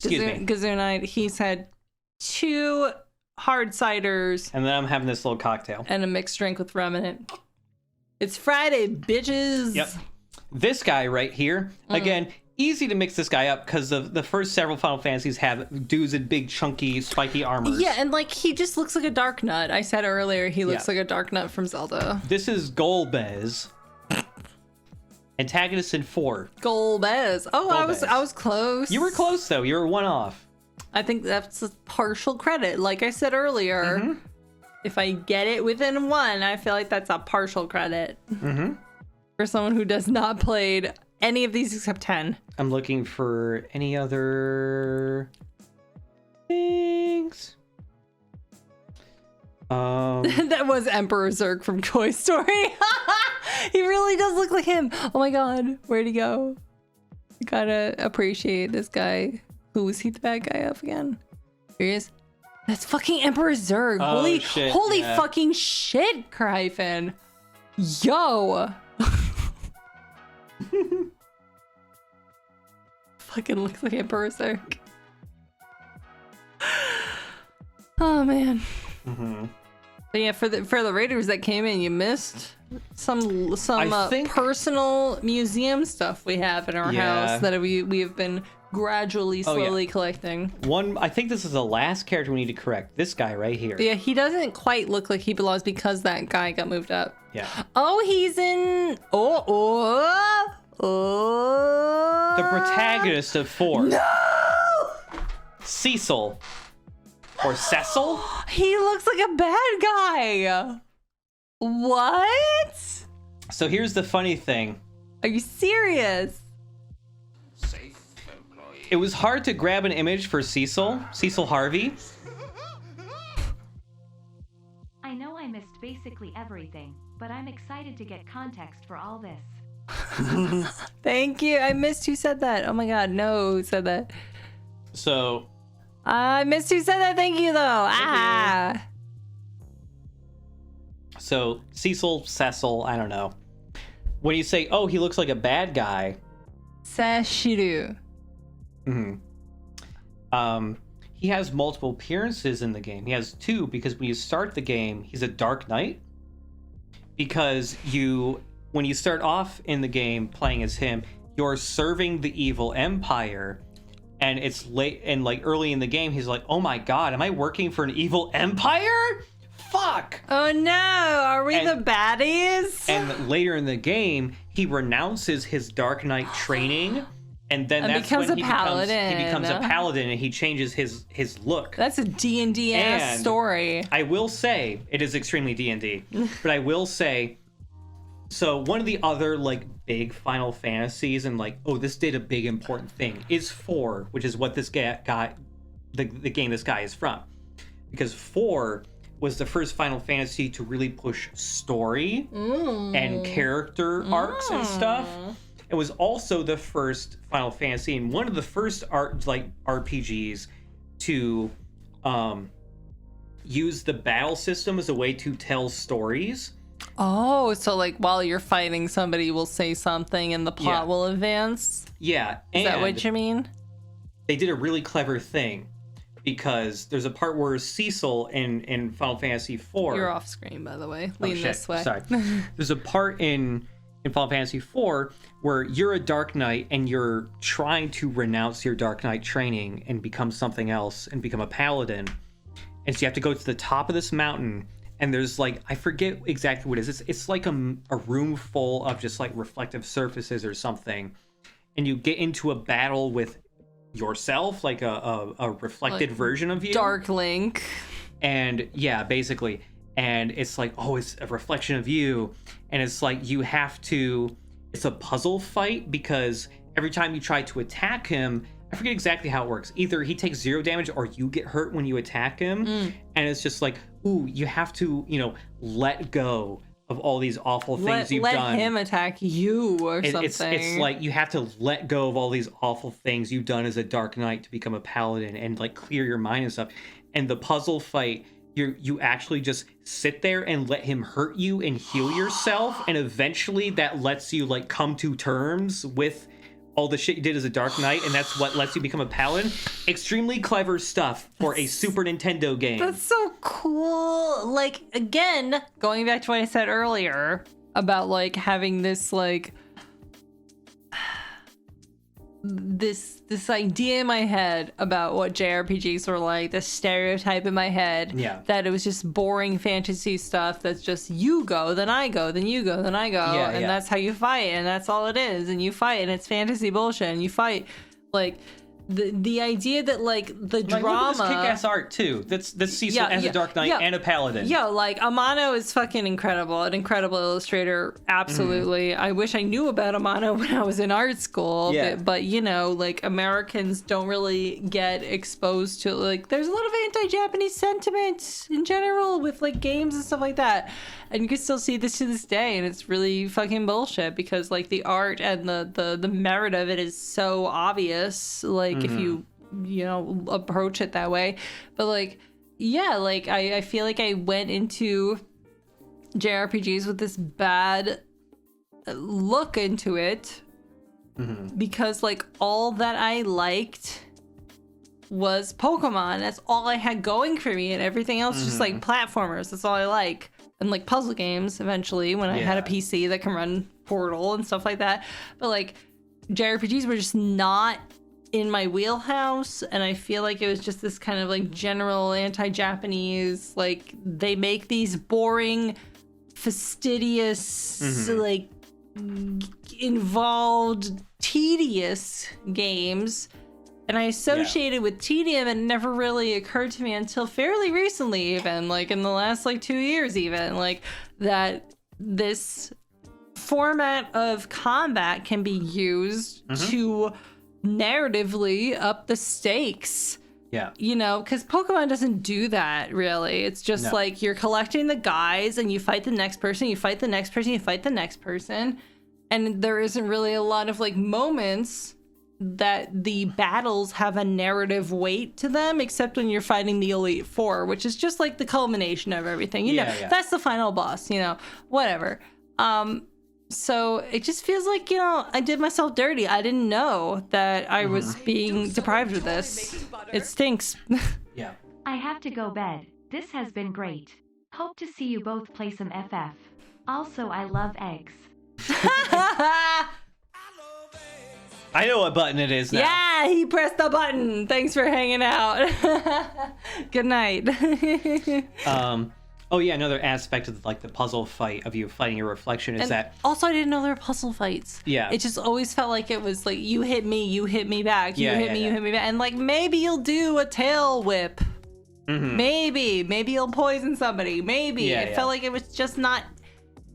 Excuse me. Gazoonite. He's had 2 hard ciders. And then I'm having this little cocktail. And a mixed drink with rum in it. It's Friday, bitches. Yep. This guy right here, again, easy to mix this guy up because the first several Final Fantasies have dudes in big, chunky, spiky armors. Yeah, and he just looks like a Dark Nut. I said earlier he looks like a Dark Nut from Zelda. This is Golbez. Antagonist in 4. Golbez. Oh, Golbez. I was close. You were close though. You were 1 off. I think that's a partial credit. Like I said earlier, if I get it within 1, I feel like that's a partial credit. For someone who does not played any of these except 10. I'm looking for any other things. That was Emperor Zurg from Toy Story. He really does look like him. Oh my god, where'd he go? Gotta appreciate this guy. Who was he the bad guy of again? Here he is. That's fucking Emperor Zurg. Oh, Holy yeah. fucking shit, Cryfin. Yo. Fucking looks like Emperor Zurg. Oh man. But yeah, for the raiders that came in, you missed some personal museum stuff we have in our house that we have been gradually, slowly collecting. I think this is the last character we need to correct. This guy right here. Yeah, he doesn't quite look like he belongs because that guy got moved up. Yeah. Oh, he's in. Oh. The protagonist of 4. No! Cecil. Or Cecil? He looks like a bad guy. What? So here's the funny thing. Are you serious? It was hard to grab an image for Cecil Harvey. I know I missed basically everything, but I'm excited to get context for all this. Thank you. I missed who said that. Oh my god, no, who said that? So I missed who said that. Thank you, though. So Cecil, I don't know. When you say, oh, he looks like a bad guy. Sashiru. He has multiple appearances in the game. He has 2 because when you start the game, he's a Dark Knight. Because when you start off in the game playing as him, you're serving the evil empire. And it's late and like early in the game, he's like, oh my god, am I working for an evil empire? Fuck! Oh no, are we the baddies? And later in the game, he renounces his Dark Knight training, and then that's becomes when a paladin. He becomes a paladin, and he changes his look. That's a D&D ass And story. I will say, it is extremely D&D, but I will say, so one of the other like big Final Fantasies and like, oh, this did a big important thing is 4, which is what this guy, the game this guy is from, because 4 was the first Final Fantasy to really push story and character arcs and stuff. It was also the first Final Fantasy and one of the first RPGs to use the battle system as a way to tell stories. Oh, so like while you're fighting, somebody will say something and the plot will advance? Yeah. Is that what you mean? They did a really clever thing because there's a part where Cecil in Final Fantasy IV... You're off screen, by the way. Lean this way. Sorry. There's a part in Final Fantasy IV where you're a Dark Knight and you're trying to renounce your Dark Knight training and become something else and become a paladin. And so you have to go to the top of this mountain and there's like, I forget exactly what it is. It's like a room full of just like reflective surfaces or something. And you get into a battle with yourself, like a reflected version of you. Dark Link. And yeah, basically. And it's like, oh, it's a reflection of you. And it's like you have to, it's a puzzle fight because every time you try to attack him, I forget exactly how it works. Either he takes 0 damage or you get hurt when you attack him. And it's just like, ooh, you have to, let go of all these awful things you've done. Let him attack you or something. It's like you have to let go of all these awful things you've done as a Dark Knight to become a paladin and like clear your mind and stuff. And the puzzle fight, you actually just sit there and let him hurt you and heal yourself. And eventually that lets you like come to terms with all the shit you did as a Dark Knight, and that's what lets you become a paladin. Extremely clever stuff for a Super Nintendo game. That's so cool. Like, again, going back to what I said earlier about like having this like this idea in my head about what JRPGs were like, this stereotype in my head that it was just boring fantasy stuff that's just you go, then I go, then you go, then I go, and that's how you fight, and that's all it is, and you fight, and it's fantasy bullshit, and you fight. Like, the idea that like the drama, look at this kick-ass art too. That's Cecil as a Dark Knight and a paladin. Yeah, like Amano is fucking incredible, an incredible illustrator. Absolutely. I wish I knew about Amano when I was in art school. Yeah. But like Americans don't really get exposed to like there's a lot of anti-Japanese sentiment in general with like games and stuff like that. And you can still see this to this day, and it's really fucking bullshit because like the art and the merit of it is so obvious. Like if you approach it that way, but like like I feel like I went into JRPGs with this bad look into it because like all that I liked was Pokemon. That's all I had going for me, and everything else just like platformers. That's all I like. And like puzzle games eventually when I had a PC that can run Portal and stuff like that. But like JRPGs were just not in my wheelhouse, and I feel like it was just this kind of like general anti-Japanese, like they make these boring, fastidious, like involved tedious games. And I associated with tedium, and it never really occurred to me until fairly recently, even like in the last like 2 years, even like that this format of combat can be used to narratively up the stakes. Yeah. You know, because Pokemon doesn't do that really. It's just like you're collecting the guys and you fight the next person, you fight the next person, you fight the next person. And there isn't really a lot of like moments that the battles have a narrative weight to them, except when you're fighting the Elite Four, which is just like the culmination of everything. You know, that's the final boss, you know, whatever. So it just feels like, you know, I did myself dirty. I didn't know that I was being deprived of this. It stinks. Yeah. I have to go bed. This has been great. Hope to see you both play some FF. Also, I love eggs. I know what button it is now. Yeah, he pressed the button. Thanks for hanging out. Good night. Oh yeah, another aspect of like the puzzle fight of you fighting your reflection is that also I didn't know there were puzzle fights. Yeah. It just always felt like it was like you hit me back, you hit me back, and like maybe you'll do a tail whip. Maybe you'll poison somebody. Maybe it felt like it was just not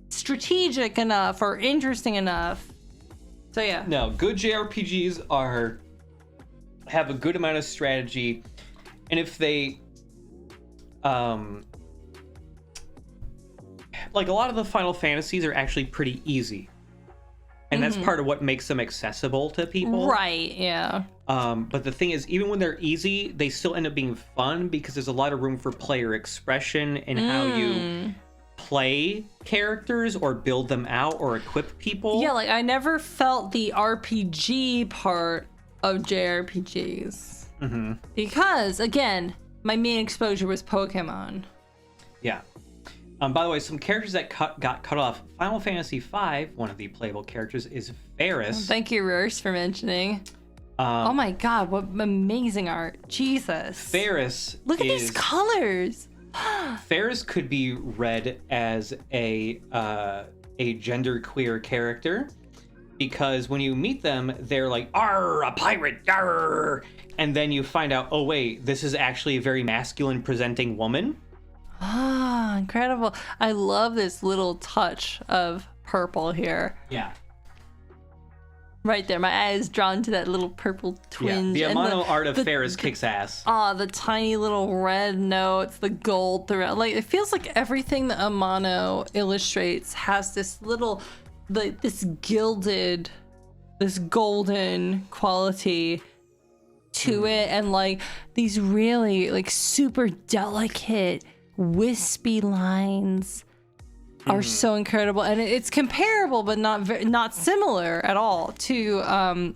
strategic enough or interesting enough. So yeah. No, good JRPGs have a good amount of strategy, and if they like a lot of the Final Fantasies are actually pretty easy. And that's part of what makes them accessible to people. Right, yeah. But the thing is, even when they're easy, they still end up being fun because there's a lot of room for player expression and how you play characters or build them out or equip people. Yeah, like I never felt the RPG part of JRPGs. Because, again, my main exposure was Pokemon. Yeah. By the way, some characters that got cut off. Final Fantasy V, one of the playable characters is Ferris. Thank you, Rurs, for mentioning. Oh my god, what amazing art. Jesus. Ferris Look at these colors. Ferris could be read as a genderqueer character because when you meet them, they're like, "Arr, a pirate, arr!" And then you find out, oh wait, this is actually a very masculine presenting woman. Ah, incredible. I love this little touch of purple here. Yeah. Right there. My eye is drawn to that little purple twinge. Yeah, the Amano art of Ferris kicks ass. The tiny little red notes, the gold throughout. Like, it feels like everything that Amano illustrates has this little, like, this gilded, this golden quality to it. And, like, these really, like, super delicate, wispy lines are so incredible, and it's comparable but not similar at all to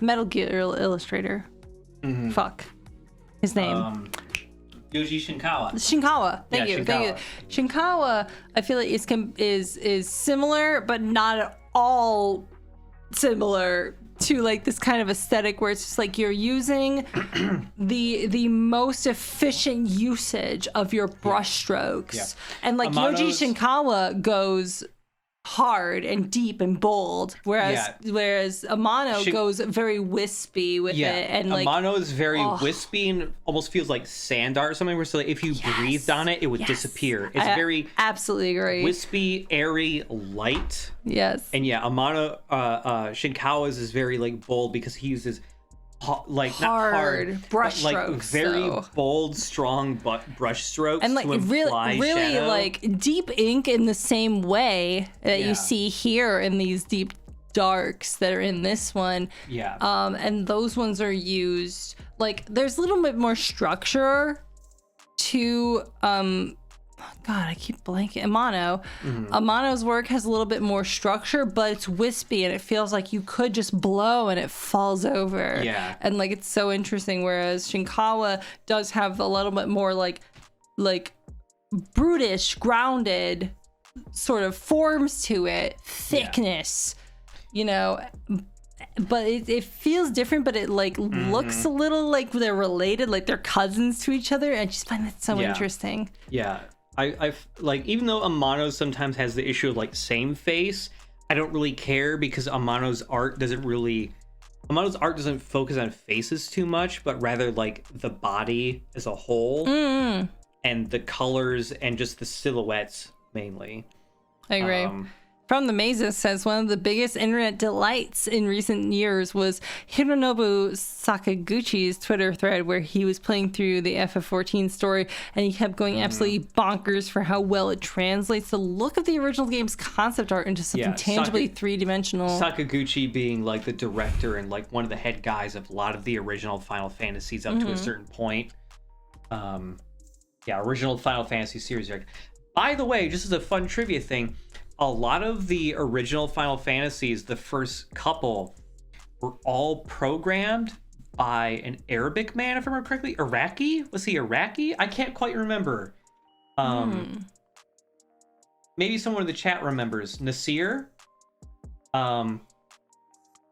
Metal Gear Illustrator. Fuck his name. Yuji Shinkawa. Shinkawa. Thank you. Shinkawa, I feel like is similar but not at all similar to like this kind of aesthetic where it's just like you're using the most efficient usage of your brush strokes. And like Yoji Shinkawa goes hard and deep and bold, whereas Amano goes very wispy with it, and like Amano is very wispy and almost feels like sand art or something where so like, if you breathed on it would disappear. It's very absolutely agree. Wispy, airy, light. Yes. And Amano Shinkawa's is very like bold because he uses like hard, not hard brush but, like strokes, very bold, strong brush strokes and like to imply really shadow. like deep ink in the same way that you see here in these deep darks that are in this one. And those ones are used like there's a little bit more structure to God, I keep blanking. Amano's work has a little bit more structure, but it's wispy and it feels like you could just blow and it falls over. Yeah. And like it's so interesting. Whereas Shinkawa does have a little bit more like brutish, grounded sort of forms to it, thickness, you know. But it feels different, but it like looks a little like they're related, like they're cousins to each other. I just find that so interesting. Yeah. I've like, even though Amano sometimes has the issue of like same face, I don't really care because Amano's art doesn't focus on faces too much, but rather like the body as a whole and the colors and just the silhouettes mainly. I agree. From the Mazes says one of the biggest internet delights in recent years was Hironobu Sakaguchi's Twitter thread where he was playing through the FF14 story and he kept going absolutely bonkers for how well it translates the look of the original game's concept art into something tangibly three-dimensional. Sakaguchi being like the director and like one of the head guys of a lot of the original Final Fantasies up to a certain point. Original Final Fantasy series director. By the way, just as a fun trivia thing, a lot of the original Final Fantasies, the first couple, were all programmed by an Arabic man, if I remember correctly. Iraqi? Was he Iraqi? I can't quite remember. Maybe someone in the chat remembers. Nasir? Iranian.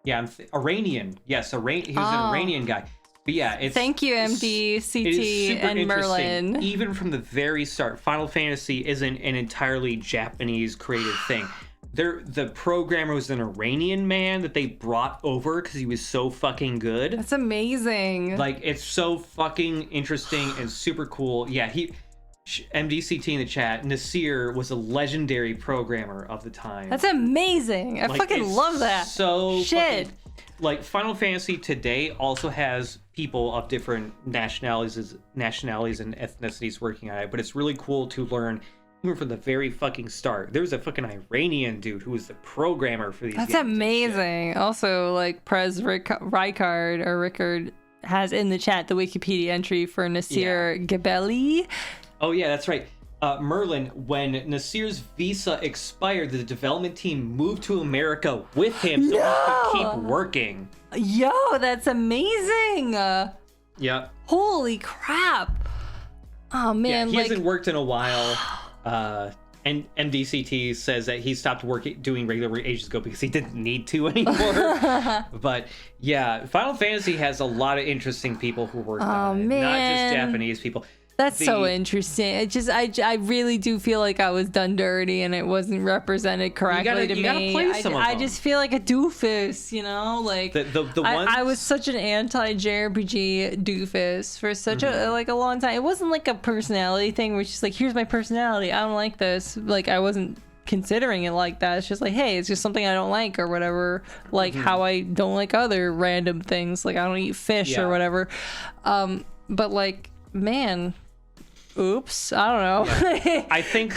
Yes, he was an Iranian guy. But yeah, it's... Thank you, MD, CT, and Merlin. Even from the very start, Final Fantasy isn't an entirely Japanese created thing. The programmer was an Iranian man that they brought over because he was so fucking good. That's amazing. Like, it's so fucking interesting and super cool. Yeah, MDCT in the chat, Nasir was a legendary programmer of the time. That's amazing. I fucking love that. So shit. Like, Final Fantasy today also has people of different nationalities and ethnicities working on it, but it's really cool to learn even from the very fucking start. There was a fucking Iranian dude who was the programmer for these games. That's amazing. Also, like, Prez Rickard has in the chat the Wikipedia entry for Nasir Gebeli. Oh yeah, that's right. Merlin, when Nasir's visa expired, the development team moved to America with him so he could keep working. Yo, that's amazing. Yeah. Holy crap. Oh man, he hasn't worked in a while. And MDCT says that he stopped doing regular work ages ago because he didn't need to anymore. But yeah, Final Fantasy has a lot of interesting people who work on it, not just Japanese people. That's so interesting. I really do feel like I was done dirty and it wasn't represented correctly to me. You gotta play some of them. I just feel like a doofus, you know? Like, the ones... I was such an anti-JRPG doofus for such a long time. It wasn't like a personality thing where it's just like, here's my personality. I don't like this. Like, I wasn't considering it like that. It's just like, hey, it's just something I don't like or whatever. Like how I don't like other random things. Like, I don't eat fish or whatever. But like, man... Oops, I don't know. Yeah. I think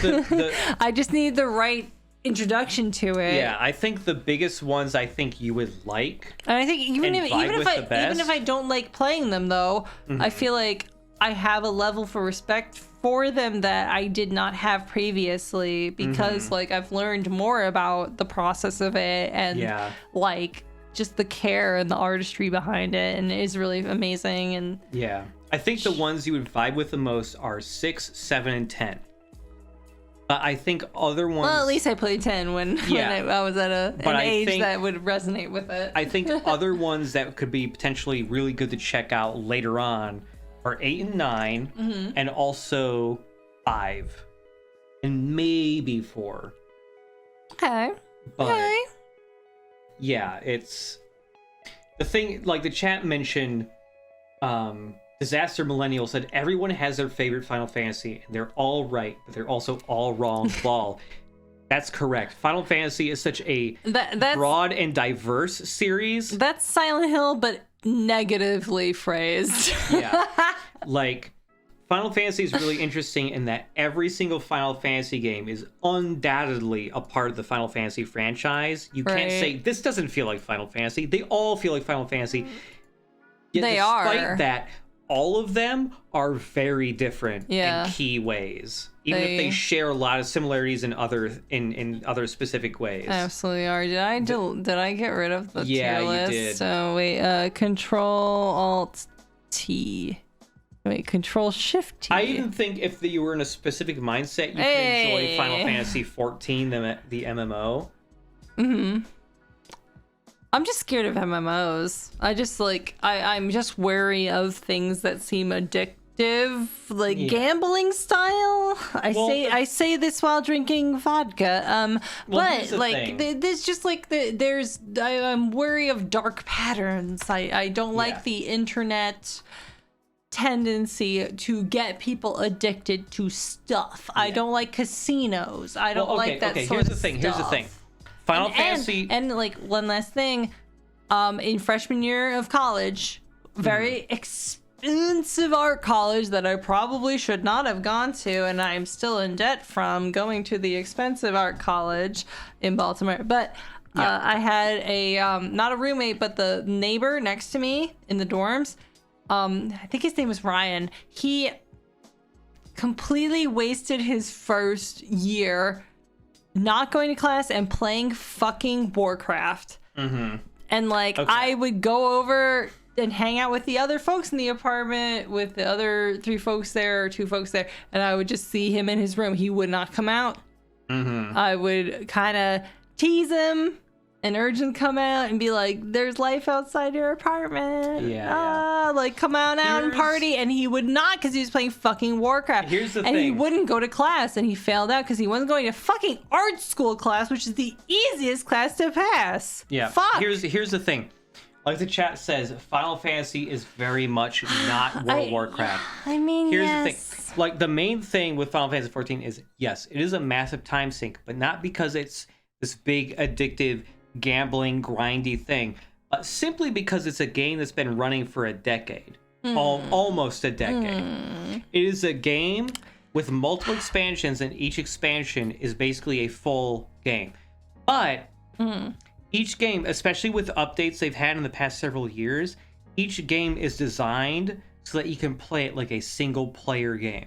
I just need the right introduction to it. Yeah, I think the biggest ones I think you would like. And I think even if I don't like playing them though, I feel like I have a level for respect for them that I did not have previously because like I've learned more about the process of it and like just the care and the artistry behind it, and it is really amazing. And I think the ones you would vibe with the most are 6, 7, and 10. I think other ones... Well, at least I played 10 when I was at an age that would resonate with it. I think other ones that could be potentially really good to check out later on are 8 and 9, and also 5, and maybe 4. Okay. But, yeah, it's... The thing, like the chat mentioned... Disaster Millennial said everyone has their favorite Final Fantasy and they're all right, but they're also all wrong. Lol. That's correct. Final Fantasy is such a broad and diverse series. That's Silent Hill, but negatively phrased. Yeah. Like, Final Fantasy is really interesting in that every single Final Fantasy game is undoubtedly a part of the Final Fantasy franchise. You can't say, this doesn't feel like Final Fantasy. They all feel like Final Fantasy. Yet despite that, all of them are very different in key ways, even if they share a lot of similarities in other specific ways. Absolutely are. Did I get rid of the tier list? You did. So wait, Control Alt T. Wait, Control Shift T. I even think if you were in a specific mindset, you could enjoy Final Fantasy 14, the MMO. I'm just scared of MMOs. I just like I'm just wary of things that seem like gambling style. I say this while drinking vodka. But like there's just like I'm wary of dark patterns. I don't like the internet tendency to get people addicted to stuff. I don't like casinos. I don't like that sort of stuff. Here's the thing. Final Fantasy and like one last thing, in freshman year of college, very expensive art college that I probably should not have gone to, and I'm still in debt from going to the expensive art college in Baltimore. But I had a not a roommate, but the neighbor next to me in the dorms. I think his name was Ryan. He completely wasted his first year not going to class and playing fucking Warcraft. And like I would go over and hang out with the other folks in the apartment, with the other 3 folks there or 2 folks there, and I would just see him in his room. He would not come out. I would kind of tease him and urge him to come out and be like, there's life outside your apartment. Like, come on out and party. And he would not, because he was playing fucking Warcraft. Here's the thing. thing. He wouldn't go to class, and he failed out because he wasn't going to fucking art school class, which is the easiest class to pass. Fuck. Here's the thing. Like the chat says, Final Fantasy is very much not World of Warcraft. I mean, here's the thing. Like, the main thing with Final Fantasy 14 is, yes, it is a massive time sink, but not because it's this big, addictive, gambling, grindy thing. Simply because it's a game that's been running for a decade. Almost a decade. It is a game with multiple expansions, and each expansion is basically a full game. But each game, especially with updates they've had in the past several years, each game is designed so that you can play it like a single player game.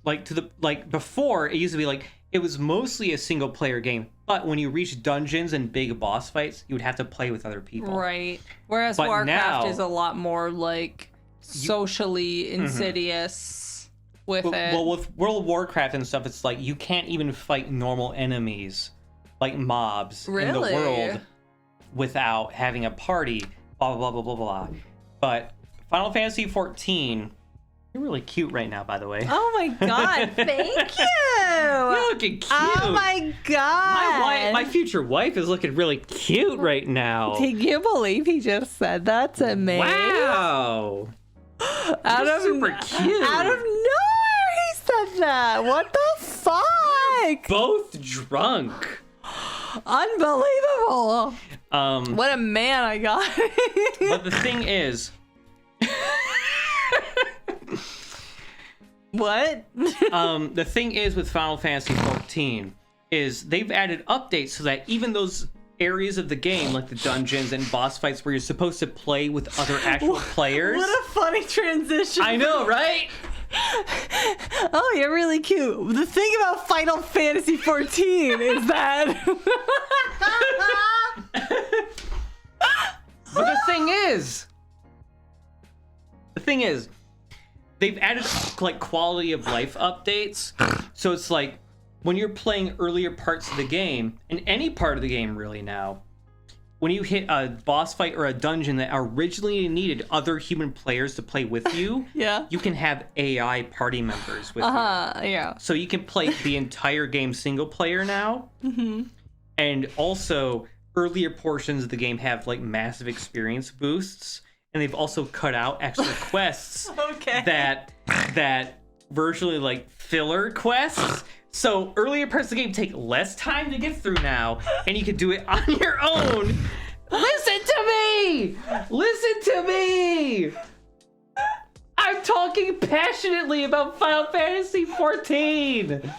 Like before, it used to be like it was mostly a single player game, but when you reach dungeons and big boss fights, you would have to play with other people. Right. Whereas Warcraft is a lot more like socially insidious with it. Well, with World of Warcraft and stuff, it's like you can't even fight normal enemies, like mobs, in the world without having a party, blah, blah, blah, blah, blah, blah. But Final Fantasy 14... You're really cute right now, by the way. Oh my god, thank you! You're looking cute! Oh my god! My future wife is looking really cute right now. Can you believe he just said that to me? Wow! You're super cute! Out of nowhere he said that! What the fuck? Both drunk! Unbelievable! What a man I got. But the thing is... What? The thing is with Final Fantasy 14 is they've added updates so that even those areas of the game, like the dungeons and boss fights where you're supposed to play with other actual players. What a funny transition. I know, right? Oh, you're really cute. The thing about Final Fantasy 14 is that... But the thing is, they've added like quality of life updates. So it's like when you're playing earlier parts of the game, in any part of the game really now, when you hit a boss fight or a dungeon that originally needed other human players to play with you, you can have AI party members with you. So you can play the entire game single player now. And also earlier portions of the game have like massive experience boosts. And they've also cut out extra quests that virtually like filler quests. So earlier parts of the game take less time to get through now, and you can do it on your own. Listen to me! Listen to me! I'm talking passionately about Final Fantasy 14.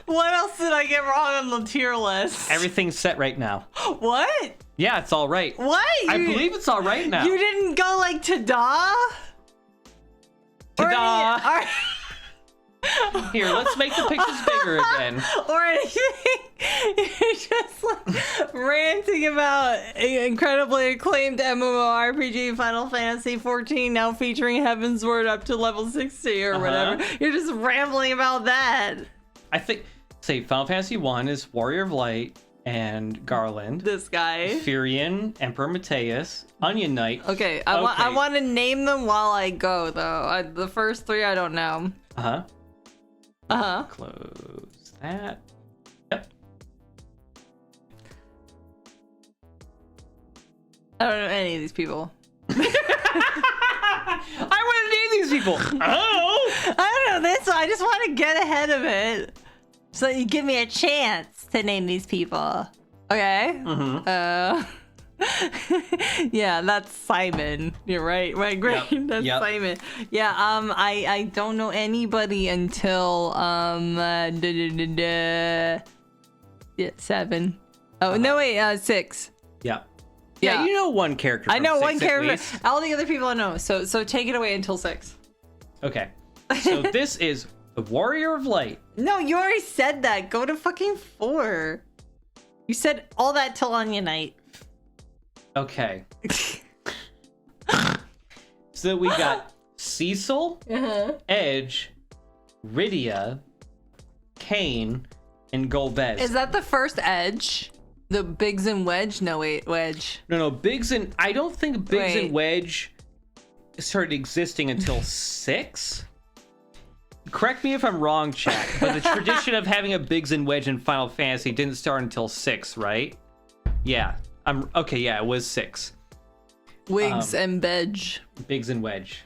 What else did I get wrong on the tier list? Everything's set right now. What? Yeah, it's all right. What? I believe it's all right now. You didn't go like ta-da? Ta-da! Here, let's make the pictures bigger again. Or anything. You're just like ranting about incredibly acclaimed MMORPG Final Fantasy 14 now featuring Heaven's Word up to level 60 or whatever. You're just rambling about that. I think, say, Final Fantasy 1 is Warrior of Light. and Garland. This guy. Furion, Emperor Mateus, Onion Knight. Okay, I want to name them while I go though. The first 3 I don't know. Close that. Yep. I don't know any of these people. I want to name these people. Oh. I don't know this one. I just want to get ahead of it. So you give me a chance to name these people. Okay. Yeah, that's Simon. You're right. My great. Yep. That's Yep. Simon. Yeah. I don't know anybody until 7. Oh no, wait. 6. Yeah. Yeah. Yeah, you know one character. I know from one 6 at character. least. All the other people I know. So take it away until 6. Okay. So this is the Warrior of Light. No, you already said that. Go to fucking 4. You said all that till Onion Knight. Okay. So we got Cecil, Edge, Rydia, Kane, and Golbez. Is that the first Edge? The Biggs and Wedge? No, wait, Wedge. No, Biggs and... I don't think Biggs Wait. and Wedge started existing until 6. Correct me if I'm wrong, chat, but the tradition of having a Biggs and Wedge in Final Fantasy didn't start until 6, right? Yeah. Okay, yeah, it was 6. Wigs and Bedge. Biggs and Wedge.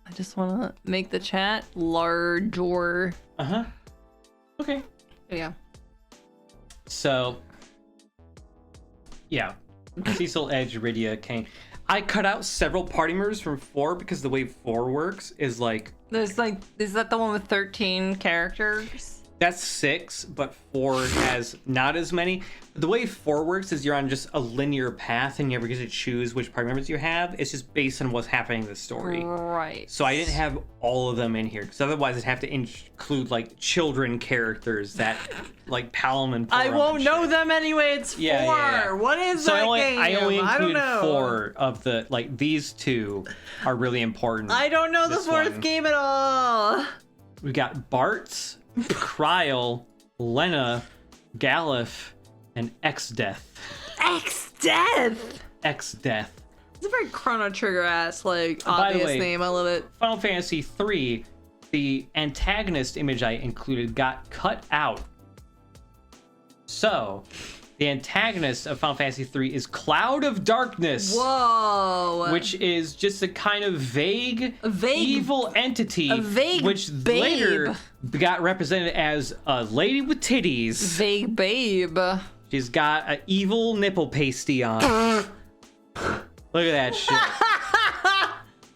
I just want to make the chat larger. Okay. Yeah. So, yeah. Cecil, Edge, Rydia, Kane. I cut out several party members from 4 because the way 4 works is like... There's like, is that the one with 13 characters? That's 6, but 4 has not as many. The way 4 works is you're on just a linear path and you never get to choose which party members you have. It's just based on what's happening in the story. Right. So I didn't have all of them in here because otherwise I'd have to include like children characters that like Palom and I Porom won't and know shit. them anyway. It's 4. Yeah. What is So that I only game? I don't included know. 4 of the like these 2 are really important. I don't know the This 4th one. game at all. We got Bartz, Kryl, Lena, Galif, and X-Death. X-Death. X-Death. It's a very Chrono Trigger ass, like, By the obvious way, name. I love it. Final Fantasy 3, the antagonist image I included got cut out. So, the antagonist of Final Fantasy 3 is Cloud of Darkness. Whoa. Which is just a kind of vague vague- evil entity, a vague which babe. later got represented as a lady with titties. Vague babe. She's got an evil nipple pasty on. Look at that shit.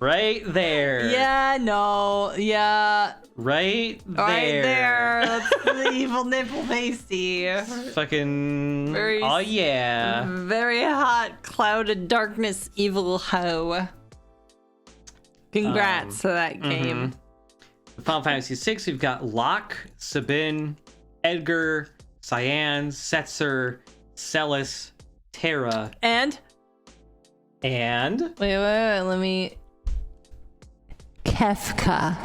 Right there. Yeah, no. Yeah. Right there. Right there. That's the evil nipple pasty. Fucking. Very Oh, yeah. Very hot, clouded darkness, evil hoe. Congrats to that game. Final Fantasy VI, we've got Locke, Sabine, Edgar, Cyan, Setzer, Celis, Terra, And and wait, let me. Kefka.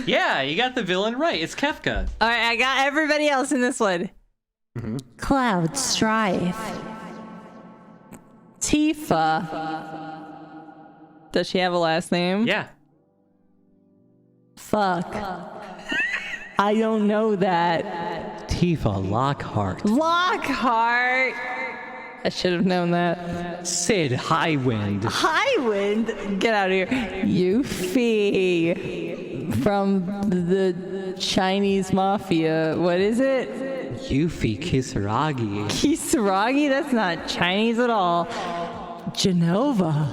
yeah, you got the villain right. It's Kefka. All right, I got everybody else in this one. Cloud Strife. Tifa. Does she have a last name? Yeah. Fuck. I don't know that. Tifa Lockhart. Lockhart. I should have known that. Sid Highwind. Highwind. Get out of here. Yuffie. From the Chinese mafia. What is it? Yuffie Kisaragi. Kisaragi? That's not Chinese at all. Genova.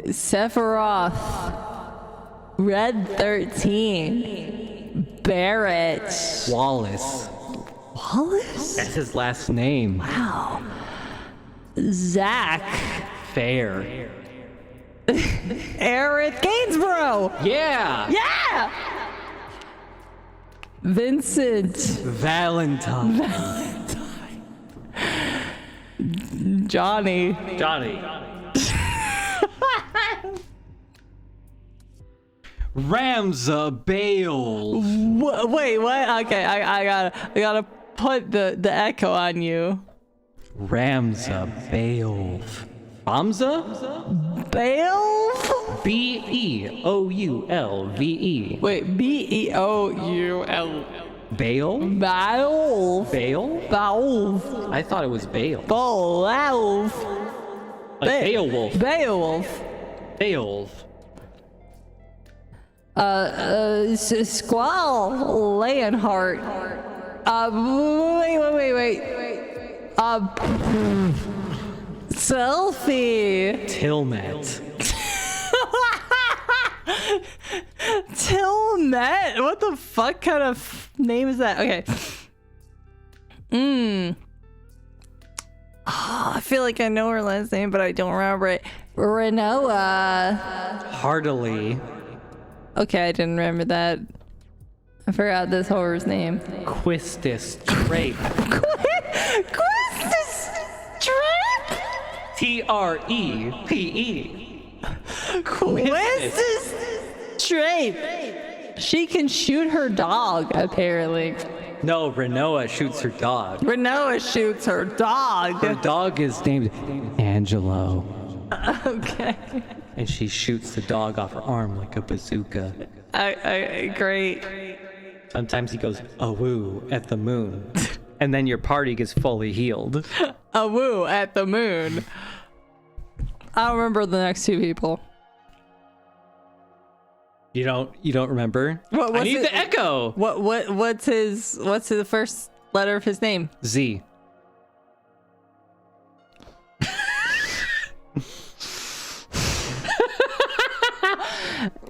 Sephiroth. Red 13. Barrett. Wallace. Wallace? That's his last name. Wow. Zach. Fair. Aerith Gainsborough. Yeah. Yeah. Vincent. Valentine. Johnny. Ramza Bale. Wait, what? Okay, I gotta put the echo on you. Ramza Bale. Ramza? Bale? Beoulve. Wait, Beoul. Bale? Bale. Bale? Bale. I thought it was Bale. Bale. Like Beowulf. Beowulf. Beowulf. Squall Leonhardt. Wait. Selfie. Tilmet. Tilmet? What the fuck kind of name is that? Okay. Oh, I feel like I know her last name, but I don't remember it. Renoa. Heartily. Okay, I didn't remember that. I forgot this horror's name. Quistis Trape. Quistis Trape? Trepe. Quistis Trape. She can shoot her dog, apparently. No, Renoa shoots her dog. Renoa shoots her dog. Her dog is named Angelo. Okay. And she shoots the dog off her arm like a bazooka. Great. Sometimes he goes, "Awoo" at the moon. And then your party gets fully healed. A woo at the moon. I don't remember the next two people. You don't remember? What's I need the echo. What's the first letter of his name? Z.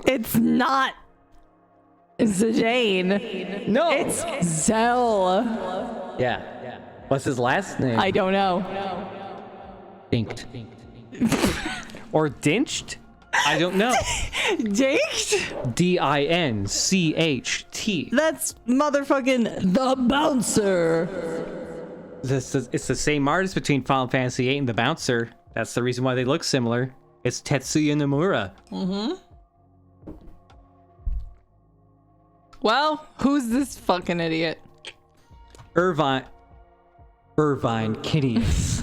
It's not Zidane. No. It's Zell. Yeah. What's his last name? I don't know. Dinked. Or dinched? I don't know. Dinked? Dincht. That's motherfucking the bouncer. It's the same artist between Final Fantasy VIII and the Bouncer. That's the reason why they look similar. It's Tetsuya Nomura. Well, who's this fucking idiot? Irvine Kinneas.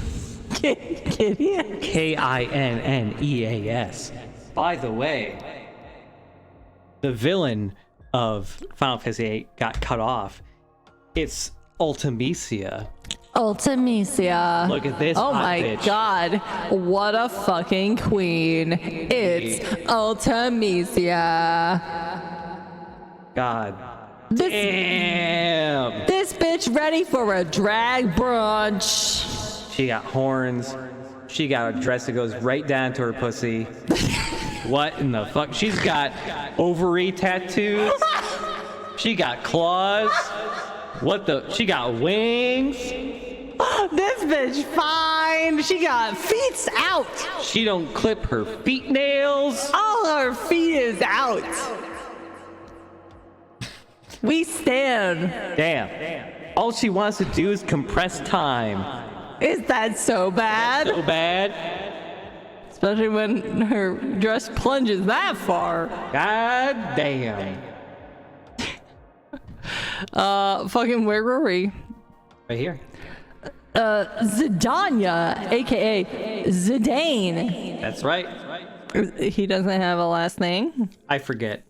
Idiot. Kinneas. By the way, the villain of Final Fantasy VIII got cut off. It's Ultimisia. Ultimisia. Look at this Oh hot my bitch. god. What a fucking queen. It's Ultimisia. God. This, Damn. this bitch ready for a drag brunch. She got horns. She got a dress that goes right down to her pussy. What in the fuck? She's got ovary tattoos. She got claws. What the? She got wings. This bitch fine. She got feet out. She don't clip her feet nails. All her feet is out. We stand. Damn. All she wants to do is compress time. Is that so bad? So bad. Especially when her dress plunges that far. God damn. Fucking where were we? Right here. Zidania, aka Zidane. That's right. He doesn't have a last name. I forget.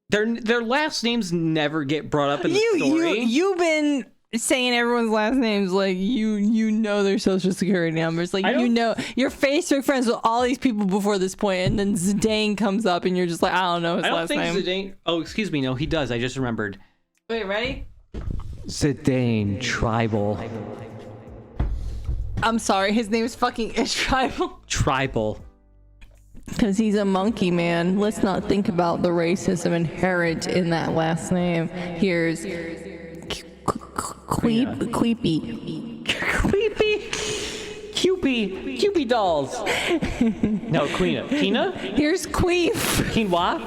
Their last names never get brought up in the story. You've been saying everyone's last names like you know their social security numbers, like you know you're Facebook friends with all these people before this point, and then Zidane comes up and you're just like, I don't know his last name. Zidane. Oh, excuse me. No, he does. I just remembered. Wait, ready? Zidane Tribal. I'm sorry, his name is fucking Tribal. Tribal. Because he's a monkey, man. Let's not think about the racism inherent in that last name. Here's Queepy. Cupid dolls. No, Quina. Here's Queef. Quinoa.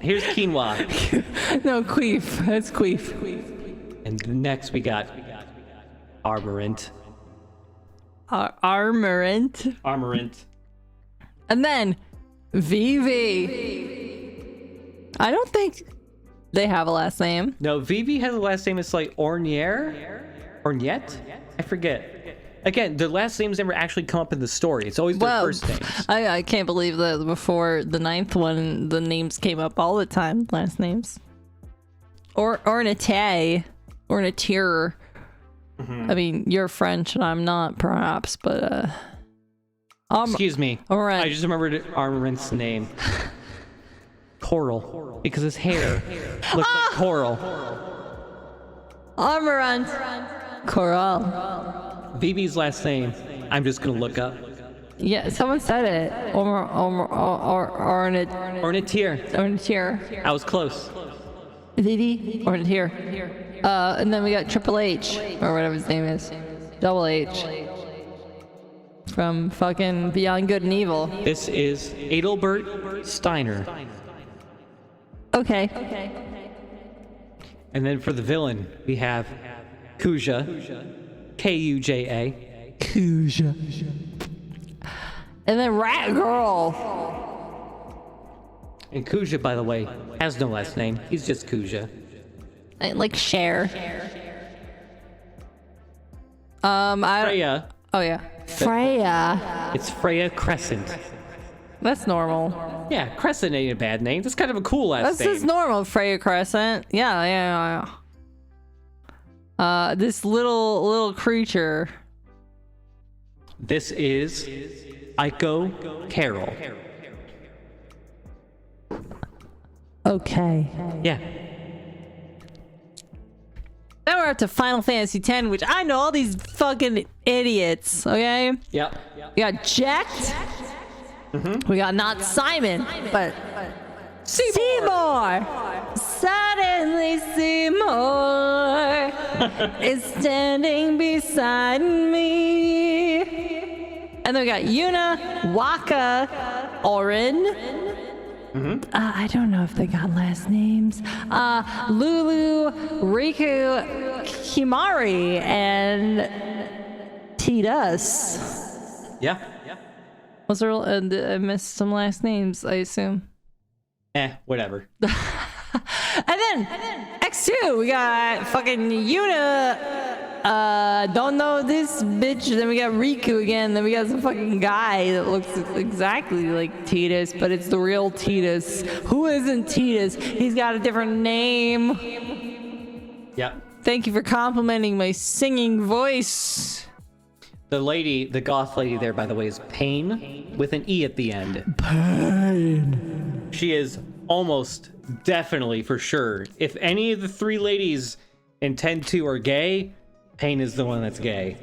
Here's quinoa. No, Queef. That's Queef. And next we got Armorant. Armorant. Armorant. And then Vivi. I don't think they have a last name. No, Vivi has a last name. It's like Ornier? Orniette? I forget. Again, their last names never actually come up in the story. It's always their first names. I can't believe that before the 9th one, the names came up all the time. Last names. Or Ornate. Ornatier. I mean, you're French and I'm not, perhaps, but Excuse me. All right. I just remembered Armorant's name. Coral. Because his hair looks like coral. Armorant. Coral. Vivi's last name, I'm just gonna look up. Yeah, someone said it. Ornatier. I was close. Vivi. Ornatier. And then we got Triple H, or whatever his name is. Double H. From fucking Beyond Good and Evil. This is Adelbert Steiner. Okay. And then for the villain, we have Kuja. Kuja. Kuja. And then Rat Girl. And Kuja, by the way, has no last name. He's just Kuja. Like Cher. Freya. Oh yeah. Freya. It's Freya Crescent. That's normal. Yeah, Crescent ain't a bad name. That's kind of a cool last name. That's just normal, Freya Crescent. Yeah. This little creature. This is Aiko Carol. Okay. Yeah. Now we're up to Final Fantasy X, which I know all these fucking idiots, okay? Yep. We got Jacked. We got not Simon, but Seymour. Suddenly Seymour is standing beside me. And then we got Yuna, Waka, Orin. I don't know if they got last names. Lulu, Riku, Himari, and Tidus. Yeah. Was there? I missed some last names, I assume. Whatever. And then X2, we got fucking Yuna. Don't know this bitch. Then we got Riku again. Then we got some fucking guy that looks exactly like Tidus, but it's the real Tidus. Who isn't Tidus? He's got a different name. Yeah. Thank you for complimenting my singing voice. The goth lady there, by the way, is Pain with an E at the end. Pain. She is almost definitely for sure. If any of the three ladies in 10-2 are gay, Pain is the one that's gay.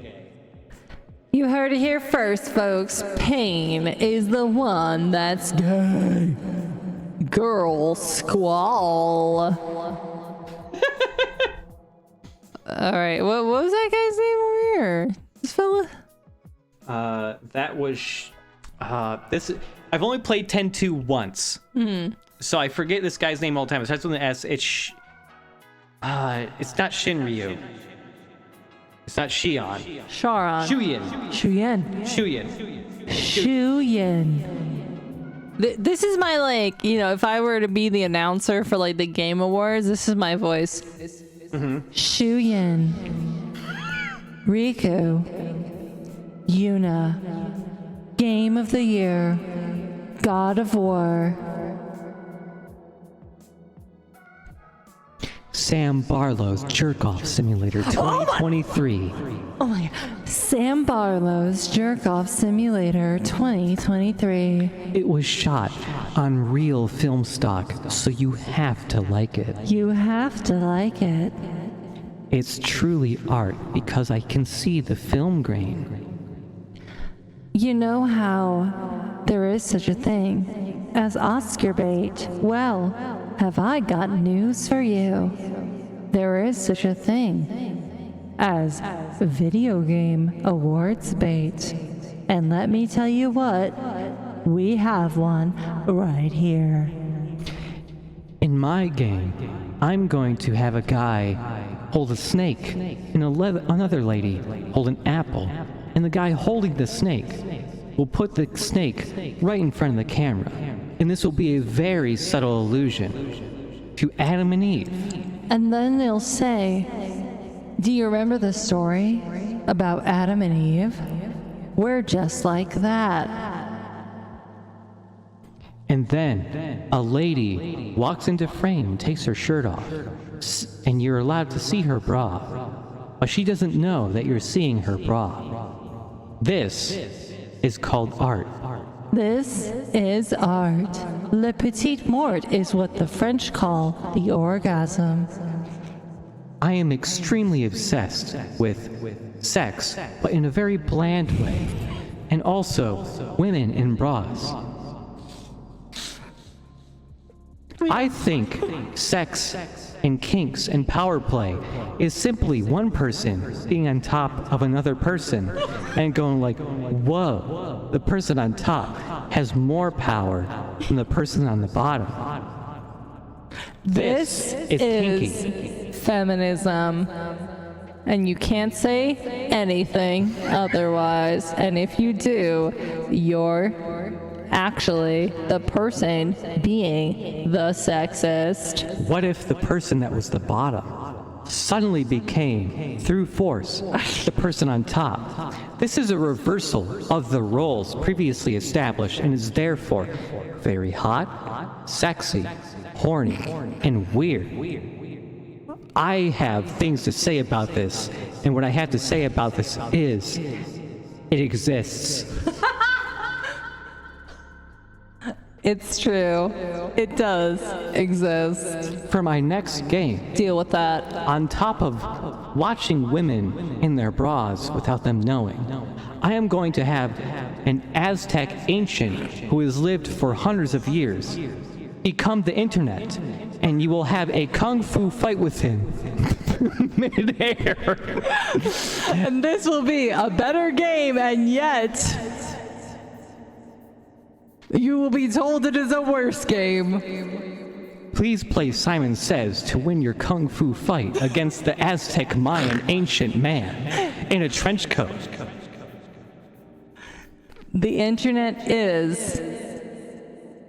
You heard it here first, folks. Pain is the one that's gay. Girl squall. All right, what was that guy's name over here? This fella? That was this. I've only played 10-2 once, so I forget this guy's name all the time. It starts with an S. It's not Shinryu. It's not Shion. Sharon. Shuyen. This is my, like, you know, if I were to be the announcer for, like, the Game Awards, this is my voice. Shuyen. Riku. Yuna. Game of the Year. God of War. Sam Barlow's Jerk-Off Simulator 2023. Oh my god. Sam Barlow's Jerk-Off Simulator 2023. It was shot on real film stock, so you have to like it. You have to like it. It's truly art because I can see the film grain. You know how there is such a thing as Oscar bait? Well, have I got news for you. There is such a thing as video game awards bait. And let me tell you what, we have one right here. In my game, I'm going to have a guy hold a snake and another lady hold an apple, and the guy holding the snake will put the snake right in front of the camera. and this will be a very subtle allusion to Adam and Eve. And then they'll say, do you remember the story about Adam and Eve? We're just like that. And then a lady walks into frame and takes her shirt off, and you're allowed to see her bra, but she doesn't know that you're seeing her bra. This is called art. This is art. Le petit mort is what the French call the orgasm. I am extremely obsessed with sex, but in a very bland way, and also women in bras. I think sex and kinks and power play is simply one person being on top of another person and going like, whoa, the person on top has more power than the person on the bottom. This is kinky. feminism. And you can't say anything otherwise. And if you do, you're actually the person being the sexist. What if the person that was the bottom suddenly became, through force, the person on top? This is a reversal of the roles previously established and is therefore very hot, sexy, horny, and weird. I have things to say about this, and what I have to say about this is, it exists. It's true. It does exist. For my next game, Deal with that. on top of watching women in their bras without them knowing, I am going to have an Aztec ancient who has lived for hundreds of years become the internet, and you will have a kung fu fight with him midair. And this will be a better game, and yet you will be told it is a worse game. Please play Simon Says to win your kung fu fight against the Aztec Mayan ancient man in a trench coat. The internet is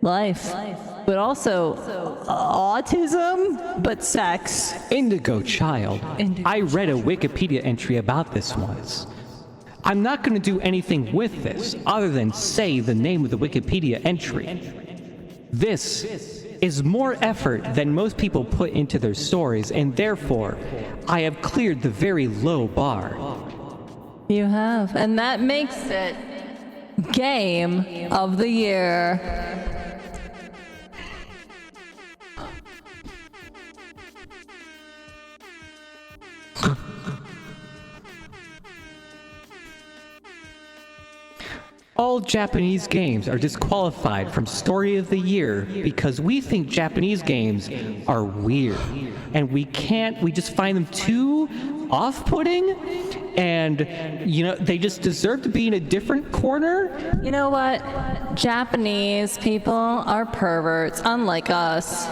life, but also autism, but sex. Indigo Child. I read a Wikipedia entry about this once. I'm not going to do anything with this other than say the name of the Wikipedia entry. This is more effort than most people put into their stories, and therefore, I have cleared the very low bar. You have, and that makes it Game of the Year. All Japanese games are disqualified from Story of the Year because we think Japanese games are weird. And we just find them too off-putting, and, they just deserve to be in a different corner. You know what? Japanese people are perverts, unlike us,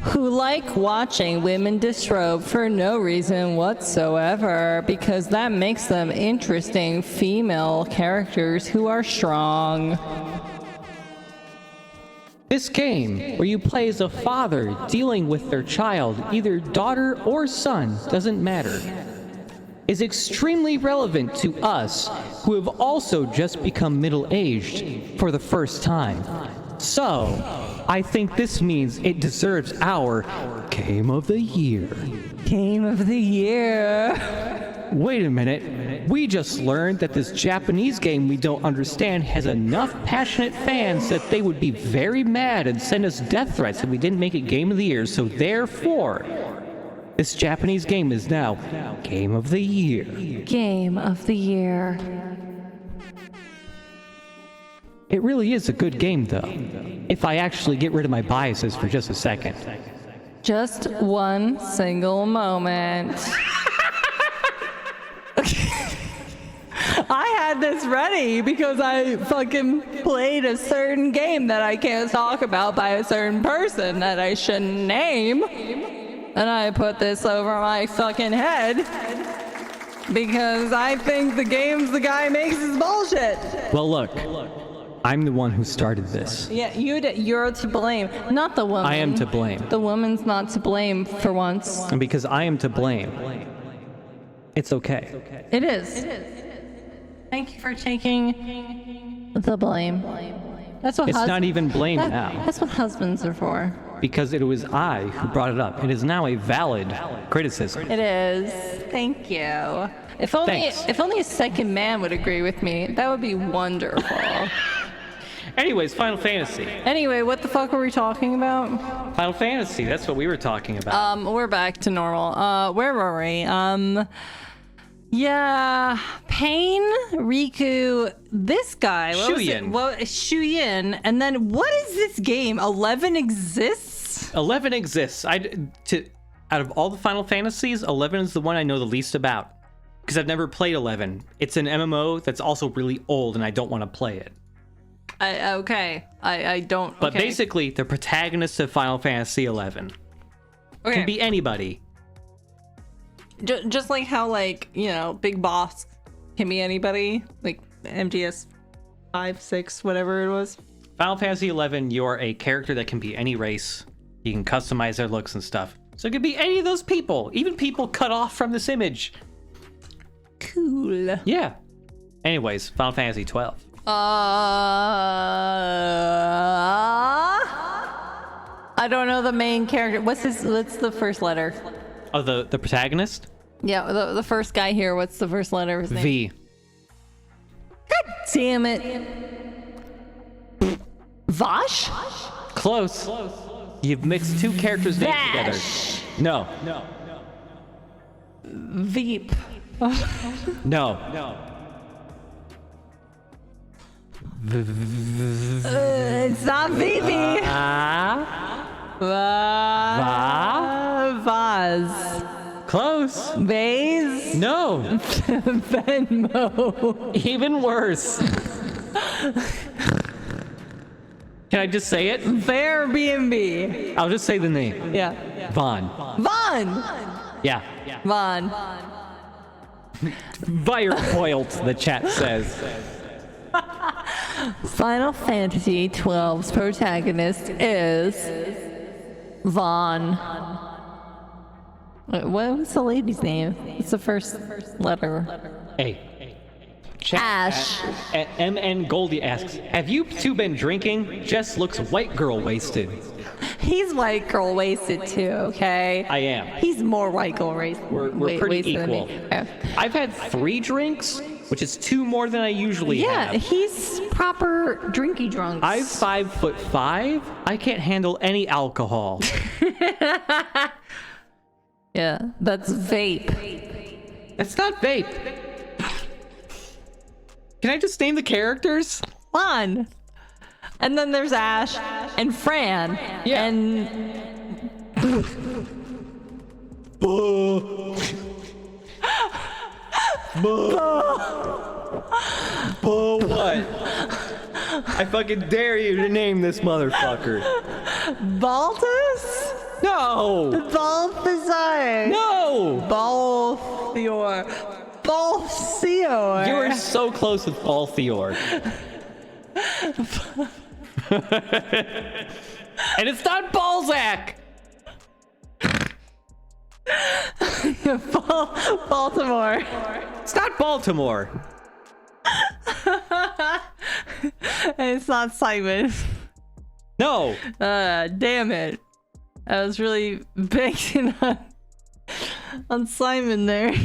who like watching women disrobe for no reason whatsoever, because that makes them interesting female characters who are strong. This game, where you play as a father dealing with their child, either daughter or son, doesn't matter, is extremely relevant to us who have also just become middle-aged for the first time. So, I think this means it deserves our Game of the Year. Game of the Year. Wait a minute. We just learned that this Japanese game we don't understand has enough passionate fans that they would be very mad and send us death threats if we didn't make it Game of the Year. So therefore, this Japanese game is now Game of the Year. Game of the Year. It really is a good game, though, if I actually get rid of my biases for just a second. Just one single moment. I had this ready because I fucking played a certain game that I can't talk about by a certain person that I shouldn't name. And I put this over my fucking head because I think the games the guy makes is bullshit. Well, look, I'm the one who started this. Yeah, you're to blame, not the woman. I am to blame. The woman's not to blame for once. And because I am to blame, it's okay. It is. Thank you for taking the blame. That's what It's not even blame now. That's what husbands are for. Because it was I who brought it up. It is now a valid criticism. It is. Thank you. If only a second man would agree with me, that would be wonderful. Anyways, Final Fantasy. Anyway, what the fuck were we talking about? Final Fantasy, that's what we were talking about. We're back to normal. Where were we? Yeah, Pain, Riku, this guy. What was it? Shuyin. Well, Shuyin, and then what is this game? 11 exists? 11 exists. Out of all the Final Fantasies, 11 is the one I know the least about. Because I've never played 11. It's an MMO that's also really old, and I don't want to play it. I don't. But okay. basically, the protagonist of Final Fantasy 11 can be anybody. Just like how, like, you know, Big Boss can be anybody, like MGS 5, 6, whatever it was. Final Fantasy 11, you're a character that can be any race. You can customize their looks and stuff. So it could be any of those people, even people cut off from this image. Cool. Yeah. Anyways, Final Fantasy 12. I don't know the main character. What's the first letter? Oh, the protagonist? Yeah, the first guy here. What's the first letter of his name? V. God damn it. Vash? Close. You've mixed two characters' names together. Vash. No. Veep. No. It's not Vivi. Vaz. Close. Vase. No. Venmo. Even worse. Can I just say it? Airbnb. I'll just say the name. Yeah. Vaughn. Vaughn. Yeah. Vaughn. Firefoiled, the chat says. Final Fantasy XII's protagonist is Vaughn. Wait, what was the lady's name? It's the first letter. Hey. Chat, Ash. MN Goldie asks, have you two been drinking? Jess looks white girl wasted. He's white girl wasted too, okay? I am. He's more white girl wasted. We're pretty wasted than me. equal. Okay. I've had 3 drinks, which is 2 more than I usually Yeah, have. he's proper drinky drunk. I'm 5'5". I can't handle any alcohol. Yeah, that's vape. That's not vape. Can I just name the characters? Fun. And then there's Ash and Fran. Yeah. And What? I fucking dare you to name this motherfucker. Baltus? No! Balthazar. No! Balthior. Balthior. You were so close with Balthior. And it's not Balzac! Baltimore. It's not Baltimore. And it's not Simon. No. Damn it. I was really banking on Simon there.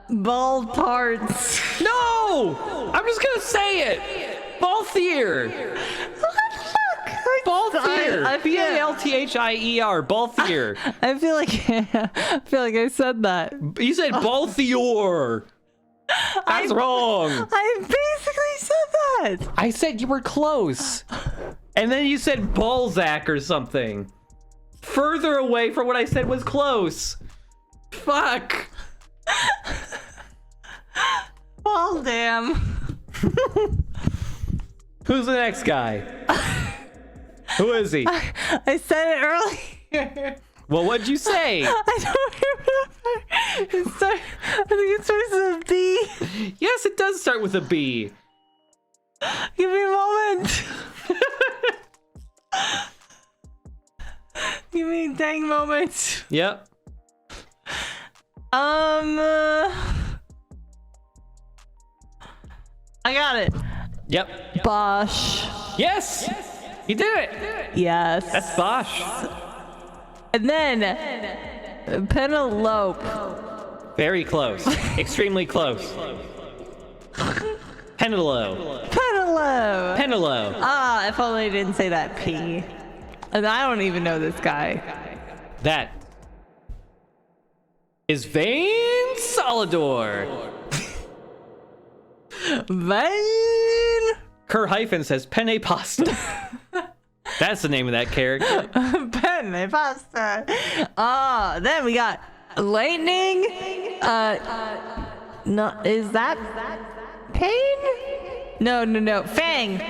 Ball tarts. No! I'm just gonna say it. Balthier. Balthier. B-A-L-T-H-I-E-R. Balthier. I feel like I said that. You said Balthior. That's wrong. I basically said that. I said you were close. And then you said Balzac or something. Further away from what I said was close. Fuck. Well, damn. Who's the next guy? Who is he? I said it earlier. Well, what'd you say? I don't remember. I think it starts with a B. Yes, it does start with a B. Give me a moment. Give me a dang moment. Yep. I got it. Yep. Bosch. Yes! You did it! Yes. That's Bosch. And then Penelope. Very close. Extremely close. Penelope. Penelope. Penelope. Ah, if only I didn't say that P. And I don't even know this guy. That is Vane Solidor. Vane. Kerr Hyphen says penne pasta. That's the name of that character. Penne pasta. Ah, then we got lightning. No, is that Pain? No. Fang.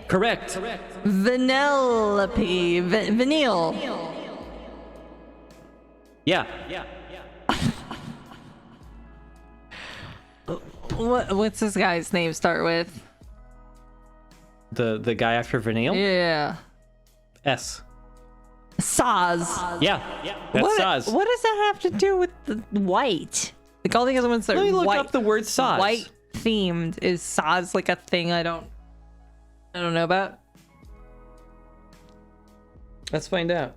Correct. Vanellope. Vanille. Yeah. What's this guy's name start with? The guy after Vanille? Yeah. S. Saz. Yeah. That's Saz. What does that have to do with the white? Like all the other ones that Let me are look white, up the word Saz. white themed. Is Saz like a thing I don't know about? Let's find out.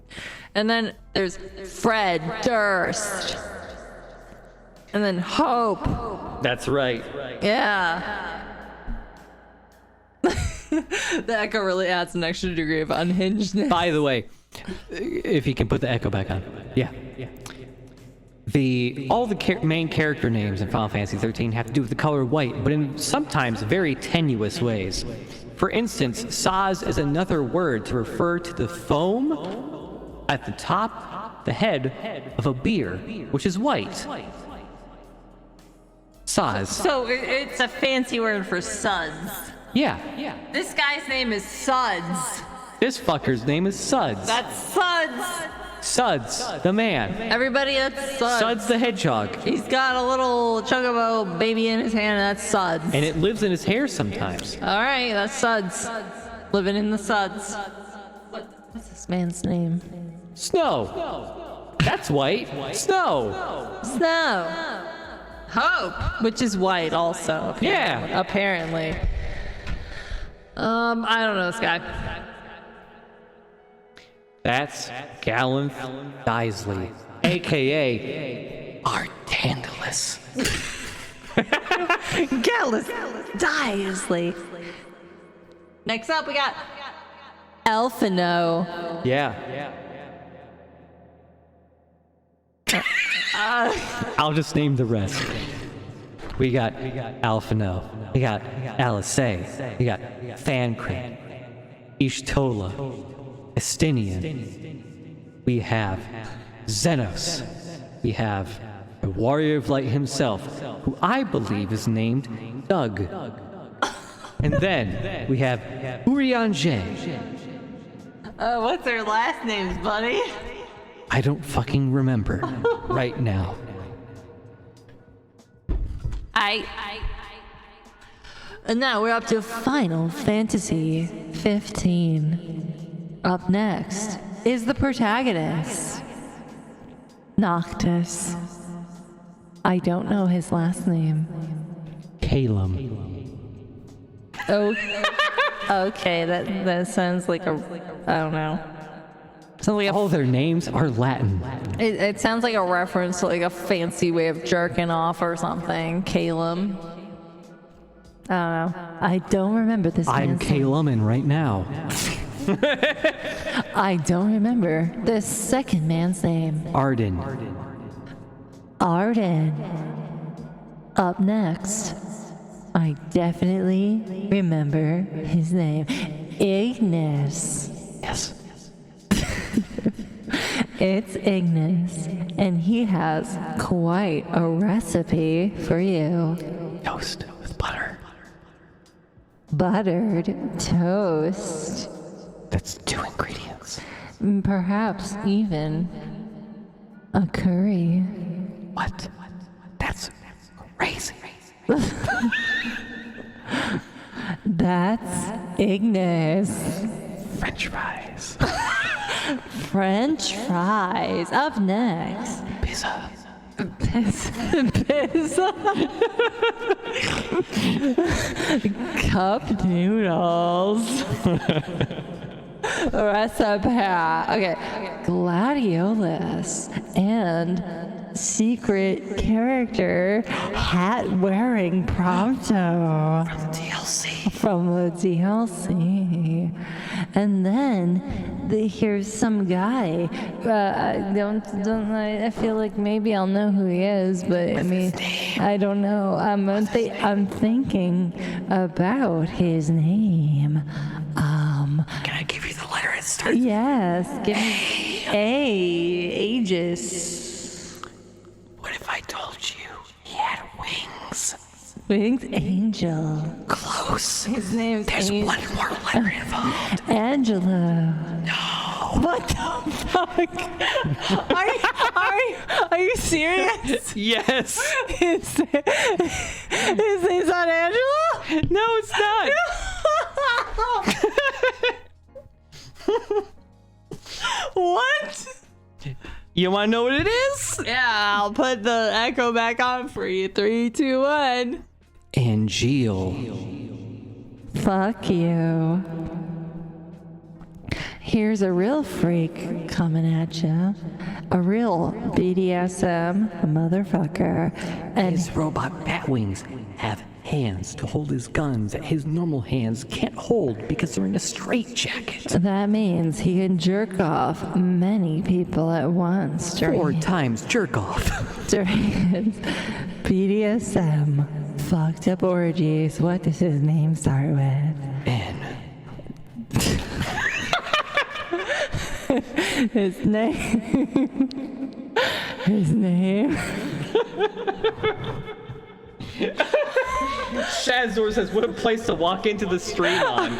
And then there's Fred Durst. And then Hope. That's right. Yeah. The echo really adds an extra degree of unhingedness. By the way, if you can put the echo back on. Yeah. All the main character names in Final Fantasy 13 have to do with the color white, but in sometimes very tenuous ways. For instance, Saz is another word to refer to the foam at the top, the head of a beer, which is white. Saz. So it's a fancy word for suds. Yeah. This guy's name is Suds. This fucker's name is Suds. That's Suds. Suds, the man. Everybody, that's Suds. Suds the hedgehog. He's got a little chocobo baby in his hand, and that's Suds. And it lives in his hair sometimes. All right, that's Suds. Living in the Suds. What's this man's name? Snow. That's white. Snow. Snow. Hope, which is white also. Yeah. Apparently. I don't know this guy. That's Gallanth Disley, a.k.a. Artandalus. Gallus Disley. Next up, we got Elfino. Yeah. I'll just name the rest. We got Alphino. We got Alice. We got Fancrin. Ishtola. Estinian. We have Xenos. We have the Warrior of Light himself, who I believe is named Doug. And then we have Urianger. What's their last names, buddy? I don't fucking remember right now. And now we're up to Final Fantasy 15. Up next is the protagonist, Noctis. I don't know his last name. Calum. Oh, okay. That sounds like I don't know. Sounds like All their names are Latin. it sounds like a reference to like a fancy way of jerking off or something. Calum. I don't know. I don't remember this. I'm man's name. Calumin right now. I don't remember the second man's name. Arden. Up next, I definitely remember his name. Ignis. Yes. It's Ignis, and he has quite a recipe for you. Toast with butter. Buttered toast. That's 2 ingredients. Perhaps even a curry. What? That's crazy. That's Ignis. French fries. French fries. Up next. Pizza. Pizza. Cup noodles. Recipe. Okay. Gladiolus and secret character hat wearing Prompto from the DLC. And then here's some guy. I feel like maybe I'll know who he is, but I mean, I don't know. I'm thinking about his name. Can I give you the letter it starts? Yes, give me Aegis. What if I told you he had wings? Wings Angel. Close. His name's There's one more letter involved. Angelo. No. What the fuck? Are you serious? Yes. His name's not Angelo? No, it's not. What? You want to know what it is? Yeah, I'll put the echo back on for you. 3, 2, 1. Angel. Fuck you. Here's a real freak coming at you. A real BDSM motherfucker. And His robot bat wings have hands to hold his guns that his normal hands can't hold because they're in a straitjacket. that means he can jerk off many people at once 4 times jerk off. during his BDSM fucked up orgies. What does his name start with? N. His name. Shazor says, what a place to walk into the stream on.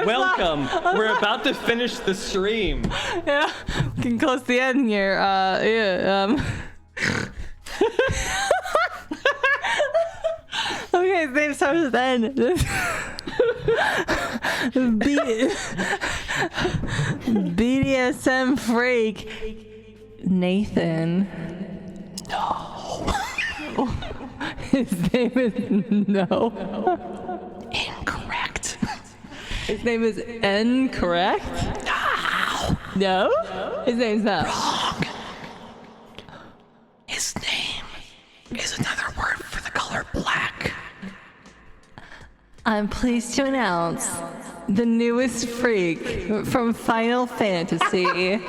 Welcome. We're about to finish the stream. Yeah, we can close the end here. Okay, his name starts with N. BDSM freak Nathan. No. His name is No. Incorrect. His name is N, correct? No. No? His name's not. Wrong. His name is another word for the color black. I'm pleased to announce the newest freak from Final Fantasy.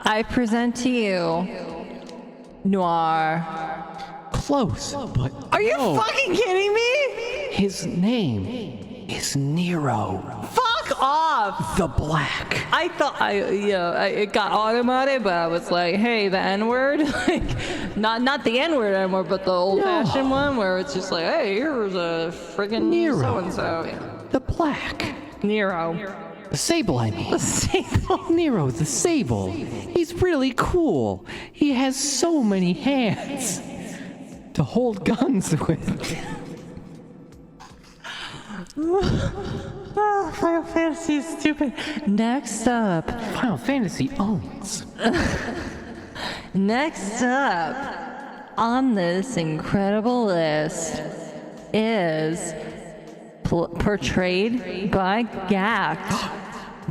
I present to you Noir. Close, but Are you no. fucking kidding me? His name is Nero Fuck off! the Black. I thought it got automated, but I was like, hey, the N-word, like, not the N-word, but the old-fashioned one, where it's just like, hey, here's a friggin' Nero. so-and-so. The Black. Nero. The Sable, I mean. The Sable. Nero the Sable. He's really cool. He has so many hands to hold guns with. Oh, Final Fantasy is stupid. Next up. Final Fantasy owns. Next up on this incredible list is portrayed by Gact,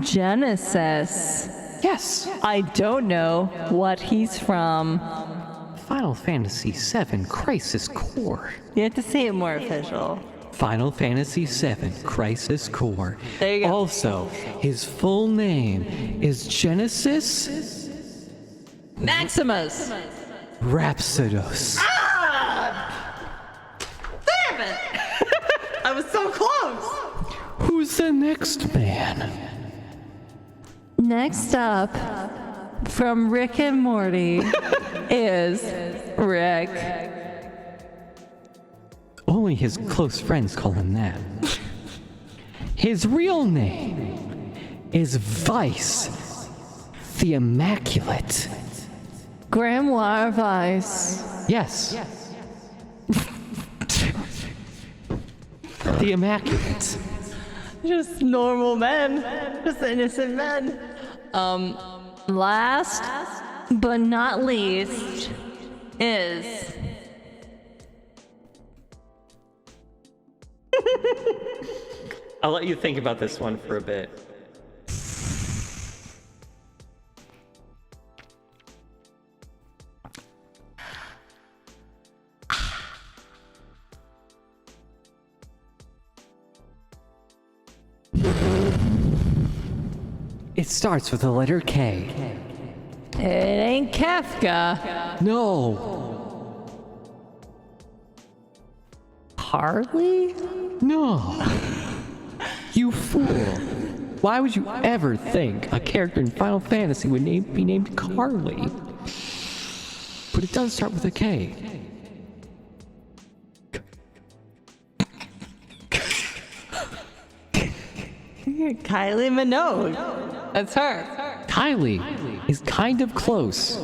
Genesis. Yes. I don't know what he's from. Final Fantasy VII Crisis Core. You have to say it more official. Final Fantasy VII Crisis Core. There you go. Also, his full name is Genesis Maximus. Rhapsodos. Damn it! I was so close. Who's the next man? Next up, from Rick and Morty, is Rick. Only his close friends call him that. His real name is Vice The Immaculate. Grimoire Vice. Yes. The Immaculate. Just normal men. Just innocent men. Last but not least is... I'll let you think about this one for a bit. It starts with the letter K. It ain't Kafka. No. Harley? No. You fool. Why would you ever think a character in Final Fantasy would be named Carly? But it does start with a K. Kylie Minogue. That's her. Kylie is kind of close.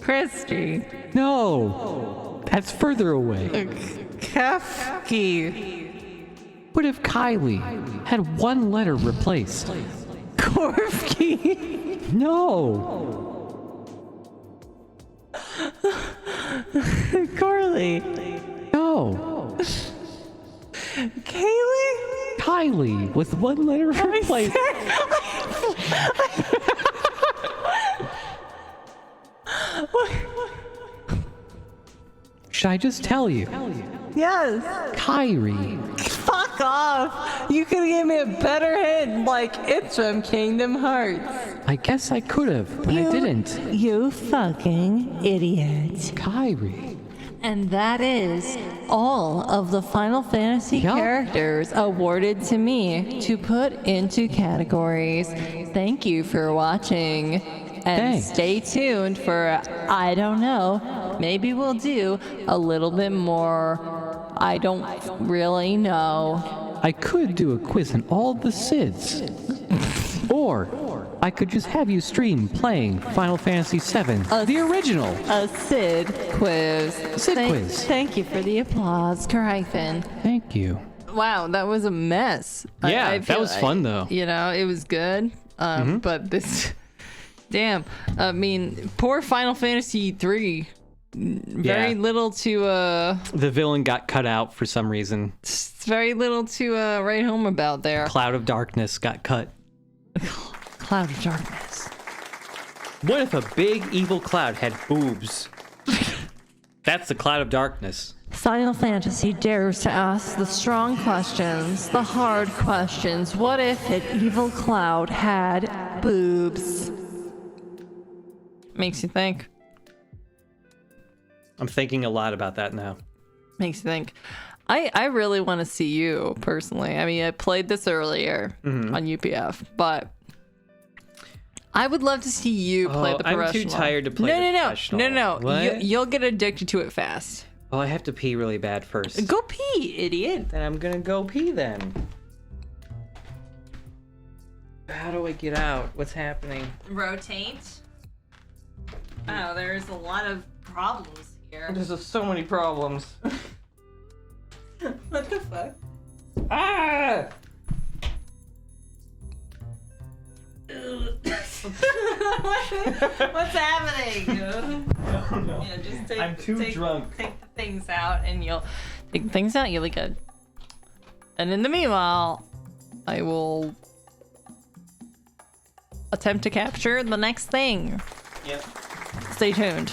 Christy. No. That's further away. Kafki. What if Kylie had one letter replaced? Korfki. No. Carly. No. Kaylee? Kylie with one letter replaced. Should I just tell you? Yes. Kyrie. Fuck off. You could give me a better hint, like it's from Kingdom Hearts. I guess I could have, but I didn't. You fucking idiot. Kyrie. And that is all of the Final Fantasy Yup. characters awarded to me to put into categories. Thank you for watching. And Thanks. stay tuned for, I don't know, maybe we'll do a little bit more. I don't really know. I could do a quiz on all the Sids. Or I could just have you stream playing Final Fantasy VII, the original. A Sid quiz. Quiz. Thank you for the applause, Kryphin. Thank you. Wow, that was a mess. Yeah, I that feel was fun, though. You know, it was good. But this, damn. I mean, poor Final Fantasy 3. Very little to The villain got cut out for some reason. very little to write home about there. Cloud of Darkness got cut. Cloud of Darkness. What if a big evil cloud had boobs? That's the Cloud of Darkness. Final Fantasy dares to ask the strong questions, the hard questions. What if an evil cloud had boobs? Makes you think. I'm thinking a lot about that now. Makes you think. I really want to see you personally. I mean, I played this earlier on UPF, but I would love to see you play the professional. I'm too tired to play the professional. No. What? You'll get addicted to it fast. Well, I have to pee really bad first. Go pee, idiot. Then I'm gonna go pee then. How do I get out? What's happening? Rotate. Oh, there's a lot of problems here. There's just so many problems. What the fuck? Ah! What's happening? Yeah, just I'm too drunk. Take the things out, and you'll take the things out. You'll be good. And in the meanwhile, I will attempt to capture the next thing. Yep. Stay tuned.